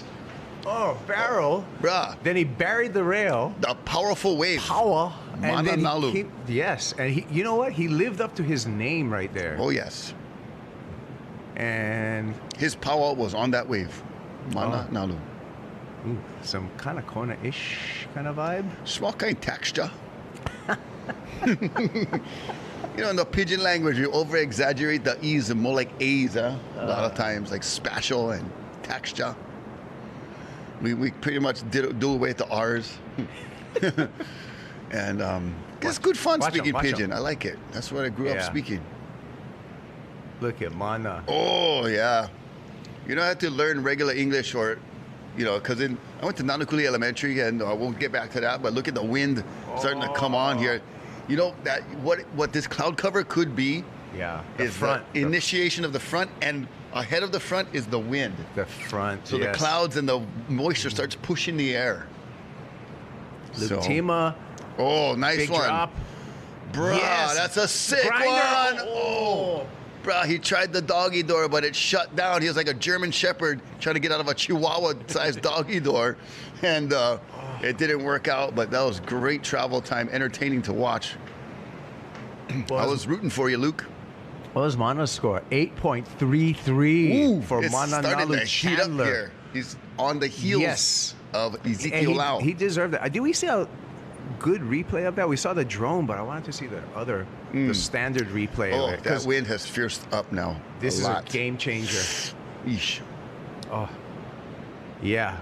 Oh, barrel. Bruh. Then he buried the rail. The powerful wave. Power. Mana Nalu. Yes. And he, you know what? He lived up to his name right there. Oh, yes. And his power was on that wave. Mana Nalu. Ooh, some kind of Kona-ish kind of vibe. Small kind of texture. You know, in the pidgin language, you over-exaggerate the E's and more like A's, huh? A lot of times, like spatial and texture. We pretty much do away with the R's. And it's good fun speaking pidgin. I like it. That's what I grew up speaking. Look at Mana. Oh, yeah. You don't have to learn regular English or, you know, because I went to Nanakuli Elementary, and I won't get back to that, but look at the wind starting to come on here. You know, that what this cloud cover could be is the initiation of the front, and ahead of the front is the wind. The front, So the clouds and the moisture starts pushing the air. Lutima. Oh, nice big one. Drop. Bruh, that's a sick one. Oh. Bruh, he tried the doggy door, but it shut down. He was like a German Shepherd trying to get out of a Chihuahua-sized doggy door. And it didn't work out, but that was great travel time, entertaining to watch. I was rooting for you, Luke. What was Mana's score? 8.33 for Mana Nalu Chandler. Here. He's on the heels of Ezekiel Lau. He deserved that. Did we see a good replay of that? We saw the drone, but I wanted to see the other, the standard replay of it. That wind has fierced up now. This is a game changer. Eesh. Oh, yeah.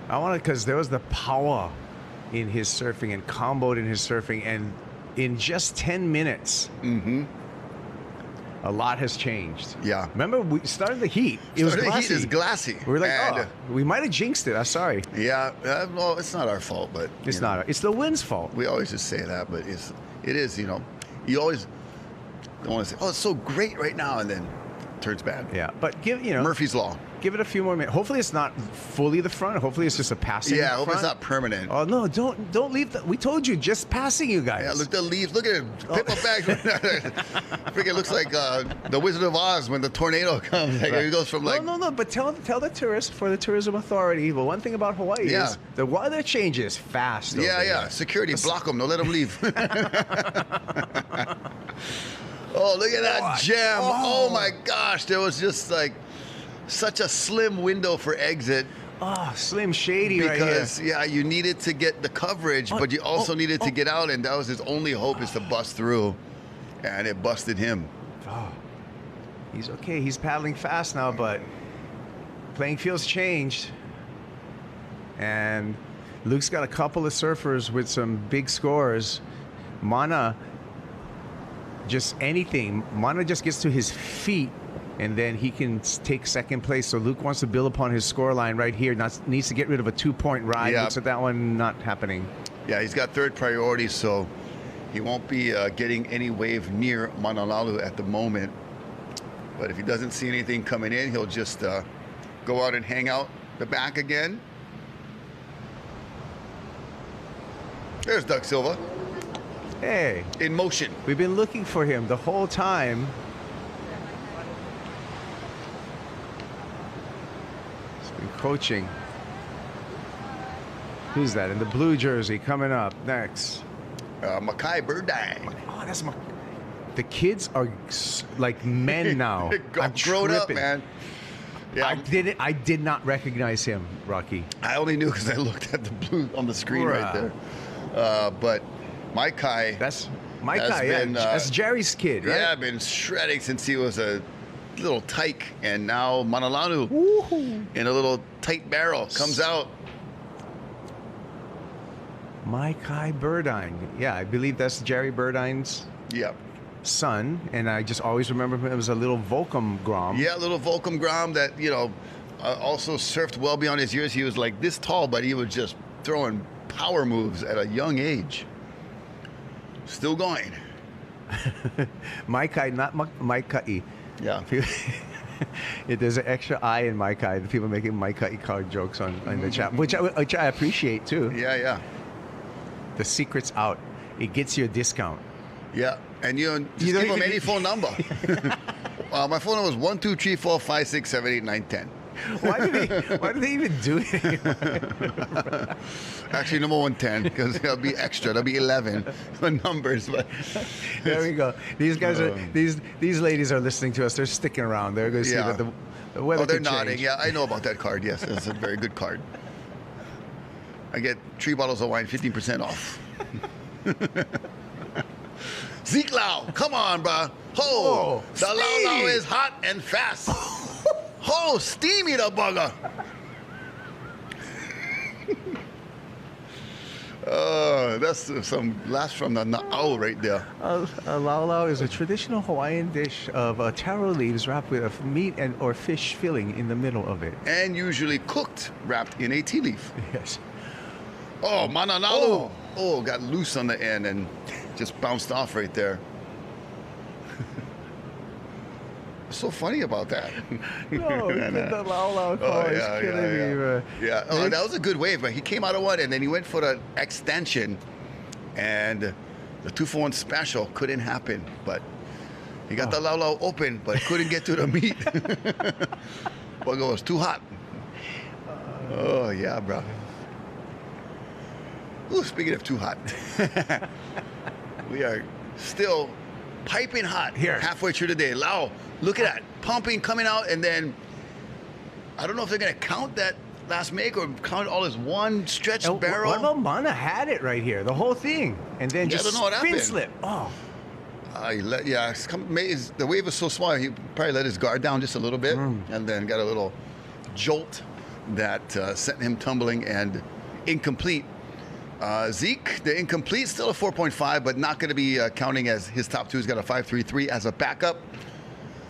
I wanted, because there was the power in his surfing and comboed in his surfing, and in just 10 minutes, a lot has changed. Yeah. Remember, we started the heat. It was glassy. The heat is glassy. We were like, we might have jinxed it. I'm sorry. Yeah. Well, it's not our fault, but it's not. It's the wind's fault. We always just say that, but it is. You know, you always don't want to say, "Oh, it's so great right now," and then it turns bad. Yeah. But Murphy's Law. Give it a few more minutes. Hopefully, it's not fully the front. Hopefully, it's just a passing. Yeah. Hopefully, it's not permanent. Oh no! Don't leave. We told you, just passing, you guys. Yeah. Look, the leaves. Look at it. Paper bags. Freaking looks like the Wizard of Oz when the tornado comes. Like, it goes from like. No. But tell the tourists, for the tourism authority. Well, one thing about Hawaii is the weather changes fast. Yeah. Security, block them. Don't let them leave. Oh, look at that gem. Oh my gosh. There was just like such a slim window for exit. Oh, slim shady right here. Because, you needed to get the coverage, but you also needed to get out, and that was his only hope, is to bust through. And it busted him. Oh, he's okay. He's paddling fast now, but playing field's changed. And Luke's got a couple of surfers with some big scores. Mana, just anything. Mana just gets to his feet, and then he can take second place. So Luke wants to build upon his score line right here. Needs to get rid of a 2-point ride. Looks at that one not happening. Yeah, he's got third priority, so he won't be getting any wave near Manalalu at the moment. But if he doesn't see anything coming in, he'll just go out and hang out the back again. There's Doug Silva. Hey. In motion. We've been looking for him the whole time. He's been coaching. Who's that in the blue jersey coming up next? Makai Burdine. Oh, that's the kids are like men now. I'm grown up, tripping. man. Yeah, I did not recognize him, Rocky. I only knew because I looked at the blue on the screen right there. But my Kai. That's my Kai. Yeah, that's Jerry's kid, right? Yeah, been shredding since he was a little tyke, and now Manalanu in a little tight barrel comes out. My Kai Burdine. Yeah, I believe that's Jerry Burdine's son, and I just always remember him as a little Volcom Grom. Yeah, a little Volcom Grom that, also surfed well beyond his years. He was like this tall, but he was just throwing power moves at a young age. Still going. My Kai, not my Kai. Yeah. There's an extra I in my Kai. The people making my Kai card jokes on in the chat, which I appreciate too. Yeah. The secret's out. It gets you a discount. Yeah, and just give them any phone number. My phone number is 1-2-3-4-5-6-7-8-9-10. Why do they even do it? Actually, number 110 because it'll be extra. There'll be 11 numbers. But there we go. These guys are these ladies are listening to us. They're sticking around. They're going to see that the weather. They're could nodding. change. Yeah, I know about that card. Yes, that's a very good card. I get 3 bottles of wine, 15% off. Zeke Lau, come on, bro. The Lau Lau is hot and fast. Steamy the bugger. That's some last from the Na'au right there. Lau Lau is a traditional Hawaiian dish of taro leaves wrapped with a meat or fish filling in the middle of it. And usually cooked, wrapped in a tea leaf. Yes. Oh, Mananalu. Oh, got loose on the end and just bounced off right there. What's so funny about that? No, the Lau Lau call is killing me. Yeah. Oh, that was a good wave, but he came out of one and then he went for the extension, and the 2-for-1 special couldn't happen. But he got the Lau Lau open, but couldn't get to the meat. Bugger was too hot. Oh yeah, bro. Ooh, speaking of too hot, we are still piping hot here halfway through the day. Lau, look at that. Pumping, coming out, and then I don't know if they're going to count that last make or count all as one stretched barrel. What about Mana had it right here, the whole thing, and then just I don't know what fin happened. slip. Oh. The wave was so small, he probably let his guard down just a little bit and then got a little jolt that sent him tumbling and incomplete. Zeke, the incomplete, still a 4.5, but not going to be counting as his top two. He's got a 5.33 as a backup.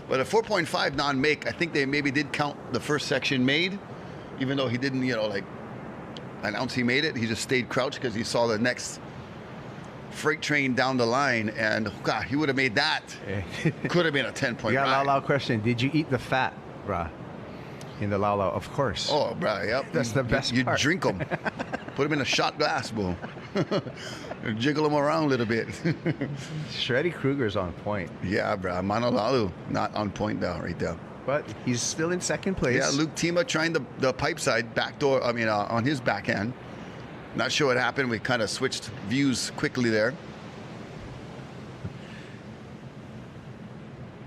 But a 4.5 non-make, I think they maybe did count the first section made, even though he didn't, announce he made it. He just stayed crouched because he saw the next freight train down the line, and God, he would have made that. Could have been a 10-point Yeah, ride. Lau Lau question. Did you eat the fat, brah? In the Lau Lau, of course. Oh, brah, yep. That's the best You part. drink them. Put them in a shot glass, boom. Jiggle them around a little bit. Shreddy Kruger's on point. Yeah, brah. Manolalu, not on point now, right there. But he's still in second place. Yeah, Luke Tima trying the pipe side backdoor, on his backhand. Not sure what happened. We kind of switched views quickly there.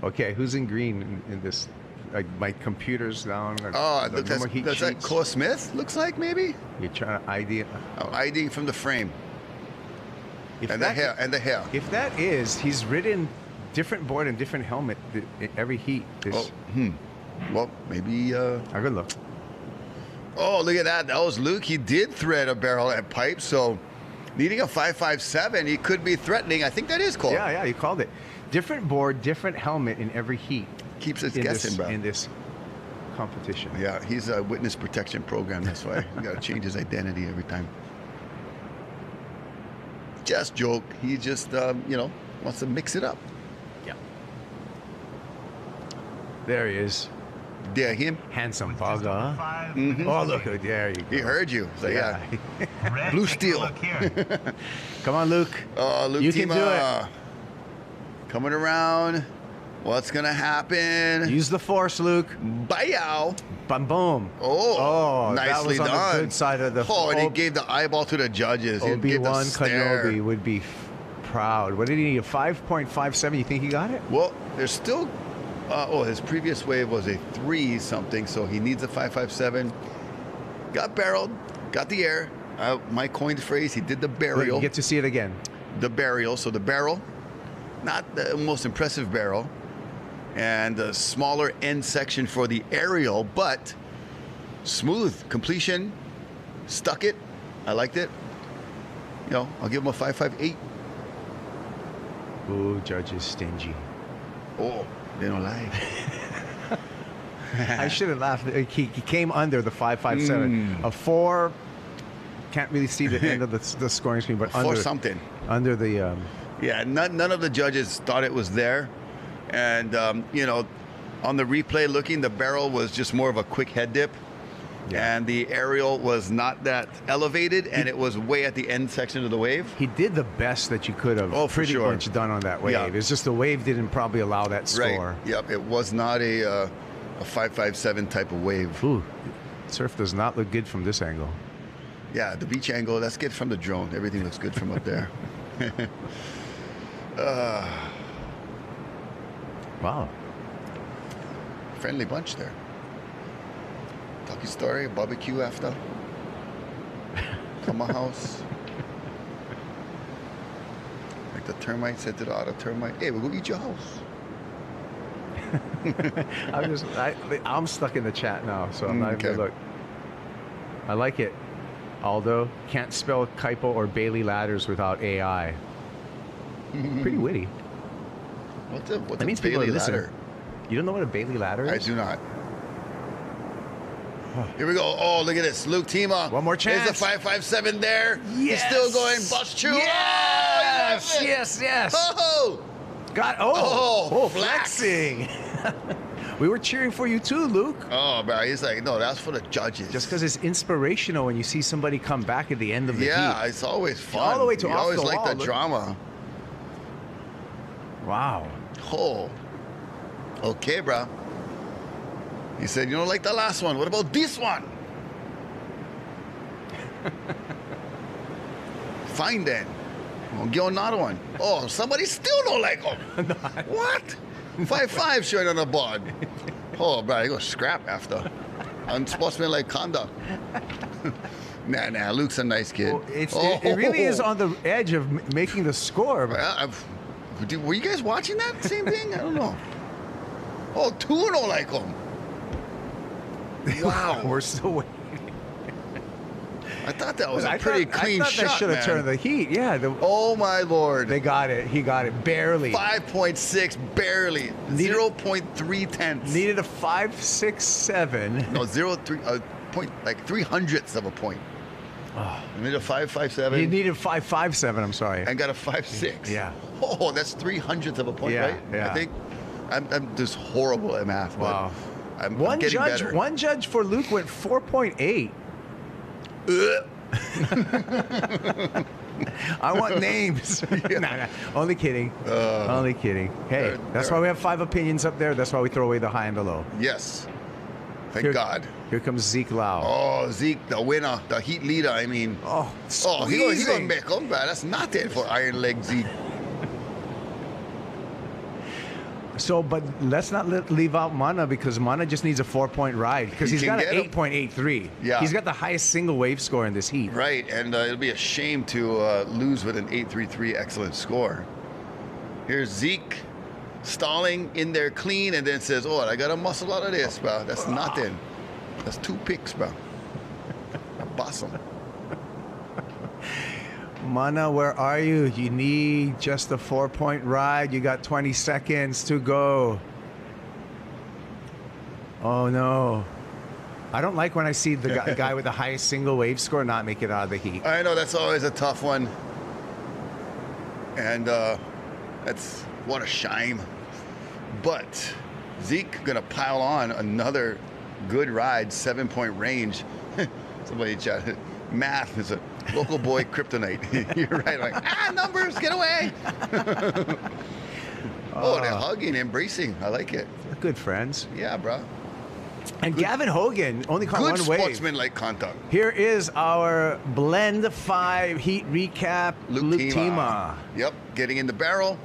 Okay, who's in green in this? Like my computer's down. That's that Cole Smith, looks like, maybe? You're trying to ID it. Oh, IDing from the frame. The hair. If that is, he's ridden different board and different helmet every heat. Well, maybe... I'm going to look. Oh, look at that. That was Luke. He did thread a barrel at pipe, so needing a 5.57, he could be threatening. I think that is Cole. Yeah, you called it. Different board, different helmet in every heat. Keeps us guessing, bro. In this competition. Yeah, he's a witness protection program. That's why you got to change his identity every time. Just joke. He just, wants to mix it up. Yeah. There he is. There, him. Handsome bugger. Mm-hmm. Oh, look. There you go. He heard you. So, yeah. Blue steel. Come on, Luke. Oh, Luke You can do it. Coming around. What's going to happen? Use the force, Luke. Bye-yow. Bam, boom. Oh, nicely that was done. On the good side of the and he gave the eyeball to the judges. Obi-Wan Kenobi would be proud. What did he need? A 5.57? You think he got it? Well, there's still. His previous wave was a 3 something, so he needs a 5.57. Got barreled, got the air. My coined phrase, he did the burial. You get to see it again. The burial. So the barrel, not the most impressive barrel, and a smaller end section for the aerial, but smooth completion. Stuck it. I liked it. You know, I'll give him a 5.58. Ooh, judge is stingy. Oh, they don't like. I should have laughed. He came under the 5.57. A 4. Can't really see the end of the scoring screen, but under something. Under the. Yeah, none of the judges thought it was there, and you know, on the replay looking, the barrel was just more of a quick head dip. Yeah. And the aerial was not that elevated, and it was way at the end section of the wave. He did the best that you could have pretty much done on that wave. Yeah. It's just the wave didn't probably allow that score. Right. Yep. It was not a 5.57 type of wave. Ooh, surf does not look good from this angle. Yeah, the beach angle, that's good from the drone. Everything looks good from up there. Wow. Friendly bunch there. Talkie story, barbecue after. Come my house. Like the termite said to the other termite, hey, we'll go eat your house. I'm stuck in the chat now, so I'm not even gonna look. I like it. Aldo, can't spell Kaipo or Bailey ladders without AI. Pretty witty. What's a Bailey ladder? You don't know what a Bailey ladder is? I do not. Here we go. Oh, look at this. Luke Tima. One more chance. There's a 5.57 there. Yes. He's still going. Bust true. Yes. Oh, yes. Oh. Flexing. We were cheering for you too, Luke. Oh, bro. He's like, no, that's for the judges. Just because it's inspirational when you see somebody come back at the end of the heat. Yeah, it's always fun. All the way to you off always the like wall. the drama. Wow. Oh. Okay, bro. He said, you don't like the last one. What about this one? Fine then. We'll get another one. Oh, somebody still don't like them. What? 5.5 showing on the board. Oh, bro, you go scrap after. Unsportsmanlike conduct. Nah, Luke's a nice kid. Well, it really is on the edge of making the score. Were you guys watching that same thing? I don't know. Oh, 2 don't like them. Wow. We're still waiting. I thought that was a pretty clean shot, they should have turned the heat. Yeah. Oh, my Lord. They got it. He got it. Barely. 5.6, barely. 0.3 tenths. Needed a 5.67. No, 0.3, point, like 300ths of a point. Oh. You needed a 5.57. He needed 5.57, I'm sorry. And got a 5.6. Yeah. Oh, that's 300ths of a point, right? Yeah. I think I'm just horrible at math. Wow. I'm one getting judge, better. One judge for Luke went 4.8. I want names. Nah, only kidding. Only kidding. Hey, that's why we have 5 opinions up there. That's why we throw away the high and the low. Yes. Thank God. Here comes Zeke Lau. Oh, Zeke, the winner, the heat leader, I mean. Oh, he gonna make them, but that's nothing for Iron Leg Zeke. So, but let's not leave out Mana, because Mana just needs a 4-point ride, because he's got an 8.83. Yeah. He's got the highest single wave score in this heat. Right, and it'll be a shame to lose with an 8.33 excellent score. Here's Zeke stalling in there clean, and then says, oh, I got to muscle out of this, bro. That's nothing. That's 2 picks, bro. Boss him. Mana, where are you? You need just a 4-point ride. You got 20 seconds to go. Oh, no. I don't like when I see the guy with the highest single wave score not make it out of the heat. I know, that's always a tough one. And that's what a shame. But Zeke going to pile on another good ride, 7-point range. Somebody chatted, math is a local boy kryptonite. You're right. Like, numbers, get away. Oh, they're hugging, embracing. I like it. Good friends. Yeah, bro. And Gavin Hogan only caught Good one wave. sportsman-like contact. Here is our Blend 5 heat recap. Luke Tima. Yep, getting in the barrel,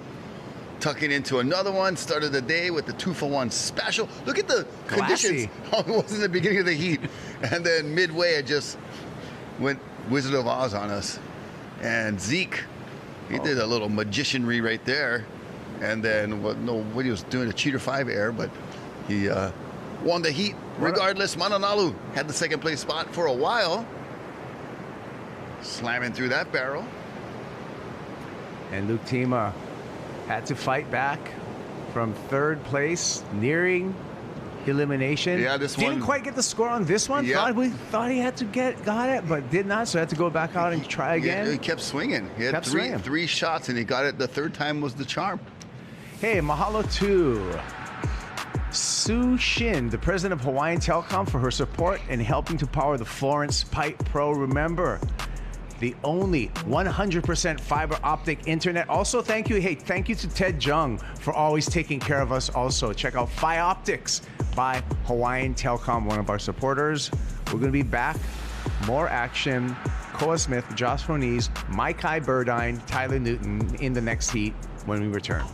tucking into another one. Started the day with the 2-for-1 special. Look at the conditions. How it was in the beginning of the heat. And then midway, it just went Wizard of Oz on us. And Zeke, he did a little magicianry right there. And then, what he was doing, a Cheater 5 air, but he won the heat. Regardless, Mananalu had the second place spot for a while. Slamming through that barrel. And Luke Tima had to fight back from third place, nearing elimination. Yeah, this didn't one quite get the score on this one. Yeah. We thought he had to got it, but did not. So had to go back out and try again. Yeah, he kept swinging. He had three shots, and he got it. The third time was the charm. Hey, mahalo to Sue Shin, the president of Hawaiian Telecom, for her support in helping to power the Florence Pipe Pro. Remember, the only 100% fiber optic internet. Also, thank you to Ted Jung for always taking care of us. Also, check out Phi Optics by Hawaiian Telecom, one of our supporters. We're going to be back. More action. Koa Smith, Josh Moniz, Maikai Burdine, Tyler Newton in the next heat when we return.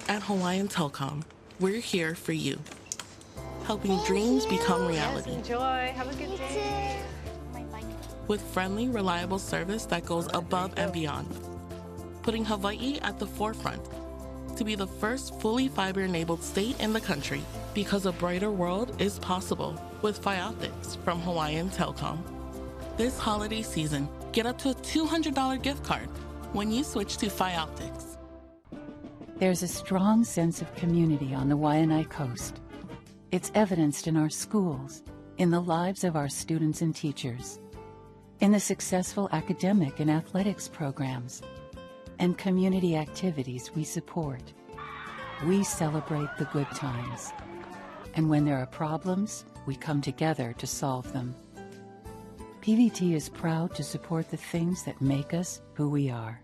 At Hawaiian Telecom, we're here for you, helping dreams become reality. Yes, enjoy. Have a good day. With friendly, reliable service that goes above and beyond, putting Hawaii at the forefront to be the first fully fiber-enabled state in the country, because a brighter world is possible with Phi Optics from Hawaiian Telecom. This holiday season, get up to a $200 gift card when you switch to Phi Optics. There's a strong sense of community on the Waianae Coast. It's evidenced in our schools, in the lives of our students and teachers, in the successful academic and athletics programs, and community activities we support. We celebrate the good times. And when there are problems, we come together to solve them. PVT is proud to support the things that make us who we are.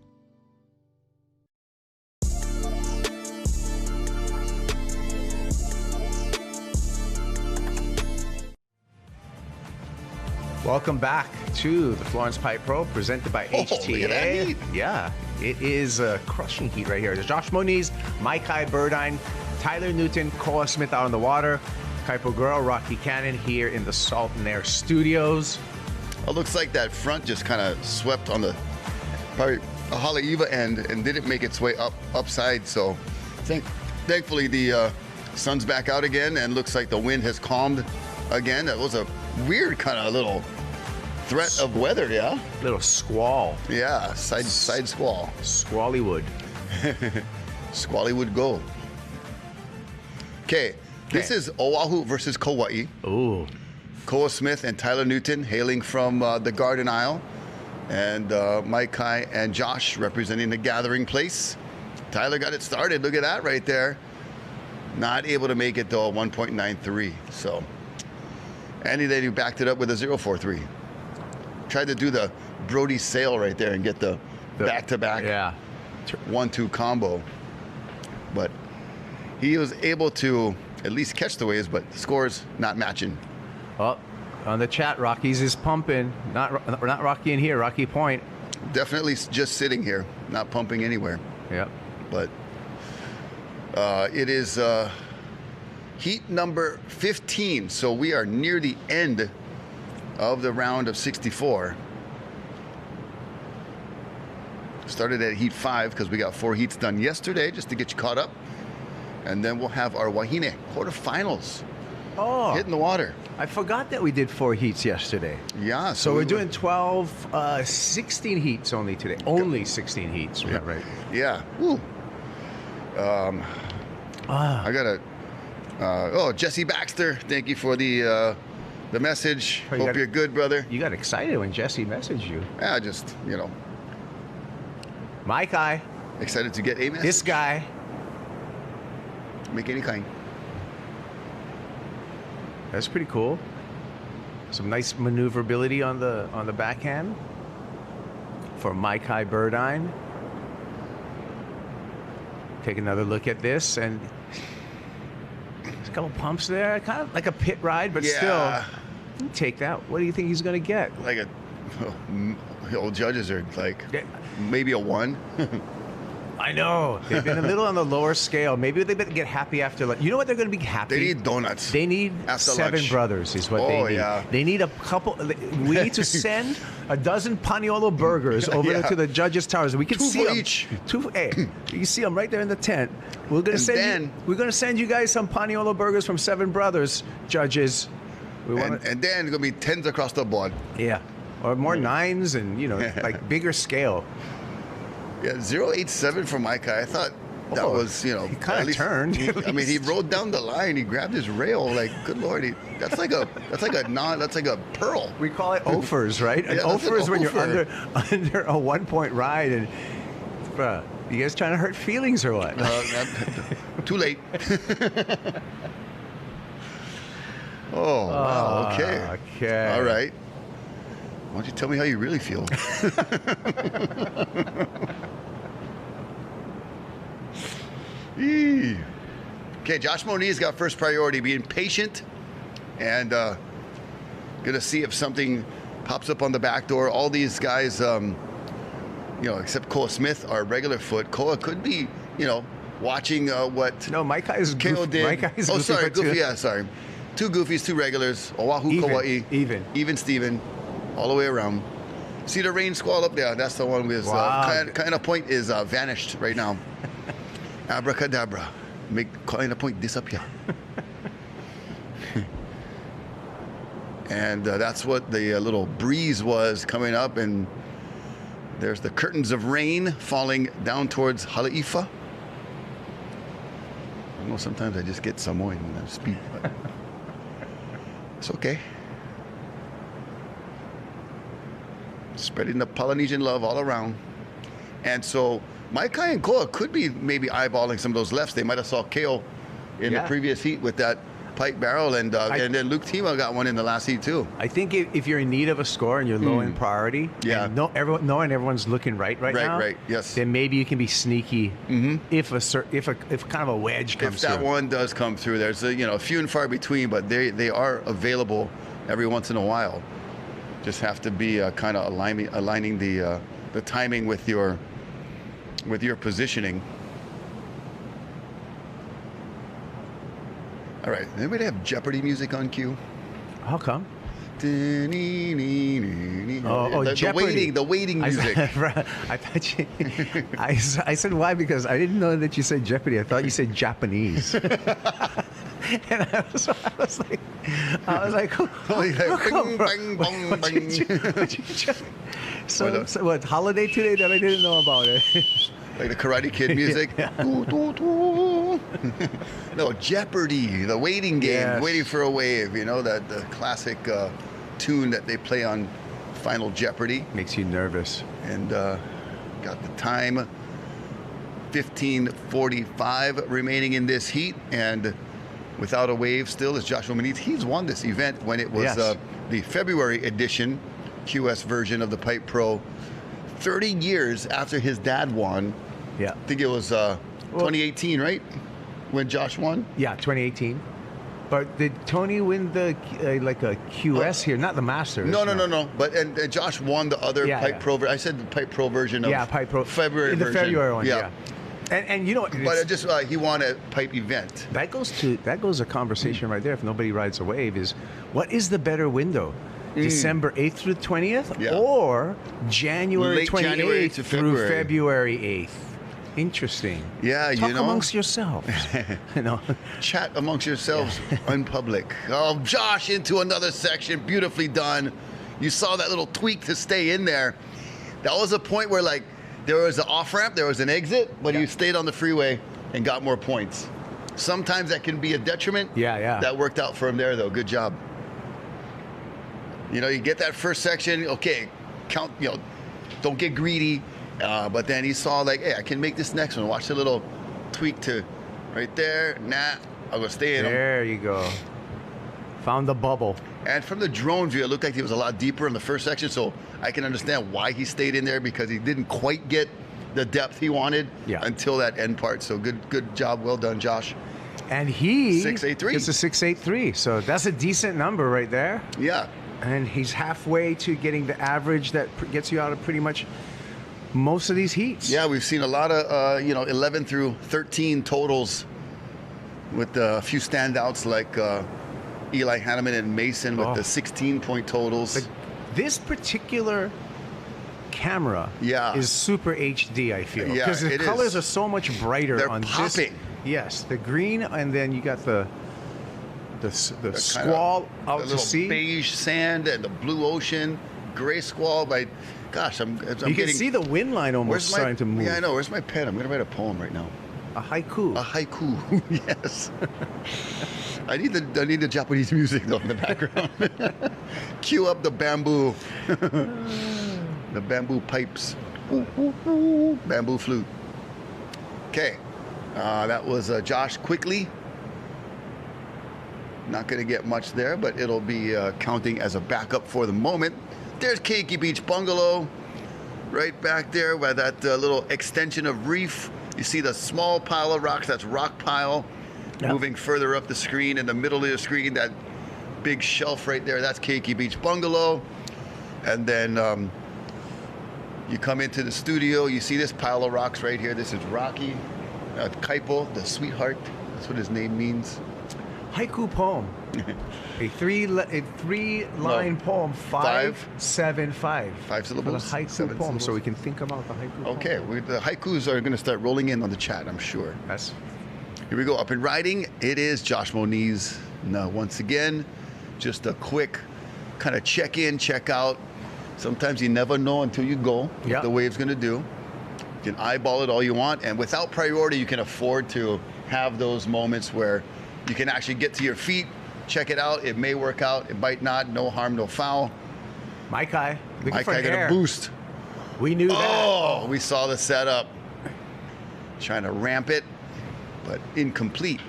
Welcome back to the Florence Pipe Pro, presented by HTA. Look at that heat. Yeah, it is a crushing heat right here. There's Josh Moniz, Maikai Burdine, Tyler Newton, Koa Smith out on the water, Kaipo Girl, Rocky Cannon here in the Salt and Air Studios. It looks like that front just kind of swept on the probably a Haleiwa end and didn't make its way upside. So thankfully the sun's back out again, and looks like the wind has calmed again. That was a weird kind of little threat of weather, yeah? Little squall. Yeah, side squall. Squallywood. Squallywood go. Okay, this is Oahu versus Kauai. Ooh. Koa Smith and Tyler Newton hailing from the Garden Isle, and Maikai and Josh representing the gathering place. Tyler got it started. Look at that right there. Not able to make it though, 1.93. So, and then he backed it up with a 0.43. Tried to do the Brody sail right there and get the back-to-back 1-2 combo. But he was able to at least catch the waves, but the scores not matching. Well, on the chat, Rockies is pumping. Not Rocky in here, Rocky Point. Definitely just sitting here, not pumping anywhere. Yep. But it is heat number 15, so we are near the end of the round of 64. Started at heat 5 because we got 4 heats done yesterday just to get you caught up. And then we'll have our Wahine quarterfinals hitting the water. I forgot that we did 4 heats yesterday. Yeah. So we're doing 16 heats only today. Only 16 heats. Yeah, right. Yeah. Woo. I got to... Jesse Baxter, thank you for the message. Hope you're good, brother. You got excited when Jesse messaged you. Yeah, just, My guy. Excited to get a message. This guy. Make any kind. That's pretty cool. Some nice maneuverability on the backhand for Mike High Birdine. Take another look at this, and there's a couple pumps there, kind of like a pit ride, but still, you take that. What do you think he's going to get? Like old judges are like maybe a 1. I know. They've been a little on the lower scale. Maybe they better get happy after lunch. You know what they're going to be happy? They need donuts. They need after 7 lunch. brothers is what they need. Yeah. They need a couple. We need to send a dozen Paniolo burgers over to the judges' towers. We can 2 see for them. each. 2. Hey, you see them right there in the tent. We're going to send you guys some Paniolo burgers from 7 brothers, judges. And then it's going to be 10s across the board. Yeah. Or more 9s and, like bigger scale. Yeah, 087 for my guy. I thought that was, He kind of turned. He rode down the line. He grabbed his rail. Like, good lord, that's like a pearl. We call it offers, right? An offer is when you're under a 1-point ride, and bruh, you guys trying to hurt feelings or what? Too late. Wow. Okay. All right. Why don't you tell me how you really feel? Okay, Josh Moniz got first priority, being patient, and gonna see if something pops up on the back door. All these guys, except Koa Smith, are regular foot. Koa could be, watching what. No, Mike is KO did. Mike is oh, sorry, goofy. Yeah, sorry. 2 goofies, 2 regulars. Oahu, Kauai. Even Steven. All the way around. See the rain squall up there? That's the one with kind of point is vanished right now. Abracadabra. Make kind of point disappear. And that's what the little breeze was coming up, and there's the curtains of rain falling down towards Haleiwa. I know sometimes I just get Samoan when I speak, but it's okay. Spreading the Polynesian love all around. And so Maikai and Koa could be maybe eyeballing some of those lefts. They might have saw Kale in the previous heat with that pipe barrel, and then Luke Tima got one in the last heat too. I think if you're in need of a score and you're low in priority, and knowing everyone's looking right now, yes, then maybe you can be sneaky if kind of a wedge comes through. If that one does come through, there's a few and far between, but they are available every once in a while. Just have to be kind of aligning the timing with your positioning. All right, anybody have Jeopardy music on cue? How come? Jeopardy. The waiting music. I thought you. I said why, because I didn't know that you said Jeopardy. I thought you said Japanese. And I was like, so what holiday today that I didn't know about it? Like the Karate Kid music. No, Jeopardy, the waiting game, waiting for a wave. The classic tune that they play on Final Jeopardy. Makes you nervous. And got the time, 15:45 remaining in this heat, and without a wave still is Joshua Moniz. He's won this event when it was the February edition QS version of the Pipe Pro. 30 years after his dad won. Yeah. I think it was 2018, right? When Josh won? Yeah, 2018. But did Tony win the like a QS here, not the Masters? No. But and Josh won the other Pipe Pro. I said the Pipe Pro version of Pipe Pro February the version. February one. Yeah. And you know what? But he won a pipe event. That goes a conversation right there. If nobody rides a wave, is what is the better window? December 8th through 20th, or January Late 28th January to through February. February 8th. Interesting. Yeah, Talk you know. amongst yourselves. You know. Chat amongst yourselves in public. Oh, Josh into another section. Beautifully done. You saw that little tweak to stay in there. That was a point where, like, there was an off-ramp, there was an exit, but you stayed on the freeway and got more points. Sometimes that can be a detriment. Yeah. That worked out for him there, though. Good job. You know, you get that first section, okay, count, you know, don't get greedy. But then he saw, like, hey, I can make this next one. Watch the little tweak to right there. Nah, I'm going to stay in him. There you go. Found the bubble. And from the drone view, it looked like he was a lot deeper in the first section, so I can understand why he stayed in there, because he didn't quite get the depth he wanted until that end part. So good job. Well done, Josh. And he 683. It's a 683. So that's a decent number right there. Yeah. And he's halfway to getting the average that gets you out of pretty much most of these heats. Yeah, we've seen a lot of 11 through 13 totals, with a few standouts like Eli Hanneman and Mason with the 16-point totals. But this particular camera is super HD, I feel. Yeah, because the it colors is. are so much brighter. They're on popping. This. Yes, the green, and then you got the squall out to sea. Beige sand and the blue ocean, gray squall. Gosh, I'm you can see the wind line almost starting to move. Yeah, I know. Where's my pen? I'm going to write a poem right now. A haiku. A haiku. Yes. I need the Japanese music though in the background. Cue up the bamboo, the bamboo pipes, bamboo flute. Okay, that was Josh quickly. Not going to get much there, but it'll be counting as a backup for the moment. There's Keiki Beach Bungalow, right back there by that little extension of reef. You see the small pile of rocks, that's rock pile. Yep. Moving further up the screen, in the middle of the screen, that big shelf right there, that's Keiki Beach Bungalow. And then you come into the studio, you see this pile of rocks right here. This is Rocky, Kaipo, the sweetheart. That's what his name means. Haiku poem. A three-line poem, 575. 5 syllables. For the haiku poem, syllables. so we can think about the haiku poem. Okay, the haikus are going to start rolling in on the chat, I'm sure. Yes. Here we go. Up and riding. It is Josh Moniz. Now, once again, just a quick kind of check-in, check-out. Sometimes you never know until you go what the wave's going to do. You can eyeball it all you want, and without priority, you can afford to have those moments where you can actually get to your feet, check it out. It may work out. It might not. No harm, no foul. Mike Kai. Mike Kai got a boost. We knew that. Oh, we saw the setup. Trying to ramp it, but incomplete.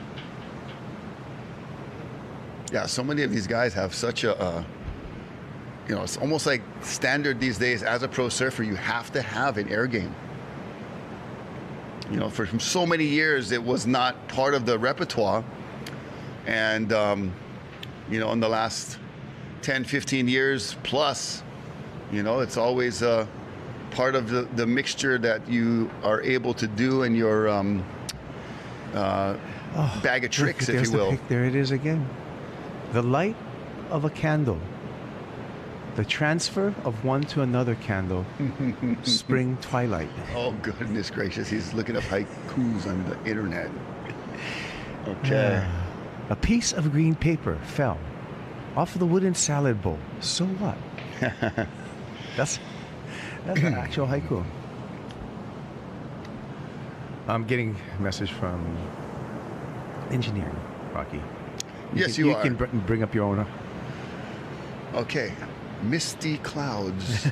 Yeah, so many of these guys have such a, it's almost like standard these days as a pro surfer, you have to have an air game. For so many years, it was not part of the repertoire. And, in the last 10, 15 years plus, it's always part of the mixture that you are able to do in your bag of tricks, if you will. There it is again. The light of a candle. The transfer of one to another candle. Spring twilight. Oh, goodness gracious. He's looking up haikus on the internet. Okay. A piece of green paper fell off the wooden salad bowl. So what? That's an actual haiku. I'm getting a message from engineering, Rocky. Yes, you are. You can bring up your own. Okay. Misty clouds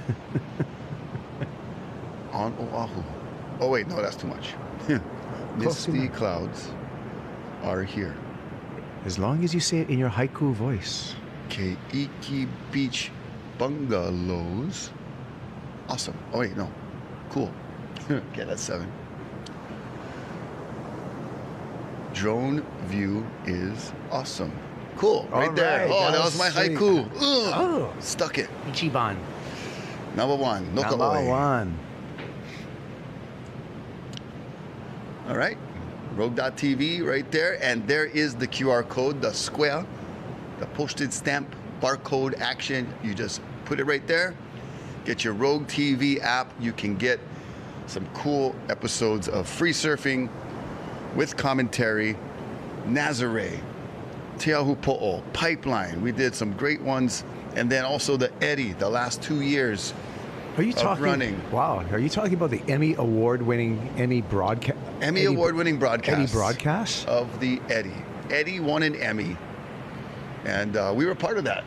on Oahu. Oh, wait, no, that's too much. Misty clouds are here. As long as you say it in your haiku voice. Keiki Beach Bungalows. Awesome. Oh, wait, no. Cool. Okay, that's 7. Drone view is awesome. Cool. Right there. Oh, that was my haiku. Oh. Stuck it. Ichiban. Number 1. Number 1. All right. Rogue.tv right there. And there is the QR code, the square, the postage stamp barcode action. You just put it right there. Get your Rogue TV app. You can get some cool episodes of free surfing with commentary. Nazare, Te Ahupo'o, Pipeline. We did some great ones. And then also the Eddie, the last 2 years Are you of talking? running. Wow. Are you talking about the Emmy award-winning Emmy broadcast? Emmy award-winning broadcast. Emmy broadcast of the Eddie. Eddie won an Emmy, and we were part of that.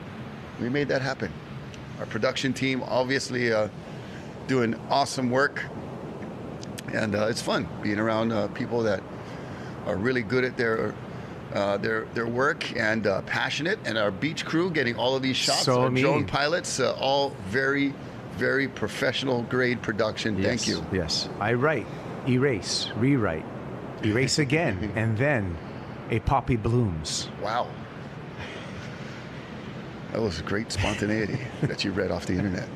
We made that happen. Our production team, obviously, doing awesome work, and it's fun being around people that are really good at their work and passionate. And our beach crew getting all of these shots. So our mean. drone pilots, all very, very professional grade production. Yes, Thank you. Yes. I write, erase, rewrite, erase again, and then a poppy blooms. Wow. That was great spontaneity that you read off the internet.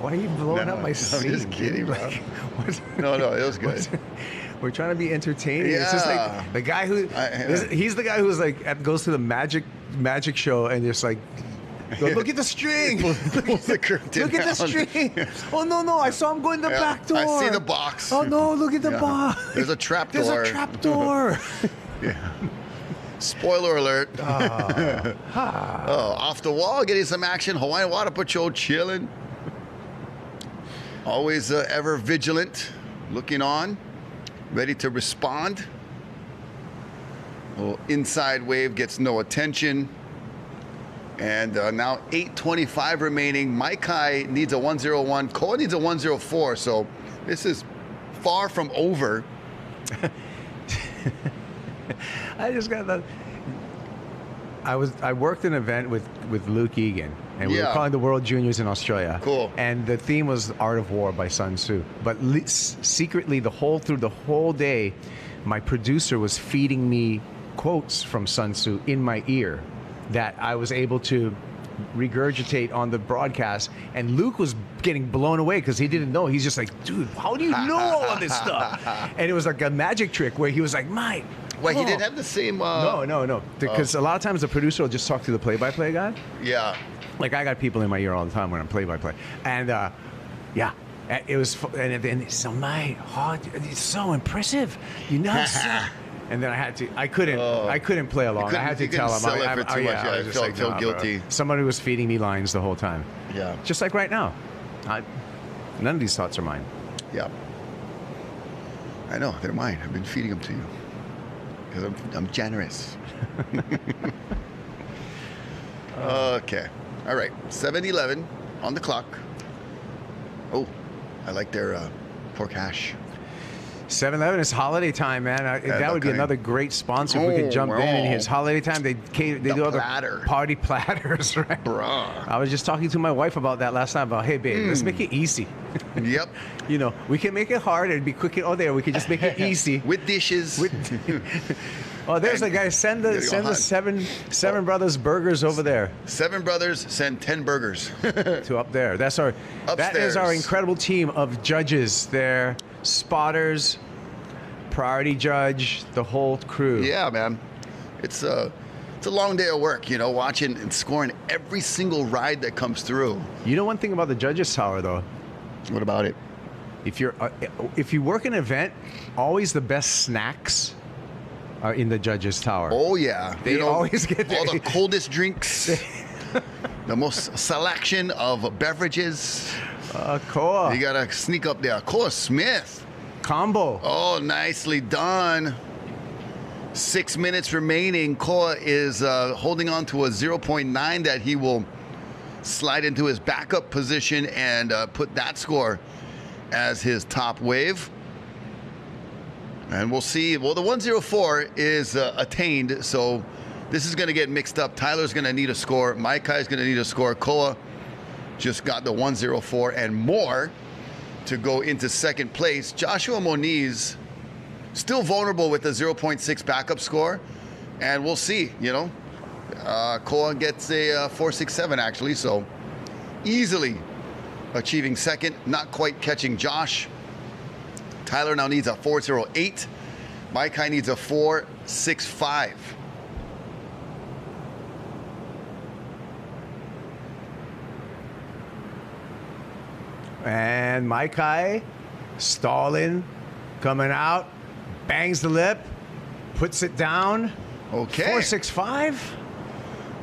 Why are you blowing up my scene? I'm just kidding, bro. Like, No, it was good. We're trying to be entertaining. Yeah. It's just like the guy who he's the guy who's like goes to the magic show and just like, look at the string. Pulls the curtain Look at the down. string. Oh no! I saw him go in the back door. I see the box. Oh no! Look at the box. There's a trap door. There's a trap door. Yeah. Spoiler alert. Off the wall, getting some action. Hawaiian Water Patrol chilling. Always ever vigilant, looking on, ready to respond. Little inside wave gets no attention. And now 8:25 remaining. Maikai needs a 101. Koa needs a 104. So this is far from over. I just got the. I worked an event with Luke Egan, and we were Yeah. calling the World Juniors in Australia. Cool. And the theme was Art of War by Sun Tzu. But secretly, through the whole day, my producer was feeding me quotes from Sun Tzu in my ear that I was able to regurgitate on the broadcast. And Luke was getting blown away because he didn't know. He's just like, dude, how do you know all of this stuff? And it was like a magic trick where he was like, mate. Wait, he didn't have the same. No. Because a lot of times the producer will just talk to the play-by-play guy. Yeah. Like I got people in my ear all the time when I'm play-by-play, and yeah, it was. And then so mate, it's so impressive, you know. And then I couldn't play along. I had to tell him. I felt guilty. Somebody was feeding me lines the whole time. Yeah. Just like right now. None of these thoughts are mine. Yeah. I know they're mine. I've been feeding them to you because I'm generous. Okay. All right. 7:11 on the clock. Oh, I like their pork hash. 7-Eleven is holiday time, man. That would be another great sponsor if we could jump in his holiday time. They do all the party platters, right? Bruh. I was just talking to my wife about that last night. About, hey, babe, let's make it easy. Yep. You know, we can make it hard and be quick. Oh, there, we can just make it easy with dishes. Oh, there's the guy. Send the seven Brothers burgers over there. 7 Brothers send 10 burgers to up there. That is our incredible team of judges there. Spotters, priority judge, the whole crew. Yeah, man. It's a long day of work, you know, watching and scoring every single ride that comes through. You know one thing about the judges tower, though? What about it? If you work an event, always the best snacks are in the judges tower. Oh yeah, they always get all the coldest drinks, the most selection of beverages. Koa. You gotta sneak up there. Koa Smith. Combo. Oh, nicely done. 6 minutes remaining. Koa is holding on to a 0.9 that he will slide into his backup position and put that score as his top wave. And we'll see. Well, the 104 is attained, so this is going to get mixed up. Tyler's going to need a score. Maikai is going to need a score. Koa just got the 104 and more to go into second place. Joshua Moniz still vulnerable with the 0.6 backup score, and we'll see. You know, Koa gets a 467 actually, so easily achieving second. Not quite catching Josh. Tyler now needs a 408. Maikai needs a 465. And Maikai stalling, coming out, bangs the lip, puts it down. Okay. 4.65.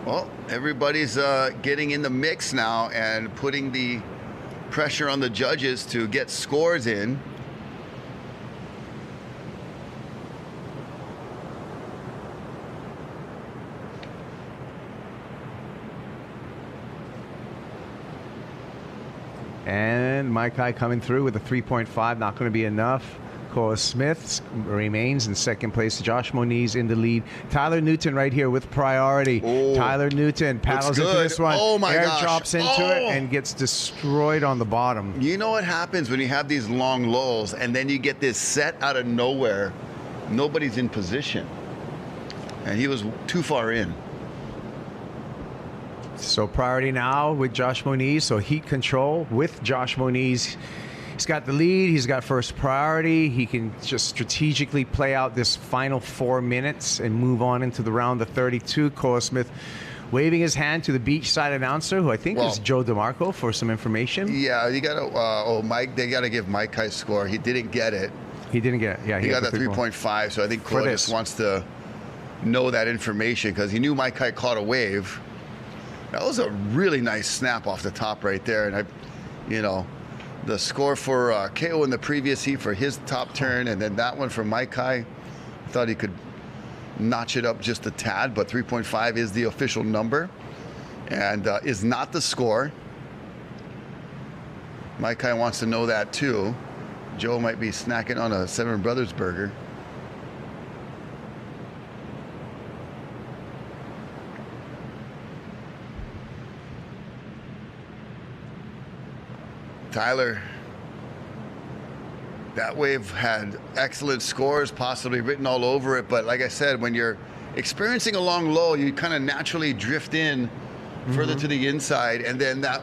Well, everybody's getting in the mix now and putting the pressure on the judges to get scores in. And Maikai coming through with a 3.5, not going to be enough. Cole Smith remains in second place. Josh Moniz in the lead. Tyler Newton right here with priority. Tyler Newton paddles into this one. Oh my gosh. Drops into it and gets destroyed on the bottom. You know what happens when you have these long lulls and then you get this set out of nowhere? Nobody's in position. And he was too far in. So priority now with Josh Moniz. So heat control with Josh Moniz. He's got the lead. He's got first priority. He can just strategically play out this final 4 minutes and move on into the round of 32. Cole Smith waving his hand to the beachside announcer, who I think is Joe DeMarco, for some information. Yeah, you got to, Mike, they got to give Mike Kai's score. He didn't get it. He didn't get it. Yeah, he got that 3.5. So I think Cole just wants to know that information because he knew Mike Kai caught a wave. That was a really nice snap off the top right there. And the score for KO in the previous heat for his top turn, and then that one for Maikai. I thought he could notch it up just a tad, but 3.5 is the official number and is not the score. Maikai wants to know that too. Joe might be snacking on a Seven Brothers burger. Tyler, that wave had excellent scores, possibly written all over it. But like I said, when you're experiencing a long lull, you kind of naturally drift in further to the inside. And then that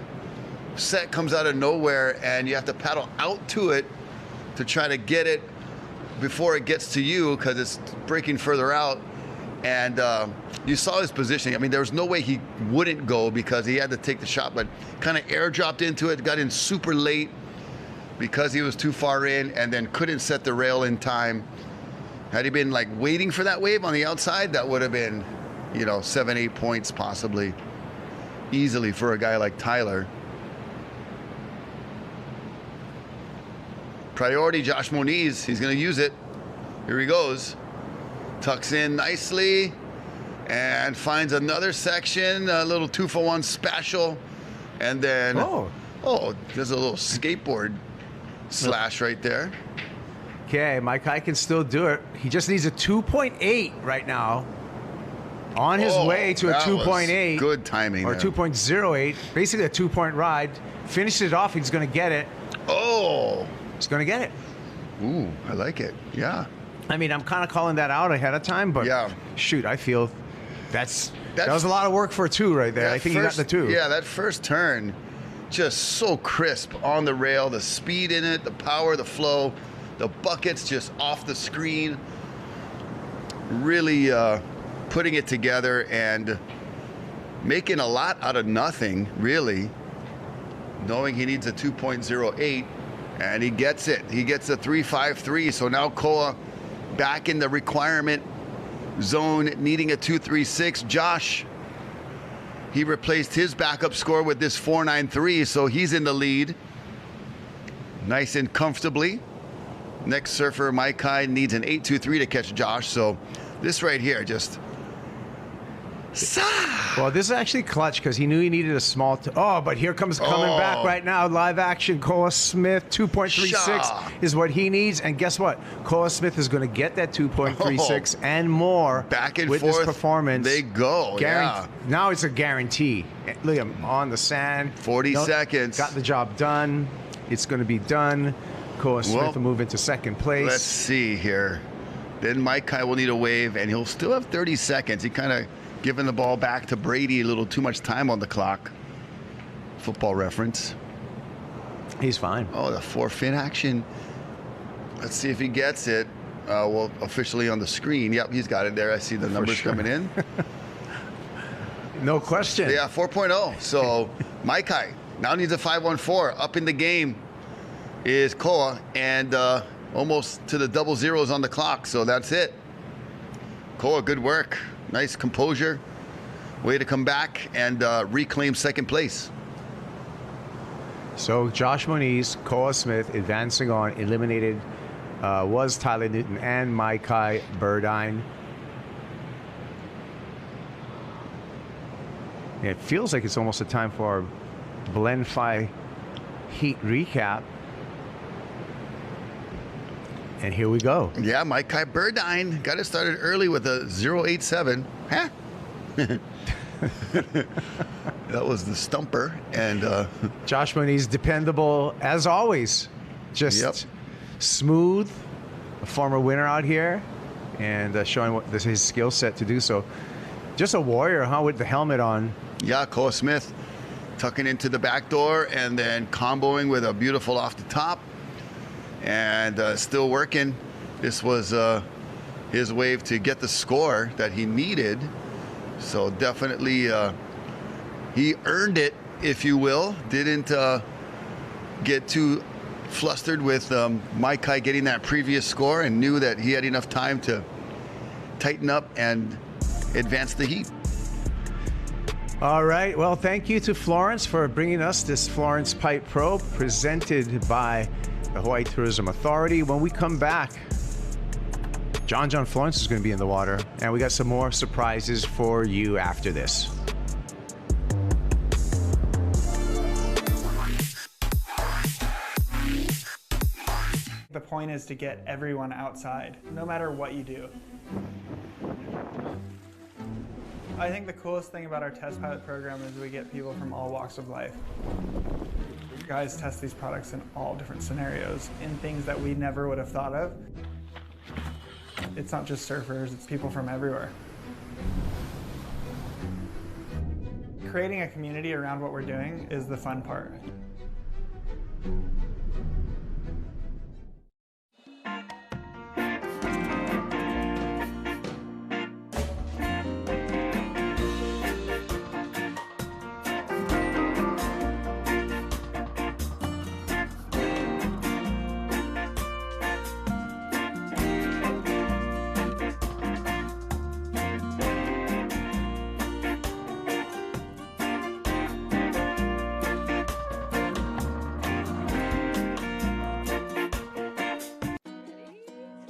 set comes out of nowhere and you have to paddle out to it to try to get it before it gets to you because it's breaking further out. And you saw his positioning. I mean, there was no way he wouldn't go because he had to take the shot, but kind of airdropped into it, got in super late because he was too far in and then couldn't set the rail in time. Had he been like waiting for that wave on the outside, that would have been, 7-8 points possibly easily for a guy like Tyler. Priority, Josh Moniz. He's going to use it. Here he goes. Tucks in nicely and finds another section, a little 2-for-1 special. And then, there's a little skateboard slash right there. Okay, Maikai can still do it. He just needs a 2.8 right now. On his way to a 2.8. Good timing. Or 2.08. Basically a 2-point ride. Finishes it off. He's going to get it. He's going to get it. Ooh, I like it. Yeah. I mean, I'm kind of calling that out ahead of time, but shoot, I feel that was a lot of work for a 2 right there. I think he got the 2. Yeah, that first turn, just so crisp on the rail, the speed in it, the power, the flow, the buckets just off the screen. Really putting it together and making a lot out of nothing, really, knowing he needs a 2.08, and he gets it. He gets a 3.53, so now Koa back in the requirement zone, needing a 2.36. Josh, he replaced his backup score with this 4.93, so he's in the lead. Nice and comfortably. Next surfer, Maikai, needs an 8.23 to catch Josh, so this right here just... Well, this is actually clutch because he knew he needed a small... but here comes coming back right now. Live action, Koa Smith, 2.36 is what he needs. And guess what? Koa Smith is going to get that 2.36 and more back and with forth, this performance. They go, Now it's a guarantee. Look at him on the sand. 40 seconds. Got the job done. It's going to be done. Koa Smith will move into second place. Let's see here. Then Maikai will need a wave, and he'll still have 30 seconds. He kind of... giving the ball back to Brady, a little too much time on the clock. Football reference. He's fine. The forfeit action. Let's see if he gets it. Well, officially on the screen. Yep, he's got it there. I see the numbers coming in. No question. Yeah, 4.0. So Maikai now needs a 5.14 up in the game. is Koa, and almost to the double zeros on the clock, so that's it. Koa, good work. Nice composure. Way to come back and reclaim second place. So Josh Moniz, Koa Smith advancing on, eliminated was Tyler Newton and Maikai Burdine. It feels like it's almost a time for our Blend Phi heat recap. And here we go. Yeah, Maikai Burdine got it started early with a 0.87. Huh? That was the stumper. And Josh Moniz, dependable as always. Just smooth. A former winner out here. And showing what his skill set to do so. Just a warrior, huh, with the helmet on. Yeah, Koa Smith tucking into the back door and then comboing with a beautiful off the top. And still working. This was his wave to get the score that he needed. So definitely he earned it, if you will. Didn't get too flustered with Maikai getting that previous score and knew that he had enough time to tighten up and advance the heat. All right. Well, thank you to Florence for bringing us this Florence Pipe Pro presented by the Hawaii Tourism Authority. When we come back, John Florence is going to be in the water, and we got some more surprises for you after this. The point is to get everyone outside, no matter what you do. I think the coolest thing about our test pilot program is we get people from all walks of life. Guys test these products in all different scenarios, in things that we never would have thought of. It's not just surfers, it's people from everywhere. Creating a community around what we're doing is the fun part.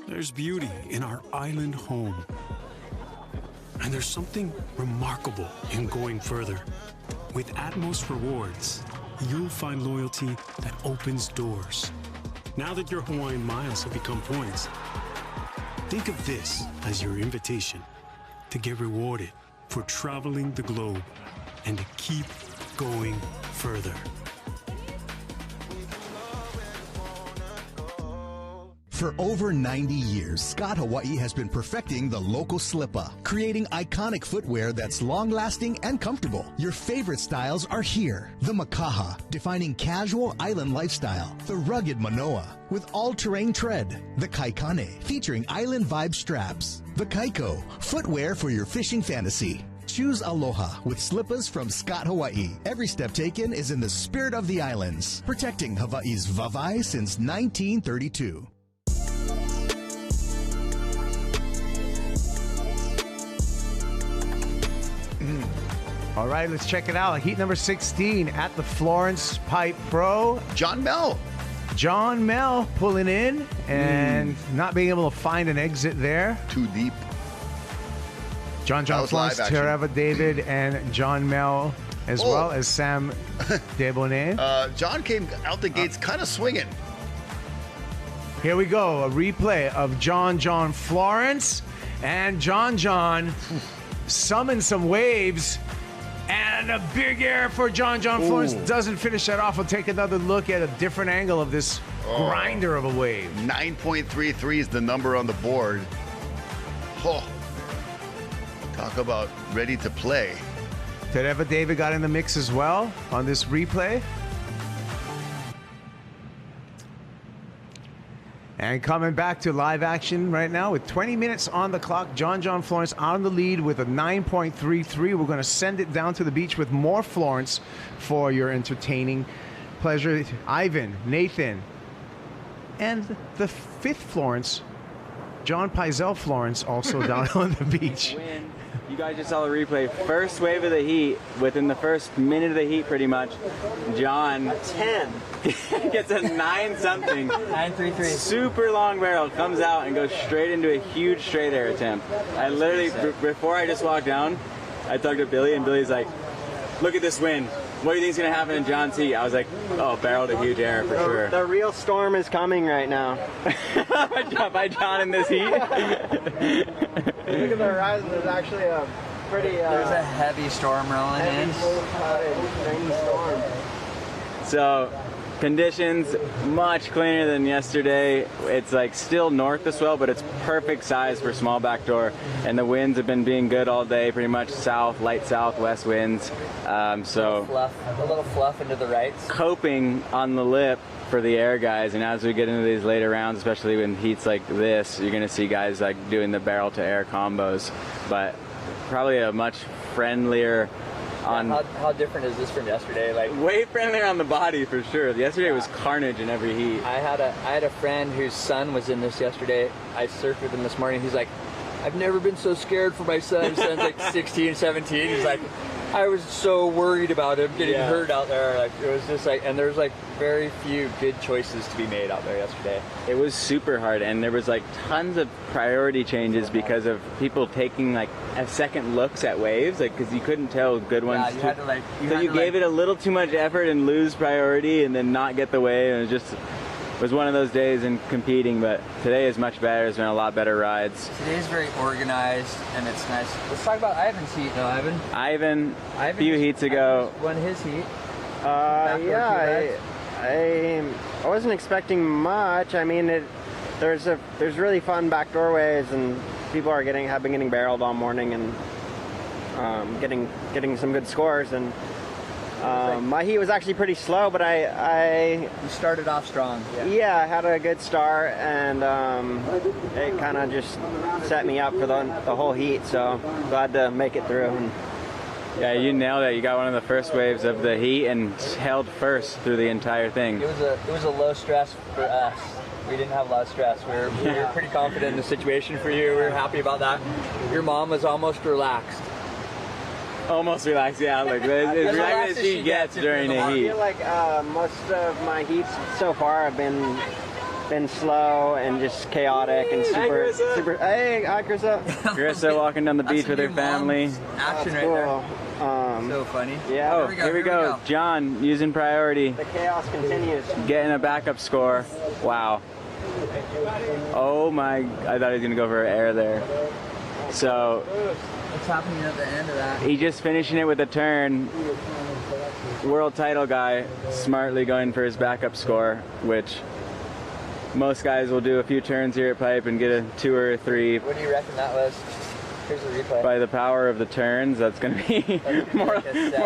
There's beauty in our island home. And there's something remarkable in going further. With Atmos Rewards, you'll find loyalty that opens doors. Now that your Hawaiian miles have become points, think of this as your invitation to get rewarded for traveling the globe and to keep going further. For over 90 years, Scott Hawaii has been perfecting the local slipper, creating iconic footwear that's long-lasting and comfortable. Your favorite styles are here. The Makaha, defining casual island lifestyle. The rugged Manoa, with all-terrain tread. The Kaikane, featuring island vibe straps. The Kaiko, footwear for your fishing fantasy. Choose Aloha with slippers from Scott Hawaii. Every step taken is in the spirit of the islands, protecting Hawaii's vavai since 1932. All right, let's check it out. Heat number 16 at the Florence Pipe Pro. John Mel pulling in and not being able to find an exit there. Too deep. John Florence, Tereva David, and John Mel, as well as Sam Debonet. John came out the gates kind of swinging. Here we go, a replay of John Florence. And John summoned some waves. And a big air for John Florence. Doesn't finish that off. We'll take another look at a different angle of this grinder of a wave. 9.33 is the number on the board. Oh, talk about ready to play. Tereva David got in the mix as well on this replay. And coming back to live action right now with 20 minutes on the clock. John Florence on the lead with a 9.33. We're going to send it down to the beach with more Florence for your entertaining pleasure. Ivan, Nathan, And the 5th Florence, John Pizell Florence, also down on the beach. You guys just saw the replay. First wave of the heat, within the first minute of the heat pretty much, John 10 gets a 9-something. 933. Super long barrel, comes out and goes straight into a huge straight air attempt. I literally, before I just walked down, I talked to Billy, and Billy's like, look at this wind. What do you think's going to happen in John's heat? I was like, oh, barrel to huge air for sure. The real storm is coming right now. By John in this heat. Look at the horizon. There's actually a pretty... There's a heavy storm rolling in. Rainy storm. So, conditions much cleaner than yesterday. It's like still north of swell, but it's perfect size for small backdoor. And the winds have been being good all day, pretty much south, light southwest winds. So A little fluff into the rights. Coping on the lip for the air guys, and as we get into these later rounds, especially when heats like this, you're gonna see guys like doing the barrel to air combos, but probably a much friendlier on... How different is this from yesterday? Like way friendlier on the body for sure. Yesterday was carnage in every heat. I had a friend whose son was in this yesterday. I surfed with him this morning. He's like, I've never been so scared for my son. His son's like 16, 17. He's like, I was so worried about him getting hurt out there. Like it was just like, and there's like very few good choices to be made out there yesterday. It was super hard, and there was like tons of priority changes because of people taking like a second looks at waves, like because you couldn't tell good ones. Yeah, you had to like. So you gave it a little too much effort and lose priority, and then not get the wave, and it just was one of those days in competing. But today is much better. There's been a lot better rides. Today's very organized, and it's nice. Let's talk about Ivan's heat, though, Ivan. Ivan a few heats ago won his heat. I wasn't expecting much. I mean, there's really fun backdoor waves, and people have been getting barreled all morning and getting some good scores. And my heat was actually pretty slow, but You started off strong. Yeah, I had a good start, and it kind of just set me up for the whole heat. So glad to make it through. And yeah, you nailed it. You got one of the first waves of the heat and held first through the entire thing. It was a low stress for us. We didn't have a lot of stress. We were pretty confident in the situation for you. We were happy about that. Your mom was almost relaxed. Almost relaxed, yeah. Like as relaxed as she gets during a heat. I feel like most of my heats so far have been slow and just chaotic and super. Hey, hi, Carissa. Carissa walking down the beach with her family. Action right there. So funny. Yeah. Oh, here we go. John using priority. The chaos continues. Getting a backup score. Wow. Oh my! I thought he was gonna go for air there. So. What's happening at the end of that? He just finishing it with a turn. World title guy smartly going for his backup score, which most guys will do a few turns here at Pipe and get a 2 or a 3. What do you reckon that was? Here's the replay. By the power of the turns, that's going to be more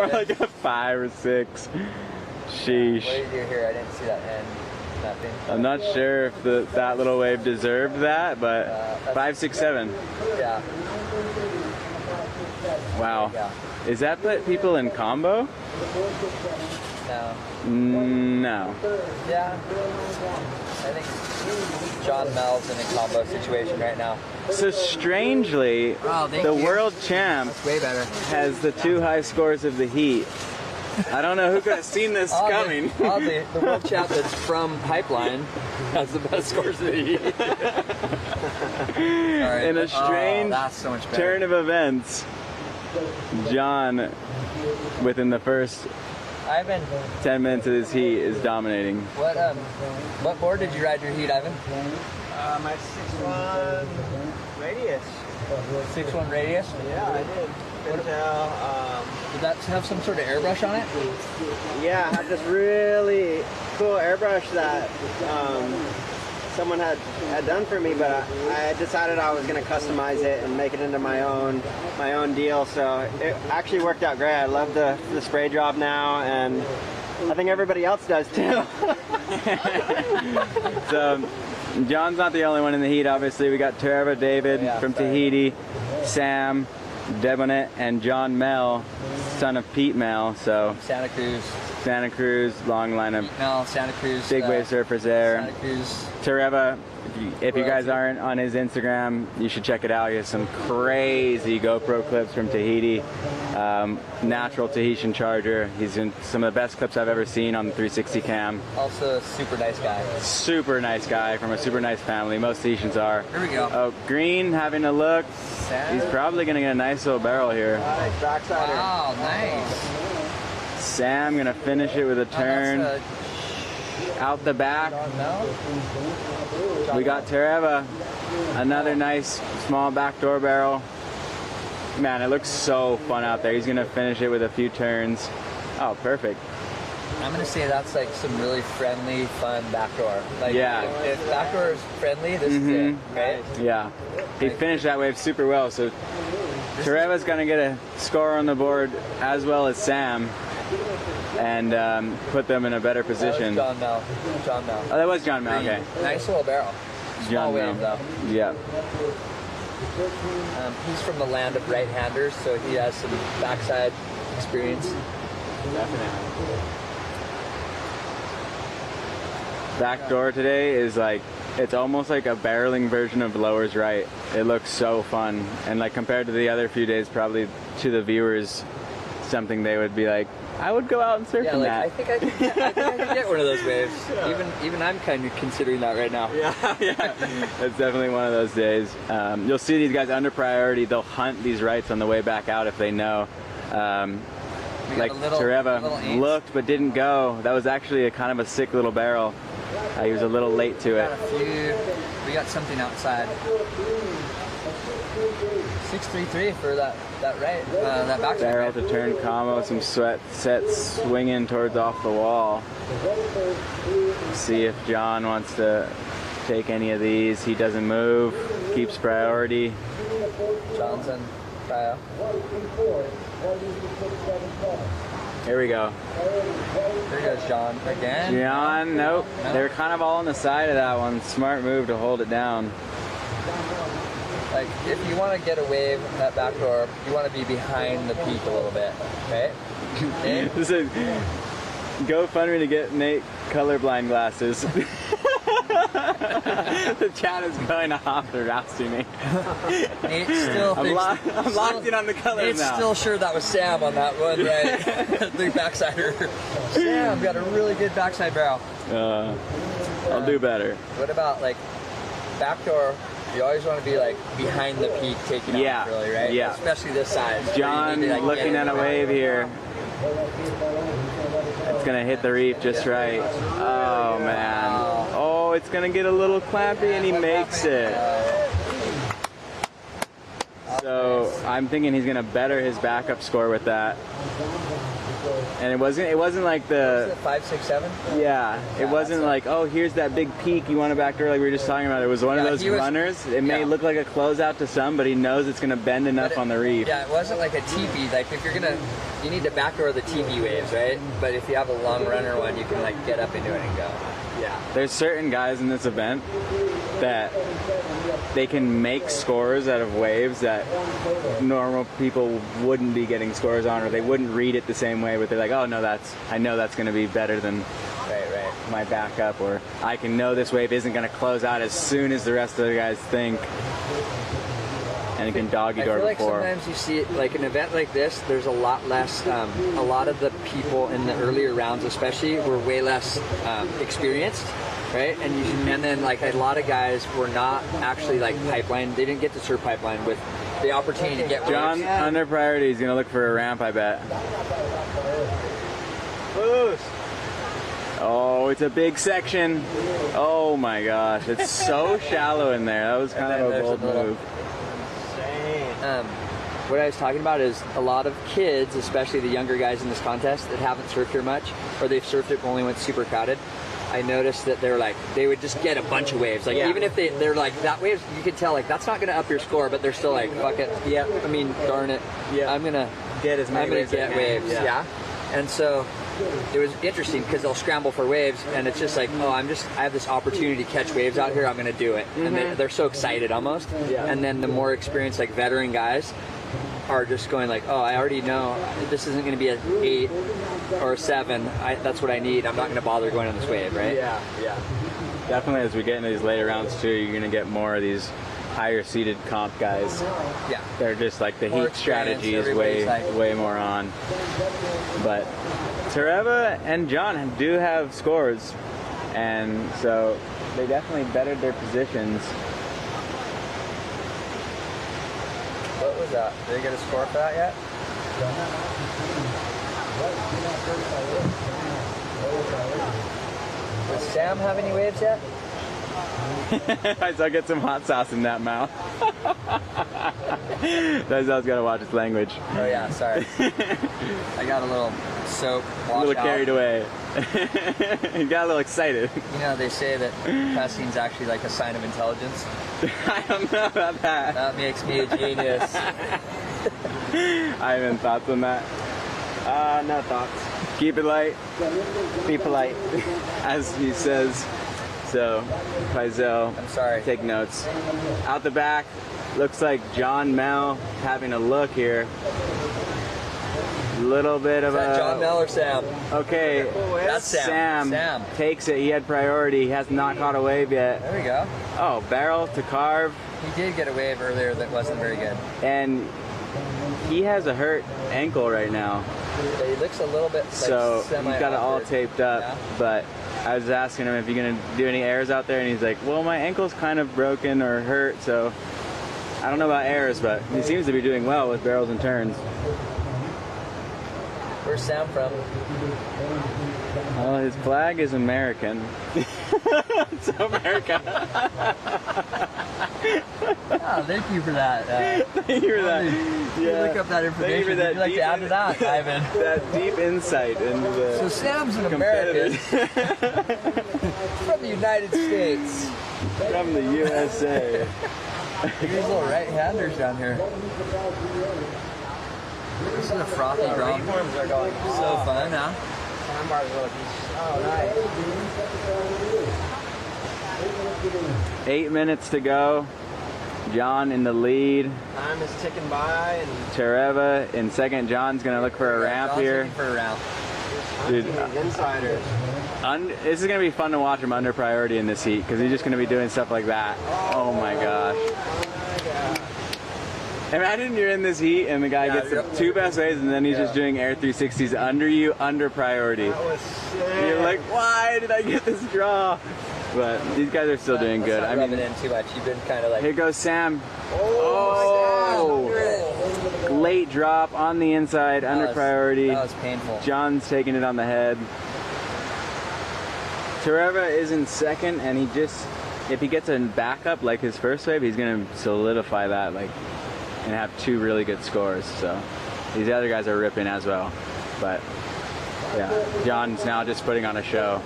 like a 5 or 6. Sheesh. What did you do here? I didn't see that end. Nothing. I'm not sure if that little wave deserved that, but 5, 6, 7. Yeah. Wow. Is that put people in combo? No. No. Yeah. I think John Mel's in a combo situation right now. So strangely, the world champ has the 2 high scores of the heat. I don't know who could have seen this coming. Oddly, the world champ that's from Pipeline has the best scores of the heat. In a strange turn of events, John, within the first 10 minutes of this heat, is dominating. What board did you ride your heat, Ivan? My 6'1" radius. 6'1" radius? Yeah, I did. Did that have some sort of airbrush on it? Yeah, I had this really cool airbrush that someone had done for me, but I decided I was going to customize it and make it into my own deal. So it actually worked out great. I love the spray drop now, and I think everybody else does too. So John's not the only one in the heat. Obviously, we got Trevor, David from Tahiti, Sam, Debonet and John Mel, son of Pete Mel. So Santa Cruz, long lineup. Pete Mel, Santa Cruz. Big wave surfers there. Santa Cruz. Tereva, if you guys aren't on his Instagram, you should check it out. He has some crazy GoPro clips from Tahiti. Natural Tahitian charger. He's in some of the best clips I've ever seen on the 360 cam. Also a super nice guy. Super nice guy from a super nice family. Most Tahitians are. Here we go. Oh, Green having a look. He's probably going to get a nice little barrel here. Nice backside. Wow, nice. Sam going to finish it with a turn. Out the back. We got Tereva. Another nice small backdoor barrel. Man, it looks so fun out there. He's going to finish it with a few turns. Oh, perfect. I'm going to say that's like some really friendly, fun backdoor. Like, yeah. If backdoor is friendly, this is it, right? Yeah. He finished that wave super well. So Tereva's going to get a score on the board as well as Sam. And put them in a better position. That was John Mel. Oh, that was John Mel, okay. Nice little barrel. Small wave, though. Yeah. He's from the land of right-handers, so he has some backside experience. Definitely. Backdoor today is like, it's almost like a barreling version of lowers right. It looks so fun. And like compared to the other few days, probably to the viewers, something they would be like, I would go out and surf in that. I think I could get one of those waves. Yeah. Even I'm kind of considering that right now. Yeah. It's definitely one of those days. You'll see these guys under priority. They'll hunt these rights on the way back out if they know. Like Tereva looked but didn't go. That was actually a kind of a sick little barrel. He was a little late to it. We got something outside. 633 for that right, that back barrel to turn combo, some sweat sets swinging towards off the wall. See if John wants to take any of these. He doesn't move, keeps priority. Johnson, prio. Here we go. There goes John again. John, nope. They're kind of all on the side of that one. Smart move to hold it down. Like, if you want to get a wave in that back door, you want to be behind the peak a little bit, right? Okay? This is GoFundMe to get Nate colorblind glasses. The chat is going off. They're asking me. Nate still I'm locked in on the colors Nate's now. still sure that was Sam on that one, right? The backsider. Sam got a really good backside barrel. I'll do better. What about, like, backdoor? You always want to be like behind the peak, taking off really, right? Yeah. Especially this size. John to, like, looking at a wave here. It's gonna hit the reef just right. Oh man. Oh, it's gonna get a little clampy and he makes it. So I'm thinking he's gonna better his backup score with that. And it wasn't like the 5, 6, 7. Yeah, it wasn't like, oh, here's that big peak you want to backdoor like we were just talking about. It was one of those runners. It may look like a closeout to some, but he knows it's gonna bend enough on the reef. Yeah, it wasn't like a teepee. Like if you need to backdoor the teepee waves, right? But if you have a long runner one, you can like get up into it and go. Yeah. There's certain guys in this event that they can make scores out of waves that normal people wouldn't be getting scores on, or they wouldn't read it the same way, but they're like, oh no, I know that's going to be better than my backup, or I can know this wave isn't going to close out as soon as the rest of the guys think, and it can doggy door before. before. I feel like sometimes you see it, like an event like this, there's a lot less, a lot of the people in the earlier rounds especially were way less experienced, right? And then like a lot of guys were not actually like pipeline, they didn't get to surf pipeline with the opportunity to get John, waves. under priority, is going to look for a ramp, I bet. Boost. Oh, it's a big section. Oh my gosh, it's so shallow in there. That was kind of a bold move. What I was talking about is a lot of kids, especially the younger guys in this contest that haven't surfed here much, or they've surfed it only when it's super crowded. I noticed that they would just get a bunch of waves. Like even if they're like that waves, you could tell like that's not going to up your score, but they're still like fuck it. Yeah. I mean, darn it. Yeah. I'm gonna get as many waves. Yeah. And so it was interesting because they'll scramble for waves, and it's just like, oh, I have this opportunity to catch waves out here. I'm going to do it, and they're so excited almost. Yeah. And then the more experienced, like veteran guys, are just going like, oh, I already know this isn't going to be an 8 or a 7. That's what I need. I'm not going to bother going on this wave, right? Yeah. Definitely, as we get into these later rounds too, you're going to get more of these higher seeded comp guys. Yeah. They're just like the More heat strategy is everybody's way more on. But Tereva and John do have scores, and so they definitely bettered their positions. What was that? Did they get a score for that yet? Does Sam have any waves yet? I still get some hot sauce in that mouth. That's how I was gonna watch his language. Oh yeah, sorry. I got a little soap. A little carried away. You got a little excited. You know, they say that cussing's actually like a sign of intelligence. I don't know about that. That makes me a genius. I haven't thoughts on that. No thoughts. Keep it light. Be polite, as he says. So, Faisal, I'm sorry. Take notes. Out the back, looks like John Mel having a look here. Little bit of Is that John Mel or Sam? Okay, that's Sam. Sam takes it. He had priority. He has not caught a wave yet. There we go. Oh, barrel to carve. He did get a wave earlier that wasn't very good. And he has a hurt ankle right now. Yeah, he looks a little bit like so he's got it all taped up. Yeah. But I was asking him if you're gonna do any airs out there, and he's like, well, my ankle's kind of broken or hurt, so I don't know about airs, but he seems to be doing well with barrels and turns. Where's Sam from? Well, his flag is American. It's America. Oh, thank you for that. Thank you for that. Yeah. Look up that information. Thank you for that. Would you like to add to that, Ivan? That deep insight into the. So Sam's an American from the United States. From the USA. These little right-handers down here. This is a frothy drum. Reforms are going so fun, huh? Sandbars are looking so nice. 8 minutes to go. John in the lead. Time is ticking by, and Tereva in second. John's gonna look for a ramp John's here. looking for a ramp. Dude, insiders. This is gonna be fun to watch him under priority in this heat because he's just gonna be doing stuff like that. Oh my gosh. Imagine you're in this heat and the guy gets the 2 best waves and then he's just doing air 360s under you, under priority. That was sick. You're like, why did I get this draw? But these guys are still doing good. I mean, in too much. You've been kind of like. Here goes Sam. Oh! Late drop on the inside, under priority. That was painful. John's taking it on the head. Tereva is in second, and he just, if he gets a backup like his first wave, he's gonna solidify that, like, and have 2 really good scores. So these other guys are ripping as well, but. Yeah, John's now just putting on a show.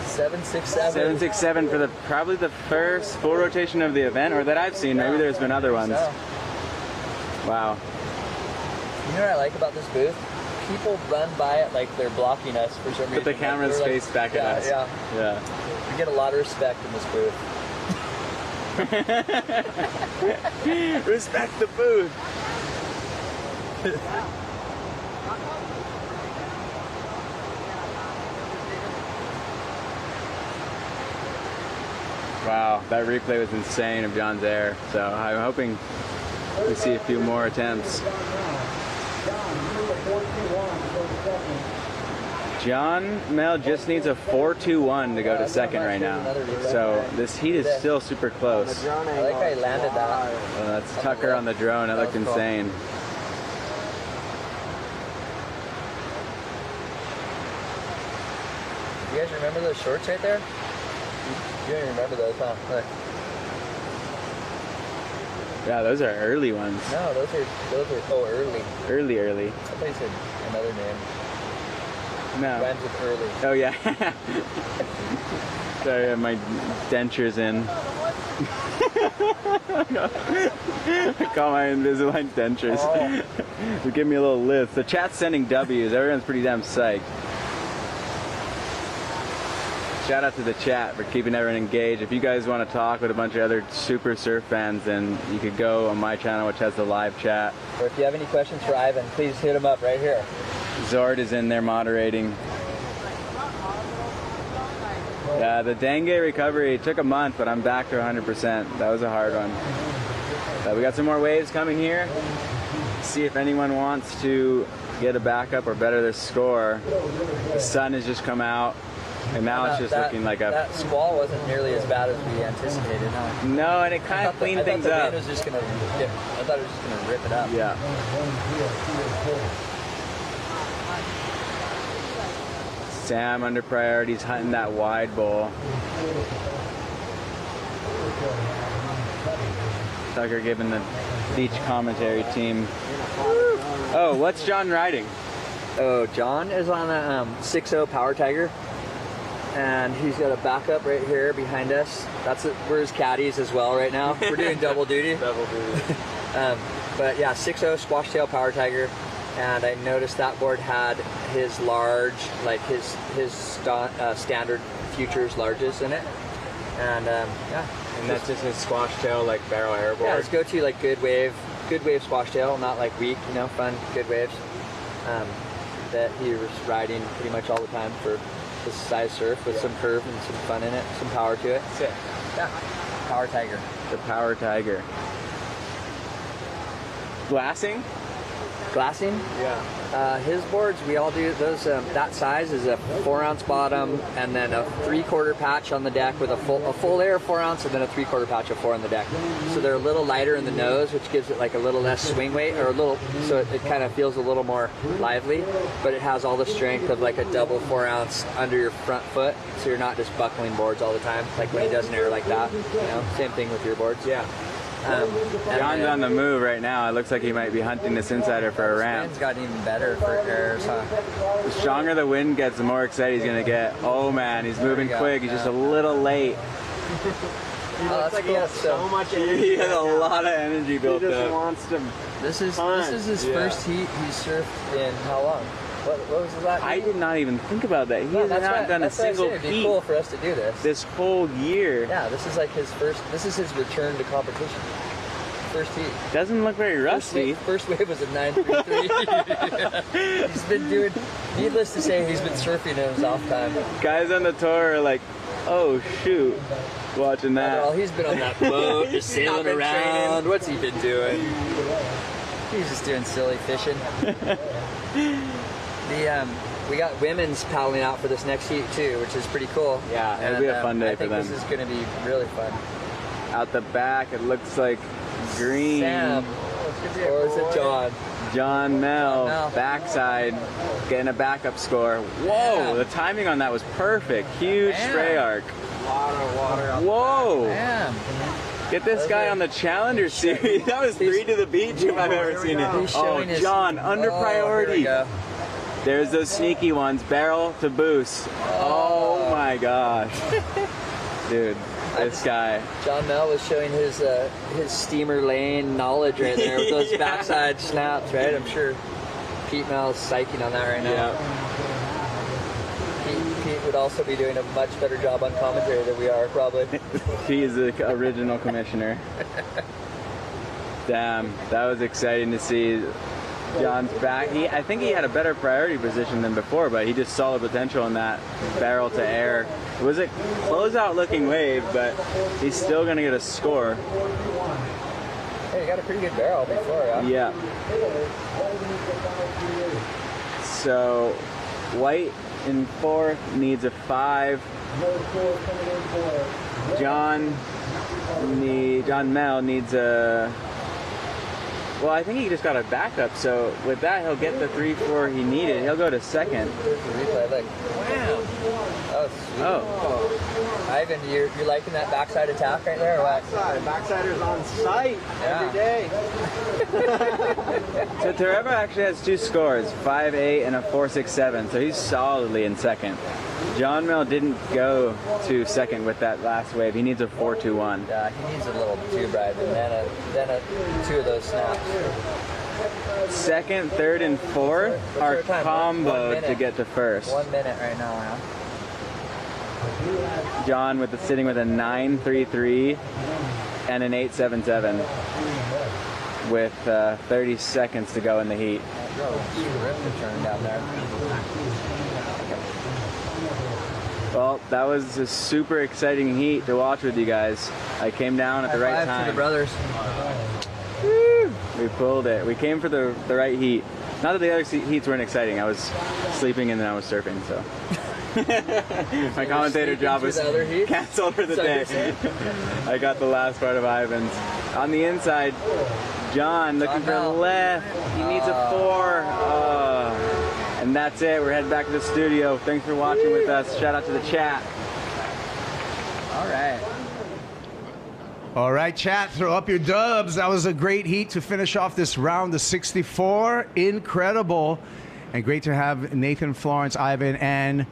767. 767 for probably the first full rotation of the event, or that I've seen. Maybe there's been other ones. Wow. You know what I like about this booth? People run by it like they're blocking us for some reason. But the camera's like, faced back at us. Yeah. We get a lot of respect in this booth. Respect the booth. Wow, that replay was insane of John's air. So I'm hoping we see a few more attempts. John Mel just needs a 4.21 to go to second right now. So this heat is still super close. I like how he landed that. Well, that's Tucker on the drone. That looked insane. You guys remember those shorts right there? You don't even remember those, huh? Look. Yeah, those are early ones. No, those are early. Early. I thought you said another name. No. Rhymes with early. Oh yeah. Sorry, I have my dentures in. I call my Invisalign dentures. Oh. Give me a little lift. The chat's sending W's. Everyone's pretty damn psyched. shout out to the chat for keeping everyone engaged. If you guys want to talk with a bunch of other super surf fans, then you could go on my channel, which has the live chat. Or if you have any questions for Ivan, please hit him up right here. Zord is in there moderating. Yeah, the dengue recovery took a month, but I'm back to 100%. That was a hard one. But we got some more waves coming here. See if anyone wants to get a backup or better their score. The sun has just come out, and now it's just looking like a... That squall wasn't nearly as bad as we anticipated, huh? No, and it kind of cleaned things up. I thought it was just going to rip it up. Yeah. Sam under priorities, hunting that wide bowl. Tucker giving the beach commentary team. Oh, what's John riding? Oh, John is on a 6.0 Power Tiger, and he's got a backup right here behind us. We're his caddies as well right now. We're doing double duty. Double duty. But yeah, 6.0 Squash Tail Power Tiger. And I noticed that board had his large, like his standard futures larges in it, and yeah. And that's just his squash tail, like barrel air board. Yeah, let's go to like good wave squash tail, not like weak, fun, good waves. That he was riding pretty much all the time for this size surf with some curve and some fun in it, some power to it. Sick. Yeah, Power Tiger. The Power Tiger. Glassing? Yeah. His boards, we all do those. That size is a 4-ounce bottom, and then a 3/4 patch on the deck with a full layer of 4 ounce, and then a 3/4 patch of 4 on the deck. So they're a little lighter in the nose, which gives it like a little less swing weight, or a little, so it kind of feels a little more lively. But it has all the strength of like a double 4 ounce under your front foot, so you're not just buckling boards all the time, like when he does an air like that. Same thing with your boards. Yeah. John's on the move right now. It looks like he might be hunting this insider for a ramp. Wind's gotten even better for airs, huh? The stronger the wind gets, the more excited he's going to get. Oh man, he's moving quick. He's just a little late. He looks like he has so much energy. He has a lot of energy built up. He just wants to. This is his first heat he's surfed in how long? What was his last? I did not even think about that. He has not done a single heat. It'd be cool for us to do this whole year. Yeah, this is like his first. This is his return to competition. First heat. Doesn't look very rusty. First wave was a 933. He's been doing. Needless to say, he's been surfing in his off time. Guys on the tour are like, oh shoot, watching that. Well, he's been on that boat, just sailing around. Training. What's he been doing? He's just doing silly fishing. We got women's paddling out for this next heat too, which is pretty cool. Yeah, it'll be a fun day for them. I think this is going to be really fun. Out the back, it looks like green. Sam, or is it John? John Mel, backside, getting a backup score. Whoa, the timing on that was perfect. Huge spray arc. A lot of water. Whoa. Damn. Get this guy on the Challenger Series. That was 3 to the beach if I've ever seen it. Oh, John, under priority. There's those sneaky ones. Barrel to boost. Oh my gosh. Dude, this guy. John Mel was showing his steamer lane knowledge right there with those backside snaps, right? I'm sure Pete Mel's psyching on that right now. Yeah. Pete would also be doing a much better job on commentary than we are, probably. He is the original commissioner. Damn, that was exciting to see. John's back. I think he had a better priority position than before, but he just saw the potential in that barrel to air. It was a closeout looking wave, but he's still going to get a score. Hey, you got a pretty good barrel before, yeah? Yeah. So, White in 4th needs a 5. John Mel needs a... Well, I think he just got a backup, so with that, he'll get the 3-4 he needed. He'll go to 2nd. Replay, like, wham! Oh, sweet. Oh. Ivan, you're liking that backside attack right there, or what? Backsider's on site every day. So Tereva actually has 2 scores, 5.8 and a 4.67, so he's solidly in 2nd. John Mel didn't go to 2nd with that last wave. He needs a 4.21. Yeah, he needs a little tube ride, and then 2 of those snaps. 2nd, 3rd, and 4th are comboed to get to 1st. 1 minute right now, huh? John sitting with a 9.33 and an 8.77 with 30 seconds to go in the heat. Down there. Well, that was a super exciting heat to watch with you guys. I came down at the right time. To the brothers. Woo! We pulled it. We came for the right heat. Not that the other heats weren't exciting. I was sleeping and then I was surfing, so. My commentator job was canceled for the day. I got the last part of Ivan's. On the inside, John looking for left. He needs a 4. And that's it. We're heading back to the studio. Thanks for watching with us. Shout out to the chat. All right. All right, chat, throw up your dubs. That was a great heat to finish off this round of 64. Incredible. And great to have Nathan, Florence, Ivan, and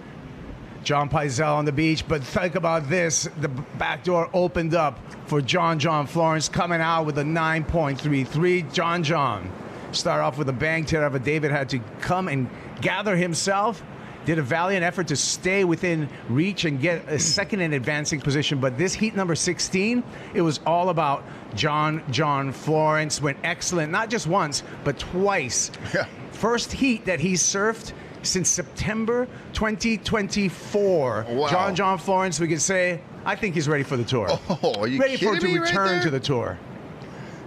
John Pizell on the beach. But think about this. The back door opened up for John Florence coming out with a 9.33. John. Start off with a bang. Terava David had to come and gather himself. Did a valiant effort to stay within reach and get a second in advancing position. But this heat number 16, it was all about John Florence. Went excellent, not just once, but twice. Yeah. First heat that he surfed since September 2024. Wow. John Florence, we can say, I think he's ready for the tour. Oh, are you ready for him to return right to the tour?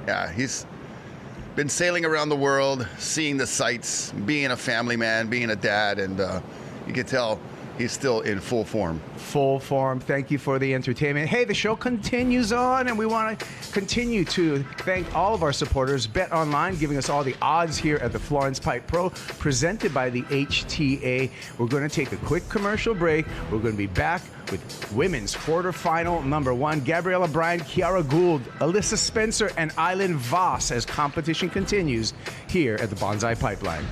Yeah, he's been sailing around the world, seeing the sights, being a family man, being a dad, and you can tell he's still in full form. Full form. Thank you for the entertainment. Hey, the show continues on, and we want to continue to thank all of our supporters. Bet Online giving us all the odds here at the Florence Pipe Pro, presented by the HTA. We're going to take a quick commercial break. We're going to be back with women's quarterfinal number 1. Gabriella Bryan, Kiara Gould, Alyssa Spencer, and Eileen Voss as competition continues here at the Banzai Pipeline.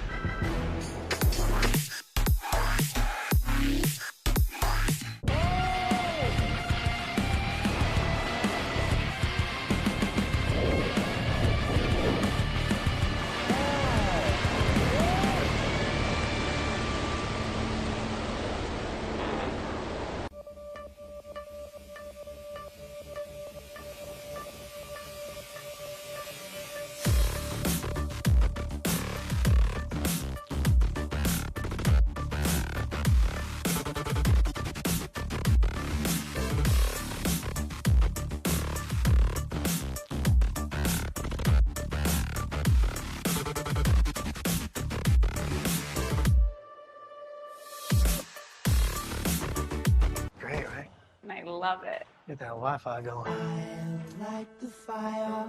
I love it. Get that Wi-Fi going. I light the fire.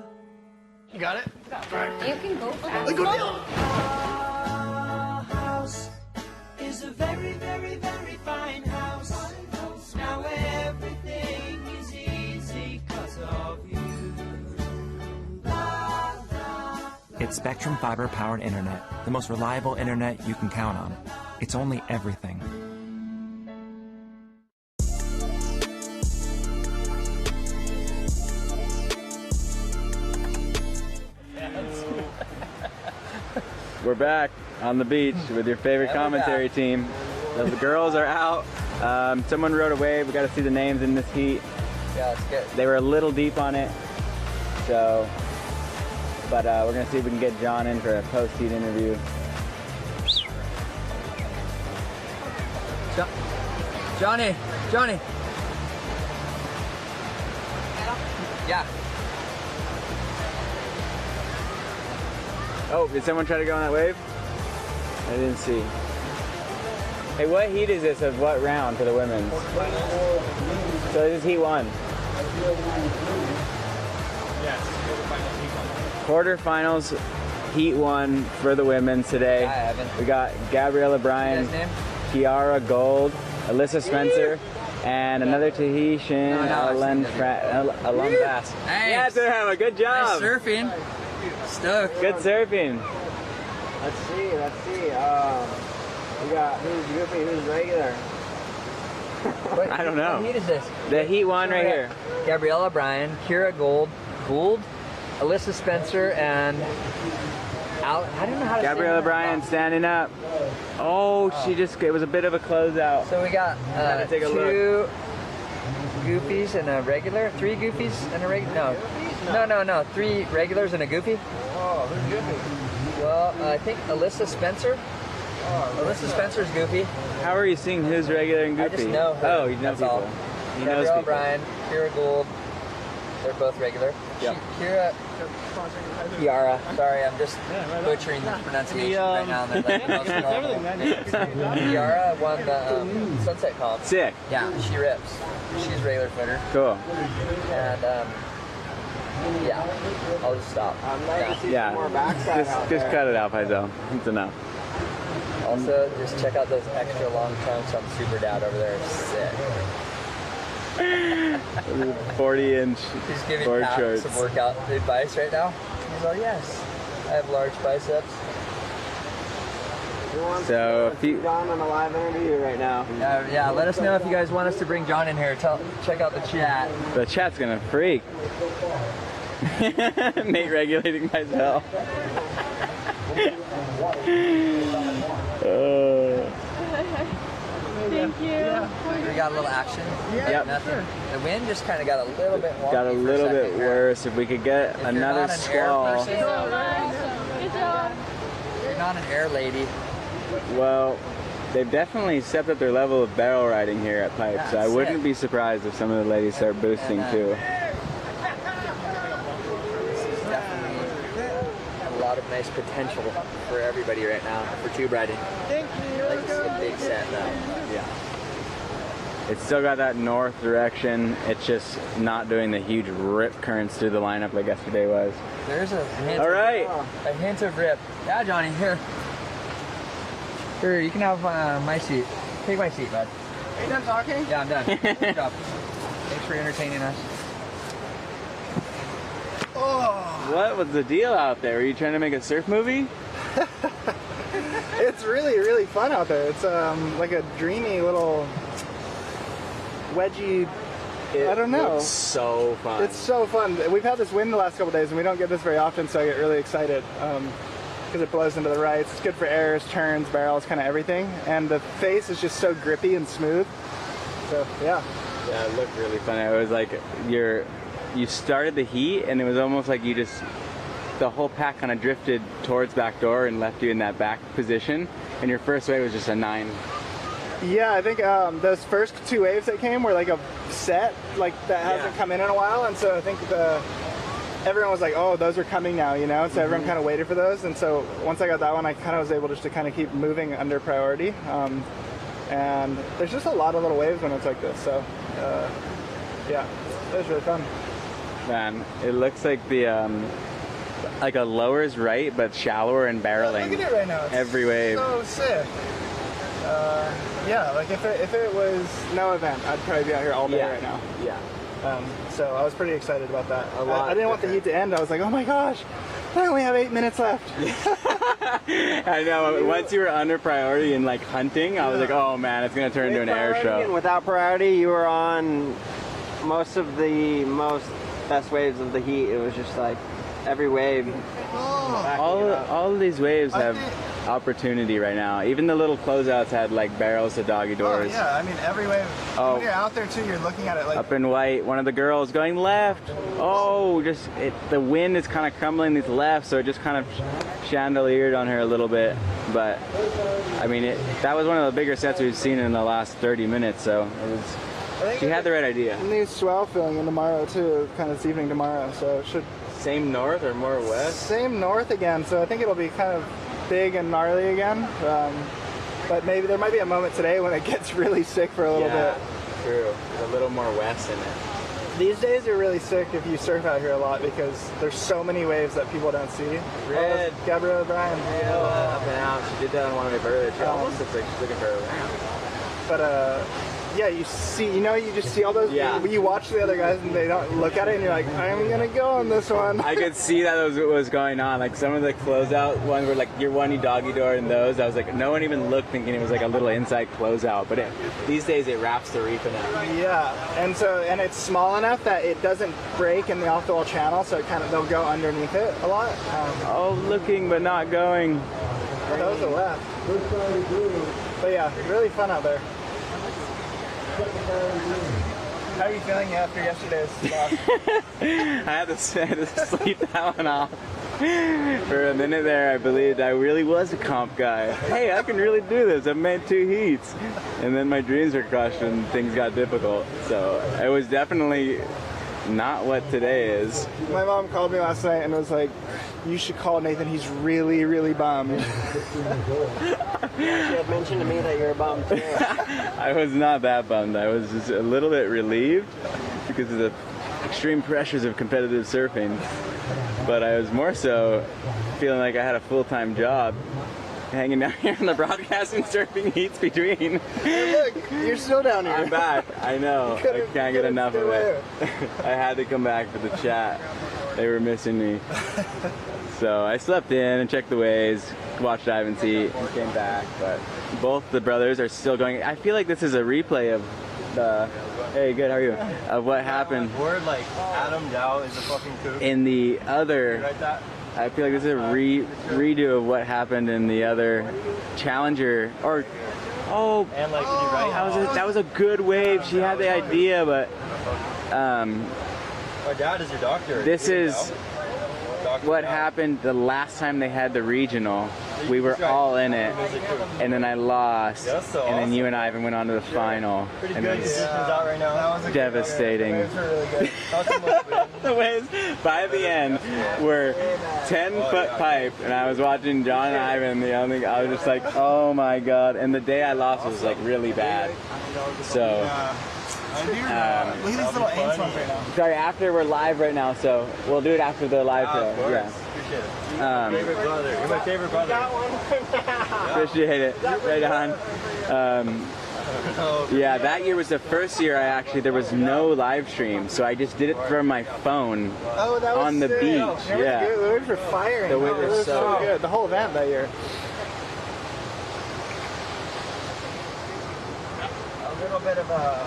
You got it? You can go fast. Our house is a very, very, very fine house. Now everything is easy 'cause of you. It's Spectrum fiber-powered internet, the most reliable internet you can count on. It's only everything. We're back on the beach with your favorite commentary team. The girls are out. Someone rode a wave. We got to see the names in this heat. Yeah, let's get. They were a little deep on it, so. But we're gonna see if we can get John in for a post-heat interview. Johnny. Yeah. Oh, did someone try to go on that wave? I didn't see. Hey, what heat is this of what round for the women? So this is heat 1. Yes, Quarterfinals, heat 1 for the women today. Hi, Evan. We got Gabriella Bryan, Kiara Gould, Alyssa Spencer, and another Tahitian, Alum Bass. Thanks. Yeah, a good job. Nice surfing. Stuck. Good surfing. Let's see. We got who's goofy, who's regular. I don't know. What heat is this? The heat 1 right here. Gabriella Bryan, Kiara Gould, Alyssa Spencer, and out. I don't know how to Gabrielle say that. O'Brien standing up. Oh, it was a bit of a closeout. So we got take a look. 2 goofies and a regular, 3 goofies and a regular. No, 3 regulars and a goofy. Oh, who's goofy? Well, I think Alyssa Spencer. Alyssa Spencer's goofy. How are you seeing who's regular and goofy? I just know her. Oh, you know That's people. all. He knows Gabrielle people. O'Brien, Kira Gould. They're both regular. Yep. Kiara. Sorry, I'm just butchering the pronunciation right now. They're like the most normal. Kiara won the Sunset Comp. Sick. Yeah, she rips. She's a regular footer. Cool. And yeah, I'll just stop. Yeah. Just cut it out, Paizo. It's enough. Also, just check out those extra long trunks on Super Dad over there. Sick. 40-inch He's giving board Pat shorts. some workout advice right now. He's like, yes, I have large biceps. So if you John on a live interview right now. Yeah, let us know if you guys want us to bring John in here. Check out the chat. The chat's gonna freak. Nate regulating myself. Thank you. We got a little action. Yep. Nothing. The wind just kind of got a little bit wonky. Got a little bit worse. If we could get If another squall. Good job. You're not an air lady. Well, they've definitely stepped up their level of barrel riding here at Pipe, so I wouldn't be surprised if some of the ladies start boosting too. This is definitely a lot of nice potential for everybody right now for tube riding. Thank you. Like to see a big set though. Yeah. It's still got that north direction. It's just not doing the huge rip currents through the lineup like yesterday was. There's a hint. All right. A hint of rip. Yeah, Johnny, here. Here, you can have my seat. Take my seat, bud. Are you done talking? Yeah, I'm done. Good job. Thanks for entertaining us. Oh. What was the deal out there? Were you trying to make a surf movie? It's really, really fun out there. It's like a dreamy little wedgy. I don't know. It's so fun. It's so fun. We've had this wind the last couple days, and we don't get this very often, so I get really excited because it blows into the rights. It's good for airs, turns, barrels, kind of everything. And the face is just so grippy and smooth. So yeah. Yeah, it looked really fun. It was like you started the heat, and it was almost like the whole pack kind of drifted towards backdoor and left you in that back position, and your first wave was just a 9. Yeah, I think those first 2 waves that came were like a set, like that hasn't come in a while, and so I think everyone was like, oh, those are coming now, you know, so everyone kind of waited for those, and so once I got that one, I kind of was able just to kind of keep moving under priority, and there's just a lot of little waves when it's like this, so yeah, it was really fun. Man, it looks like like a lower's right, but shallower and barreling. Look at it right now. It's every wave. So sick. Yeah, like if it was no event, I'd probably be out here all day right now. Yeah. So I was pretty excited about that. I didn't want the heat to end. I was like, oh my gosh, I only have 8 minutes left. I know. Once you were under priority and like hunting, I was like, oh man, it's gonna turn into an air show. And without priority, you were on most of the best waves of the heat. It was just like every wave. All of these waves have opportunity right now. Even the little closeouts had like barrels to doggy doors. Oh yeah, I mean every wave. Oh. When you're out there too, you're looking at it like Up in white, one of the girls going left. Oh, the wind is kind of crumbling these left, so it just kind of chandeliered on her a little bit. But I mean, that was one of the bigger sets we've seen in the last 30 minutes. So she had the right idea. It needs swell filling in tomorrow too, kind of this evening tomorrow. So it should. Same north or more west? Same north again. So I think it'll be kind of big and gnarly again. But maybe there might be a moment today when it gets really sick for a little bit. True. A little more west in it. These days are really sick if you surf out here a lot because there's so many waves that people don't see. Red. Gabrielle O'Brien. Up and out. She did that on one of my birds. She almost looks like she's looking for a ramp. But yeah, you see, you just see all those. Yeah. You watch the other guys and they don't look at it, and you're like, I'm gonna go on this one. I could see that was going on. Like some of the closeout ones were like your one doggy door and those. I was like, no one even looked, thinking it was like a little inside closeout. But these days it wraps the reef in it. Yeah, and it's small enough that it doesn't break in the off-the-wall channel, so they'll go underneath it a lot. Looking but not going. That was a left. But yeah, really fun out there. How are you feeling after yesterday's loss? I had to sleep that one off. For a minute there, I believed I really was a comp guy. Hey, I can really do this. I've made 2 heats. And then my dreams were crushed and things got difficult. So it was definitely not what today is. My mom called me last night and was like, you should call Nathan. He's really, really bummed. She had mentioned to me that you're bummed too. I was not that bummed. I was just a little bit relieved because of the extreme pressures of competitive surfing. But I was more so feeling like I had a full-time job hanging down here on the broadcasting surfing heats between. Hey, look, you're still down here. I'm back. I know. I can't get enough of it. I had to come back for the chat. They were missing me. So I slept in and checked the waves, watched Dive and See, and came back. But both the brothers are still going. I feel like this is a replay of the. Hey, good. How are you? Of what happened. Word like Adam Dow is a fucking kook. In the other. I feel like this is a redo of what happened in the other Challenger. Or and like that was a good wave. She had the idea, but my dad is your doctor. This is what happened the last time they had the regional. We were all in it, and then I lost, and then you and Ivan went on to the final. Pretty and good conditions out right now. Devastating. The waves by the end were 10-foot pipe, and I was watching John and Ivan. I was just like, oh my god! And the day I lost was like really bad. So. Look at these little Ames ones right now. Sorry, after we're live right now, so we'll do it after the live show. Yeah. Appreciate it. Favorite brother. You're my favorite brother. Appreciate it. Right on. Yeah, that year was the first year there was no live stream, so I just did it from my phone on the beach. Yeah. The waves were firing. The waves were so good. The whole event that year. A little bit of a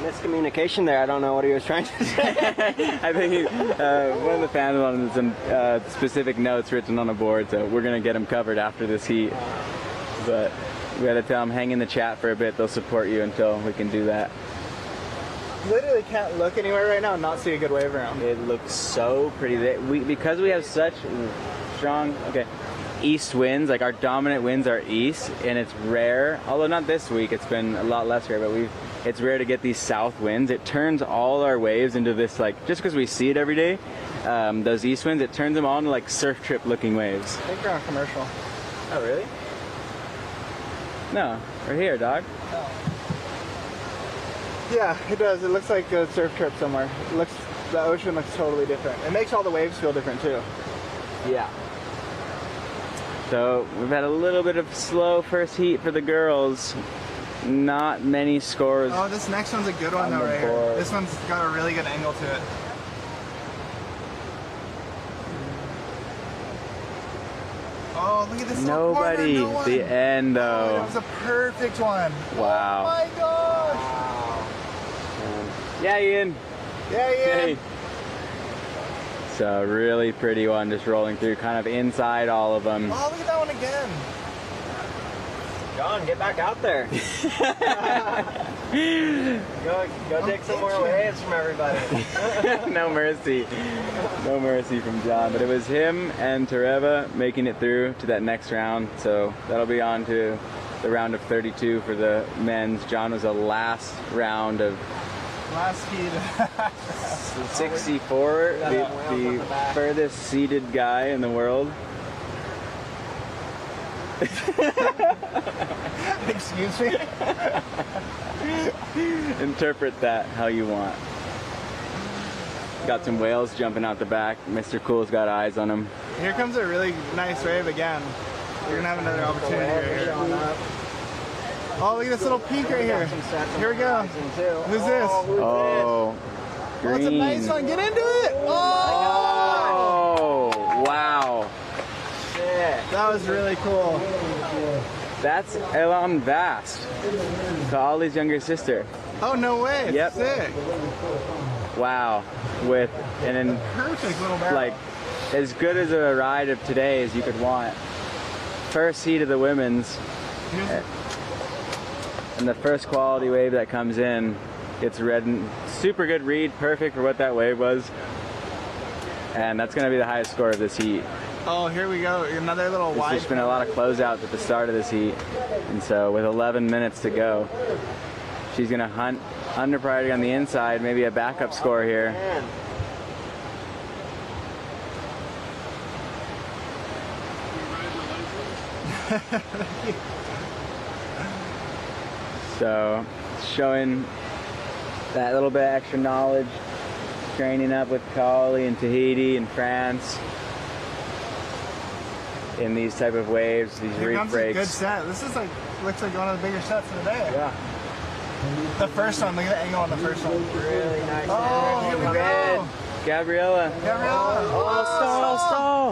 miscommunication there. I don't know what he was trying to say. I think one of the fans wanted some specific notes written on a board, so we're going to get them covered after this heat. But we had to tell them, hang in the chat for a bit. They'll support you until we can do that. Literally can't look anywhere right now and not see a good wave around. It looks so pretty. Because we have such strong... Okay. East winds, like our dominant winds are east, and it's rare, although not this week, it's been a lot less rare, but it's rare to get these south winds. It turns all our waves into this, like, just because we see it every day, those east winds, it turns them all into like surf trip looking waves. I think we're on commercial. Oh, really? No, we're here, dog. Oh. Yeah, it does. It looks like a surf trip somewhere. The ocean looks totally different. It makes all the waves feel different too. Yeah. So we've had a little bit of slow first heat for the girls. Not many scores. Oh, this next one's a good one though, right here. This one's got a really good angle to it. Oh, look at this little corner, no one. The end though. Oh, that was a perfect one. Wow. Oh my gosh. Yeah, Ian. Yeah, Ian. Hey. So really pretty one, just rolling through, kind of inside all of them. Oh, look at that one again. John, get back out there. go take some more waves from everybody. No mercy. No mercy from John. But it was him and Tereva making it through to that next round. So that'll be on to the round of 32 for the men's. John was the last round of last heat. 64, the furthest seated guy in the world. Excuse me? Interpret that how you want. Got some whales jumping out the back. Mr. Cool's got eyes on him. Here comes a really nice wave again. You're gonna have another opportunity right here. Oh, look at this little peak right here. Here we go. Who's this? Oh, green. Oh, it's a nice one. Get into it. Oh, wow. Shit. That was really cool. That's Elam Vast, Ka'ali's younger sister. Oh, no way. It's Yep. sick. Wow. With an Perfect little barrel. like as good as a ride of today as you could want. First heat of the women's. And the first quality wave that comes in gets red and super good read, perfect for what that wave was. And that's going to be the highest score of this heat. Oh, here we go. Another little There's wide. just been a lot of closeouts at the start of this heat. And so with 11 minutes to go, she's going to hunt under priority on the inside, maybe a backup score here. So showing that little bit of extra knowledge, training up with Ka'ali in Tahiti and France in these type of waves, these Here reef comes a breaks. good set. This is like, looks like one of the bigger sets of the day. Yeah. The first one, look at the angle on the first one. Really nice. Oh, here we go. Gabriella. Gabriella. Oh, stall.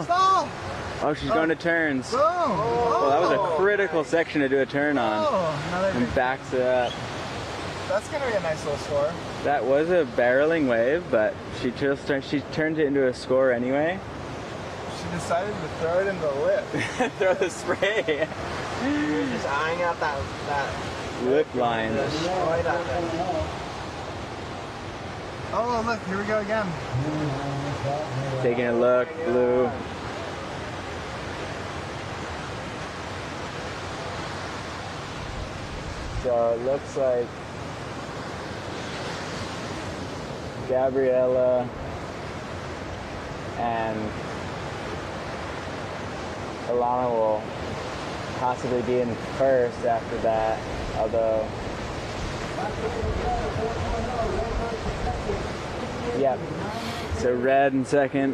Stall. Oh, she's going to turns. Boom. Well, that was a critical section to do a turn on. Oh, another And backs it up. That's going to be a nice little score. That was a barreling wave, but she turned it into a score anyway. She decided to throw it in the lip. Throw the spray. Just eyeing out that Lip line. Oh, look, here we go again. Taking a look, blue. So it looks like Gabriella and Alana will possibly be in first after that, although yep. So red in second,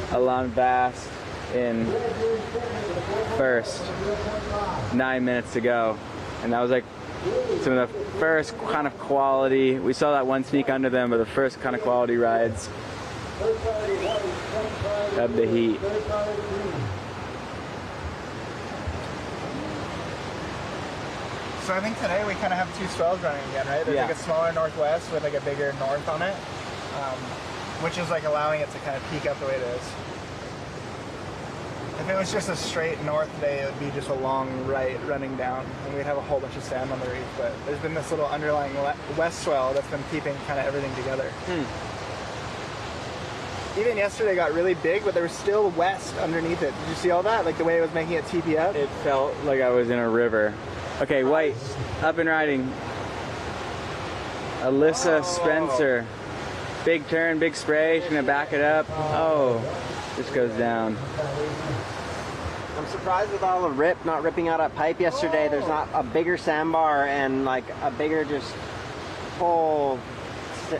Alana Vast in first. 9 minutes to go, and that was like some of the first kind of quality. We saw that one sneak under them, but the first kind of quality rides of the heat. So I think today we kind of have two swells running again, right? There's like a smaller northwest with like a bigger north on it, which is like allowing it to kind of peak up the way it is. If it was just a straight north day, it would be just a long right running down, and we'd have a whole bunch of sand on the reef. But there's been this little underlying west swell that's been keeping kind of everything together. Even yesterday got really big, but there was still west underneath it. Did you see all that? Like the way it was making it TP up? It felt like I was in a river. Okay, white, up and riding. Alyssa Spencer. Big turn, big spray. She's gonna back it up. Oh, just goes down. I'm surprised with all the rip, not ripping out a pipe yesterday. There's not a bigger sandbar and like a bigger just full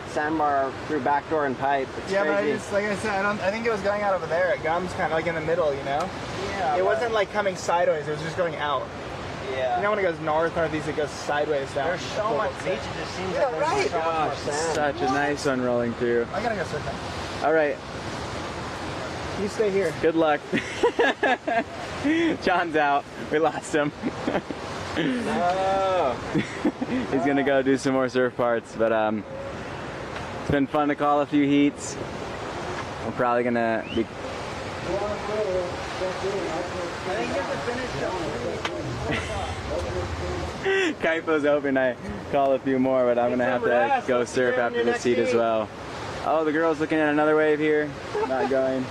sandbar through backdoor and pipe. It's yeah, crazy. but I just, like I said, I think it was going out over there. It gums kind of like in the middle, you know? Yeah. It wasn't like coming sideways, it was just going out. Yeah. You know when it goes north, northeast, it goes sideways down. There's so much beach, it just seems like there's so much more sand. Such a nice one rolling through. I gotta go surfing. All right. You stay here. Good luck. John's out. We lost him. No. He's gonna go do some more surf parts, but it's been fun to call a few heats. We're probably gonna be. Kaipo's open. I call a few more, but I'm gonna have to go surf after this heat as well. Oh, the girl's looking at another wave here. Not going.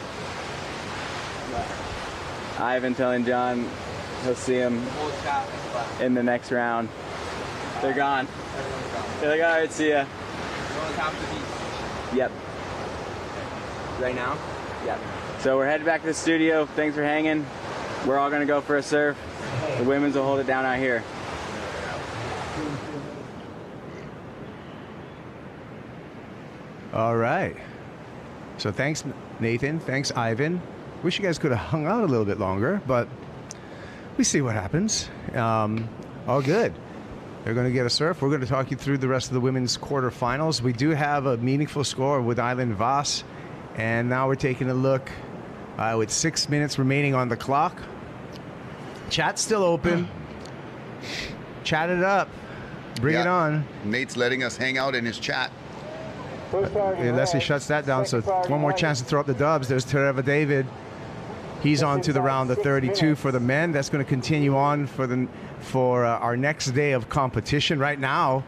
Ivan telling John he'll see him in the next round. They're gone. They're like, all right, see ya. Yep. Right now? Yep. So we're headed back to the studio. Thanks for hanging. We're all gonna go for a surf. The women's will hold it down out here. All right. So thanks, Nathan. Thanks, Ivan. Wish you guys could have hung out a little bit longer, but We see what happens. All good. They're going to get a surf. We're going to talk you through the rest of the women's quarterfinals. We do have a meaningful score with Island Voss. And now we're taking a look with 6 minutes remaining on the clock. Chat's still open. Chat it up. Bring it on. Nate's letting us hang out in his chat. Unless he shuts that down. So one more chance to throw up the dubs. There's Tereva David. He's on to the round of 32 for the men. That's going to continue on for our next day of competition. Right now,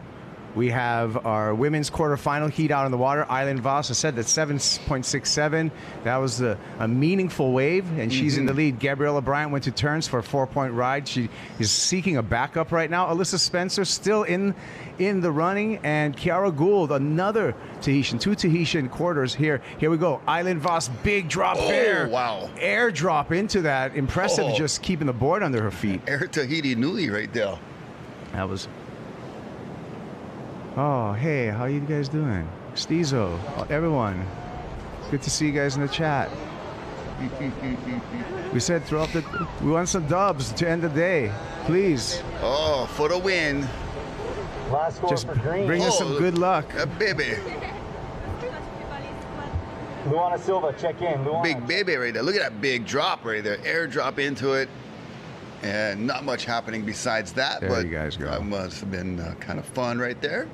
we have our women's quarterfinal heat out in the water. Island Voss, I said that's 7.67. That was a meaningful wave, and she's in the lead. Gabriella Bryant went to turns for a 4-point ride. She is seeking a backup right now. Alyssa Spencer still in the running, and Kiara Gould, another Tahitian, 2 Tahitian quarters here. Here we go. Island Voss, big drop there. Wow. Air drop into that. Impressive, just keeping the board under her feet. Air Tahiti Nui right there. That was... Oh, hey, how you guys doing? Steezo, everyone. Good to see you guys in the chat. We said throw up we want some dubs to end the day. Please. Oh, for the win. Last score Just for green. bring us some good luck. Baby. Luana Silva, check in. Luana. Big baby right there. Look at that big drop right there. Air drop into it. And not much happening besides that. There but you guys go. That must have been kind of fun right there.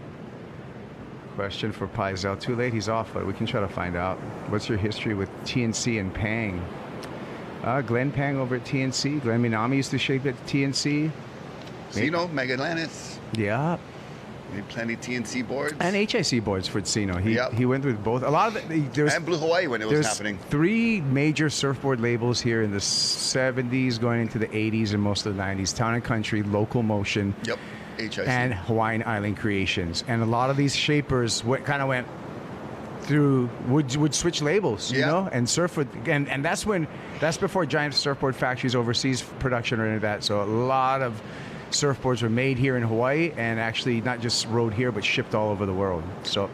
Question for Paizel. Too late, he's off, but we can try to find out. What's your history with TNC and Pang? Glenn Pang over at TNC. Glenn Minami used to shape at TNC. Sino, Magallanes. Yeah. Made plenty TNC boards. And HIC boards for Sino. He went with both. A lot of and Blue Hawaii when it was happening. 3 major surfboard labels here in the 70s, going into the 80s and most of the 90s. Town and Country, Local Motion. Yep. HIC. And Hawaiian Island Creations. And a lot of these shapers kind of went through, would switch labels, you know, and surf with, and that's before giant surfboard factories overseas production or any of that. So a lot of surfboards were made here in Hawaii and actually not just rode here, but shipped all over the world. So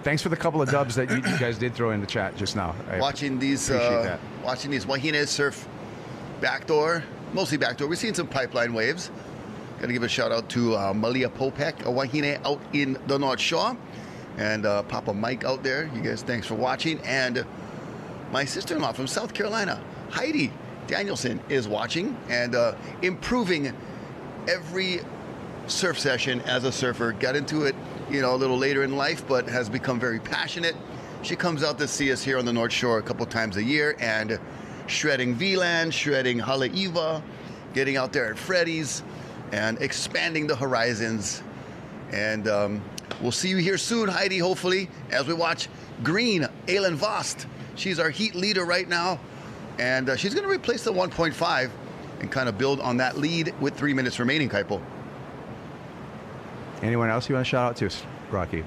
thanks for the couple of dubs that you guys did throw in the chat just now. Watching these Wahine surf backdoor, mostly backdoor. We've seen some pipeline waves. Got to give a shout out to Malia Popek, a Wahine out in the North Shore, and Papa Mike out there. You guys, thanks for watching. And my sister-in-law from South Carolina, Heidi Danielson, is watching and improving every surf session as a surfer. Got into it, a little later in life, but has become very passionate. She comes out to see us here on the North Shore a couple times a year and shredding VLAN, shredding Haleiwa, getting out there at Freddy's, and expanding the horizons. And we'll see you here soon, Heidi, hopefully, as we watch green, Aylin Vost. She's our heat leader right now, and she's going to replace the 1.5 and kind of build on that lead with 3 minutes remaining, Kaipo. Anyone else you want to shout out to, Rocky?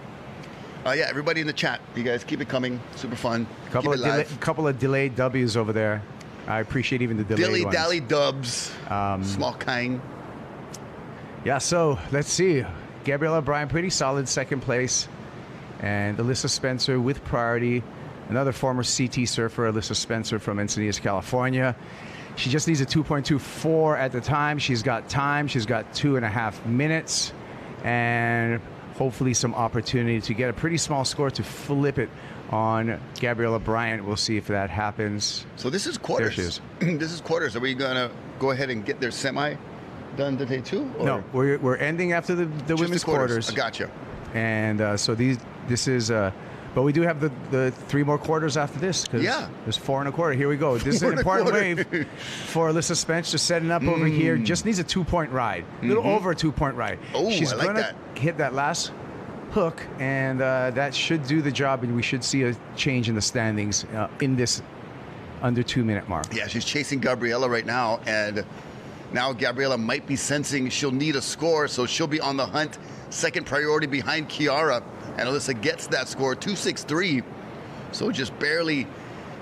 Yeah, everybody in the chat. You guys keep it coming. Super fun. Couple of delayed W's over there. I appreciate even the delayed ones. Dilly-dally dubs. Small kind. Yeah, so let's see. Gabriella Bryan, pretty solid second place. And Alyssa Spencer with priority. Another former CT surfer, Alyssa Spencer from Encinitas, California. She just needs a 2.24 at the time. She's got time. She's got 2.5 minutes. And hopefully some opportunity to get a pretty small score to flip it on Gabriella Bryant. We'll see if that happens. So this is quarters. There she is. This is quarters. Are we going to go ahead and get their semi done today too? Or? No, we're ending after the women's quarters. I gotcha. And so this is, but we do have the 3 more quarters after this. There's 4 1/4. Here we go. This is an important wave for Alyssa Spencer setting up over here. Just needs a 2-point ride. A little over a 2-point ride. Oh, she's I like gonna hit that last hook, and that should do the job, and we should see a change in the standings in this under 2-minute mark. Yeah, she's chasing Gabriella right now, and now Gabriella might be sensing she'll need a score, so she'll be on the hunt. Second priority behind Kiara, and Alyssa gets that score, 2.63. So just barely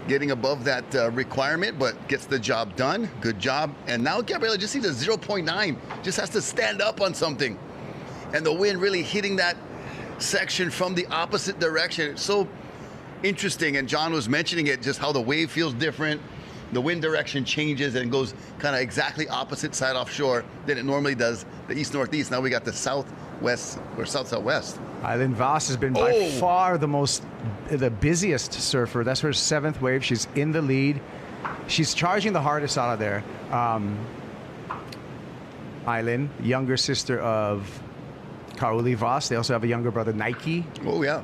getting above that requirement, but gets the job done. Good job. And now Gabriella just needs a 0.9. Just has to stand up on something. And the wind really hitting that section from the opposite direction. It's so interesting, and John was mentioning it, just how the wave feels different. the wind direction changes and goes kind of exactly opposite side offshore than it normally does, the east-northeast. Now we got the southwest or south-southwest. Island Voss has been by far the busiest surfer. That's her 7th wave. She's in the lead. She's charging the hardest out of there. Island, younger sister of Kauli Voss. They also have a younger brother, Nike. Oh, yeah.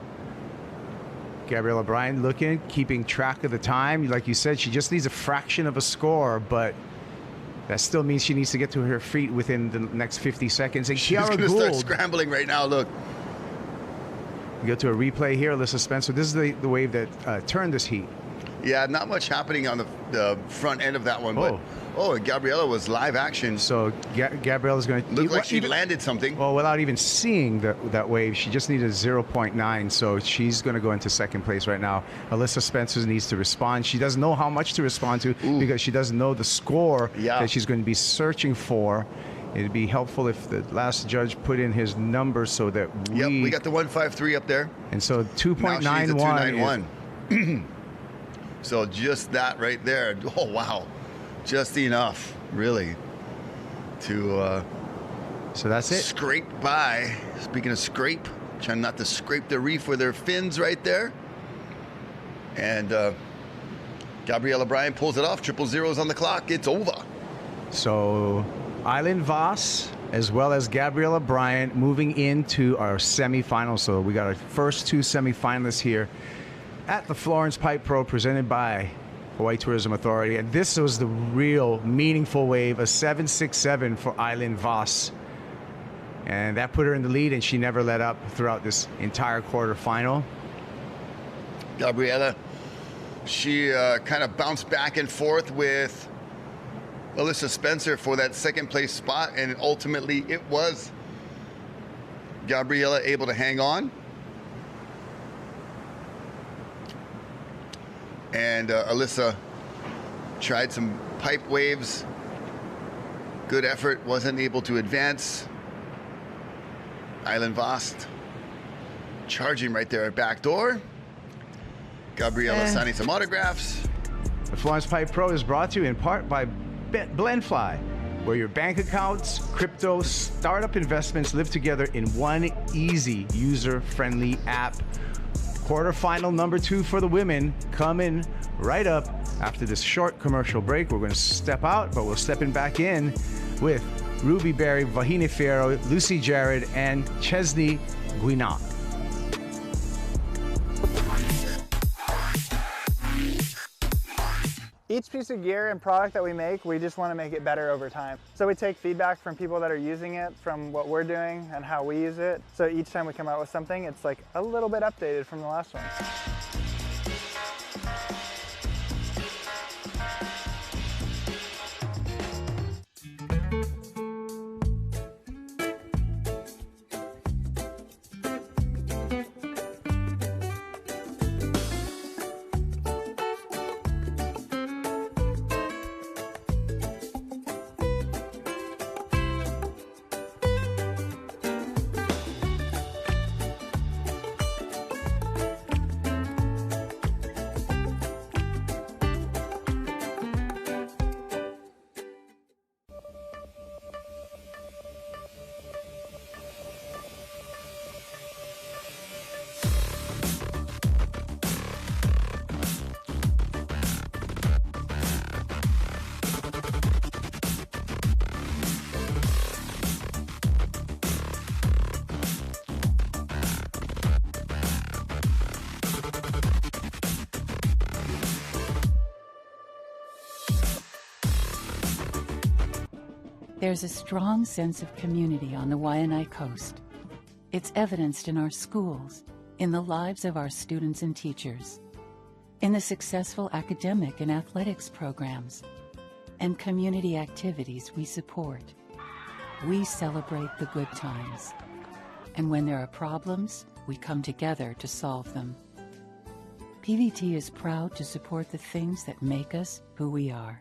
Gabrielle O'Brien looking, keeping track of the time. Like you said, she just needs a fraction of a score, but that still means she needs to get to her feet within the next 50 seconds. And She's going to start scrambling right now, look. You go to a replay here, Alyssa Spencer. This is the wave that turned this heat. Yeah, not much happening on the front end of that one, but Gabriella was live action. So Gabriella's going to look like she landed something. Well, without even seeing that wave, she just needed 0.9, so she's going to go into 2nd place right now. Alyssa Spencer needs to respond. She doesn't know how much to respond to because she doesn't know the score that she's going to be searching for. It'd be helpful if the last judge put in his number so that we got the 153 up there. And so 2.91. 291. So just that right there. Oh, wow. Just enough, really, to so that's it. Scrape by. Speaking of scrape, trying not to scrape the reef with their fins right there. And Gabriella Bryan pulls it off. 000 on the clock. It's over. So Island Voss as well as Gabriella Bryant moving into our semifinals. So we got our first 2 semifinalists here at the Florence Pipe Pro, presented by Hawaii Tourism Authority. And this was the real meaningful wave, a 7.67 for Island Voss. And that put her in the lead, and she never let up throughout this entire quarterfinal. Gabriella, she kind of bounced back and forth with Alyssa Spencer for that 2nd place spot, and ultimately it was Gabriella able to hang on. And Alyssa tried some pipe waves. Good effort, wasn't able to advance. Island Voss charging right there at back door. Gabriella signing some autographs. The Florence Pipe Pro is brought to you in part by Blendfly, where your bank accounts, crypto, startup investments live together in one easy, user-friendly app. Quarterfinal number 2 for the women coming right up after this short commercial break. We're going to step out, but we'll step in back in with Ruby Berry, Vahine Fierro, Lucy Jared, and Chesney Guinat. Each piece of gear and product that we make, we just want to make it better over time. So we take feedback from people that are using it, from what we're doing and how we use it. So each time we come out with something, it's like a little bit updated from the last one. There's a strong sense of community on the Waianae Coast. It's evidenced in our schools, in the lives of our students and teachers, in the successful academic and athletics programs, and community activities we support. We celebrate the good times. And when there are problems, we come together to solve them. PVT is proud to support the things that make us who we are.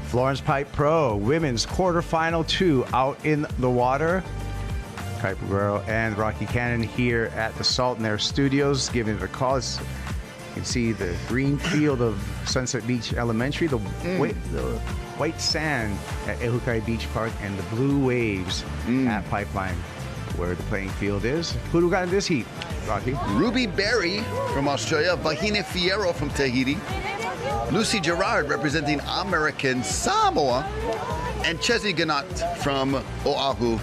Florence Pipe Pro, women's quarterfinal 2 out in the water. Pipe Pro and Rocky Cannon here at the Salt and Air Studios, giving it a call. You can see the green field of Sunset Beach Elementary, the white sand at Ehukai Beach Park, and the blue waves at Pipeline, where the playing field is. Who do we got in this heat, Rocky? Ruby Berry from Australia, Vahine Fierro from Tahiti, Lucy Gerard representing American Samoa, and Chesney Ganat from Oahu.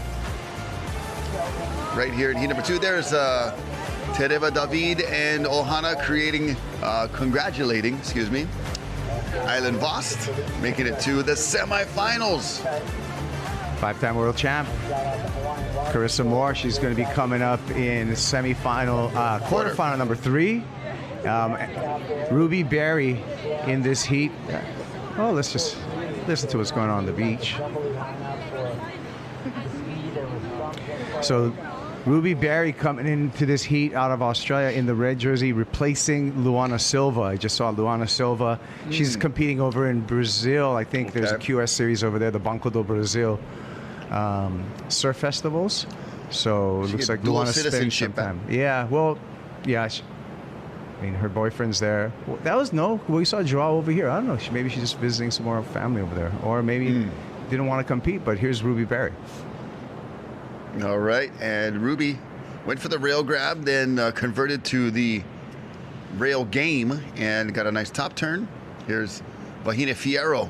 Right here in heat number 2, there's Tereva David and Ohana congratulating, Island Vost, making it to the semifinals. 5-time world champ. Carissa Moore, she's going to be coming up in semifinal, quarterfinal number 3. Ruby Berry in this heat. Oh, let's just listen to what's going on the beach. So Ruby Berry coming into this heat out of Australia in the red jersey, replacing Luana Silva. I just saw Luana Silva. She's competing over in Brazil. I think there's a QS series over there, the Banco do Brasil surf festivals. So it looks like Luana spent some time. Yeah, well, yeah. I mean, her boyfriend's there. We saw Joao over here. I don't know. Maybe she's just visiting some more family over there. Or maybe didn't want to compete, but here's Ruby Berry. All right, and Ruby went for the rail grab, then converted to the rail game and got a nice top turn. Here's Vahine Fierro.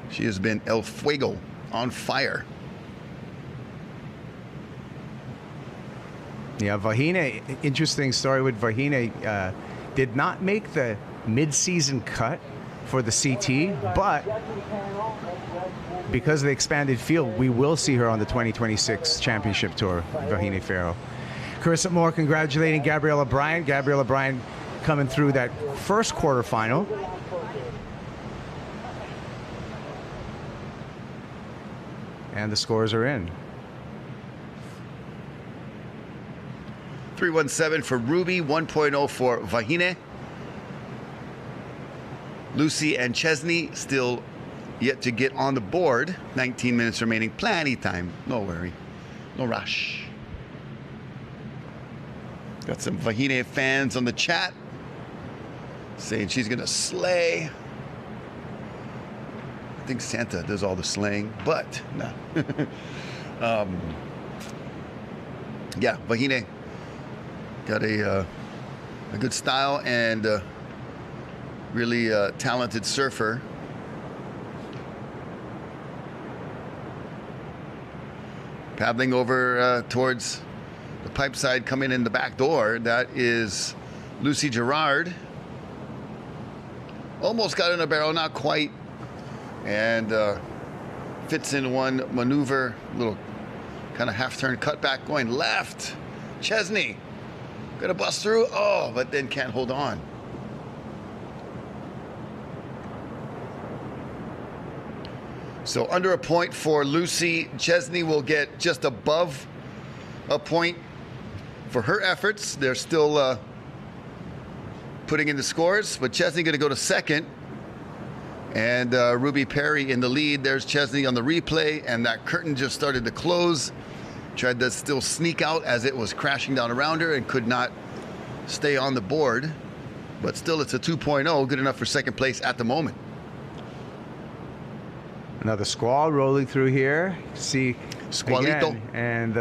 She has been El Fuego, on fire. Yeah, Vahine, interesting story with Vahine, did not make the mid-season cut for the CT, but because of the expanded field, we will see her on the 2026 championship tour, Vahine Fierro. Carissa Moore congratulating Gabriella Bryan. Gabriella Bryan coming through that first quarterfinal. And the scores are in. 317 for Ruby, 1.0 for Vahine. Lucy and Chesney still yet to get on the board. 19 minutes remaining, plenty time. No worry, no rush. Got some Vahine fans on the chat saying she's gonna slay. I think Santa does all the slaying, but no. Yeah, Vahine got a good style and really talented surfer. Paddling over towards the pipe side, coming in the back door. That is Lucy Gerard. Almost got in a barrel, not quite. And fits in one maneuver, little kind of half-turn cutback going left. Chesney gonna bust through, but then can't hold on. So under a point for Lucy. Chesney will get just above a point for her efforts. They're still putting in the scores, but Chesney gonna go to second. And Ruby Perry in the lead. There's Chesney on the replay, and that curtain just started to close. Tried to still sneak out as it was crashing down around her and could not stay on the board. But still, it's a 2.0, good enough for second place at the moment. Another squall rolling through here. See, Squalito. Again, and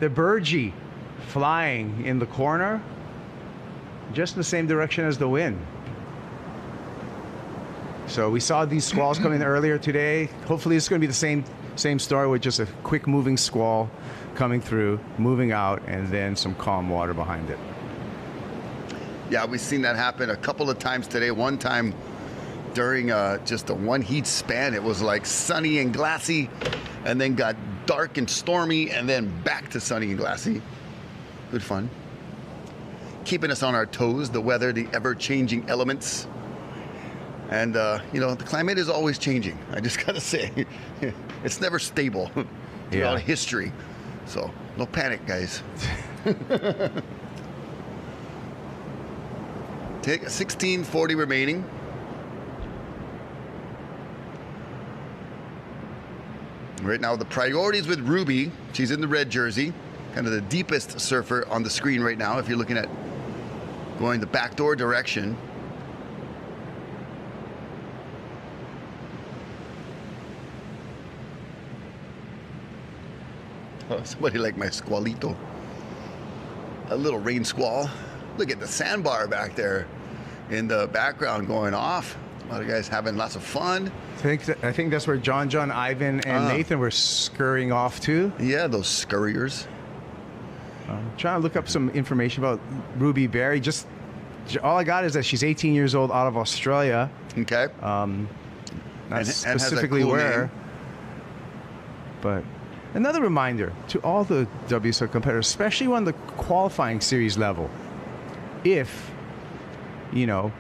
the Burgee flying in the corner, just in the same direction as the wind. So we saw these squalls coming earlier today. Hopefully it's going to be the same story with just a quick moving squall coming through, moving out, and then some calm water behind it. Yeah, we've seen that happen a couple of times today. One time during just a one heat span, it was like sunny and glassy, and then got dark and stormy, and then back to sunny and glassy. Good fun. Keeping us on our toes, the weather, the ever-changing elements. And, you know, the climate is always changing. I just got to say, it's never stable throughout history. So, no panic, guys. Take 16:40 remaining. Right now, the priorities with Ruby. She's in the red jersey, kind of the deepest surfer on the screen right now. If you're looking at going the backdoor direction. Oh, somebody like my squalito. A little rain squall. Look at the sandbar back there in the background going off. A lot of guys having lots of fun. I think that's where John, Ivan, and Nathan were scurrying off to. Yeah, those scurriers. Trying to look up some information about Ruby Berry. Just all I got is that she's 18 years old, out of Australia. Okay. Not specifically cool where. name. But another reminder to all the WSL competitors, especially on the qualifying series level, if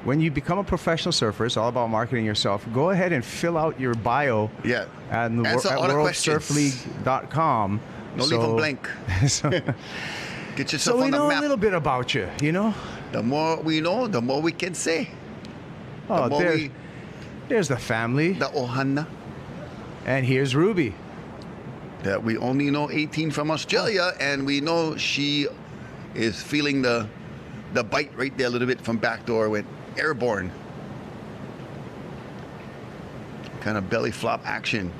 when you become a professional surfer, it's all about marketing yourself. Go ahead and fill out your bio at worldsurfleague.com. Don't leave them blank. Get yourself so on the know map. a little bit about you, The more we know, the more we can say. There's the family. The Ohana. And here's Ruby. That we only know 18 from Australia, and we know she is feeling the bite right there a little bit from backdoor, went airborne. Kind of belly flop action.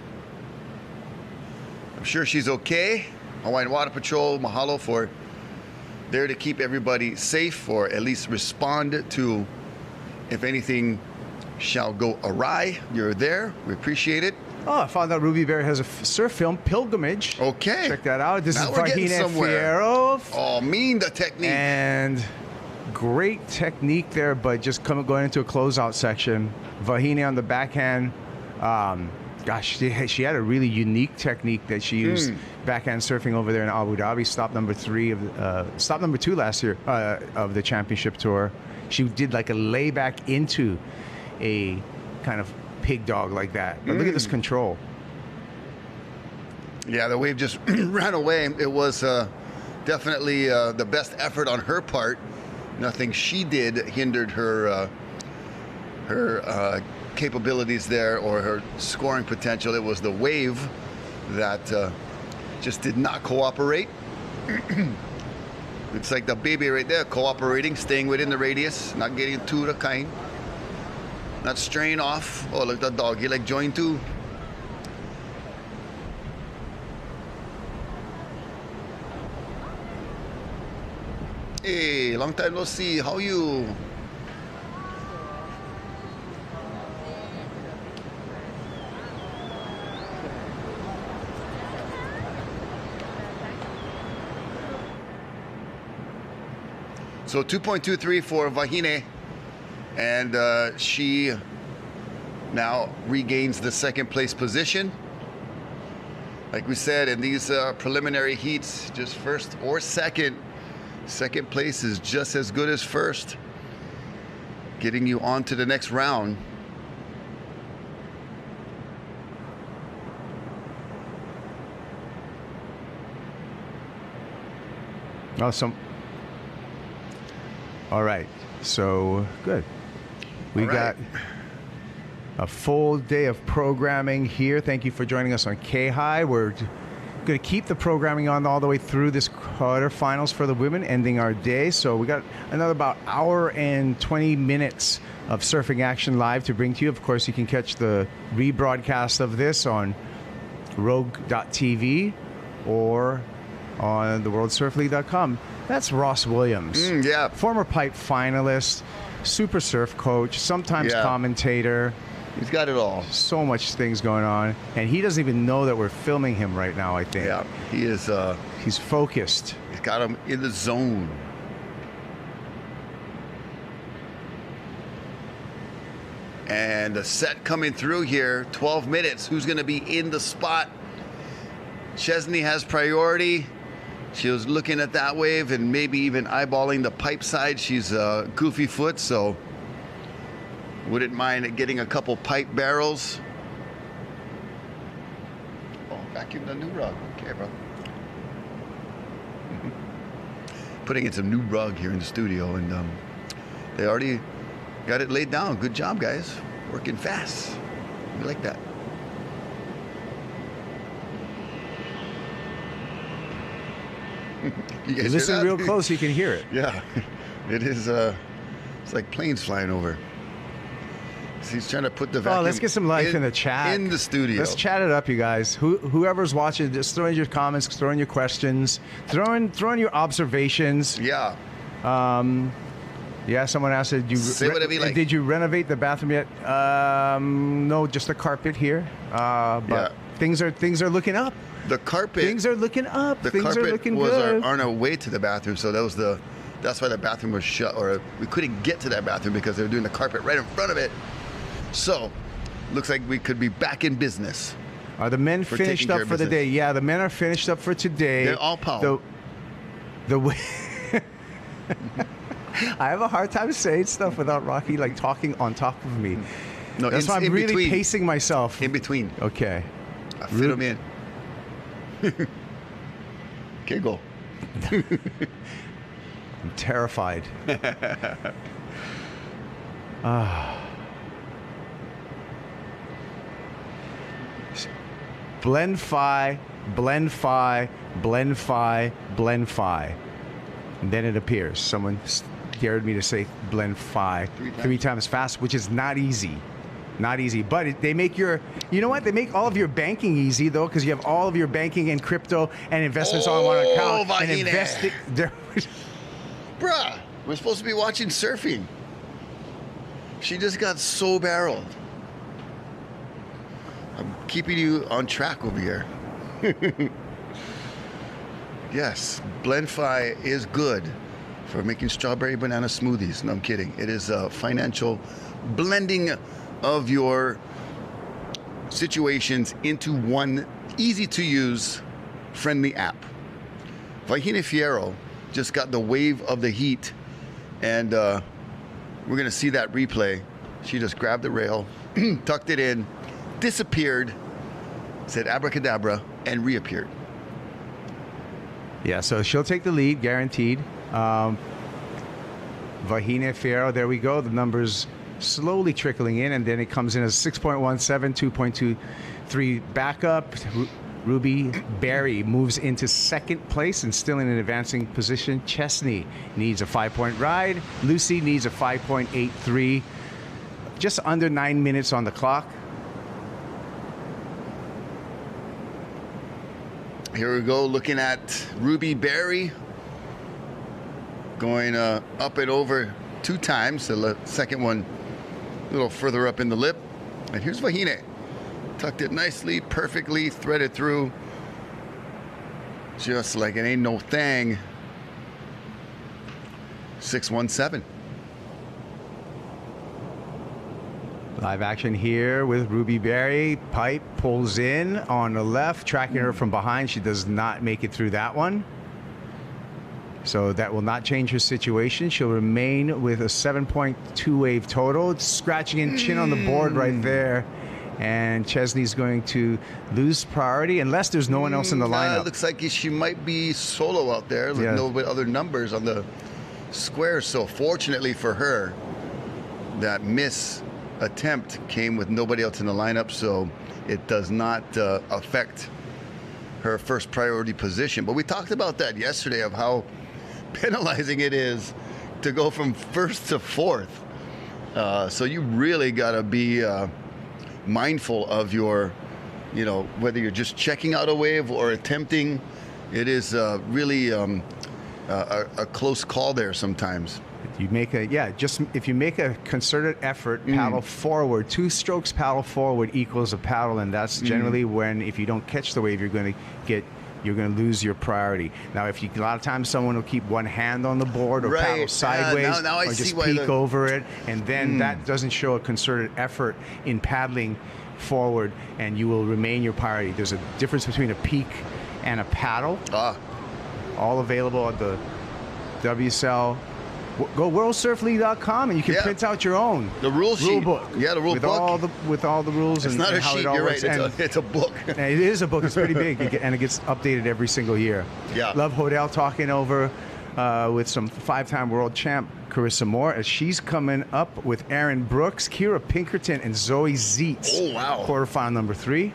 I'm sure she's okay. Hawaiian Water Patrol, mahalo for there to keep everybody safe, or at least respond to if anything shall go awry. You're there. We appreciate it. Oh, I found out Ruby Berry has a surf film, Pilgrimage. Okay. Check that out. This Now is we're getting Vahine somewhere. Fierro. Oh, the technique. And great technique there, but just going into a closeout section. Vahine on the backhand. Gosh, she had a really unique technique that she used backhand surfing over there in Abu Dhabi. Stop number 2 last year of the championship tour. She did like a layback into a kind of pig dog like that. But look at this control. Yeah, the wave just ran away. It was definitely the best effort on her part. Nothing she did hindered her capabilities there, or her scoring potential. It was the wave that just did not cooperate. It's like the baby right there, cooperating, staying within the radius, not getting too the kind, not straying off. Oh, look, the dog, he like joined too. Hey, long time no see. How you? So 2.23 for Vahine, and she now regains the second place position. Like we said, in these preliminary heats, just first or second. Second place is just as good as first, getting you on to the next round. Awesome. All right, so good. We got a full day of programming here. Thank you for joining us on K-High. We're going to keep the programming on all the way through this quarterfinals for the women, ending our day. So we got another about hour and 20 minutes of surfing action live to bring to you. Of course, you can catch the rebroadcast of this on rogue.tv or on theworldsurfleague.com. That's Ross Williams. Yeah. Former Pipe finalist, super surf coach, sometimes commentator. He's got it all. So much things going on. And he doesn't even know that we're filming him right now, I think. Yeah, he is. He's focused. He's got him in the zone. And the set coming through here, 12 minutes. Who's going to be in the spot? Chesney has priority. She was looking at that wave and maybe even eyeballing the pipe side. She's a goofy foot, so wouldn't mind getting a couple pipe barrels. Oh, vacuum the new rug. Okay, bro. Putting in some new rug here in the studio, and they already got it laid down. Good job, guys. Working fast. We like that. You guys listen hear that? real close, you can hear it. Yeah, it is. It's like planes flying over. So he's trying to put the vacuum. Oh, let's get some life in the chat. In the studio. Let's chat it up, you guys. Whoever's watching, just throw in your comments, throw in your questions, throw in your observations. Yeah. Yeah, someone asked, did you renovate the bathroom yet? No, just the carpet here. But things are looking up. The carpet. Things are looking up. The things carpet are looking was good. on our way to the bathroom, so that's why the bathroom was shut, or we couldn't get to that bathroom because they were doing the carpet right in front of it. So, looks like we could be back in business. Are the men finished up for the day? Yeah, the men are finished up for today. They're all power. The way. I have a hard time saying stuff without Rocky like talking on top of me. No, that's why I'm really between. Pacing myself. In between. Okay. I fit them in. Okay, go. I'm terrified. Blend phi, blend phi, blend phi, blend phi. And then it appears. Someone dared me to say blend phi three times fast, which is not easy. Not easy. But they make you know what? They make all of your banking easy, though, because you have all of your banking and crypto and investments on one account. And investing. Bruh, we're supposed to be watching surfing. She just got so barreled. I'm keeping you on track over here. Yes, BlendFi is good for making strawberry banana smoothies. No, I'm kidding. It is a financial blending of your situations into one easy-to-use, friendly app. Vahine Fierro just got the wave of the heat, and we're going to see that replay. She just grabbed the rail, tucked it in, disappeared, said abracadabra, and reappeared. Yeah, so she'll take the lead, guaranteed. Vahine Fierro, there we go. The numbers slowly trickling in, and then it comes in as 6.17, 2.23 backup. Ruby Berry moves into second place and still in an advancing position. Chesney needs a 5-point ride. Lucy needs a 5.83. Just under 9 minutes on the clock. Here we go, looking at Ruby Berry going up and over 2 times. The second one a little further up in the lip. And here's Vahine. Tucked it nicely, perfectly, threaded through. Just like it ain't no thing. 617. Live action here with Ruby Berry. Pipe pulls in on the left, tracking her from behind. She does not make it through that one. So that will not change her situation. She'll remain with a 7.2 wave total. It's scratching in chin on the board right there. And Chesney's going to lose priority unless there's no one else in the lineup. It looks like she might be solo out there with no other numbers on the square. So fortunately for her, that miss attempt came with nobody else in the lineup, so it does not affect her first priority position. But we talked about that yesterday, of how penalizing it is to go from first to fourth. So you really got to be mindful of your, whether you're just checking out a wave or attempting. It is really a close call there sometimes. You make if you make a concerted effort, paddle forward, 2 strokes paddle forward equals a paddle, and that's generally when, if you don't catch the wave, you're going to lose your priority. Now, a lot of times someone will keep one hand on the board or paddle sideways now or just peek over it, and then that doesn't show a concerted effort in paddling forward, and you will remain your priority. There's a difference between a peek and a paddle. All available at the WSL. Go worldsurfleague.com and you can print out your own rule book. Yeah, the rule book with all the rules. It's and not a how sheet. it all You're works. right. It's a book. And it is a book. It's pretty big, and it gets updated every single year. Yeah. Love Hodel talking over with some 5-time world champ Carissa Moore as she's coming up with Aaron Brooks, Kira Pinkerton, and Zoe Zeitz. Oh wow! Quarterfinal number 3.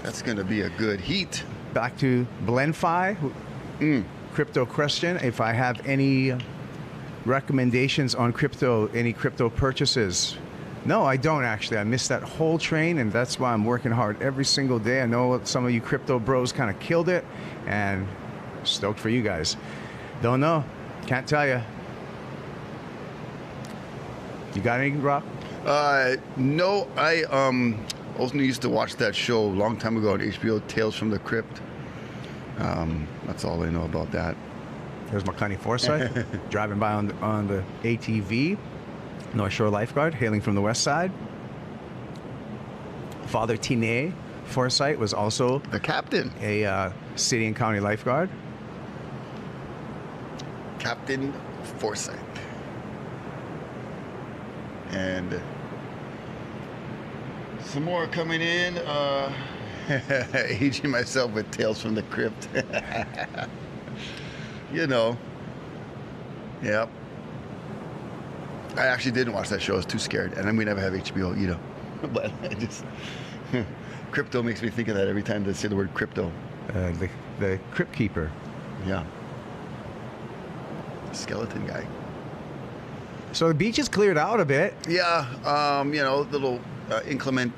That's going to be a good heat. Back to BlendFi. crypto question. If I have any recommendations on crypto, any crypto purchases. No, I don't actually. I missed that whole train, and that's why I'm working hard every single day. I know some of you crypto bros kind of killed it, and stoked for you guys. Don't know. Can't tell you. You got anything, Rob? No, I also used to watch that show a long time ago on HBO, Tales from the Crypt. That's all I know about that. There's Makani Forsyth driving by on the ATV. North Shore lifeguard, hailing from the west side. Father Tine Forsyth was also the captain, a city and county lifeguard. Captain Forsyth. And some more coming in. Aging myself with Tales from the Crypt. You know. Yep. I actually didn't watch that show. I was too scared. And we never have HBO, you know. But I just... crypto makes me think of that every time they say the word crypto. The Crypt Keeper. Yeah. Skeleton guy. So the beach is cleared out a bit. Yeah. You know, little inclement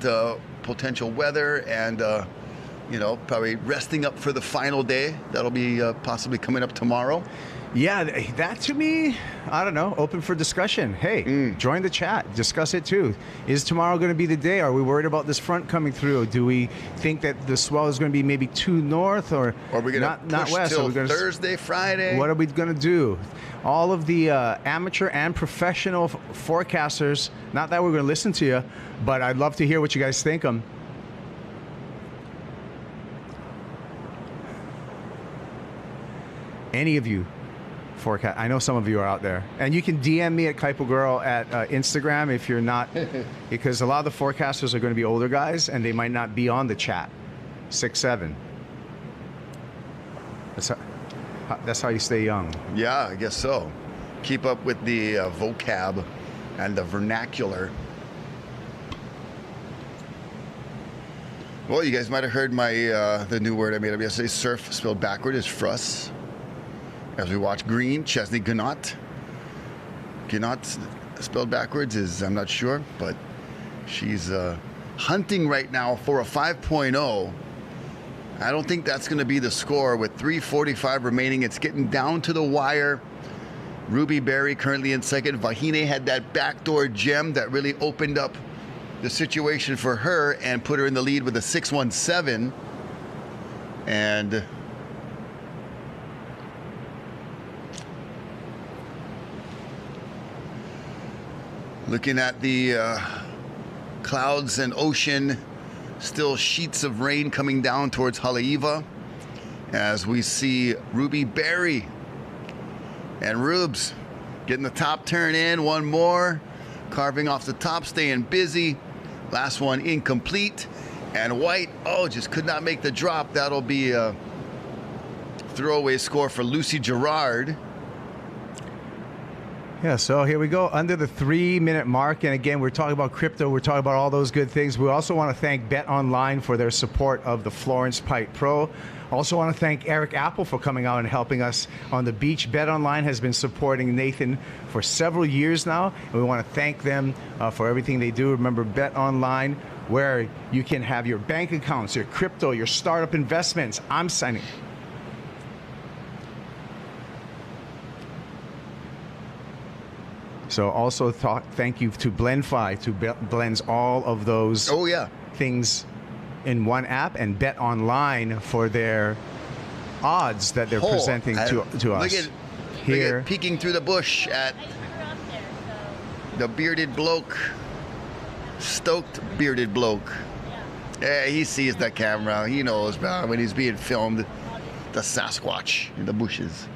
potential weather and, you know, probably resting up for the final day. That'll be possibly coming up tomorrow. Yeah, that to me, I don't know, open for discussion. Hey, join the chat, discuss it too. Is tomorrow going to be the day? Are we worried about this front coming through? Do we think that the swell is going to be maybe too north or are we going to not push west? till Are we gonna, Thursday, Friday? What are we going to do? All of the amateur and professional forecasters, not that we're going to listen to you, but I'd love to hear what you guys think. Any of you forecast. I know some of you are out there. And you can DM me at Kaipo Girl at Instagram if you're not, because a lot of the forecasters are going to be older guys and they might not be on the chat. 6'7". That's how you stay young. Yeah, I guess so. Keep up with the vocab and the vernacular. Well, you guys might have heard my the new word I made up yesterday. Surf spelled backward is fruss. As we watch green, Chesney Gunot. Gunot spelled backwards is, I'm not sure, but she's hunting right now for a 5.0. I don't think that's going to be the score with 3:45 remaining. It's getting down to the wire. Ruby Berry currently in second. Vahine had that backdoor gem that really opened up the situation for her and put her in the lead with a 6.17. And looking at the clouds and ocean, still sheets of rain coming down towards Haleiwa as we see Ruby Berry and Rubes getting the top turn in. One more, carving off the top, staying busy. Last one incomplete. And White, just could not make the drop. That'll be a throwaway score for Lucy Gerard. Yeah, so here we go, under the 3-minute mark. And again, we're talking about crypto. We're talking about all those good things. We also want to thank Bet Online for their support of the Florence Pipe Pro. Also want to thank Eric Apple for coming out and helping us on the beach. Bet Online has been supporting Nathan for several years now, and we want to thank them for everything they do. Remember, Bet Online, where you can have your bank accounts, your crypto, your startup investments. I'm signing. So also thank you to BlendFi, who blends all of those things in one app, and Bet Online for their odds that they're presenting to us. Look at peeking through the bush at the bearded bloke, stoked bearded bloke. Yeah, he sees the camera. He knows, man, when he's being filmed, the Sasquatch in the bushes.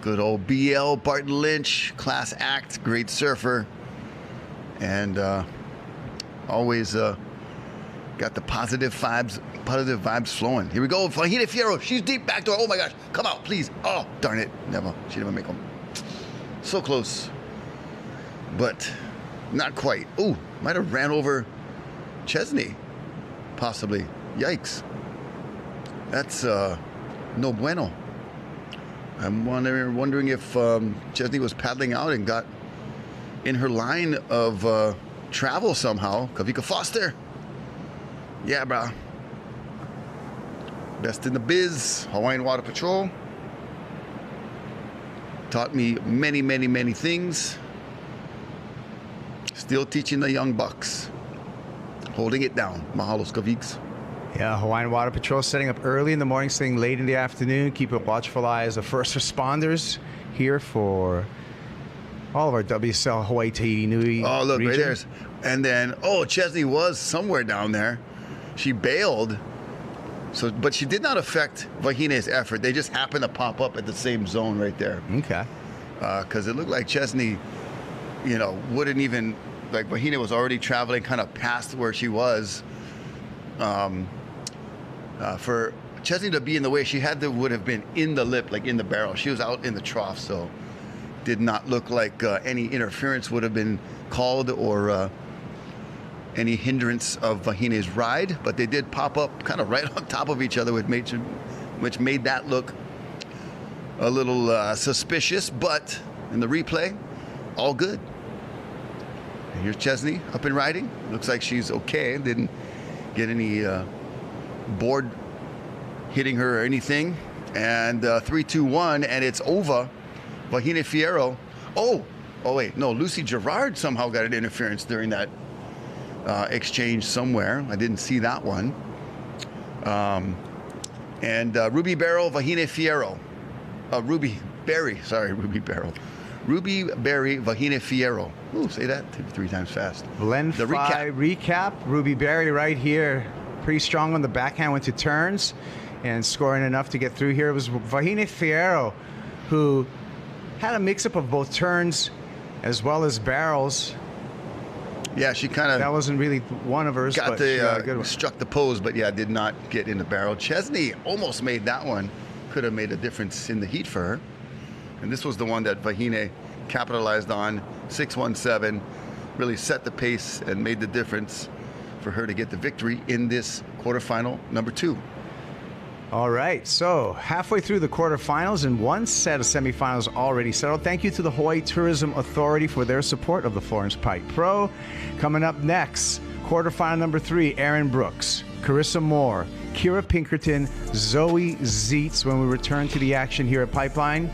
Good old BL, Barton Lynch, class act, great surfer. And always got the positive vibes flowing. Here we go, Vahine Fierro, she's deep back door. Oh my gosh, come out, please. Oh, darn it, never. She didn't make them. So close, but not quite. Ooh, might have ran over Chesney, possibly. Yikes. That's no bueno. I'm wondering if Chesney was paddling out and got in her line of travel somehow. Kavika Foster. Yeah, bro. Best in the biz. Hawaiian Water Patrol. Taught me many, many, many things. Still teaching the young bucks. Holding it down. Mahalos, Kaviks. Yeah, Hawaiian Water Patrol setting up early in the morning, staying late in the afternoon, keep a watchful eye as the first responders here for all of our WSL Hawaii Tahiti Nui. Oh, look, region. right there. And then, Chesney was somewhere down there. She bailed, but she did not affect Vahine's effort. They just happened to pop up at the same zone right there. Okay. Because it looked like Chesney, wouldn't even, like Vahine was already traveling kind of past where she was. For Chesney to be in the way, she would have been in the lip, like in the barrel. She was out in the trough, so did not look like any interference would have been called or any hindrance of Vahine's ride. But they did pop up kind of right on top of each other, which made that look a little suspicious. But in the replay, all good. And here's Chesney up and riding. Looks like she's okay. Didn't get any board hitting her or anything. And 3-2-1, and it's over. Vahine Fierro. Oh, wait, no, Lucy Gerard somehow got an interference during that exchange somewhere. I didn't see that one. And Ruby Barrel, Vahine Fierro. Ruby Berry, Vahine Fierro. Ooh, say that 3 times fast. Blend the recap. Ruby Berry right here. Pretty strong on the backhand, went to turns and scoring enough to get through here. It was Vahine Fierro who had a mix-up of both turns as well as barrels. Yeah, she kind of... That wasn't really one of hers, got but she got a good one. Struck the pose, but yeah, did not get in the barrel. Chesney almost made that one. Could have made a difference in the heat for her. And this was the one that Vahine capitalized on. 6-1-7, really set the pace and made the difference for her to get the victory in this quarterfinal number 2. All right, so halfway through the quarterfinals and one set of semifinals already settled. Thank you to the Hawaii Tourism Authority for their support of the Florence Pipe Pro. Coming up next, quarterfinal number 3, Aaron Brooks, Carissa Moore, Kira Pinkerton, Zoe Zeitz when we return to the action here at Pipeline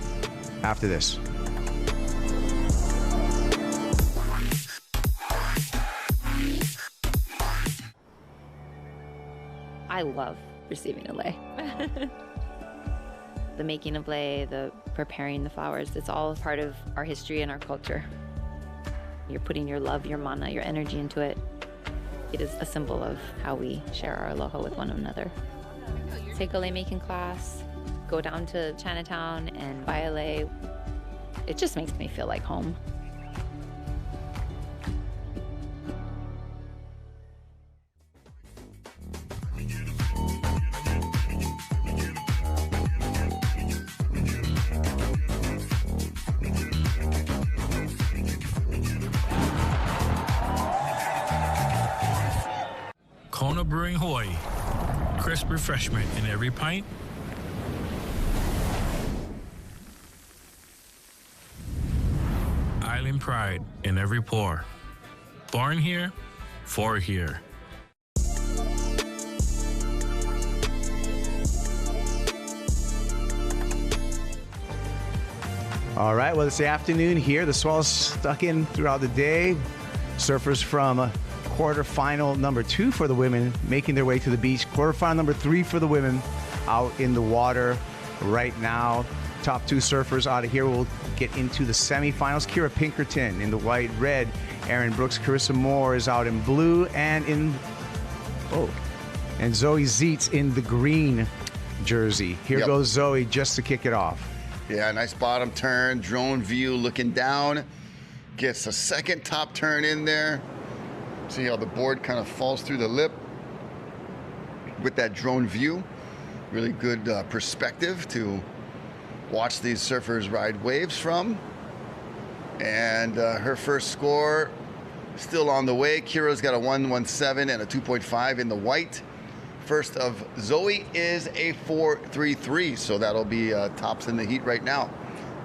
after this. I love receiving a lei. The making of lei, the preparing the flowers, it's all part of our history and our culture. You're putting your love, your mana, your energy into it. It is a symbol of how we share our aloha with one another. Take a lei making class, go down to Chinatown and buy a lei. It just makes me feel like home. Kona Brewing Hawaii. Crisp refreshment in every pint. Island pride in every pour. Born here, for here. All right, well, it's the afternoon here. The swell's stuck in throughout the day. Surfers from quarterfinal number 2 for the women making their way to the beach. Quarterfinal number 3 for the women out in the water right now. Top 2 surfers out of here will get into the semifinals. Kira Pinkerton in the white, red. Aaron Brooks, Carissa Moore is out in blue and Zoe Zeitz in the green jersey. Here goes Zoe just to kick it off. Yeah, nice bottom turn, drone view looking down. Gets a second top turn in there. See how the board kind of falls through the lip with that drone view. Really good perspective to watch these surfers ride waves from. And her first score still on the way. Kira's got a 1.17 and a 2.5 in the white First of Zoe is a 4.33, so that'll be tops in the heat right now.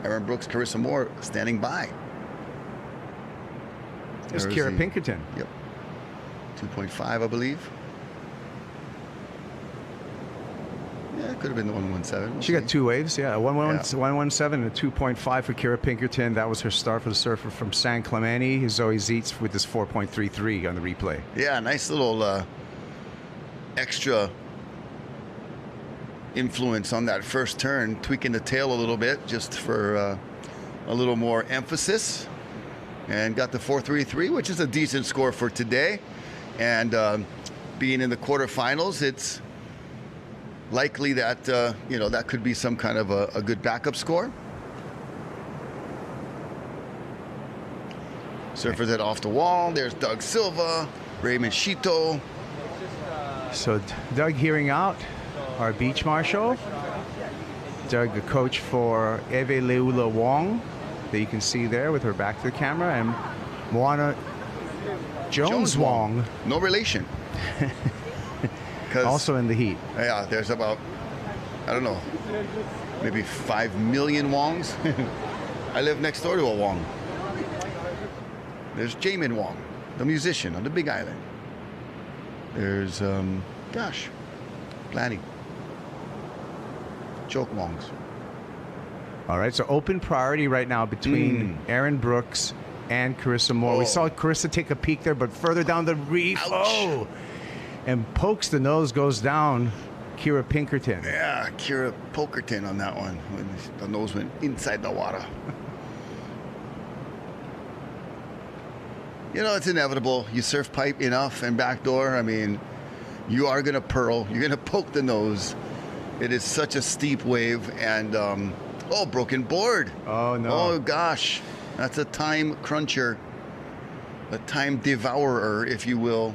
Aaron Brooks, Carissa Moore standing by. There's Kira Pinkerton. Yep. 2.5, I believe. Yeah, it could have been the 117. She got 2 waves, yeah. 117 and a 2.5 for Kira Pinkerton. That was her start for the surfer from San Clemente. Zoe Zeitz with this 4.33 on the replay. Yeah, nice little extra influence on that first turn, tweaking the tail a little bit just for a little more emphasis. And got the 4.33, which is a decent score for today. And being in the quarterfinals, it's likely that, that could be some kind of a good backup score. Surfers head off the wall. There's Doug Silva, Raymond Shito. So Doug hearing out, our beach marshal. Doug, the coach for Eve Leula Wong, that you can see there with her back to the camera, and Moana Jones Wong. No relation. Also in the heat. Yeah, there's about, I don't know, maybe 5 million Wongs. I live next door to a Wong. There's Jamin Wong, the musician on the Big Island. There's, Planny. Choke Wongs. All right, so open priority right now between Aaron Brooks and Carissa Moore. We saw Carissa take a peek there, but further down the reef. Ouch. Oh! And pokes the nose, goes down. Kira Pinkerton. Yeah, Kira Pokerton on that one. When the nose went inside the water. You know, it's inevitable. You surf pipe enough and backdoor. I mean, you are going to pearl. You're going to poke the nose. It is such a steep wave. And, broken board. Oh, no. Oh, gosh. That's a time cruncher. A time devourer, if you will.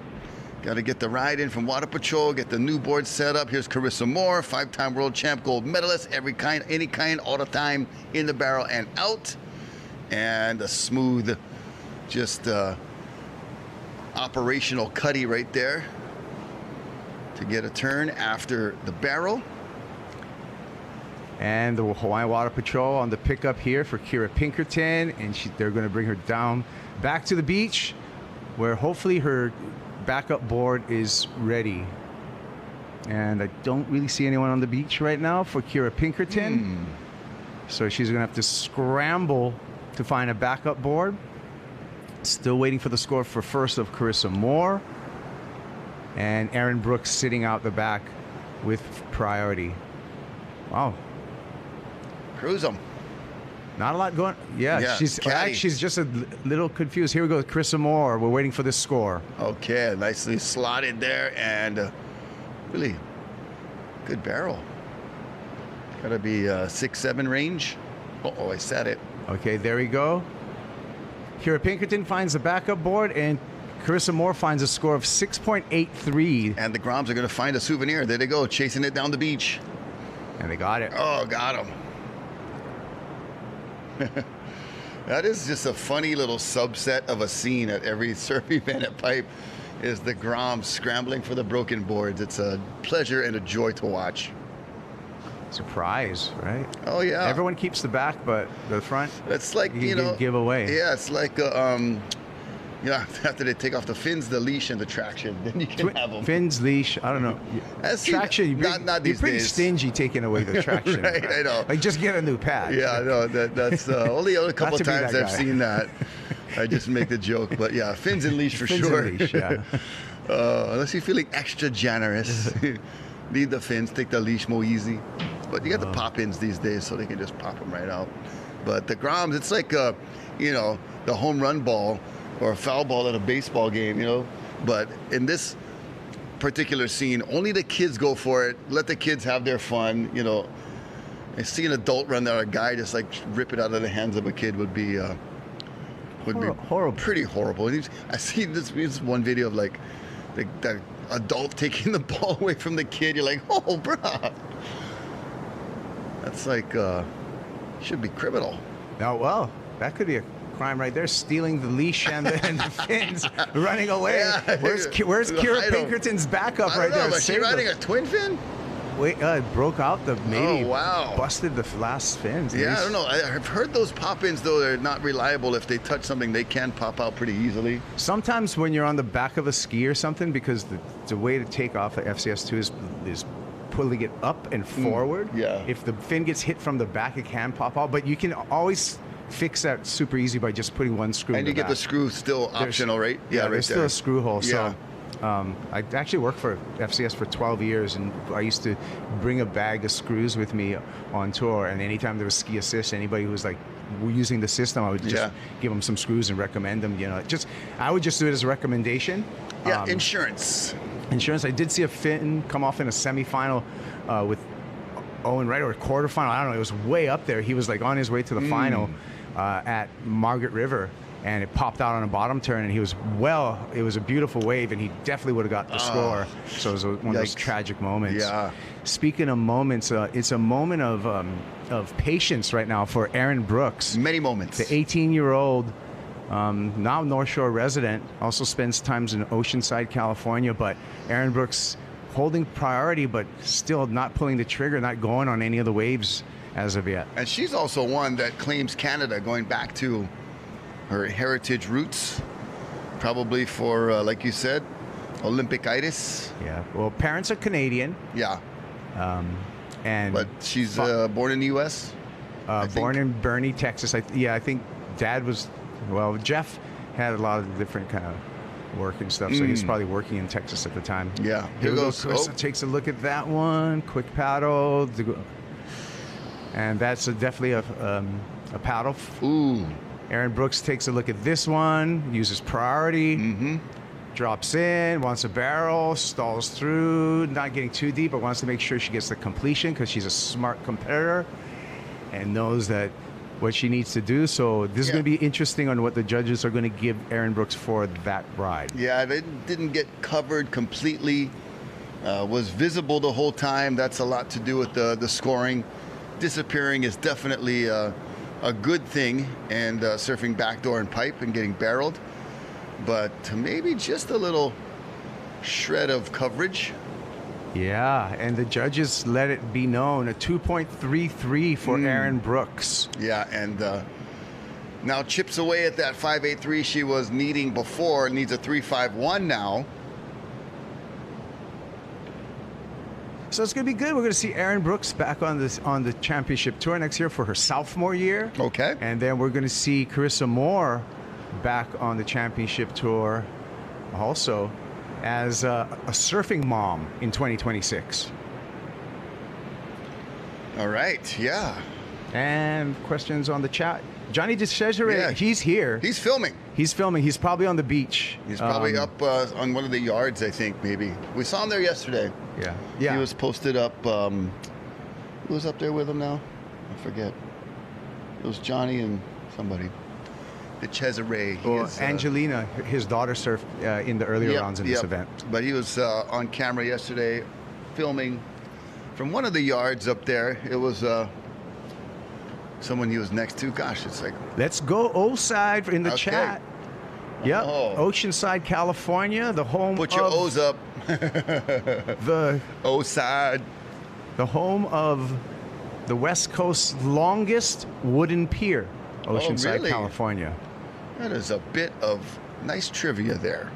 Got to get the ride in from Water Patrol, get the new board set up. Here's Carissa Moore, 5-time world champ, gold medalist, any kind, all the time, in the barrel and out. And a smooth, just operational cutty right there to get a turn after the barrel. And the Hawaiian Water Patrol on the pickup here for Kira Pinkerton. And they're going to bring her down back to the beach, where hopefully her backup board is ready. And I don't really see anyone on the beach right now for Kira Pinkerton. So she's going to have to scramble to find a backup board. Still waiting for the score for first of Carissa Moore. And Aaron Brooks sitting out the back with priority. Wow. Cruise them. Not a lot going. Yeah, she's just a little confused. Here we go, Carissa Moore. We're waiting for this score. Okay, nicely slotted there, and really good barrel. Got to be 6-7 range. Uh-oh, I said it. Okay, there we go. Kira Pinkerton finds the backup board, and Carissa Moore finds a score of 6.83. And the Groms are going to find a souvenir. There they go, chasing it down the beach. And they got it. Oh, got him. That is just a funny little subset of a scene at every surf event at Pipe, is the Groms scrambling for the broken boards. It's a pleasure and a joy to watch. Surprise, right? Oh, yeah. Everyone keeps the back, but the front, it's like, give away. Yeah, it's like, after they take off the fins, the leash, and the traction, then you can have them. Fins, leash, I don't know. Traction, not these you're pretty days. stingy taking away the traction. Right, I know. Like, just get a new pad. Yeah, I know. That's only a couple times I've seen that. I just make the joke. But yeah, fins and leash for fins sure. And leash, yeah. Unless you're feeling extra generous, leave the fins, take the leash more easy. But you got the pop-ins these days, so they can just pop them right out. But the Groms, it's like, the home run ball or a foul ball at a baseball game, But in this particular scene, only the kids go for it. Let the kids have their fun, And see an adult run there, a guy just like rip it out of the hands of a kid would be horrible. Pretty horrible. I see this one video of like the adult taking the ball away from the kid. You're like, oh, bruh. That's like, should be criminal. Now, well, that could be a crime right there, stealing the leash and the fins, running away. Yeah. Where's Kira Pinkerton's backup right there? Was she riding a twin fin? Wait, it broke out maybe wow. busted the last fins. Yeah, I don't know. I've heard those pop-ins, though, they're not reliable. If they touch something, they can pop out pretty easily. Sometimes when you're on the back of a ski or something, because the way to take off at FCS2 is pulling it up and forward. Yeah. If the fin gets hit from the back, it can pop out, but you can always fix that super easy by just putting one screw in And the you get back. the screw still optional, right? Yeah, right there's there. still a screw hole. Yeah. So I actually worked for FCS for 12 years, and I used to bring a bag of screws with me on tour, and anytime there was ski assist, anybody who was like using the system, I would just give them some screws and recommend them. I would just do it as a recommendation. Yeah, insurance. I did see a fin come off in a semifinal with Owen Wright, or a quarterfinal. I don't know. It was way up there. He was like on his way to the final at Margaret River, and it popped out on a bottom turn, and it was a beautiful wave, and he definitely would have got the score. So it was one of those tragic moments. Yeah. Speaking of moments, it's a moment of patience right now for Aaron Brooks. Many moments. The 18-year-old, now North Shore resident, also spends times in Oceanside, California, but Aaron Brooks holding priority, but still not pulling the trigger, not going on any of the waves as of yet. And she's also one that claims Canada, going back to her heritage roots, probably for, like you said, Olympic-itis. Yeah. Well, parents are Canadian. Yeah. But she's born in the U.S.? Born in Boerne, Texas. I think Dad was, Jeff had a lot of different kind of work and stuff, so he's probably working in Texas at the time. Yeah. Here goes. Carissa takes a look at that one. Quick paddle. And that's definitely a paddle. Ooh. Aaron Brooks takes a look at this one, uses priority, drops in, wants a barrel, stalls through, not getting too deep, but wants to make sure she gets the completion because she's a smart competitor and knows that what she needs to do. So this is going to be interesting on what the judges are going to give Aaron Brooks for that ride. Yeah, they didn't get covered completely. Was visible the whole time. That's a lot to do with the scoring. Disappearing is definitely a good thing, and surfing backdoor and pipe and getting barreled. But maybe just a little shred of coverage. Yeah, and the judges let it be known, a 2.33 for Aaron Brooks. Yeah, and now chips away at that 5.83 she was needing before, needs a 3.51 now. So it's going to be good. We're going to see Aaron Brooks back on the championship tour next year for her sophomore year. Okay. And then we're going to see Carissa Moore back on the championship tour also as a surfing mom in 2026. All right, yeah. And questions on the chat. Johnny DeCesare, he's here. He's filming. He's filming. He's probably on the beach. He's probably up on one of the yards, I think, maybe. We saw him there yesterday. Yeah. He was posted up. Who was up there with him now? I forget. It was Johnny and somebody. The Cesare. Angelina, his daughter, surfed in the earlier rounds in this event. But he was on camera yesterday filming from one of the yards up there. It was someone he was next to. Gosh, it's like... Let's go O-side in the chat. Yep. Oceanside, California, the home Put your O's up. The O-side. The home of the West Coast's longest wooden pier, Oceanside, really? California. That is a bit of nice trivia there.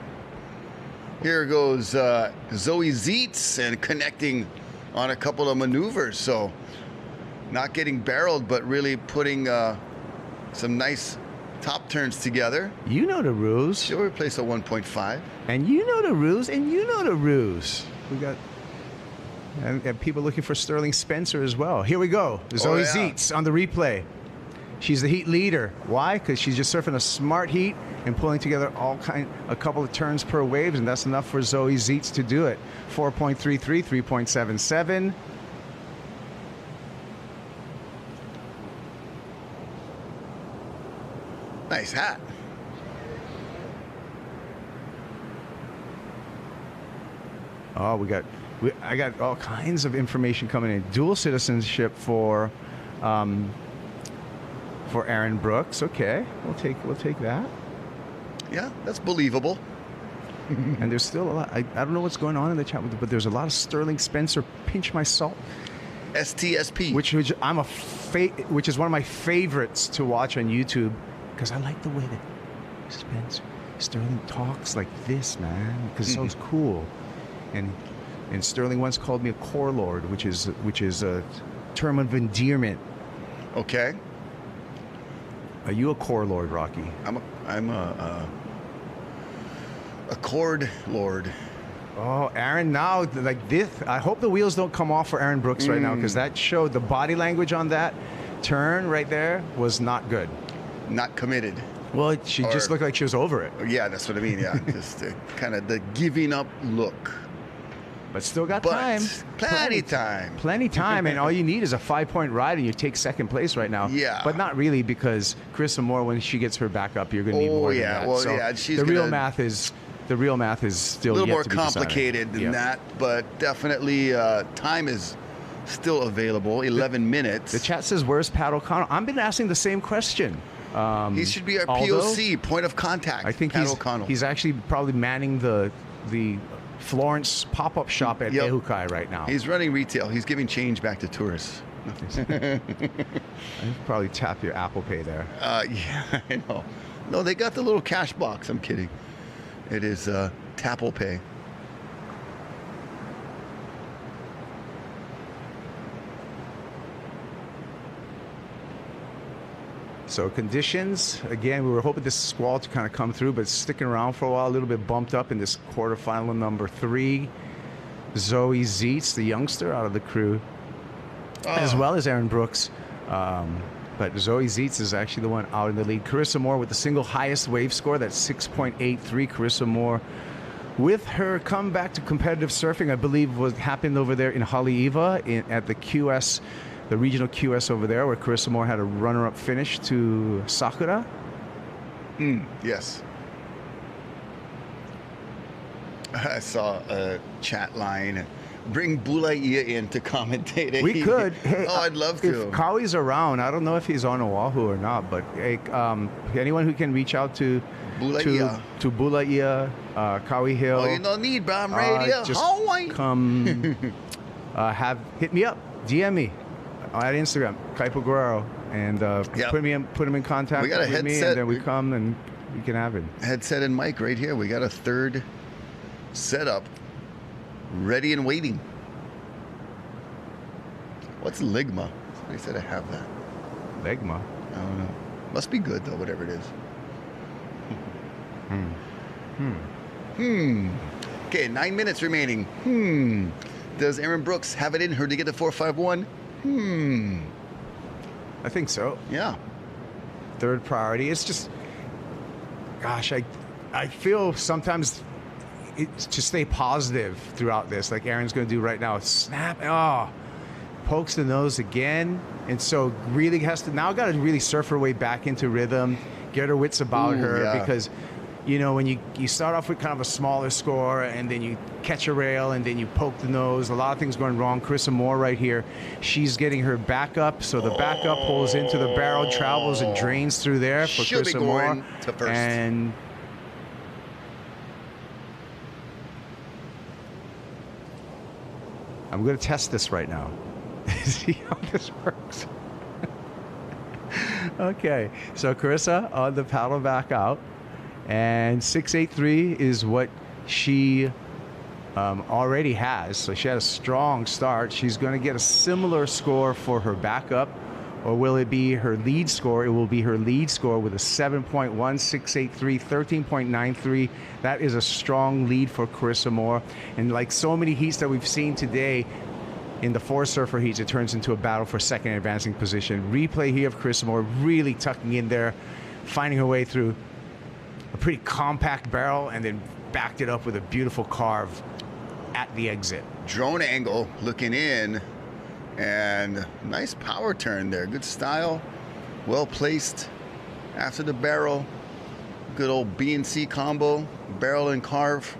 Here goes Zoe Zeitz and connecting on a couple of maneuvers. So not getting barreled, but really putting some nice top turns together. You know the rules. She'll replace a 1.5. And you know the rules, and you know the rules. We got and people looking for Sterling Spencer as well. Here we go. Zoe Zeitz on the replay. She's the heat leader. Why? Because she's just surfing a smart heat and pulling together a couple of turns per wave, and that's enough for Zoe Zeitz to do it. 4.33, 3.77. Nice hat. Oh, I got all kinds of information coming in. Dual citizenship for for Aaron Brooks. Okay, we'll take that. Yeah, that's believable. And there's still a lot. I don't know what's going on in the chat, but there's a lot of Sterling Spencer. Pinch my salt. STSP, which which is one of my favorites to watch on YouTube, because I like the way that Sterling talks like this, man, because it sounds cool. And Sterling once called me a core lord, which is a term of endearment. Okay. Are you a core lord, Rocky? I'm a chord lord. Oh, Aaron, now, like this, I hope the wheels don't come off for Aaron Brooks right now, because that showed the body language on that turn right there was not good. Not committed. Well, she just looked like she was over it. Yeah, that's what I mean, yeah. Just kind of the giving up look. But still got time. Plenty time. Plenty time, and all you need is a 5-point ride, and you take second place right now. Yeah. But not really, because Carissa Moore, when she gets her back up, you're going to need more than that. Well, so yeah, she's the real math is still a little yet more to be complicated decided. than that, but definitely time is still available. 11 minutes. The chat says, "Where's Pat O'Connell?" I've been asking the same question. He should be our POC, point of contact. I think Pat O'Connell. He's actually probably manning the Florence pop-up shop at Ehukai right now. He's running retail. He's giving change back to tourists. I probably tap your Apple Pay there. Yeah, I know. No, they got the little cash box. I'm kidding. It is Tapple Pay. So conditions, again, we were hoping this squall to kind of come through, but it's sticking around for a while, a little bit bumped up in this quarterfinal number 3. Zoe Zeitz, the youngster out of the crew, as well as Aaron Brooks. But Zoe Zeitz is actually the one out in the lead. Carissa Moore with the single highest wave score, that's 6.83. Carissa Moore with her comeback to competitive surfing, I believe happened over there in Haleiwa at the QS, the regional QS over there, where Carissa Moore had a runner-up finish to Sakura. Yes. I saw a chat line. Bring Bulai'a in to commentate. We could. Hey, I'd love to. If Kaui's around, I don't know if he's on Oahu or not, but hey, anyone who can reach out to Bulai'a, Kauai Hill. Oh, you don't need bomb radio. Just Hawaii. Come hit me up, DM me at Instagram, Kaipo Guerrero, and put him in contact we got a with me, and then we come and we can have him. Headset and mic right here. We got a third setup ready and waiting. What's Ligma? Somebody said I have that. Ligma? I don't know. Must be good though, whatever it is. Okay, 9 minutes remaining. Does Aaron Brooks have it in her to get to 451? I think so. Yeah. Third priority. It's just, gosh, I feel sometimes to stay positive throughout this, like Aaron's going to do right now. Snap. Pokes the nose again. And so really got to really surf her way back into rhythm, get her wits about her, because when you start off with kind of a smaller score and then you catch a rail and then you poke the nose, a lot of things going wrong. Carissa Moore right here, she's getting her back up, so the back up pulls into the barrel, travels and drains through there for Carissa Moore. To first. And I'm going to test this right now. See how this works. Okay, so Carissa on the paddle back out. And 6.83 is what she already has. So she had a strong start. She's going to get a similar score for her backup. Or will it be her lead score? It will be her lead score with a 7.1, 6.83, 13.93. That is a strong lead for Carissa Moore. And like so many heats that we've seen today, in the 4 surfer heats, it turns into a battle for second advancing position. Replay here of Carissa Moore really tucking in there, finding her way through a pretty compact barrel, and then backed it up with a beautiful carve at the exit. Drone angle looking in, and nice power turn there. Good style, well placed after the barrel. Good old B&C combo, barrel and carve.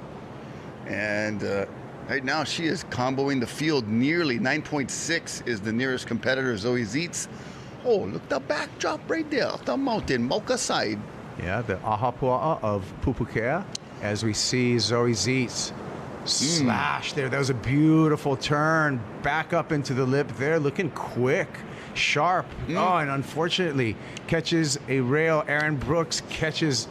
And right now she is comboing the field nearly. 9.6 is the nearest competitor, Zoe Zeitz. Oh, look, the backdrop right there, the mountain, Mocha side. Yeah, the Ahapua'a of Pupukea, as we see Zoe Zeitz slash there. That was a beautiful turn back up into the lip there, looking quick, sharp. Oh, and unfortunately catches a rail. Aaron Brooks catches,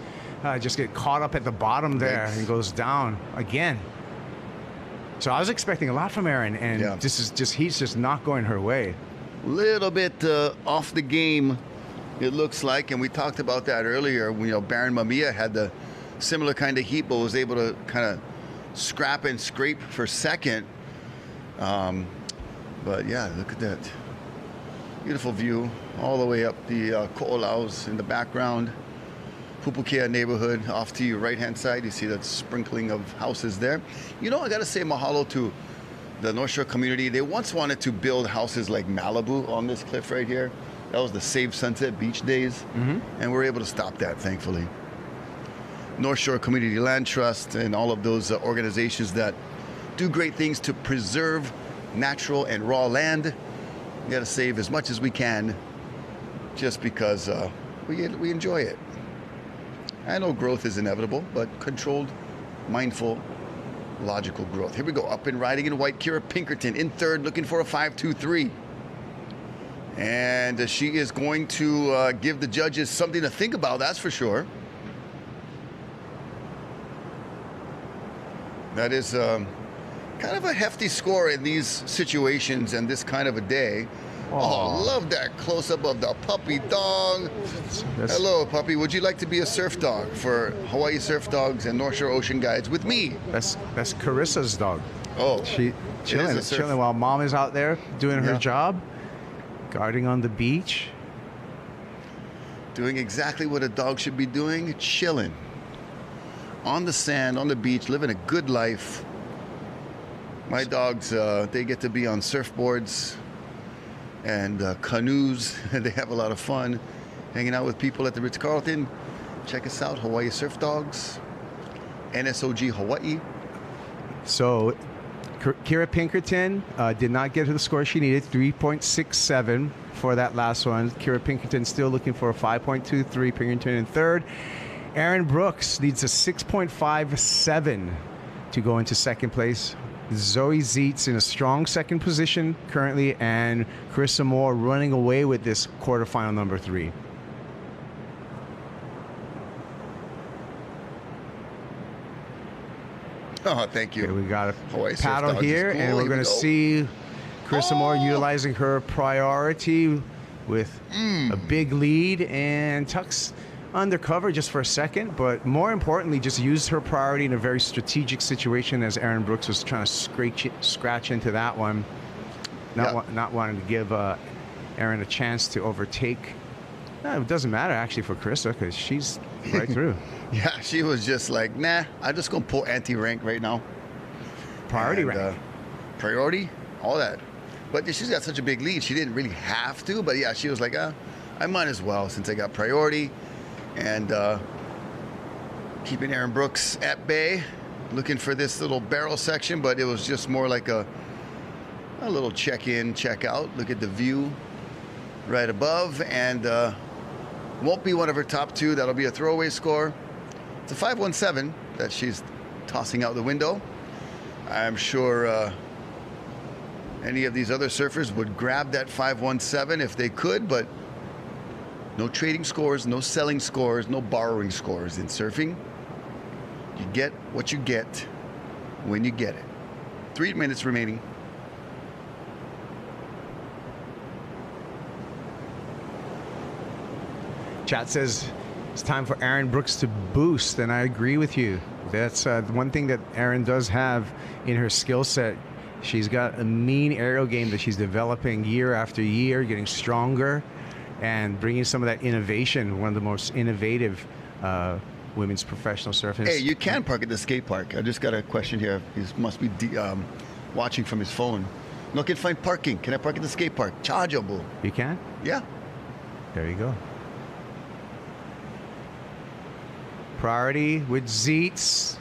just get caught up at the bottom there and goes down again. So I was expecting a lot from Aaron, and he's just not going her way. Little bit off the game, it looks like, and we talked about that earlier. You know, Baron Mamiya had the similar kind of heat, but was able to kind of scrap and scrape for second. But yeah, look at that beautiful view all the way up the Ko'olaus in the background. Pupukea neighborhood off to your right-hand side. You see that sprinkling of houses there. You know, I got to say mahalo to the North Shore community. They once wanted to build houses like Malibu on this cliff right here. That was the Save Sunset Beach days. And we're able to stop that, thankfully. North Shore Community Land Trust and all of those organizations that do great things to preserve natural and raw land. We got to save as much as we can just because we enjoy it. I know growth is inevitable, but controlled, mindful, logical growth. Here we go, up and riding in white, Kira Pinkerton in third, looking for a 5.23. And she is going to give the judges something to think about, that's for sure. That is kind of a hefty score in these situations and this kind of a day. Oh, love that close-up of the puppy dog. Hello, puppy. Would you like to be a surf dog for Hawaii Surf Dogs and North Shore Ocean Guides with me? That's Carissa's dog. Oh, she chilling while mom is out there doing her job, guarding on the beach. Doing exactly what a dog should be doing, chilling. On the sand, on the beach, living a good life. My dogs, they get to be on surfboards and canoes. They have a lot of fun hanging out with people at the Ritz-Carlton. Check us out, Hawaii Surf Dogs, NSOG Hawaii. So Kira Pinkerton did not get to the score she needed, 3.67 for that last one. Kira Pinkerton still looking for a 5.23. Pinkerton in third. Aaron Brooks needs a 6.57 to go into second place. Zoe Zeitz in a strong second position currently, and Carissa Moore running away with this quarterfinal number 3. Oh, thank you. Okay, we got a Hawaii paddle here, cool. And we're going to see Carissa Moore utilizing her priority with a big lead, and tucks undercover just for a second, but more importantly, just used her priority in a very strategic situation as Aaron Brooks was trying to scratch into that one, not wanting to give Aaron a chance to overtake. No, it doesn't matter actually for Carissa because she's right through. Yeah, she was just like, nah, I'm just going to pull anti-rank right now. Priority rank. Priority, all that. But she's got such a big lead, she didn't really have to, but yeah, she was like, I might as well since I got priority. And keeping Aaron Brooks at bay, looking for this little barrel section, but it was just more like a little check-in, check-out. Look at the view right above, and won't be one of her top 2. That'll be a throwaway score. It's a 5.17 that she's tossing out the window. I'm sure any of these other surfers would grab that 5.17 if they could, but no trading scores, no selling scores, no borrowing scores in surfing. You get what you get when you get it. 3 minutes remaining. Chat says it's time for Aaron Brooks to boost, and I agree with you. That's one thing that Aaron does have in her skill set. She's got a mean aerial game that she's developing year after year, getting stronger, and bringing some of that innovation, one of the most innovative women's professional surfers. Hey, you can park at the skate park. I just got a question here. He must be watching from his phone. No, can find parking. Can I park at the skate park? Chargeable. You can? Yeah. There you go. Priority with Zeitz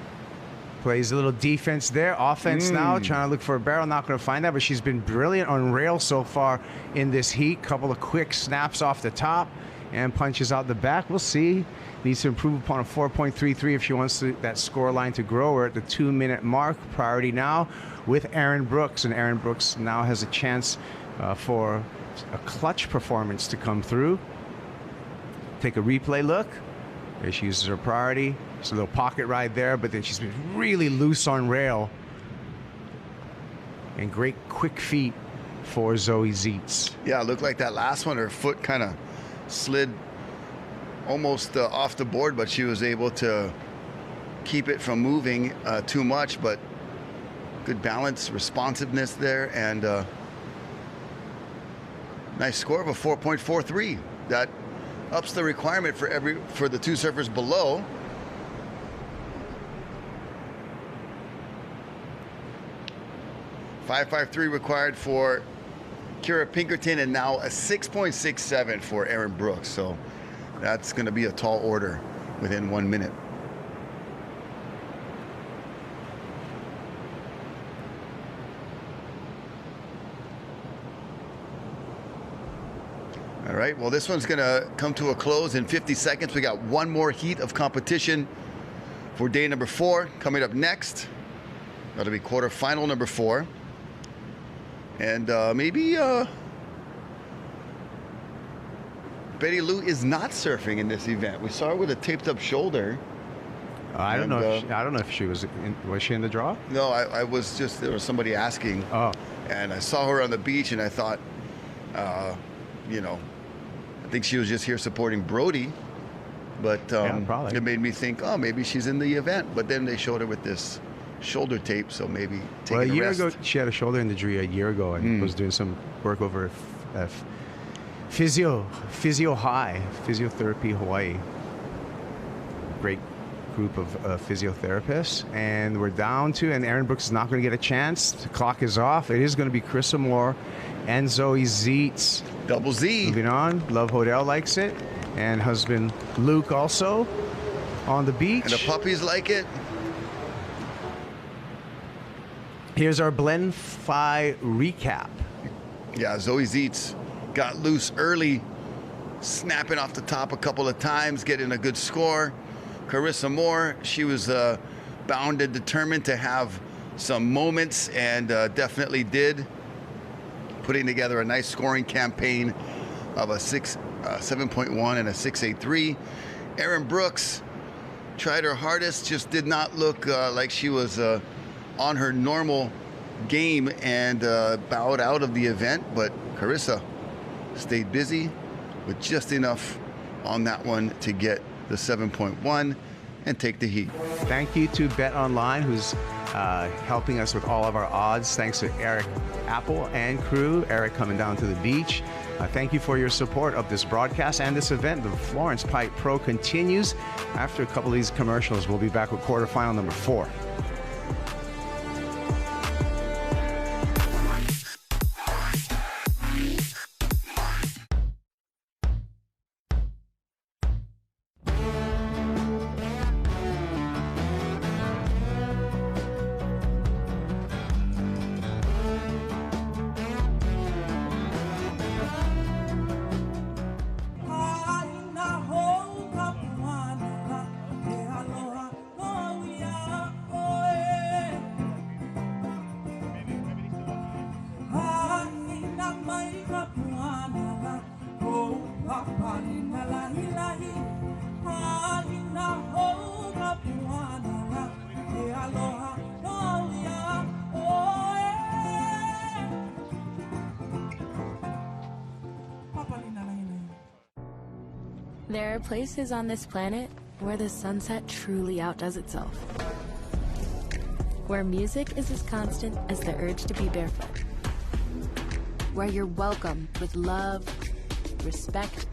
Plays a little defense there. Offense now, trying to look for a barrel. Not going to find that, but she's been brilliant on rail so far in this heat. Couple of quick snaps off the top and punches out the back. We'll see. Needs to improve upon a 4.33 if she wants that score line to grow. We're at the 2-minute mark. Priority now with Erin Brooks. And Erin Brooks now has a chance for a clutch performance to come through. Take a replay look. There she uses her priority. It's a little pocket ride there, but then she's been really loose on rail. And great quick feet for Zoe Zietz. Yeah, it looked like that last one, her foot kind of slid almost off the board, but she was able to keep it from moving too much. But good balance, responsiveness there, and nice score of a 4.43. That ups the requirement for the two surfers below. .553 required for Kira Pinkerton, and now a 6.67 for Erin Brooks. So that's going to be a tall order within 1 minute. All right, well, this one's going to come to a close in 50 seconds. We got one more heat of competition for day number 4 coming up next. That'll be quarterfinal number 4. And maybe Betty Lou is not surfing in this event. We saw her with a taped up shoulder. I don't know. I don't know if she was she in the draw? No, I was just, there was somebody asking. Oh. And I saw her on the beach, and I thought, you know, I think she was just here supporting Brody. But yeah, it made me think, oh, maybe she's in the event. But then they showed her with this shoulder tape, so maybe taking a year rest. ago, she had a shoulder injury a year ago and was doing some work over Physiotherapy Hawaii. Great group of physiotherapists. And we're down to, and Erin Brooks is not going to get a chance. The clock is off. It is going to be Carissa Moore and Zoe Zietz. Double Z. Moving on. Love Hodel likes it. And husband Luke also on the beach. And the puppies like it. Here's our Blend Phi recap. Yeah, Zoe Zietz got loose early, snapping off the top a couple of times, getting a good score. Carissa Moore, she was bound and determined to have some moments, and definitely did, putting together a nice scoring campaign of a 7.1 and a 6.83. Erin Brooks tried her hardest, just did not look like she was on her normal game, and bowed out of the event. But Carissa stayed busy with just enough on that one to get the 7.1 and take the heat. Thank you to Bet Online, who's helping us with all of our odds. Thanks to Eric Apple and crew. Eric coming down to the beach. Thank you for your support of this broadcast and this event. The Florence Pipe Pro continues. After a couple of these commercials, we'll be back with quarterfinal number 4. There are places on this planet where the sunset truly outdoes itself. Where music is as constant as the urge to be barefoot. Where you're welcome with love, respect,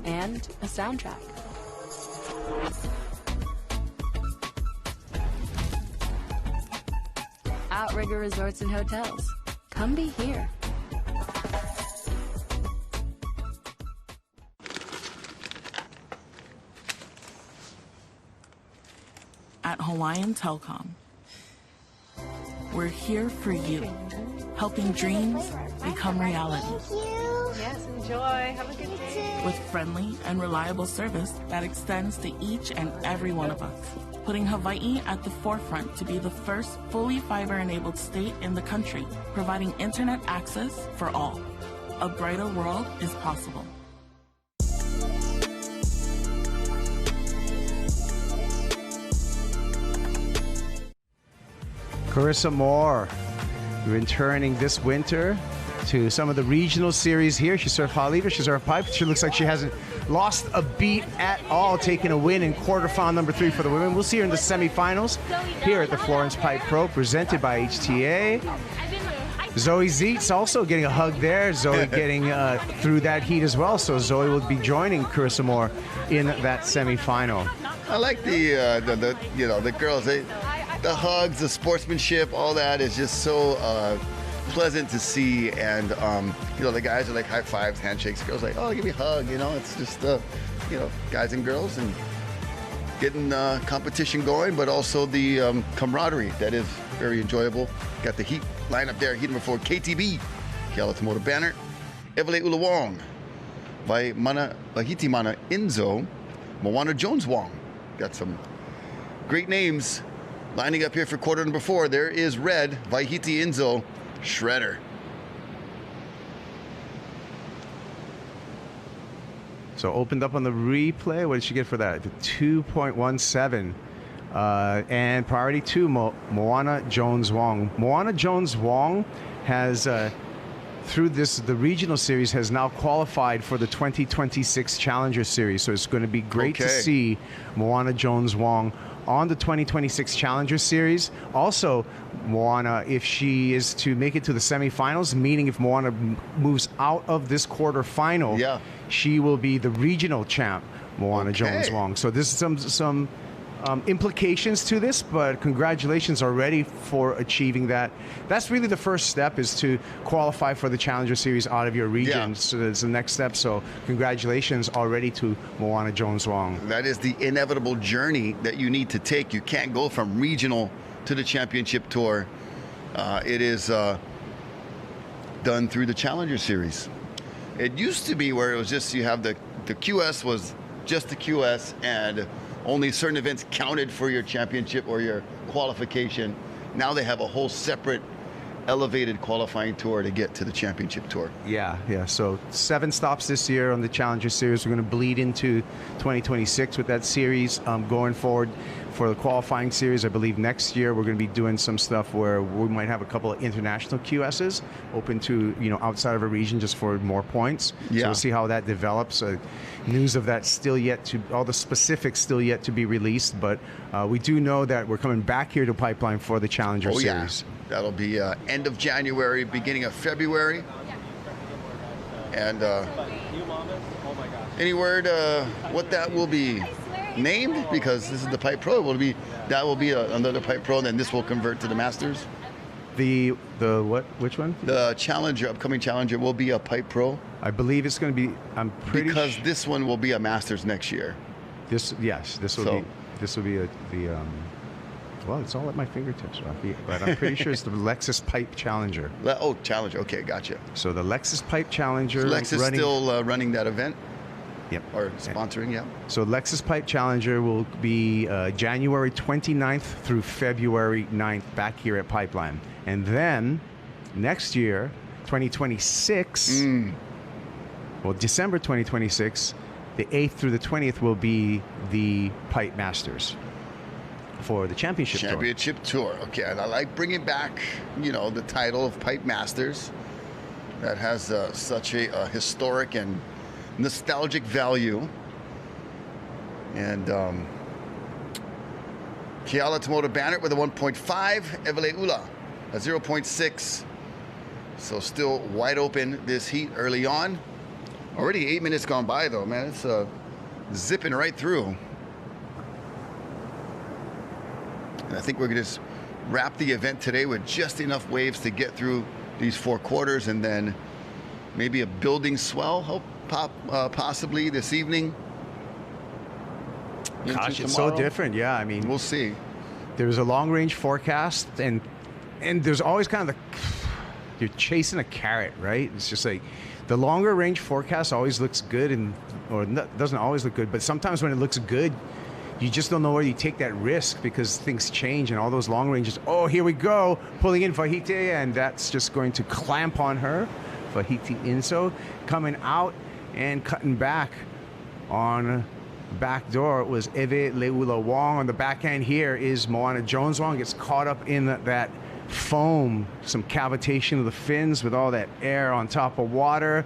and a soundtrack. Outrigger Resorts and Hotels. Come be here. At Hawaiian Telcom, we're here for you, helping dreams become reality. Yes, enjoy. Have a good day. With friendly and reliable service that extends to each and every one of us, putting Hawaii at the forefront to be the first fully fiber-enabled state in the country, providing internet access for all. A brighter world is possible. Carissa Moore, returning this winter to some of the regional series here. She served hot leader, she served pipe. She looks like she hasn't lost a beat at all, taking a win in quarterfinal number 3 for the women. We'll see her in the semifinals here at the Florence Pipe Pro, presented by HTA. Zoe Zeitz also getting a hug there. Zoe getting through that heat as well. So Zoe will be joining Carissa Moore in that semifinal. I like the girls. The hugs, the sportsmanship, all that is just so pleasant to see. And the guys are like high fives, handshakes. Girls like, oh, give me a hug. It's just guys and girls and getting competition going, but also the camaraderie that is very enjoyable. Got the heat lineup there, heat number 4, KTB, Keala Motor Banner, Evele Ulawong, Vahiti Mana Inzo, Moana Jones Wong. Got some great names lining up here for quarter number 4. There is red, Vaihiti Inzo, Shredder. So opened up on the replay. What did she get for that? 2.17. And priority 2, Moana Jones Wong. Moana Jones Wong has, through the regional series, has now qualified for the 2026 Challenger Series. So it's going to be great to see Moana Jones Wong on the 2026 Challenger Series. Also, Moana, if she is to make it to the semifinals, meaning if Moana moves out of this quarterfinal, she will be the regional champ, Moana Jones Wong. So this is some implications to this, but congratulations already for achieving that. That's really the first step, is to qualify for the Challenger Series out of your region. So that's the next step. So congratulations already to Moana Jones Wong. That is the inevitable journey that you need to take. You can't go from regional to the championship tour. It is done through the Challenger Series. It used to be where it was just, you have the QS was just the QS, and only certain events counted for your championship or your qualification. Now they have a whole separate elevated qualifying tour to get to the championship tour. Yeah. So 7 stops this year on the Challenger Series. We're going to bleed into 2026 with that series. Going forward for the qualifying series, I believe next year we're going to be doing some stuff where we might have a couple of international QSs open to, outside of a region, just for more points. So we'll see how that develops. News of that still yet to, all the specifics still yet to be released, but we do know that we're coming back here to Pipeline for the Challenger Series. That'll be end of January, beginning of February. And any word what that will be named? Because this is the Pipe Pro. That will be another Pipe Pro, and then this will convert to the Masters. The what? Which one? The Challenger, upcoming Challenger, will be a Pipe Pro. I believe it's going to be. I'm pretty because this one will be a Masters next year. This will be well, it's all at my fingertips, Rafi, but I'm pretty sure it's the Lexus Pipe Challenger. Challenger. Okay, gotcha. So the Lexus Pipe Challenger. So Lexus still running that event? Yep. Or sponsoring, yeah. So Lexus Pipe Challenger will be January 29th through February 9th back here at Pipeline. And then next year, 2026, December 2026, the 8th through the 20th will be the Pipe Masters for the championship tour. Okay, and I like bringing back, the title of Pipe Masters. That has such a historic and nostalgic value. And Keala Motor Banner with a 1.5, Evele Ula a 0.6. So still wide open this heat early on. Already 8 minutes gone by though, man. It's zipping right through. And I think we're going to just wrap the event today with just enough waves to get through these 4 quarters, and then maybe a building swell possibly this evening. Gosh, it's so different. Yeah, I mean, we'll see. There's a long-range forecast, and and there's always kind of you're chasing a carrot, right? It's just like the longer range forecast always looks good, or doesn't always look good, but sometimes when it looks good, you just don't know where you take that risk because things change and all those long ranges. Oh, here we go, pulling in Vahite, and that's just going to clamp on her. Vahite Inso coming out and cutting back on back door. It was Eve Leula Wong. On the backhand here is Moana Jones Wong. Gets caught up in that foam, some cavitation of the fins with all that air on top of water.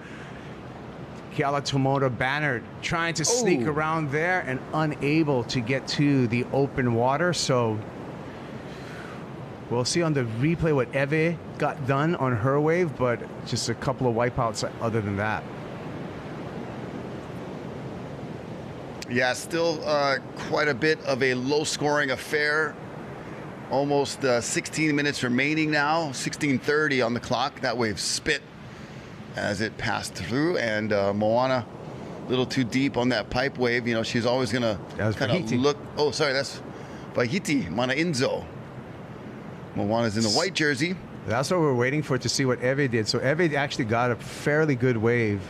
Kiala Tomoda Banner trying to sneak around there and unable to get to the open water. So we'll see on the replay what Eve got done on her wave, but just a couple of wipeouts other than that. Yeah, still quite a bit of a low-scoring affair. Almost 16 minutes remaining now, 16:30 on the clock. That wave spit as it passed through, and Moana a little too deep on that pipe wave. You know, she's always going to kind of look. Oh, sorry, that's Vahite, Mana Inzo. Moana's in the white jersey. That's what we're waiting for, to see what Eve did. So Eve actually got a fairly good wave.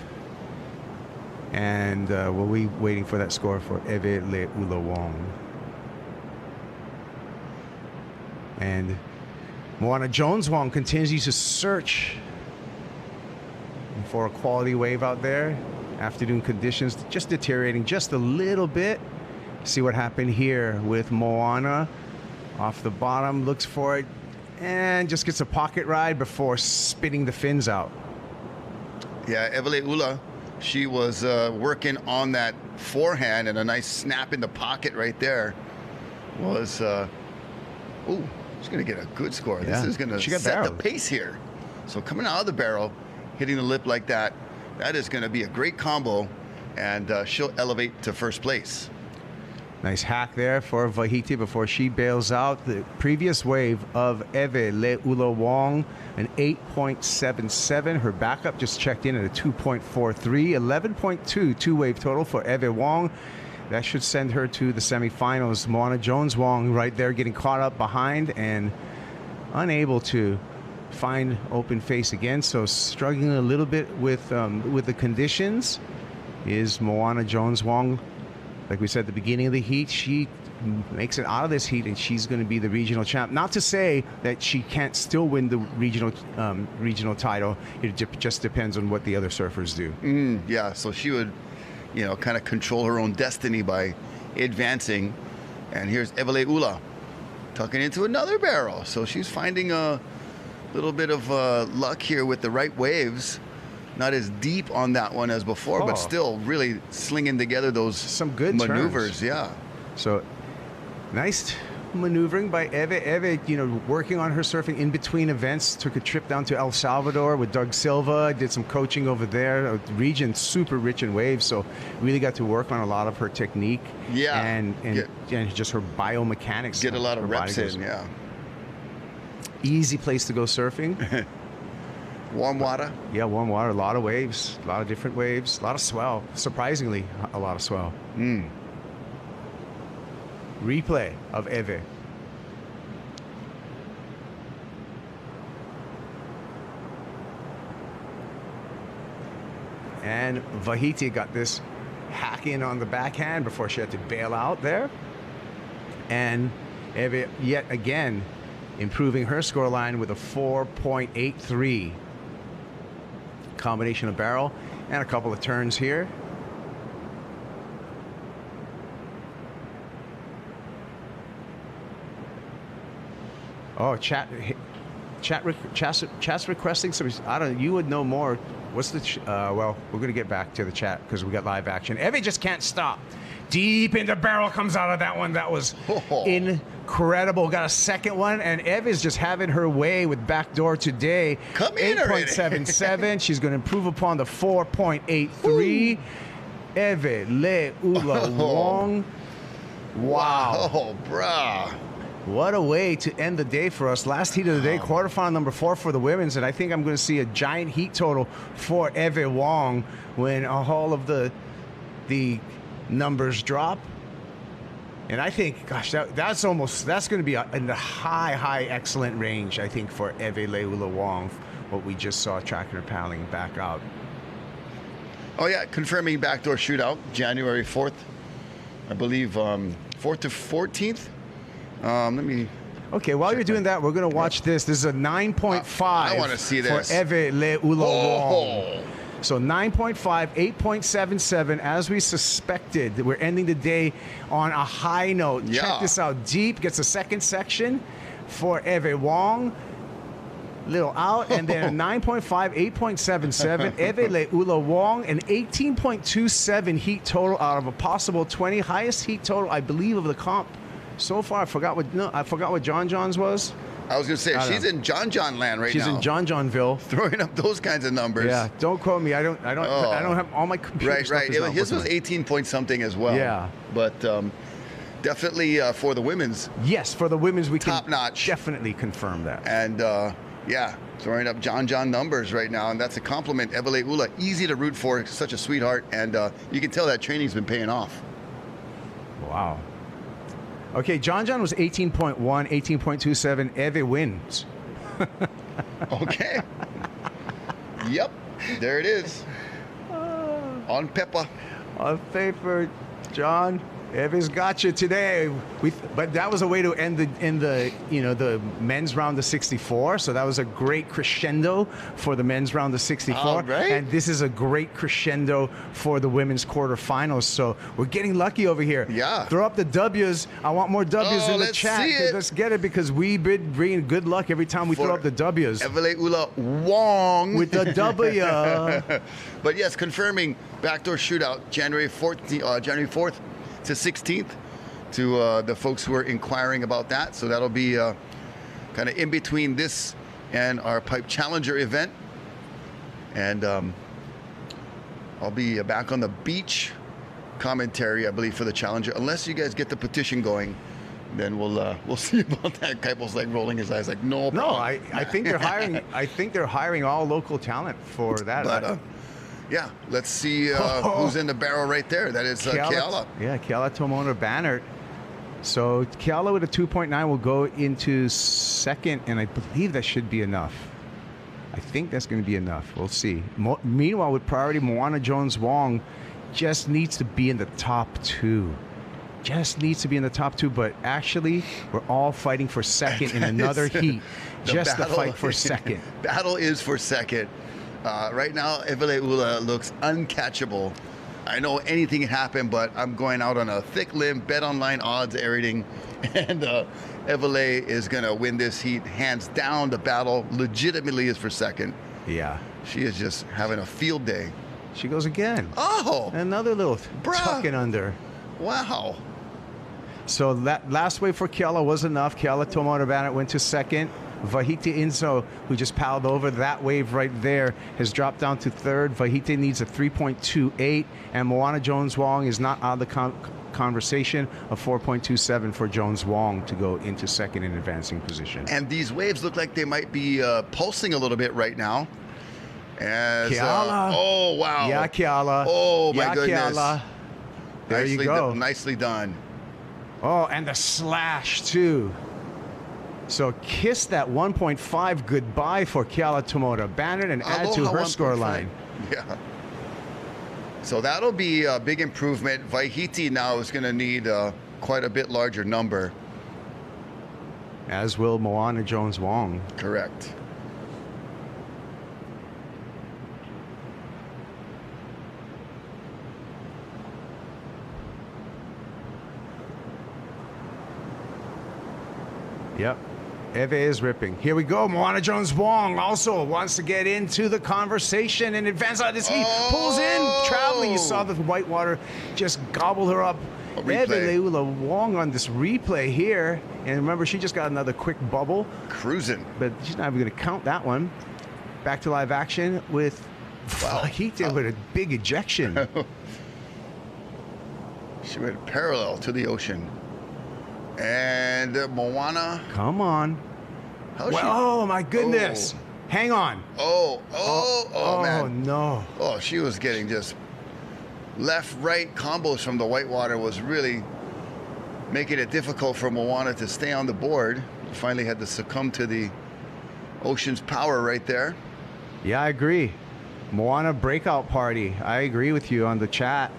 And we'll be waiting for that score for Eve Leula Wong. And Moana Jones Wong continues to search for a quality wave out there. Afternoon conditions just deteriorating just a little bit. See what happened here with Moana. Off the bottom, looks for it, and just gets a pocket ride before spitting the fins out. Yeah, Eve Leula. She was working on that forehand, and a nice snap in the pocket right there was, she's going to get a good score. Yeah. This is going to set the pace here. So coming out of the barrel, hitting the lip like that, that is going to be a great combo, and she'll elevate to first place. Nice hack there for Vahite before she bails out. The previous wave of Eve Leula Wong, an 8.77. Her backup just checked in at a 2.43. 11.2 two-wave total for Eve Wong. That should send her to the semifinals. Moana Jones Wong right there getting caught up behind and unable to find open face again. So struggling a little bit with the conditions is Moana Jones Wong. Like we said at the beginning of the heat, she makes it out of this heat, and she's going to be the regional champ. Not to say that she can't still win the regional title. It just depends on what the other surfers do. Yeah, so she would, kind of control her own destiny by advancing. And here's Eve Leula tucking into another barrel. So she's finding a little bit of luck here with the right waves. Not as deep on that one as before, but still really slinging together those some good maneuvers. turns. Yeah. So nice maneuvering by Eve. Eve, working on her surfing in between events. Took a trip down to El Salvador with Doug Silva. Did some coaching over there. The region super rich in waves, so really got to work on a lot of her technique. Yeah. And just her biomechanics. Get a lot of reps in. Yeah. Easy place to go surfing. Warm water? Yeah, warm water. A lot of waves. A lot of different waves. A lot of swell. Surprisingly, a lot of swell. Replay of Eve. And Vahite got this hack in on the backhand before she had to bail out there. And Eve, yet again, improving her scoreline with a 4.83. Combination of barrel and a couple of turns here. Oh, chat's requesting some. I don't know. You would know more. What's the? Well, we're gonna get back to the chat because we got live action. Evie just can't stop. Deep in the barrel comes out of that one. That was incredible. Got a second one, and Ev is just having her way with backdoor today. Come in already. 8.77. She's going to improve upon the 4.83. Eve Leula Wong. Wow. Oh, brah. What a way to end the day for us. Last heat of the day, quarterfinal number 4 for the women's, and I think I'm going to see a giant heat total for Eve Wong when all of the numbers drop. And I think, gosh, that's going to be in the high excellent range, I think, for Eve Leula Wong, what we just saw tracking her paddling back out. Oh, yeah, confirming backdoor shootout, January 4th, I believe, 4th to 14th. Let me... Okay, while you're doing that, we're going to watch this. This is a 9.5 I want to see this. for Eve Leula Wong. So 9.5, 8.77, as we suspected. We're ending the day on a high note. Yeah. Check this out. Deep gets a second section for Eve Wong. Little out, and then a 9.5, 8.77. Eve Leula Wong, an 18.27 heat total out of a possible 20. Highest heat total, I believe, of the comp so far. I forgot what John John's was. I was going to say, she's in John John land right now. She's in John Johnville. Throwing up those kinds of numbers. Yeah, don't quote me. I don't have all my computer stuff. Right. His was 18 point something as well. Yeah. But definitely for the women's. Yes, for the women's, we top can notch. Definitely confirm that. And yeah, throwing up John John numbers right now, and that's a compliment. Eve Leula, easy to root for, such a sweetheart, and you can tell that training's been paying off. Wow. Okay, John John was 18.1, 18.27. Eve wins. Okay. Yep, there it is. On Peppa. On paper, John. Eve's got you today. But that was a way to end the men's round of 64. So that was a great crescendo for the men's round of 64. All right. And this is a great crescendo for the women's quarterfinals. So we're getting lucky over here. Yeah. Throw up the W's. I want more W's in the let's chat. see it. Let's get it, because we've been bringing good luck every time we throw up the W's. Eve Leula Wong. With the W. But yes, confirming backdoor shootout January 4th to 16th to the folks who are inquiring about that. So that'll be kind of in between this and our Pipe Challenger event. And I'll be back on the beach commentary, I believe, for the Challenger. Unless you guys get the petition going, then we'll see about that. Keipel's like rolling his eyes like, no problem. No, I think they're hiring. I think they're hiring all local talent for that. But, yeah, let's see who's in the barrel right there. That is Keala. Yeah, Keala Tomona Bannert. So Keala with a 2.9 will go into second, and I believe that should be enough. I think that's going to be enough. We'll see. Meanwhile, with priority, Moana Jones-Wong just needs to be in the top two. Just needs to be in the top two, but actually, we're all fighting for second in another heat. Just to fight for second. Battle is for second. Right now, Eve Leula looks uncatchable. I know anything can happen, but I'm going out on a thick limb, bet online odds, everything. And Evele is going to win this heat hands down. The battle legitimately is for second. Yeah. She is just having a field day. She goes again. Oh! Another little tucking under. Wow. So that last wave for Keala was enough. Keala Tomona Bannert went to second. Vahiti Inso, who just paddled over that wave right there, has dropped down to third. Vahiti needs a 3.28, and Moana Jones-Wong is not out of the conversation. A 4.27 for Jones-Wong to go into second in advancing position. And these waves look like they might be pulsing a little bit right now. As, Keala. Oh, wow. Yeah, Keala. Oh, my goodness. Keala. There you go. Nicely done. Oh, and the slash, too. So kiss that 1.5 goodbye for Keala Tomona Bannert and add to her scoreline. Yeah. So that'll be a big improvement. Vaihiti now is going to need quite a bit larger number. As will Moana Jones-Wong. Correct. Yep. Eve is ripping. Here we go. Moana Jones-Wong also wants to get into the conversation and advance out of this heat. Pulls in, traveling. You saw the whitewater just gobble her up. Eve Leula Wong on this replay here. And remember, she just got another quick bubble. Cruising. But she's not even going to count that one. Back to live action with Vahiti with a big ejection. She went parallel to the ocean. And Moana. Come on. Oh, my goodness. Oh. Hang on. Oh, man. Oh, no. Oh, she was getting just left, right combos from the whitewater was really making it difficult for Moana to stay on the board. Finally had to succumb to the ocean's power right there. Yeah, I agree. Moana breakout party. I agree with you on the chat.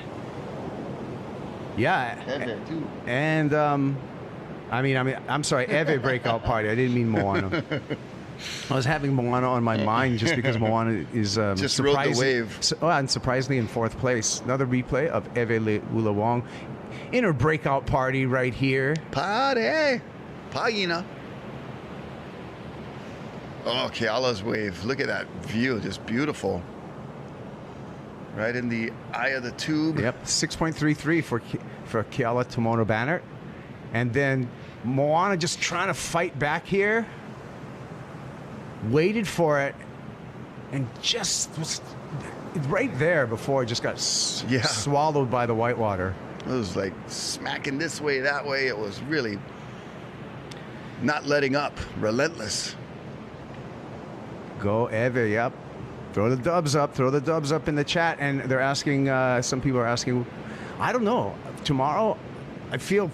Yeah. Eve, too. And I'm sorry, Eve breakout party. I didn't mean Moana. I was having Moana on my mind just because Moana is just rode the wave. And surprisingly in 4th place. Another replay of Eve Ulawong in her breakout party right here. Party! Paina. Oh, Keala's wave. Look at that view. Just beautiful. Right in the eye of the tube. Yep, 6.33 for Keala Tomono Banner. And then Moana just trying to fight back here. Waited for it. And just was right there before it just got swallowed by the whitewater. It was like smacking this way, that way. It was really not letting up. Relentless. Go Eve, yep. Throw the dubs up. Throw the dubs up in the chat. And they're asking, some people are asking, I don't know. Tomorrow, I feel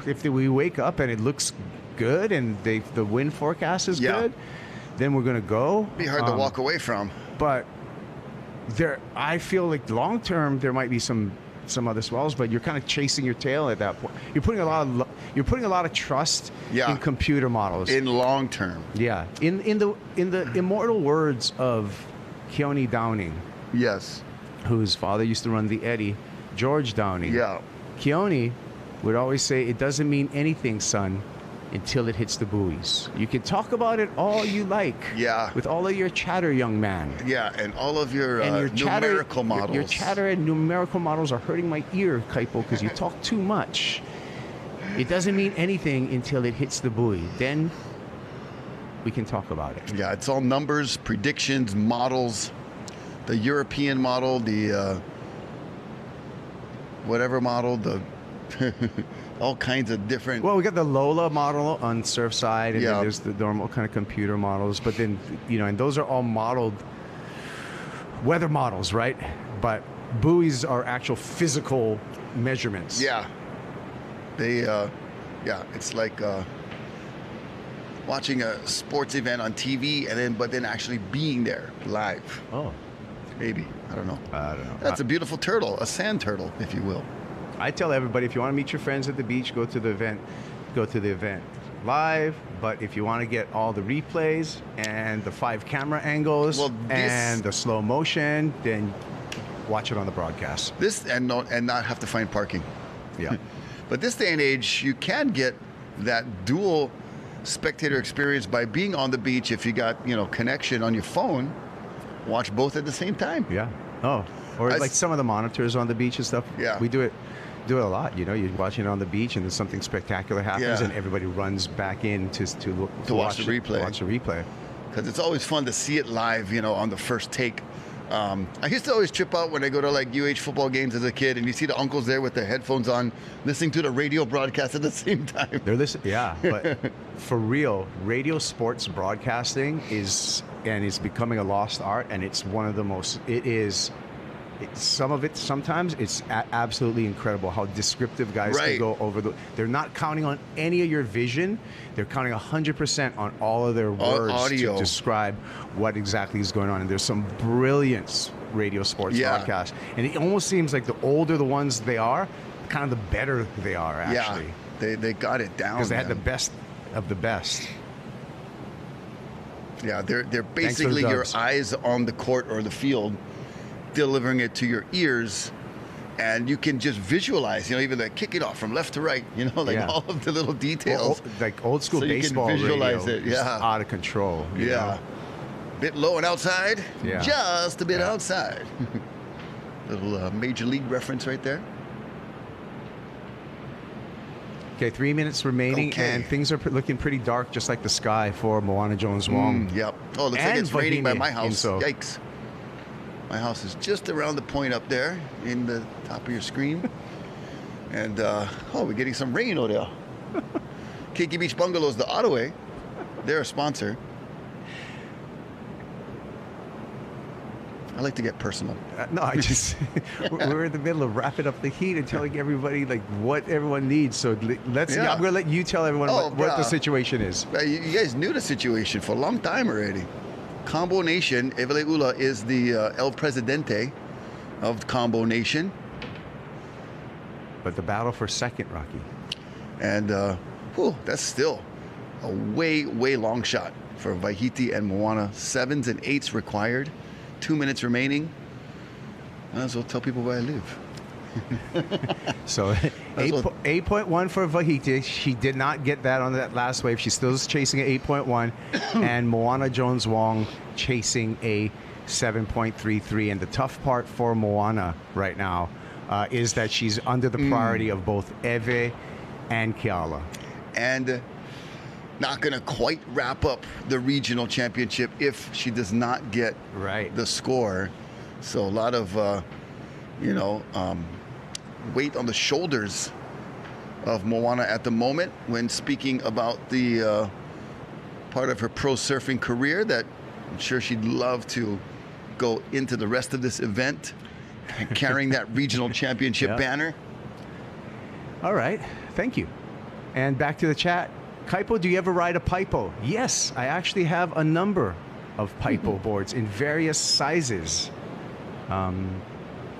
if we wake up and it looks good and the wind forecast is good, then we're going to go. Be hard to walk away from. But I feel like long term, there might be some other swells, but you're kind of chasing your tail at that point. You're putting a lot of trust in computer models. In long term. Yeah. In the immortal words of Keone Downing. Yes. Whose father used to run the Eddy, George Downing. Yeah. Keone would always say, it doesn't mean anything, son, until it hits the buoys. You can talk about it all you like. Yeah. With all of your chatter, young man. Yeah, and all of your, numerical models. Your chatter and numerical models are hurting my ear, Kaipo, because you talk too much. It doesn't mean anything until it hits the buoy. Then we can talk about it. Yeah, it's all numbers, predictions, models. The European model, the whatever model, the all kinds of different. Well, we got the Lola model on Surfside, and then there's the normal kind of computer models. But then, and those are all modeled weather models, right? But buoys are actual physical measurements. Yeah. They, it's like watching a sports event on TV, but then actually being there live. Oh. Maybe. I don't know. That's a beautiful turtle, a sand turtle, if you will. I tell everybody, if you want to meet your friends at the beach, go to the event live. But if you want to get all the replays and the 5 camera angles and the slow motion, then watch it on the broadcast. And not have to find parking. Yeah. But this day and age, you can get that dual spectator experience by being on the beach. If you got connection on your phone, watch both at the same time. Yeah. Oh, or like some of the monitors on the beach and stuff. Yeah. We do it a lot. You're watching it on the beach and then something spectacular happens and everybody runs back in to watch the replay. To watch the replay. Because it's always fun to see it live, on the first take. I used to always trip out when I go to like UH football games as a kid, and you see the uncles there with their headphones on, listening to the radio broadcast at the same time. They're listening, yeah. But for real, radio sports broadcasting is becoming a lost art, and it's one of the most. Sometimes it's absolutely incredible how descriptive guys can go over they're not counting on any of your vision. They're counting 100% on all of their words audio to describe what exactly is going on. And there's some brilliant radio sports broadcasts. And it almost seems like the older the ones they are, kind of the better they are, actually. Yeah, they got it down. Because they had the best of the best. Yeah, they're basically your eyes on the court or the field, delivering it to your ears, and you can just visualize, even the kicking off from left to right, all of the little details. Like old school baseball you can visualize radio, it. Yeah, out of control. You know? Bit low and outside. Yeah, just a bit outside. Little major league reference right there. Okay, 3 minutes remaining, and things are looking pretty dark, just like the sky for Moana Jones Wong. Yep. Oh, looks like it's raining by my house. Inso. Yikes. My house is just around the point up there in the top of your screen. And, we're getting some rain over there. Keiki Beach Bungalows, the Ottaway. They're a sponsor. I like to get personal. No, I just we're in the middle of wrapping up the heat and telling everybody like what everyone needs. So let's. Yeah. I'm going to let you tell everyone what the situation is. You guys knew the situation for a long time already. Combo Nation, Eveleula is the El Presidente of Combo Nation. But the battle for second, Rocky. And that's still a way long shot for Vahiti and Moana. 7s and 8s required. 2 minutes remaining. Might as well tell people where I live. So 8.1 for Vahiti. She did not get that on that last wave. She's still chasing at 8.1. And Moana Jones-Wong chasing a 7.33. And the tough part for Moana right now is that she's under the priority of both Eve and Keala. And not going to quite wrap up the regional championship if she does not get the score. So a lot of, weight on the shoulders of Moana at the moment when speaking about the part of her pro surfing career that I'm sure she'd love to go into the rest of this event carrying that regional championship banner. All right. Thank you. And back to the chat. Kaipo, do you ever ride a Pipo? Yes, I actually have a number of Pipo boards in various sizes.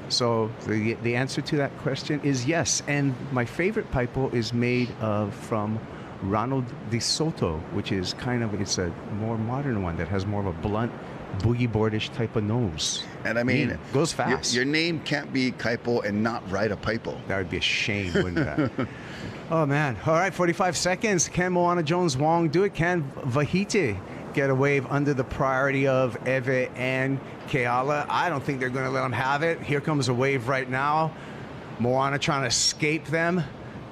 So the answer to that question is yes. And my favorite Pipo is made from Ronald de Soto, which is it's a more modern one that has more of a blunt, boogie boardish type of nose. And I mean, goes fast. Your name can't be Kaipo and not ride a Pipo. That would be a shame, wouldn't that? Oh, man. All right, 45 seconds. Can Moana Jones-Wong do it? Can Vahiti get a wave under the priority of Eve and Keala? I don't think they're going to let them have it. Here comes a wave right now. Moana trying to escape them.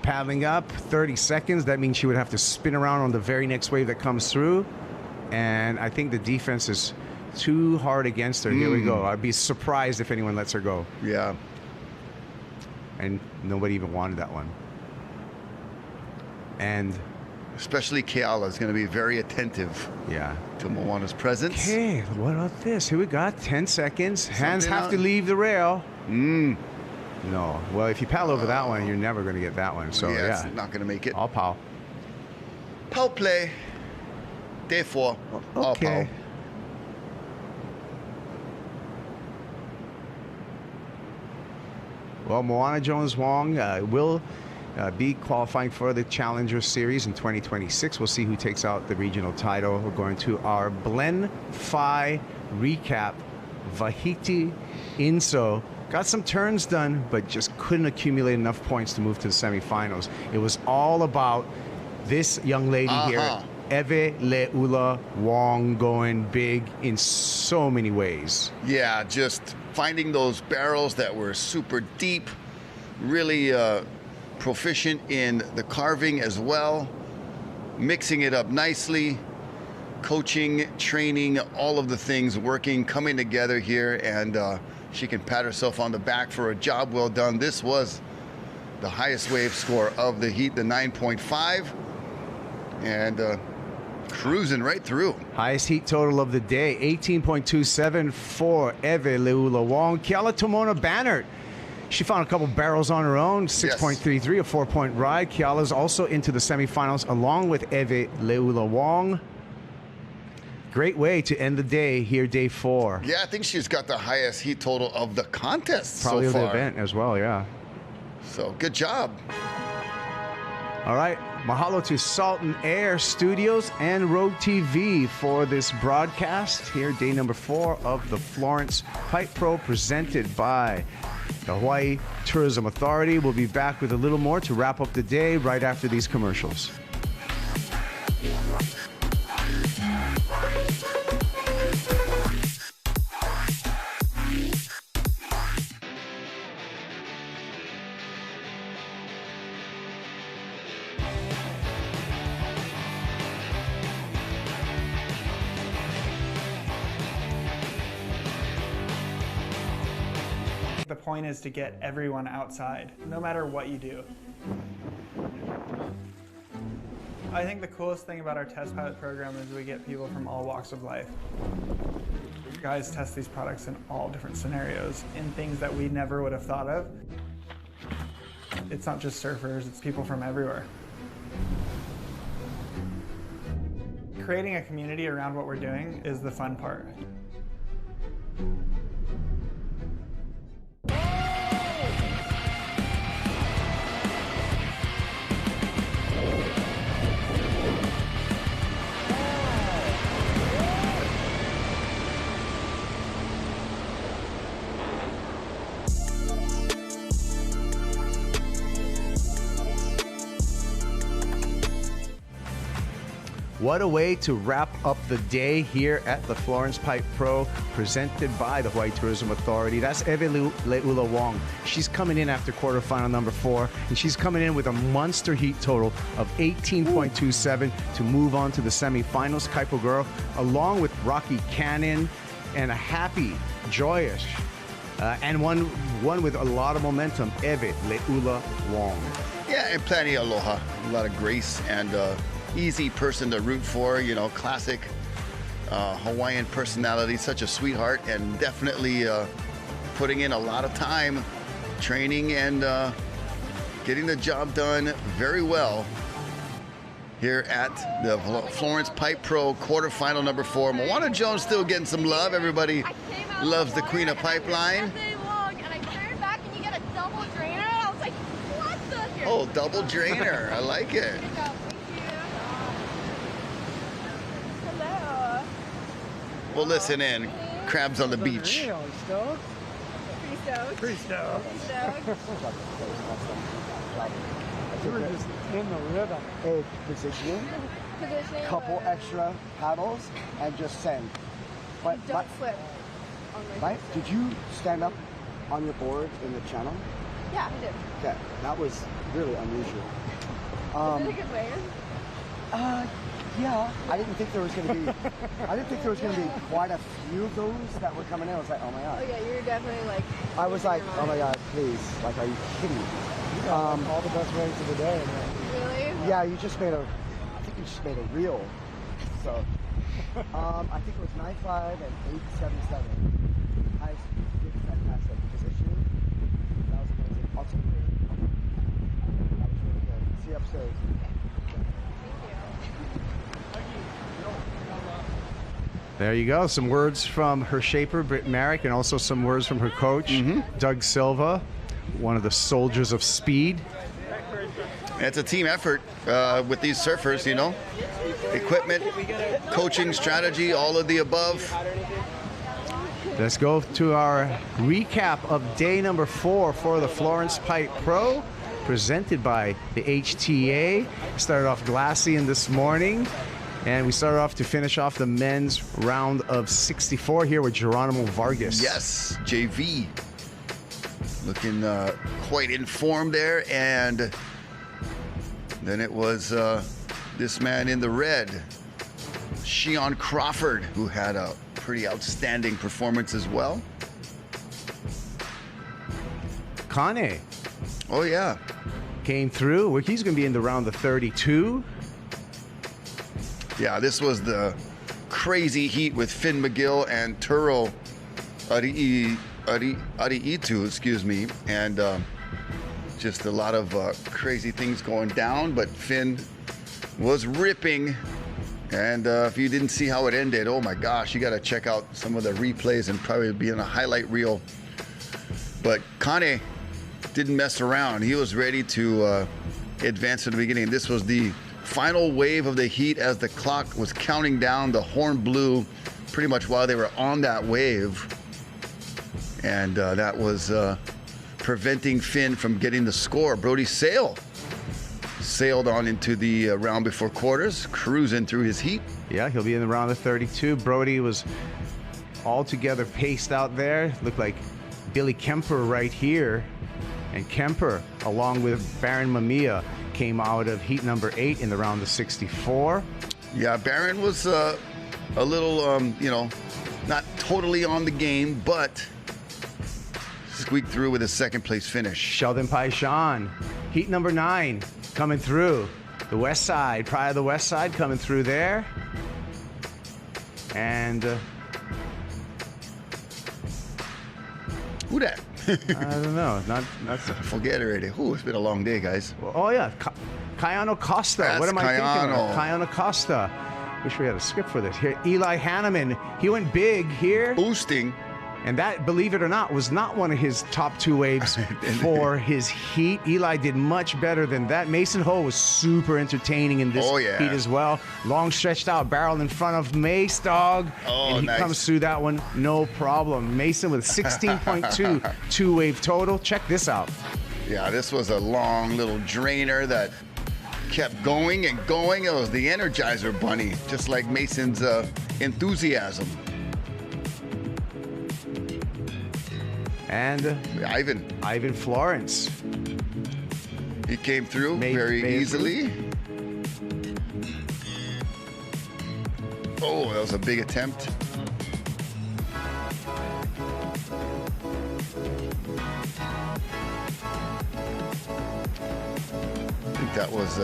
Paddling up. 30 seconds. That means she would have to spin around on the very next wave that comes through. And I think the defense is too hard against her. Here we go. I'd be surprised if anyone lets her go. Yeah. And nobody even wanted that one. And especially Keala is going to be very attentive to Moana's presence. Okay, what about this? Here we got 10 seconds. Hands have to leave the rail. No. Well, if you paddle over that one, you're never going to get that one. So, it's not going to make it. All pow. Pow play. Day 4. All pow. Well, Moana Jones-Wong will be qualifying for the Challenger Series in 2026. We'll see who takes out the regional title. We're going to our Blend Phi recap. Vahiti Inso got some turns done, but just couldn't accumulate enough points to move to the semifinals. It was all about this young lady here, Eveleula Wong, going big in so many ways. Yeah, just finding those barrels that were super deep, really proficient in the carving as well, mixing it up nicely, coaching, training, all of the things working, coming together here, and she can pat herself on the back for a job well done. This was the highest wave score of the heat, the 9.5, and cruising right through. Highest heat total of the day, 18.27 for Eveleula Wong. Keala Tomona Bannert, she found a couple barrels on her own, 6.33, a 4-point ride. Keala's also into the semifinals along with Eveleula Wong. Great way to end the day here, day 4. Yeah, I think she's got the highest heat total of the contest Probably so of far. the event as well, yeah. So, good job. All right, mahalo to Salt and Air Studios and Rogue TV for this broadcast. Here, day number 4 of the Florence Pipe Pro, presented by the Hawaii Tourism Authority. We'll be back with a little more to wrap up the day right after these commercials. The point is to get everyone outside, no matter what you do. I think the coolest thing about our test pilot program is we get people from all walks of life. guys test these products in all different scenarios, in things that we never would have thought of. It's not just surfers, it's people from everywhere. Creating a community around what we're doing is the fun part. What a way to wrap up the day here at the Florence Pipe Pro, presented by the Hawaii Tourism Authority. That's Eve Le'ula Wong. She's coming in after quarterfinal number 4, and she's coming in with a monster heat total of 18.27 to move on to the semifinals. Kaipo girl, along with Rocky Cannon, and a happy, joyous, and one with a lot of momentum, Eve Le'ula Wong. Yeah, and plenty of aloha, a lot of grace, and easy person to root for, you know, classic Hawaiian personality, such a sweetheart, and definitely putting in a lot of time training and getting the job done very well here at the Florence Pipe Pro quarterfinal number 4. Moana Jones still getting some love. Everybody loves the Queen of Pipeline. Oh, double drainer. I like it. We'll listen in. Crabs on the beach. Pretty stoked. Pretty stoked. We were just in the rhythm. A position, couple extra paddles, and just send. But don't flip. Right? Did you stand up on your board in the channel? Yeah, I did. Okay, that was really unusual. Is it a good wave? Yeah, I didn't think there was going to be. I didn't think there was going to be quite a few of those that were coming in. I was like, oh my god. Oh yeah, you're definitely like. I was like, oh my god, please! Like, are you kidding me? You got all the best waves of the day, man. Really? Yeah, you just made a. I think you just made a reel. So, I think it was 9.5 and 8.77. I did fantastic position. That was amazing. Also, that was really good. See you upstairs. There you go. Some words from her shaper, Britt Merrick, and also some words from her coach, Doug Silva, one of the soldiers of speed. It's a team effort with these surfers, you know. Equipment, coaching, strategy, all of the above. Let's go to our recap of day number 4 for the Florence Pipe Pro, presented by the HTA. Started off glassy in this morning. And we started off to finish off the men's round of 64 here with Geronimo Vargas. Yes, JV. Looking quite informed there. And then it was this man in the red, Sean Crawford, who had a pretty outstanding performance as well. Kane. Oh, yeah. Came through. He's going to be in the round of 32. Yeah, this was the crazy heat with Finn McGill and Turo Ariitu, excuse me, and just a lot of crazy things going down, but Finn was ripping, and if you didn't see how it ended, oh my gosh, you got to check out some of the replays and probably be in a highlight reel. But Kane didn't mess around. He was ready to advance at the beginning. This was the final wave of the heat as the clock was counting down. The horn blew pretty much while they were on that wave, and that was preventing Finn from getting the score. Brody sailed on into the round before quarters, cruising through his heat. Yeah, he'll be in the round of 32. Brody was altogether paced out there. Looked like Billy Kemper right here, and Kemper, along with Baron Mamiya, came out of heat number 8 in the round of 64. Yeah, Baron was a little, you know, not totally on the game, but squeaked through with a second place finish. Sheldon Paishan, heat number 9, coming through. The west side, Pride of the West Side coming through there. And Who that? I don't know. Not forget already. Ooh, it's been a long day, guys. Oh yeah, Cayano Costa. That's What am I thinking Cayano. of? Cayano Costa. Wish we had a script for this. Here, Eli Hanneman. He went big here. Boosting. And that, believe it or not, was not one of his top 2 waves for his heat. Eli did much better than that. Mason Ho was super entertaining in this heat as well. Long stretched out barrel in front of Mace, dog. Oh, and he nice. comes through that one, no problem. Mason with 16.2 2-wave total. Check this out. Yeah, this was a long little drainer that kept going and going. It was the Energizer Bunny, just like Mason's enthusiasm. And Ivan Florence. He came through very easily. Oh, that was a big attempt. I think that was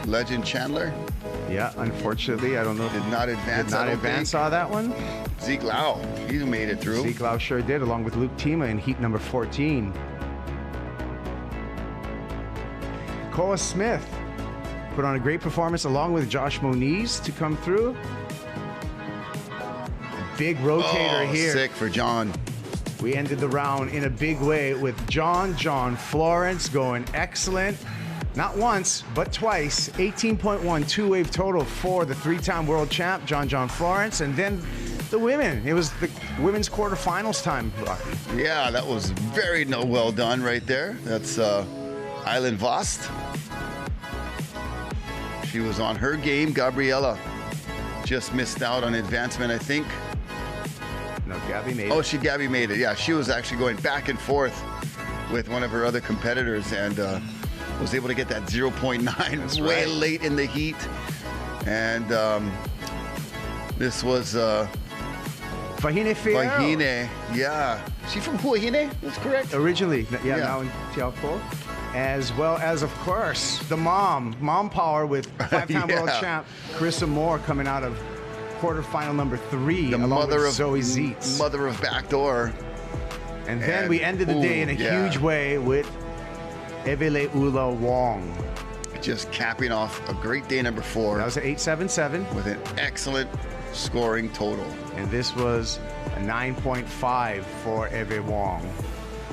Legend Chandler. Yeah, unfortunately, I don't know. Did not advance. Did not advance on that one. Zeke Lau, he made it through. Zeke Lau sure did, along with Luke Tima in heat number 14. Koa Smith put on a great performance along with Josh Moniz to come through. Big rotator here. Sick for John. We ended the round in a big way with John Florence going excellent. Not once, but twice. 18.1 2-wave total for the 3-time world champ, John Florence. And then the women. It was the women's quarterfinals time, Rocky. Yeah, that was very well done right there. That's Island Vost. She was on her game. Gabriella just missed out on advancement, I think. No, Gabby made it. Oh, Gabby made it. Yeah, she was actually going back and forth with one of her other competitors and was able to get that 0.9 way late in the heat. And this was Fahine Fierro. Fahine, yeah. She from Huahine? That's correct. Originally, yeah, now in Tiapo. As well as, of course, the mom power with 5-time world champ Carissa Moore coming out of quarterfinal number 3, the along mother with of Zoe Zietz. Mother of backdoor. And then we ended the day in a huge way with Evele Ula Wong. Just capping off a great day number 4. That was an 8.77. With an excellent scoring total. And this was a 9.5 for Eve Wong.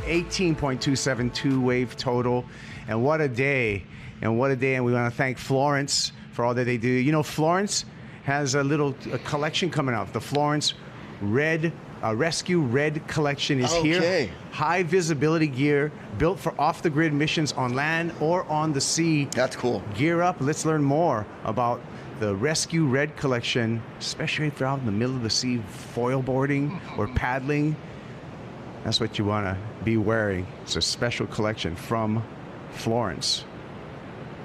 18.27 2-wave total. And what a day. And what a day. And we want to thank Florence for all that they do. You know, Florence has a collection coming out. The Florence Rescue Red collection is here. High visibility gear built for off-the-grid missions on land or on the sea. That's cool. Gear up. Let's learn more about the Rescue Red collection, especially if you're out in the middle of the sea foil boarding or paddling. That's what you want to be wearing. It's a special collection from Florence.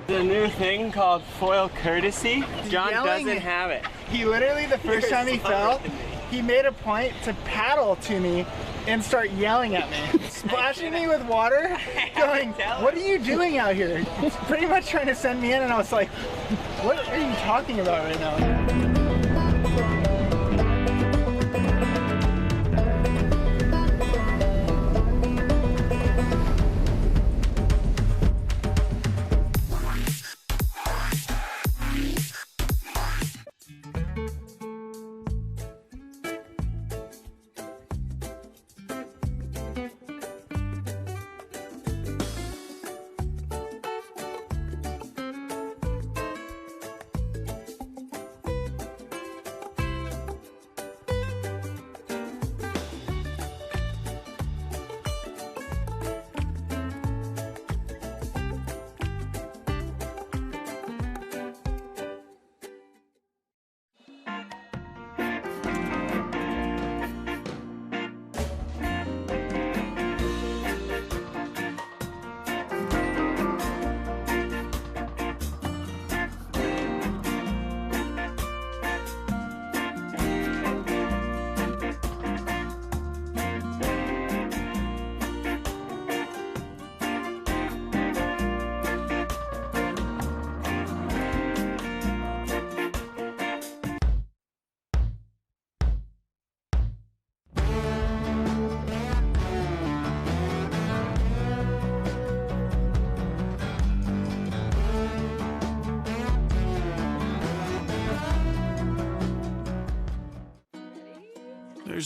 There's a new thing called foil courtesy. John doesn't have it. He literally, the first time he fell, he made a point to paddle to me and start yelling at me, splashing me with water, going, "What are you doing out here?" It's pretty much trying to send me in, and I was like, "What are you talking about right now?"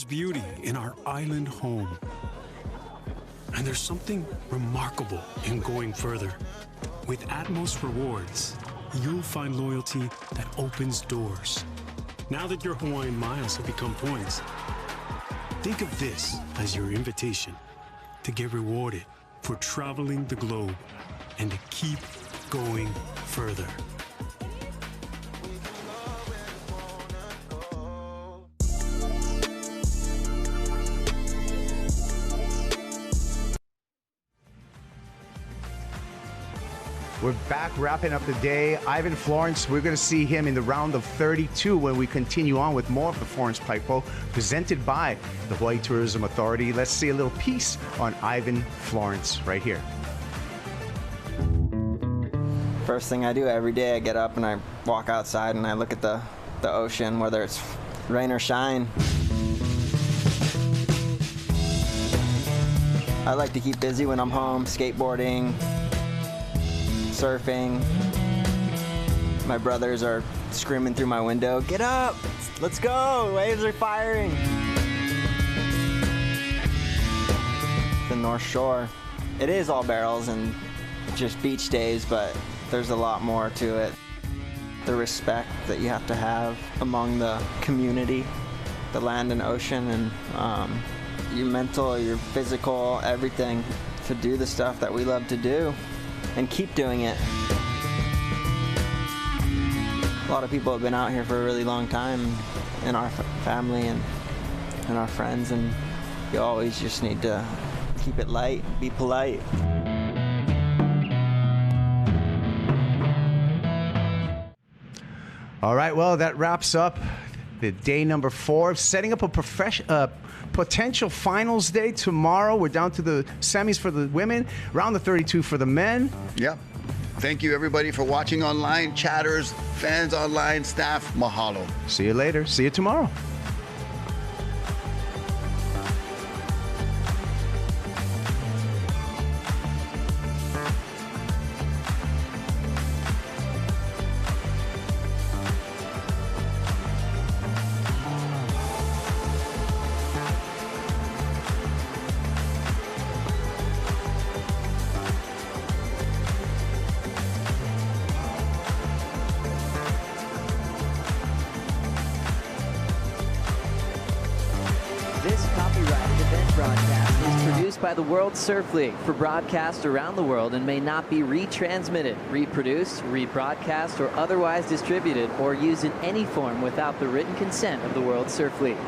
There's beauty in our island home. And there's something remarkable in going further. With Atmos Rewards, you'll find loyalty that opens doors. Now that your Hawaiian miles have become points, think of this as your invitation to get rewarded for traveling the globe and to keep going further. We're back wrapping up the day. Ivan Florence, we're going to see him in the round of 32 when we continue on with more of the Florence Pipe Pro presented by the Hawaii Tourism Authority. Let's see a little piece on Ivan Florence right here. First thing I do every day, I get up and I walk outside and I look at the ocean, whether it's rain or shine. I like to keep busy when I'm home, skateboarding, surfing. My brothers are screaming through my window, "Get up! Let's go! Waves are firing!" The North Shore. It is all barrels and just beach days, but there's a lot more to it. The respect that you have to have among the community, the land and ocean, and your mental, your physical, everything to do the stuff that we love to do. And keep doing it. A lot of people have been out here for a really long time in our family and our friends, and you always just need to keep it light, be polite. All right, well, that wraps up the day number 4, setting up a potential finals day tomorrow. We're down to the semis for the women, round of 32 for the men. Yep. Thank you, everybody, for watching online, chatters, fans online, staff. Mahalo. See you later. See you tomorrow. This copyrighted event broadcast is produced by the World Surf League for broadcast around the world and may not be retransmitted, reproduced, rebroadcast, or otherwise distributed or used in any form without the written consent of the World Surf League.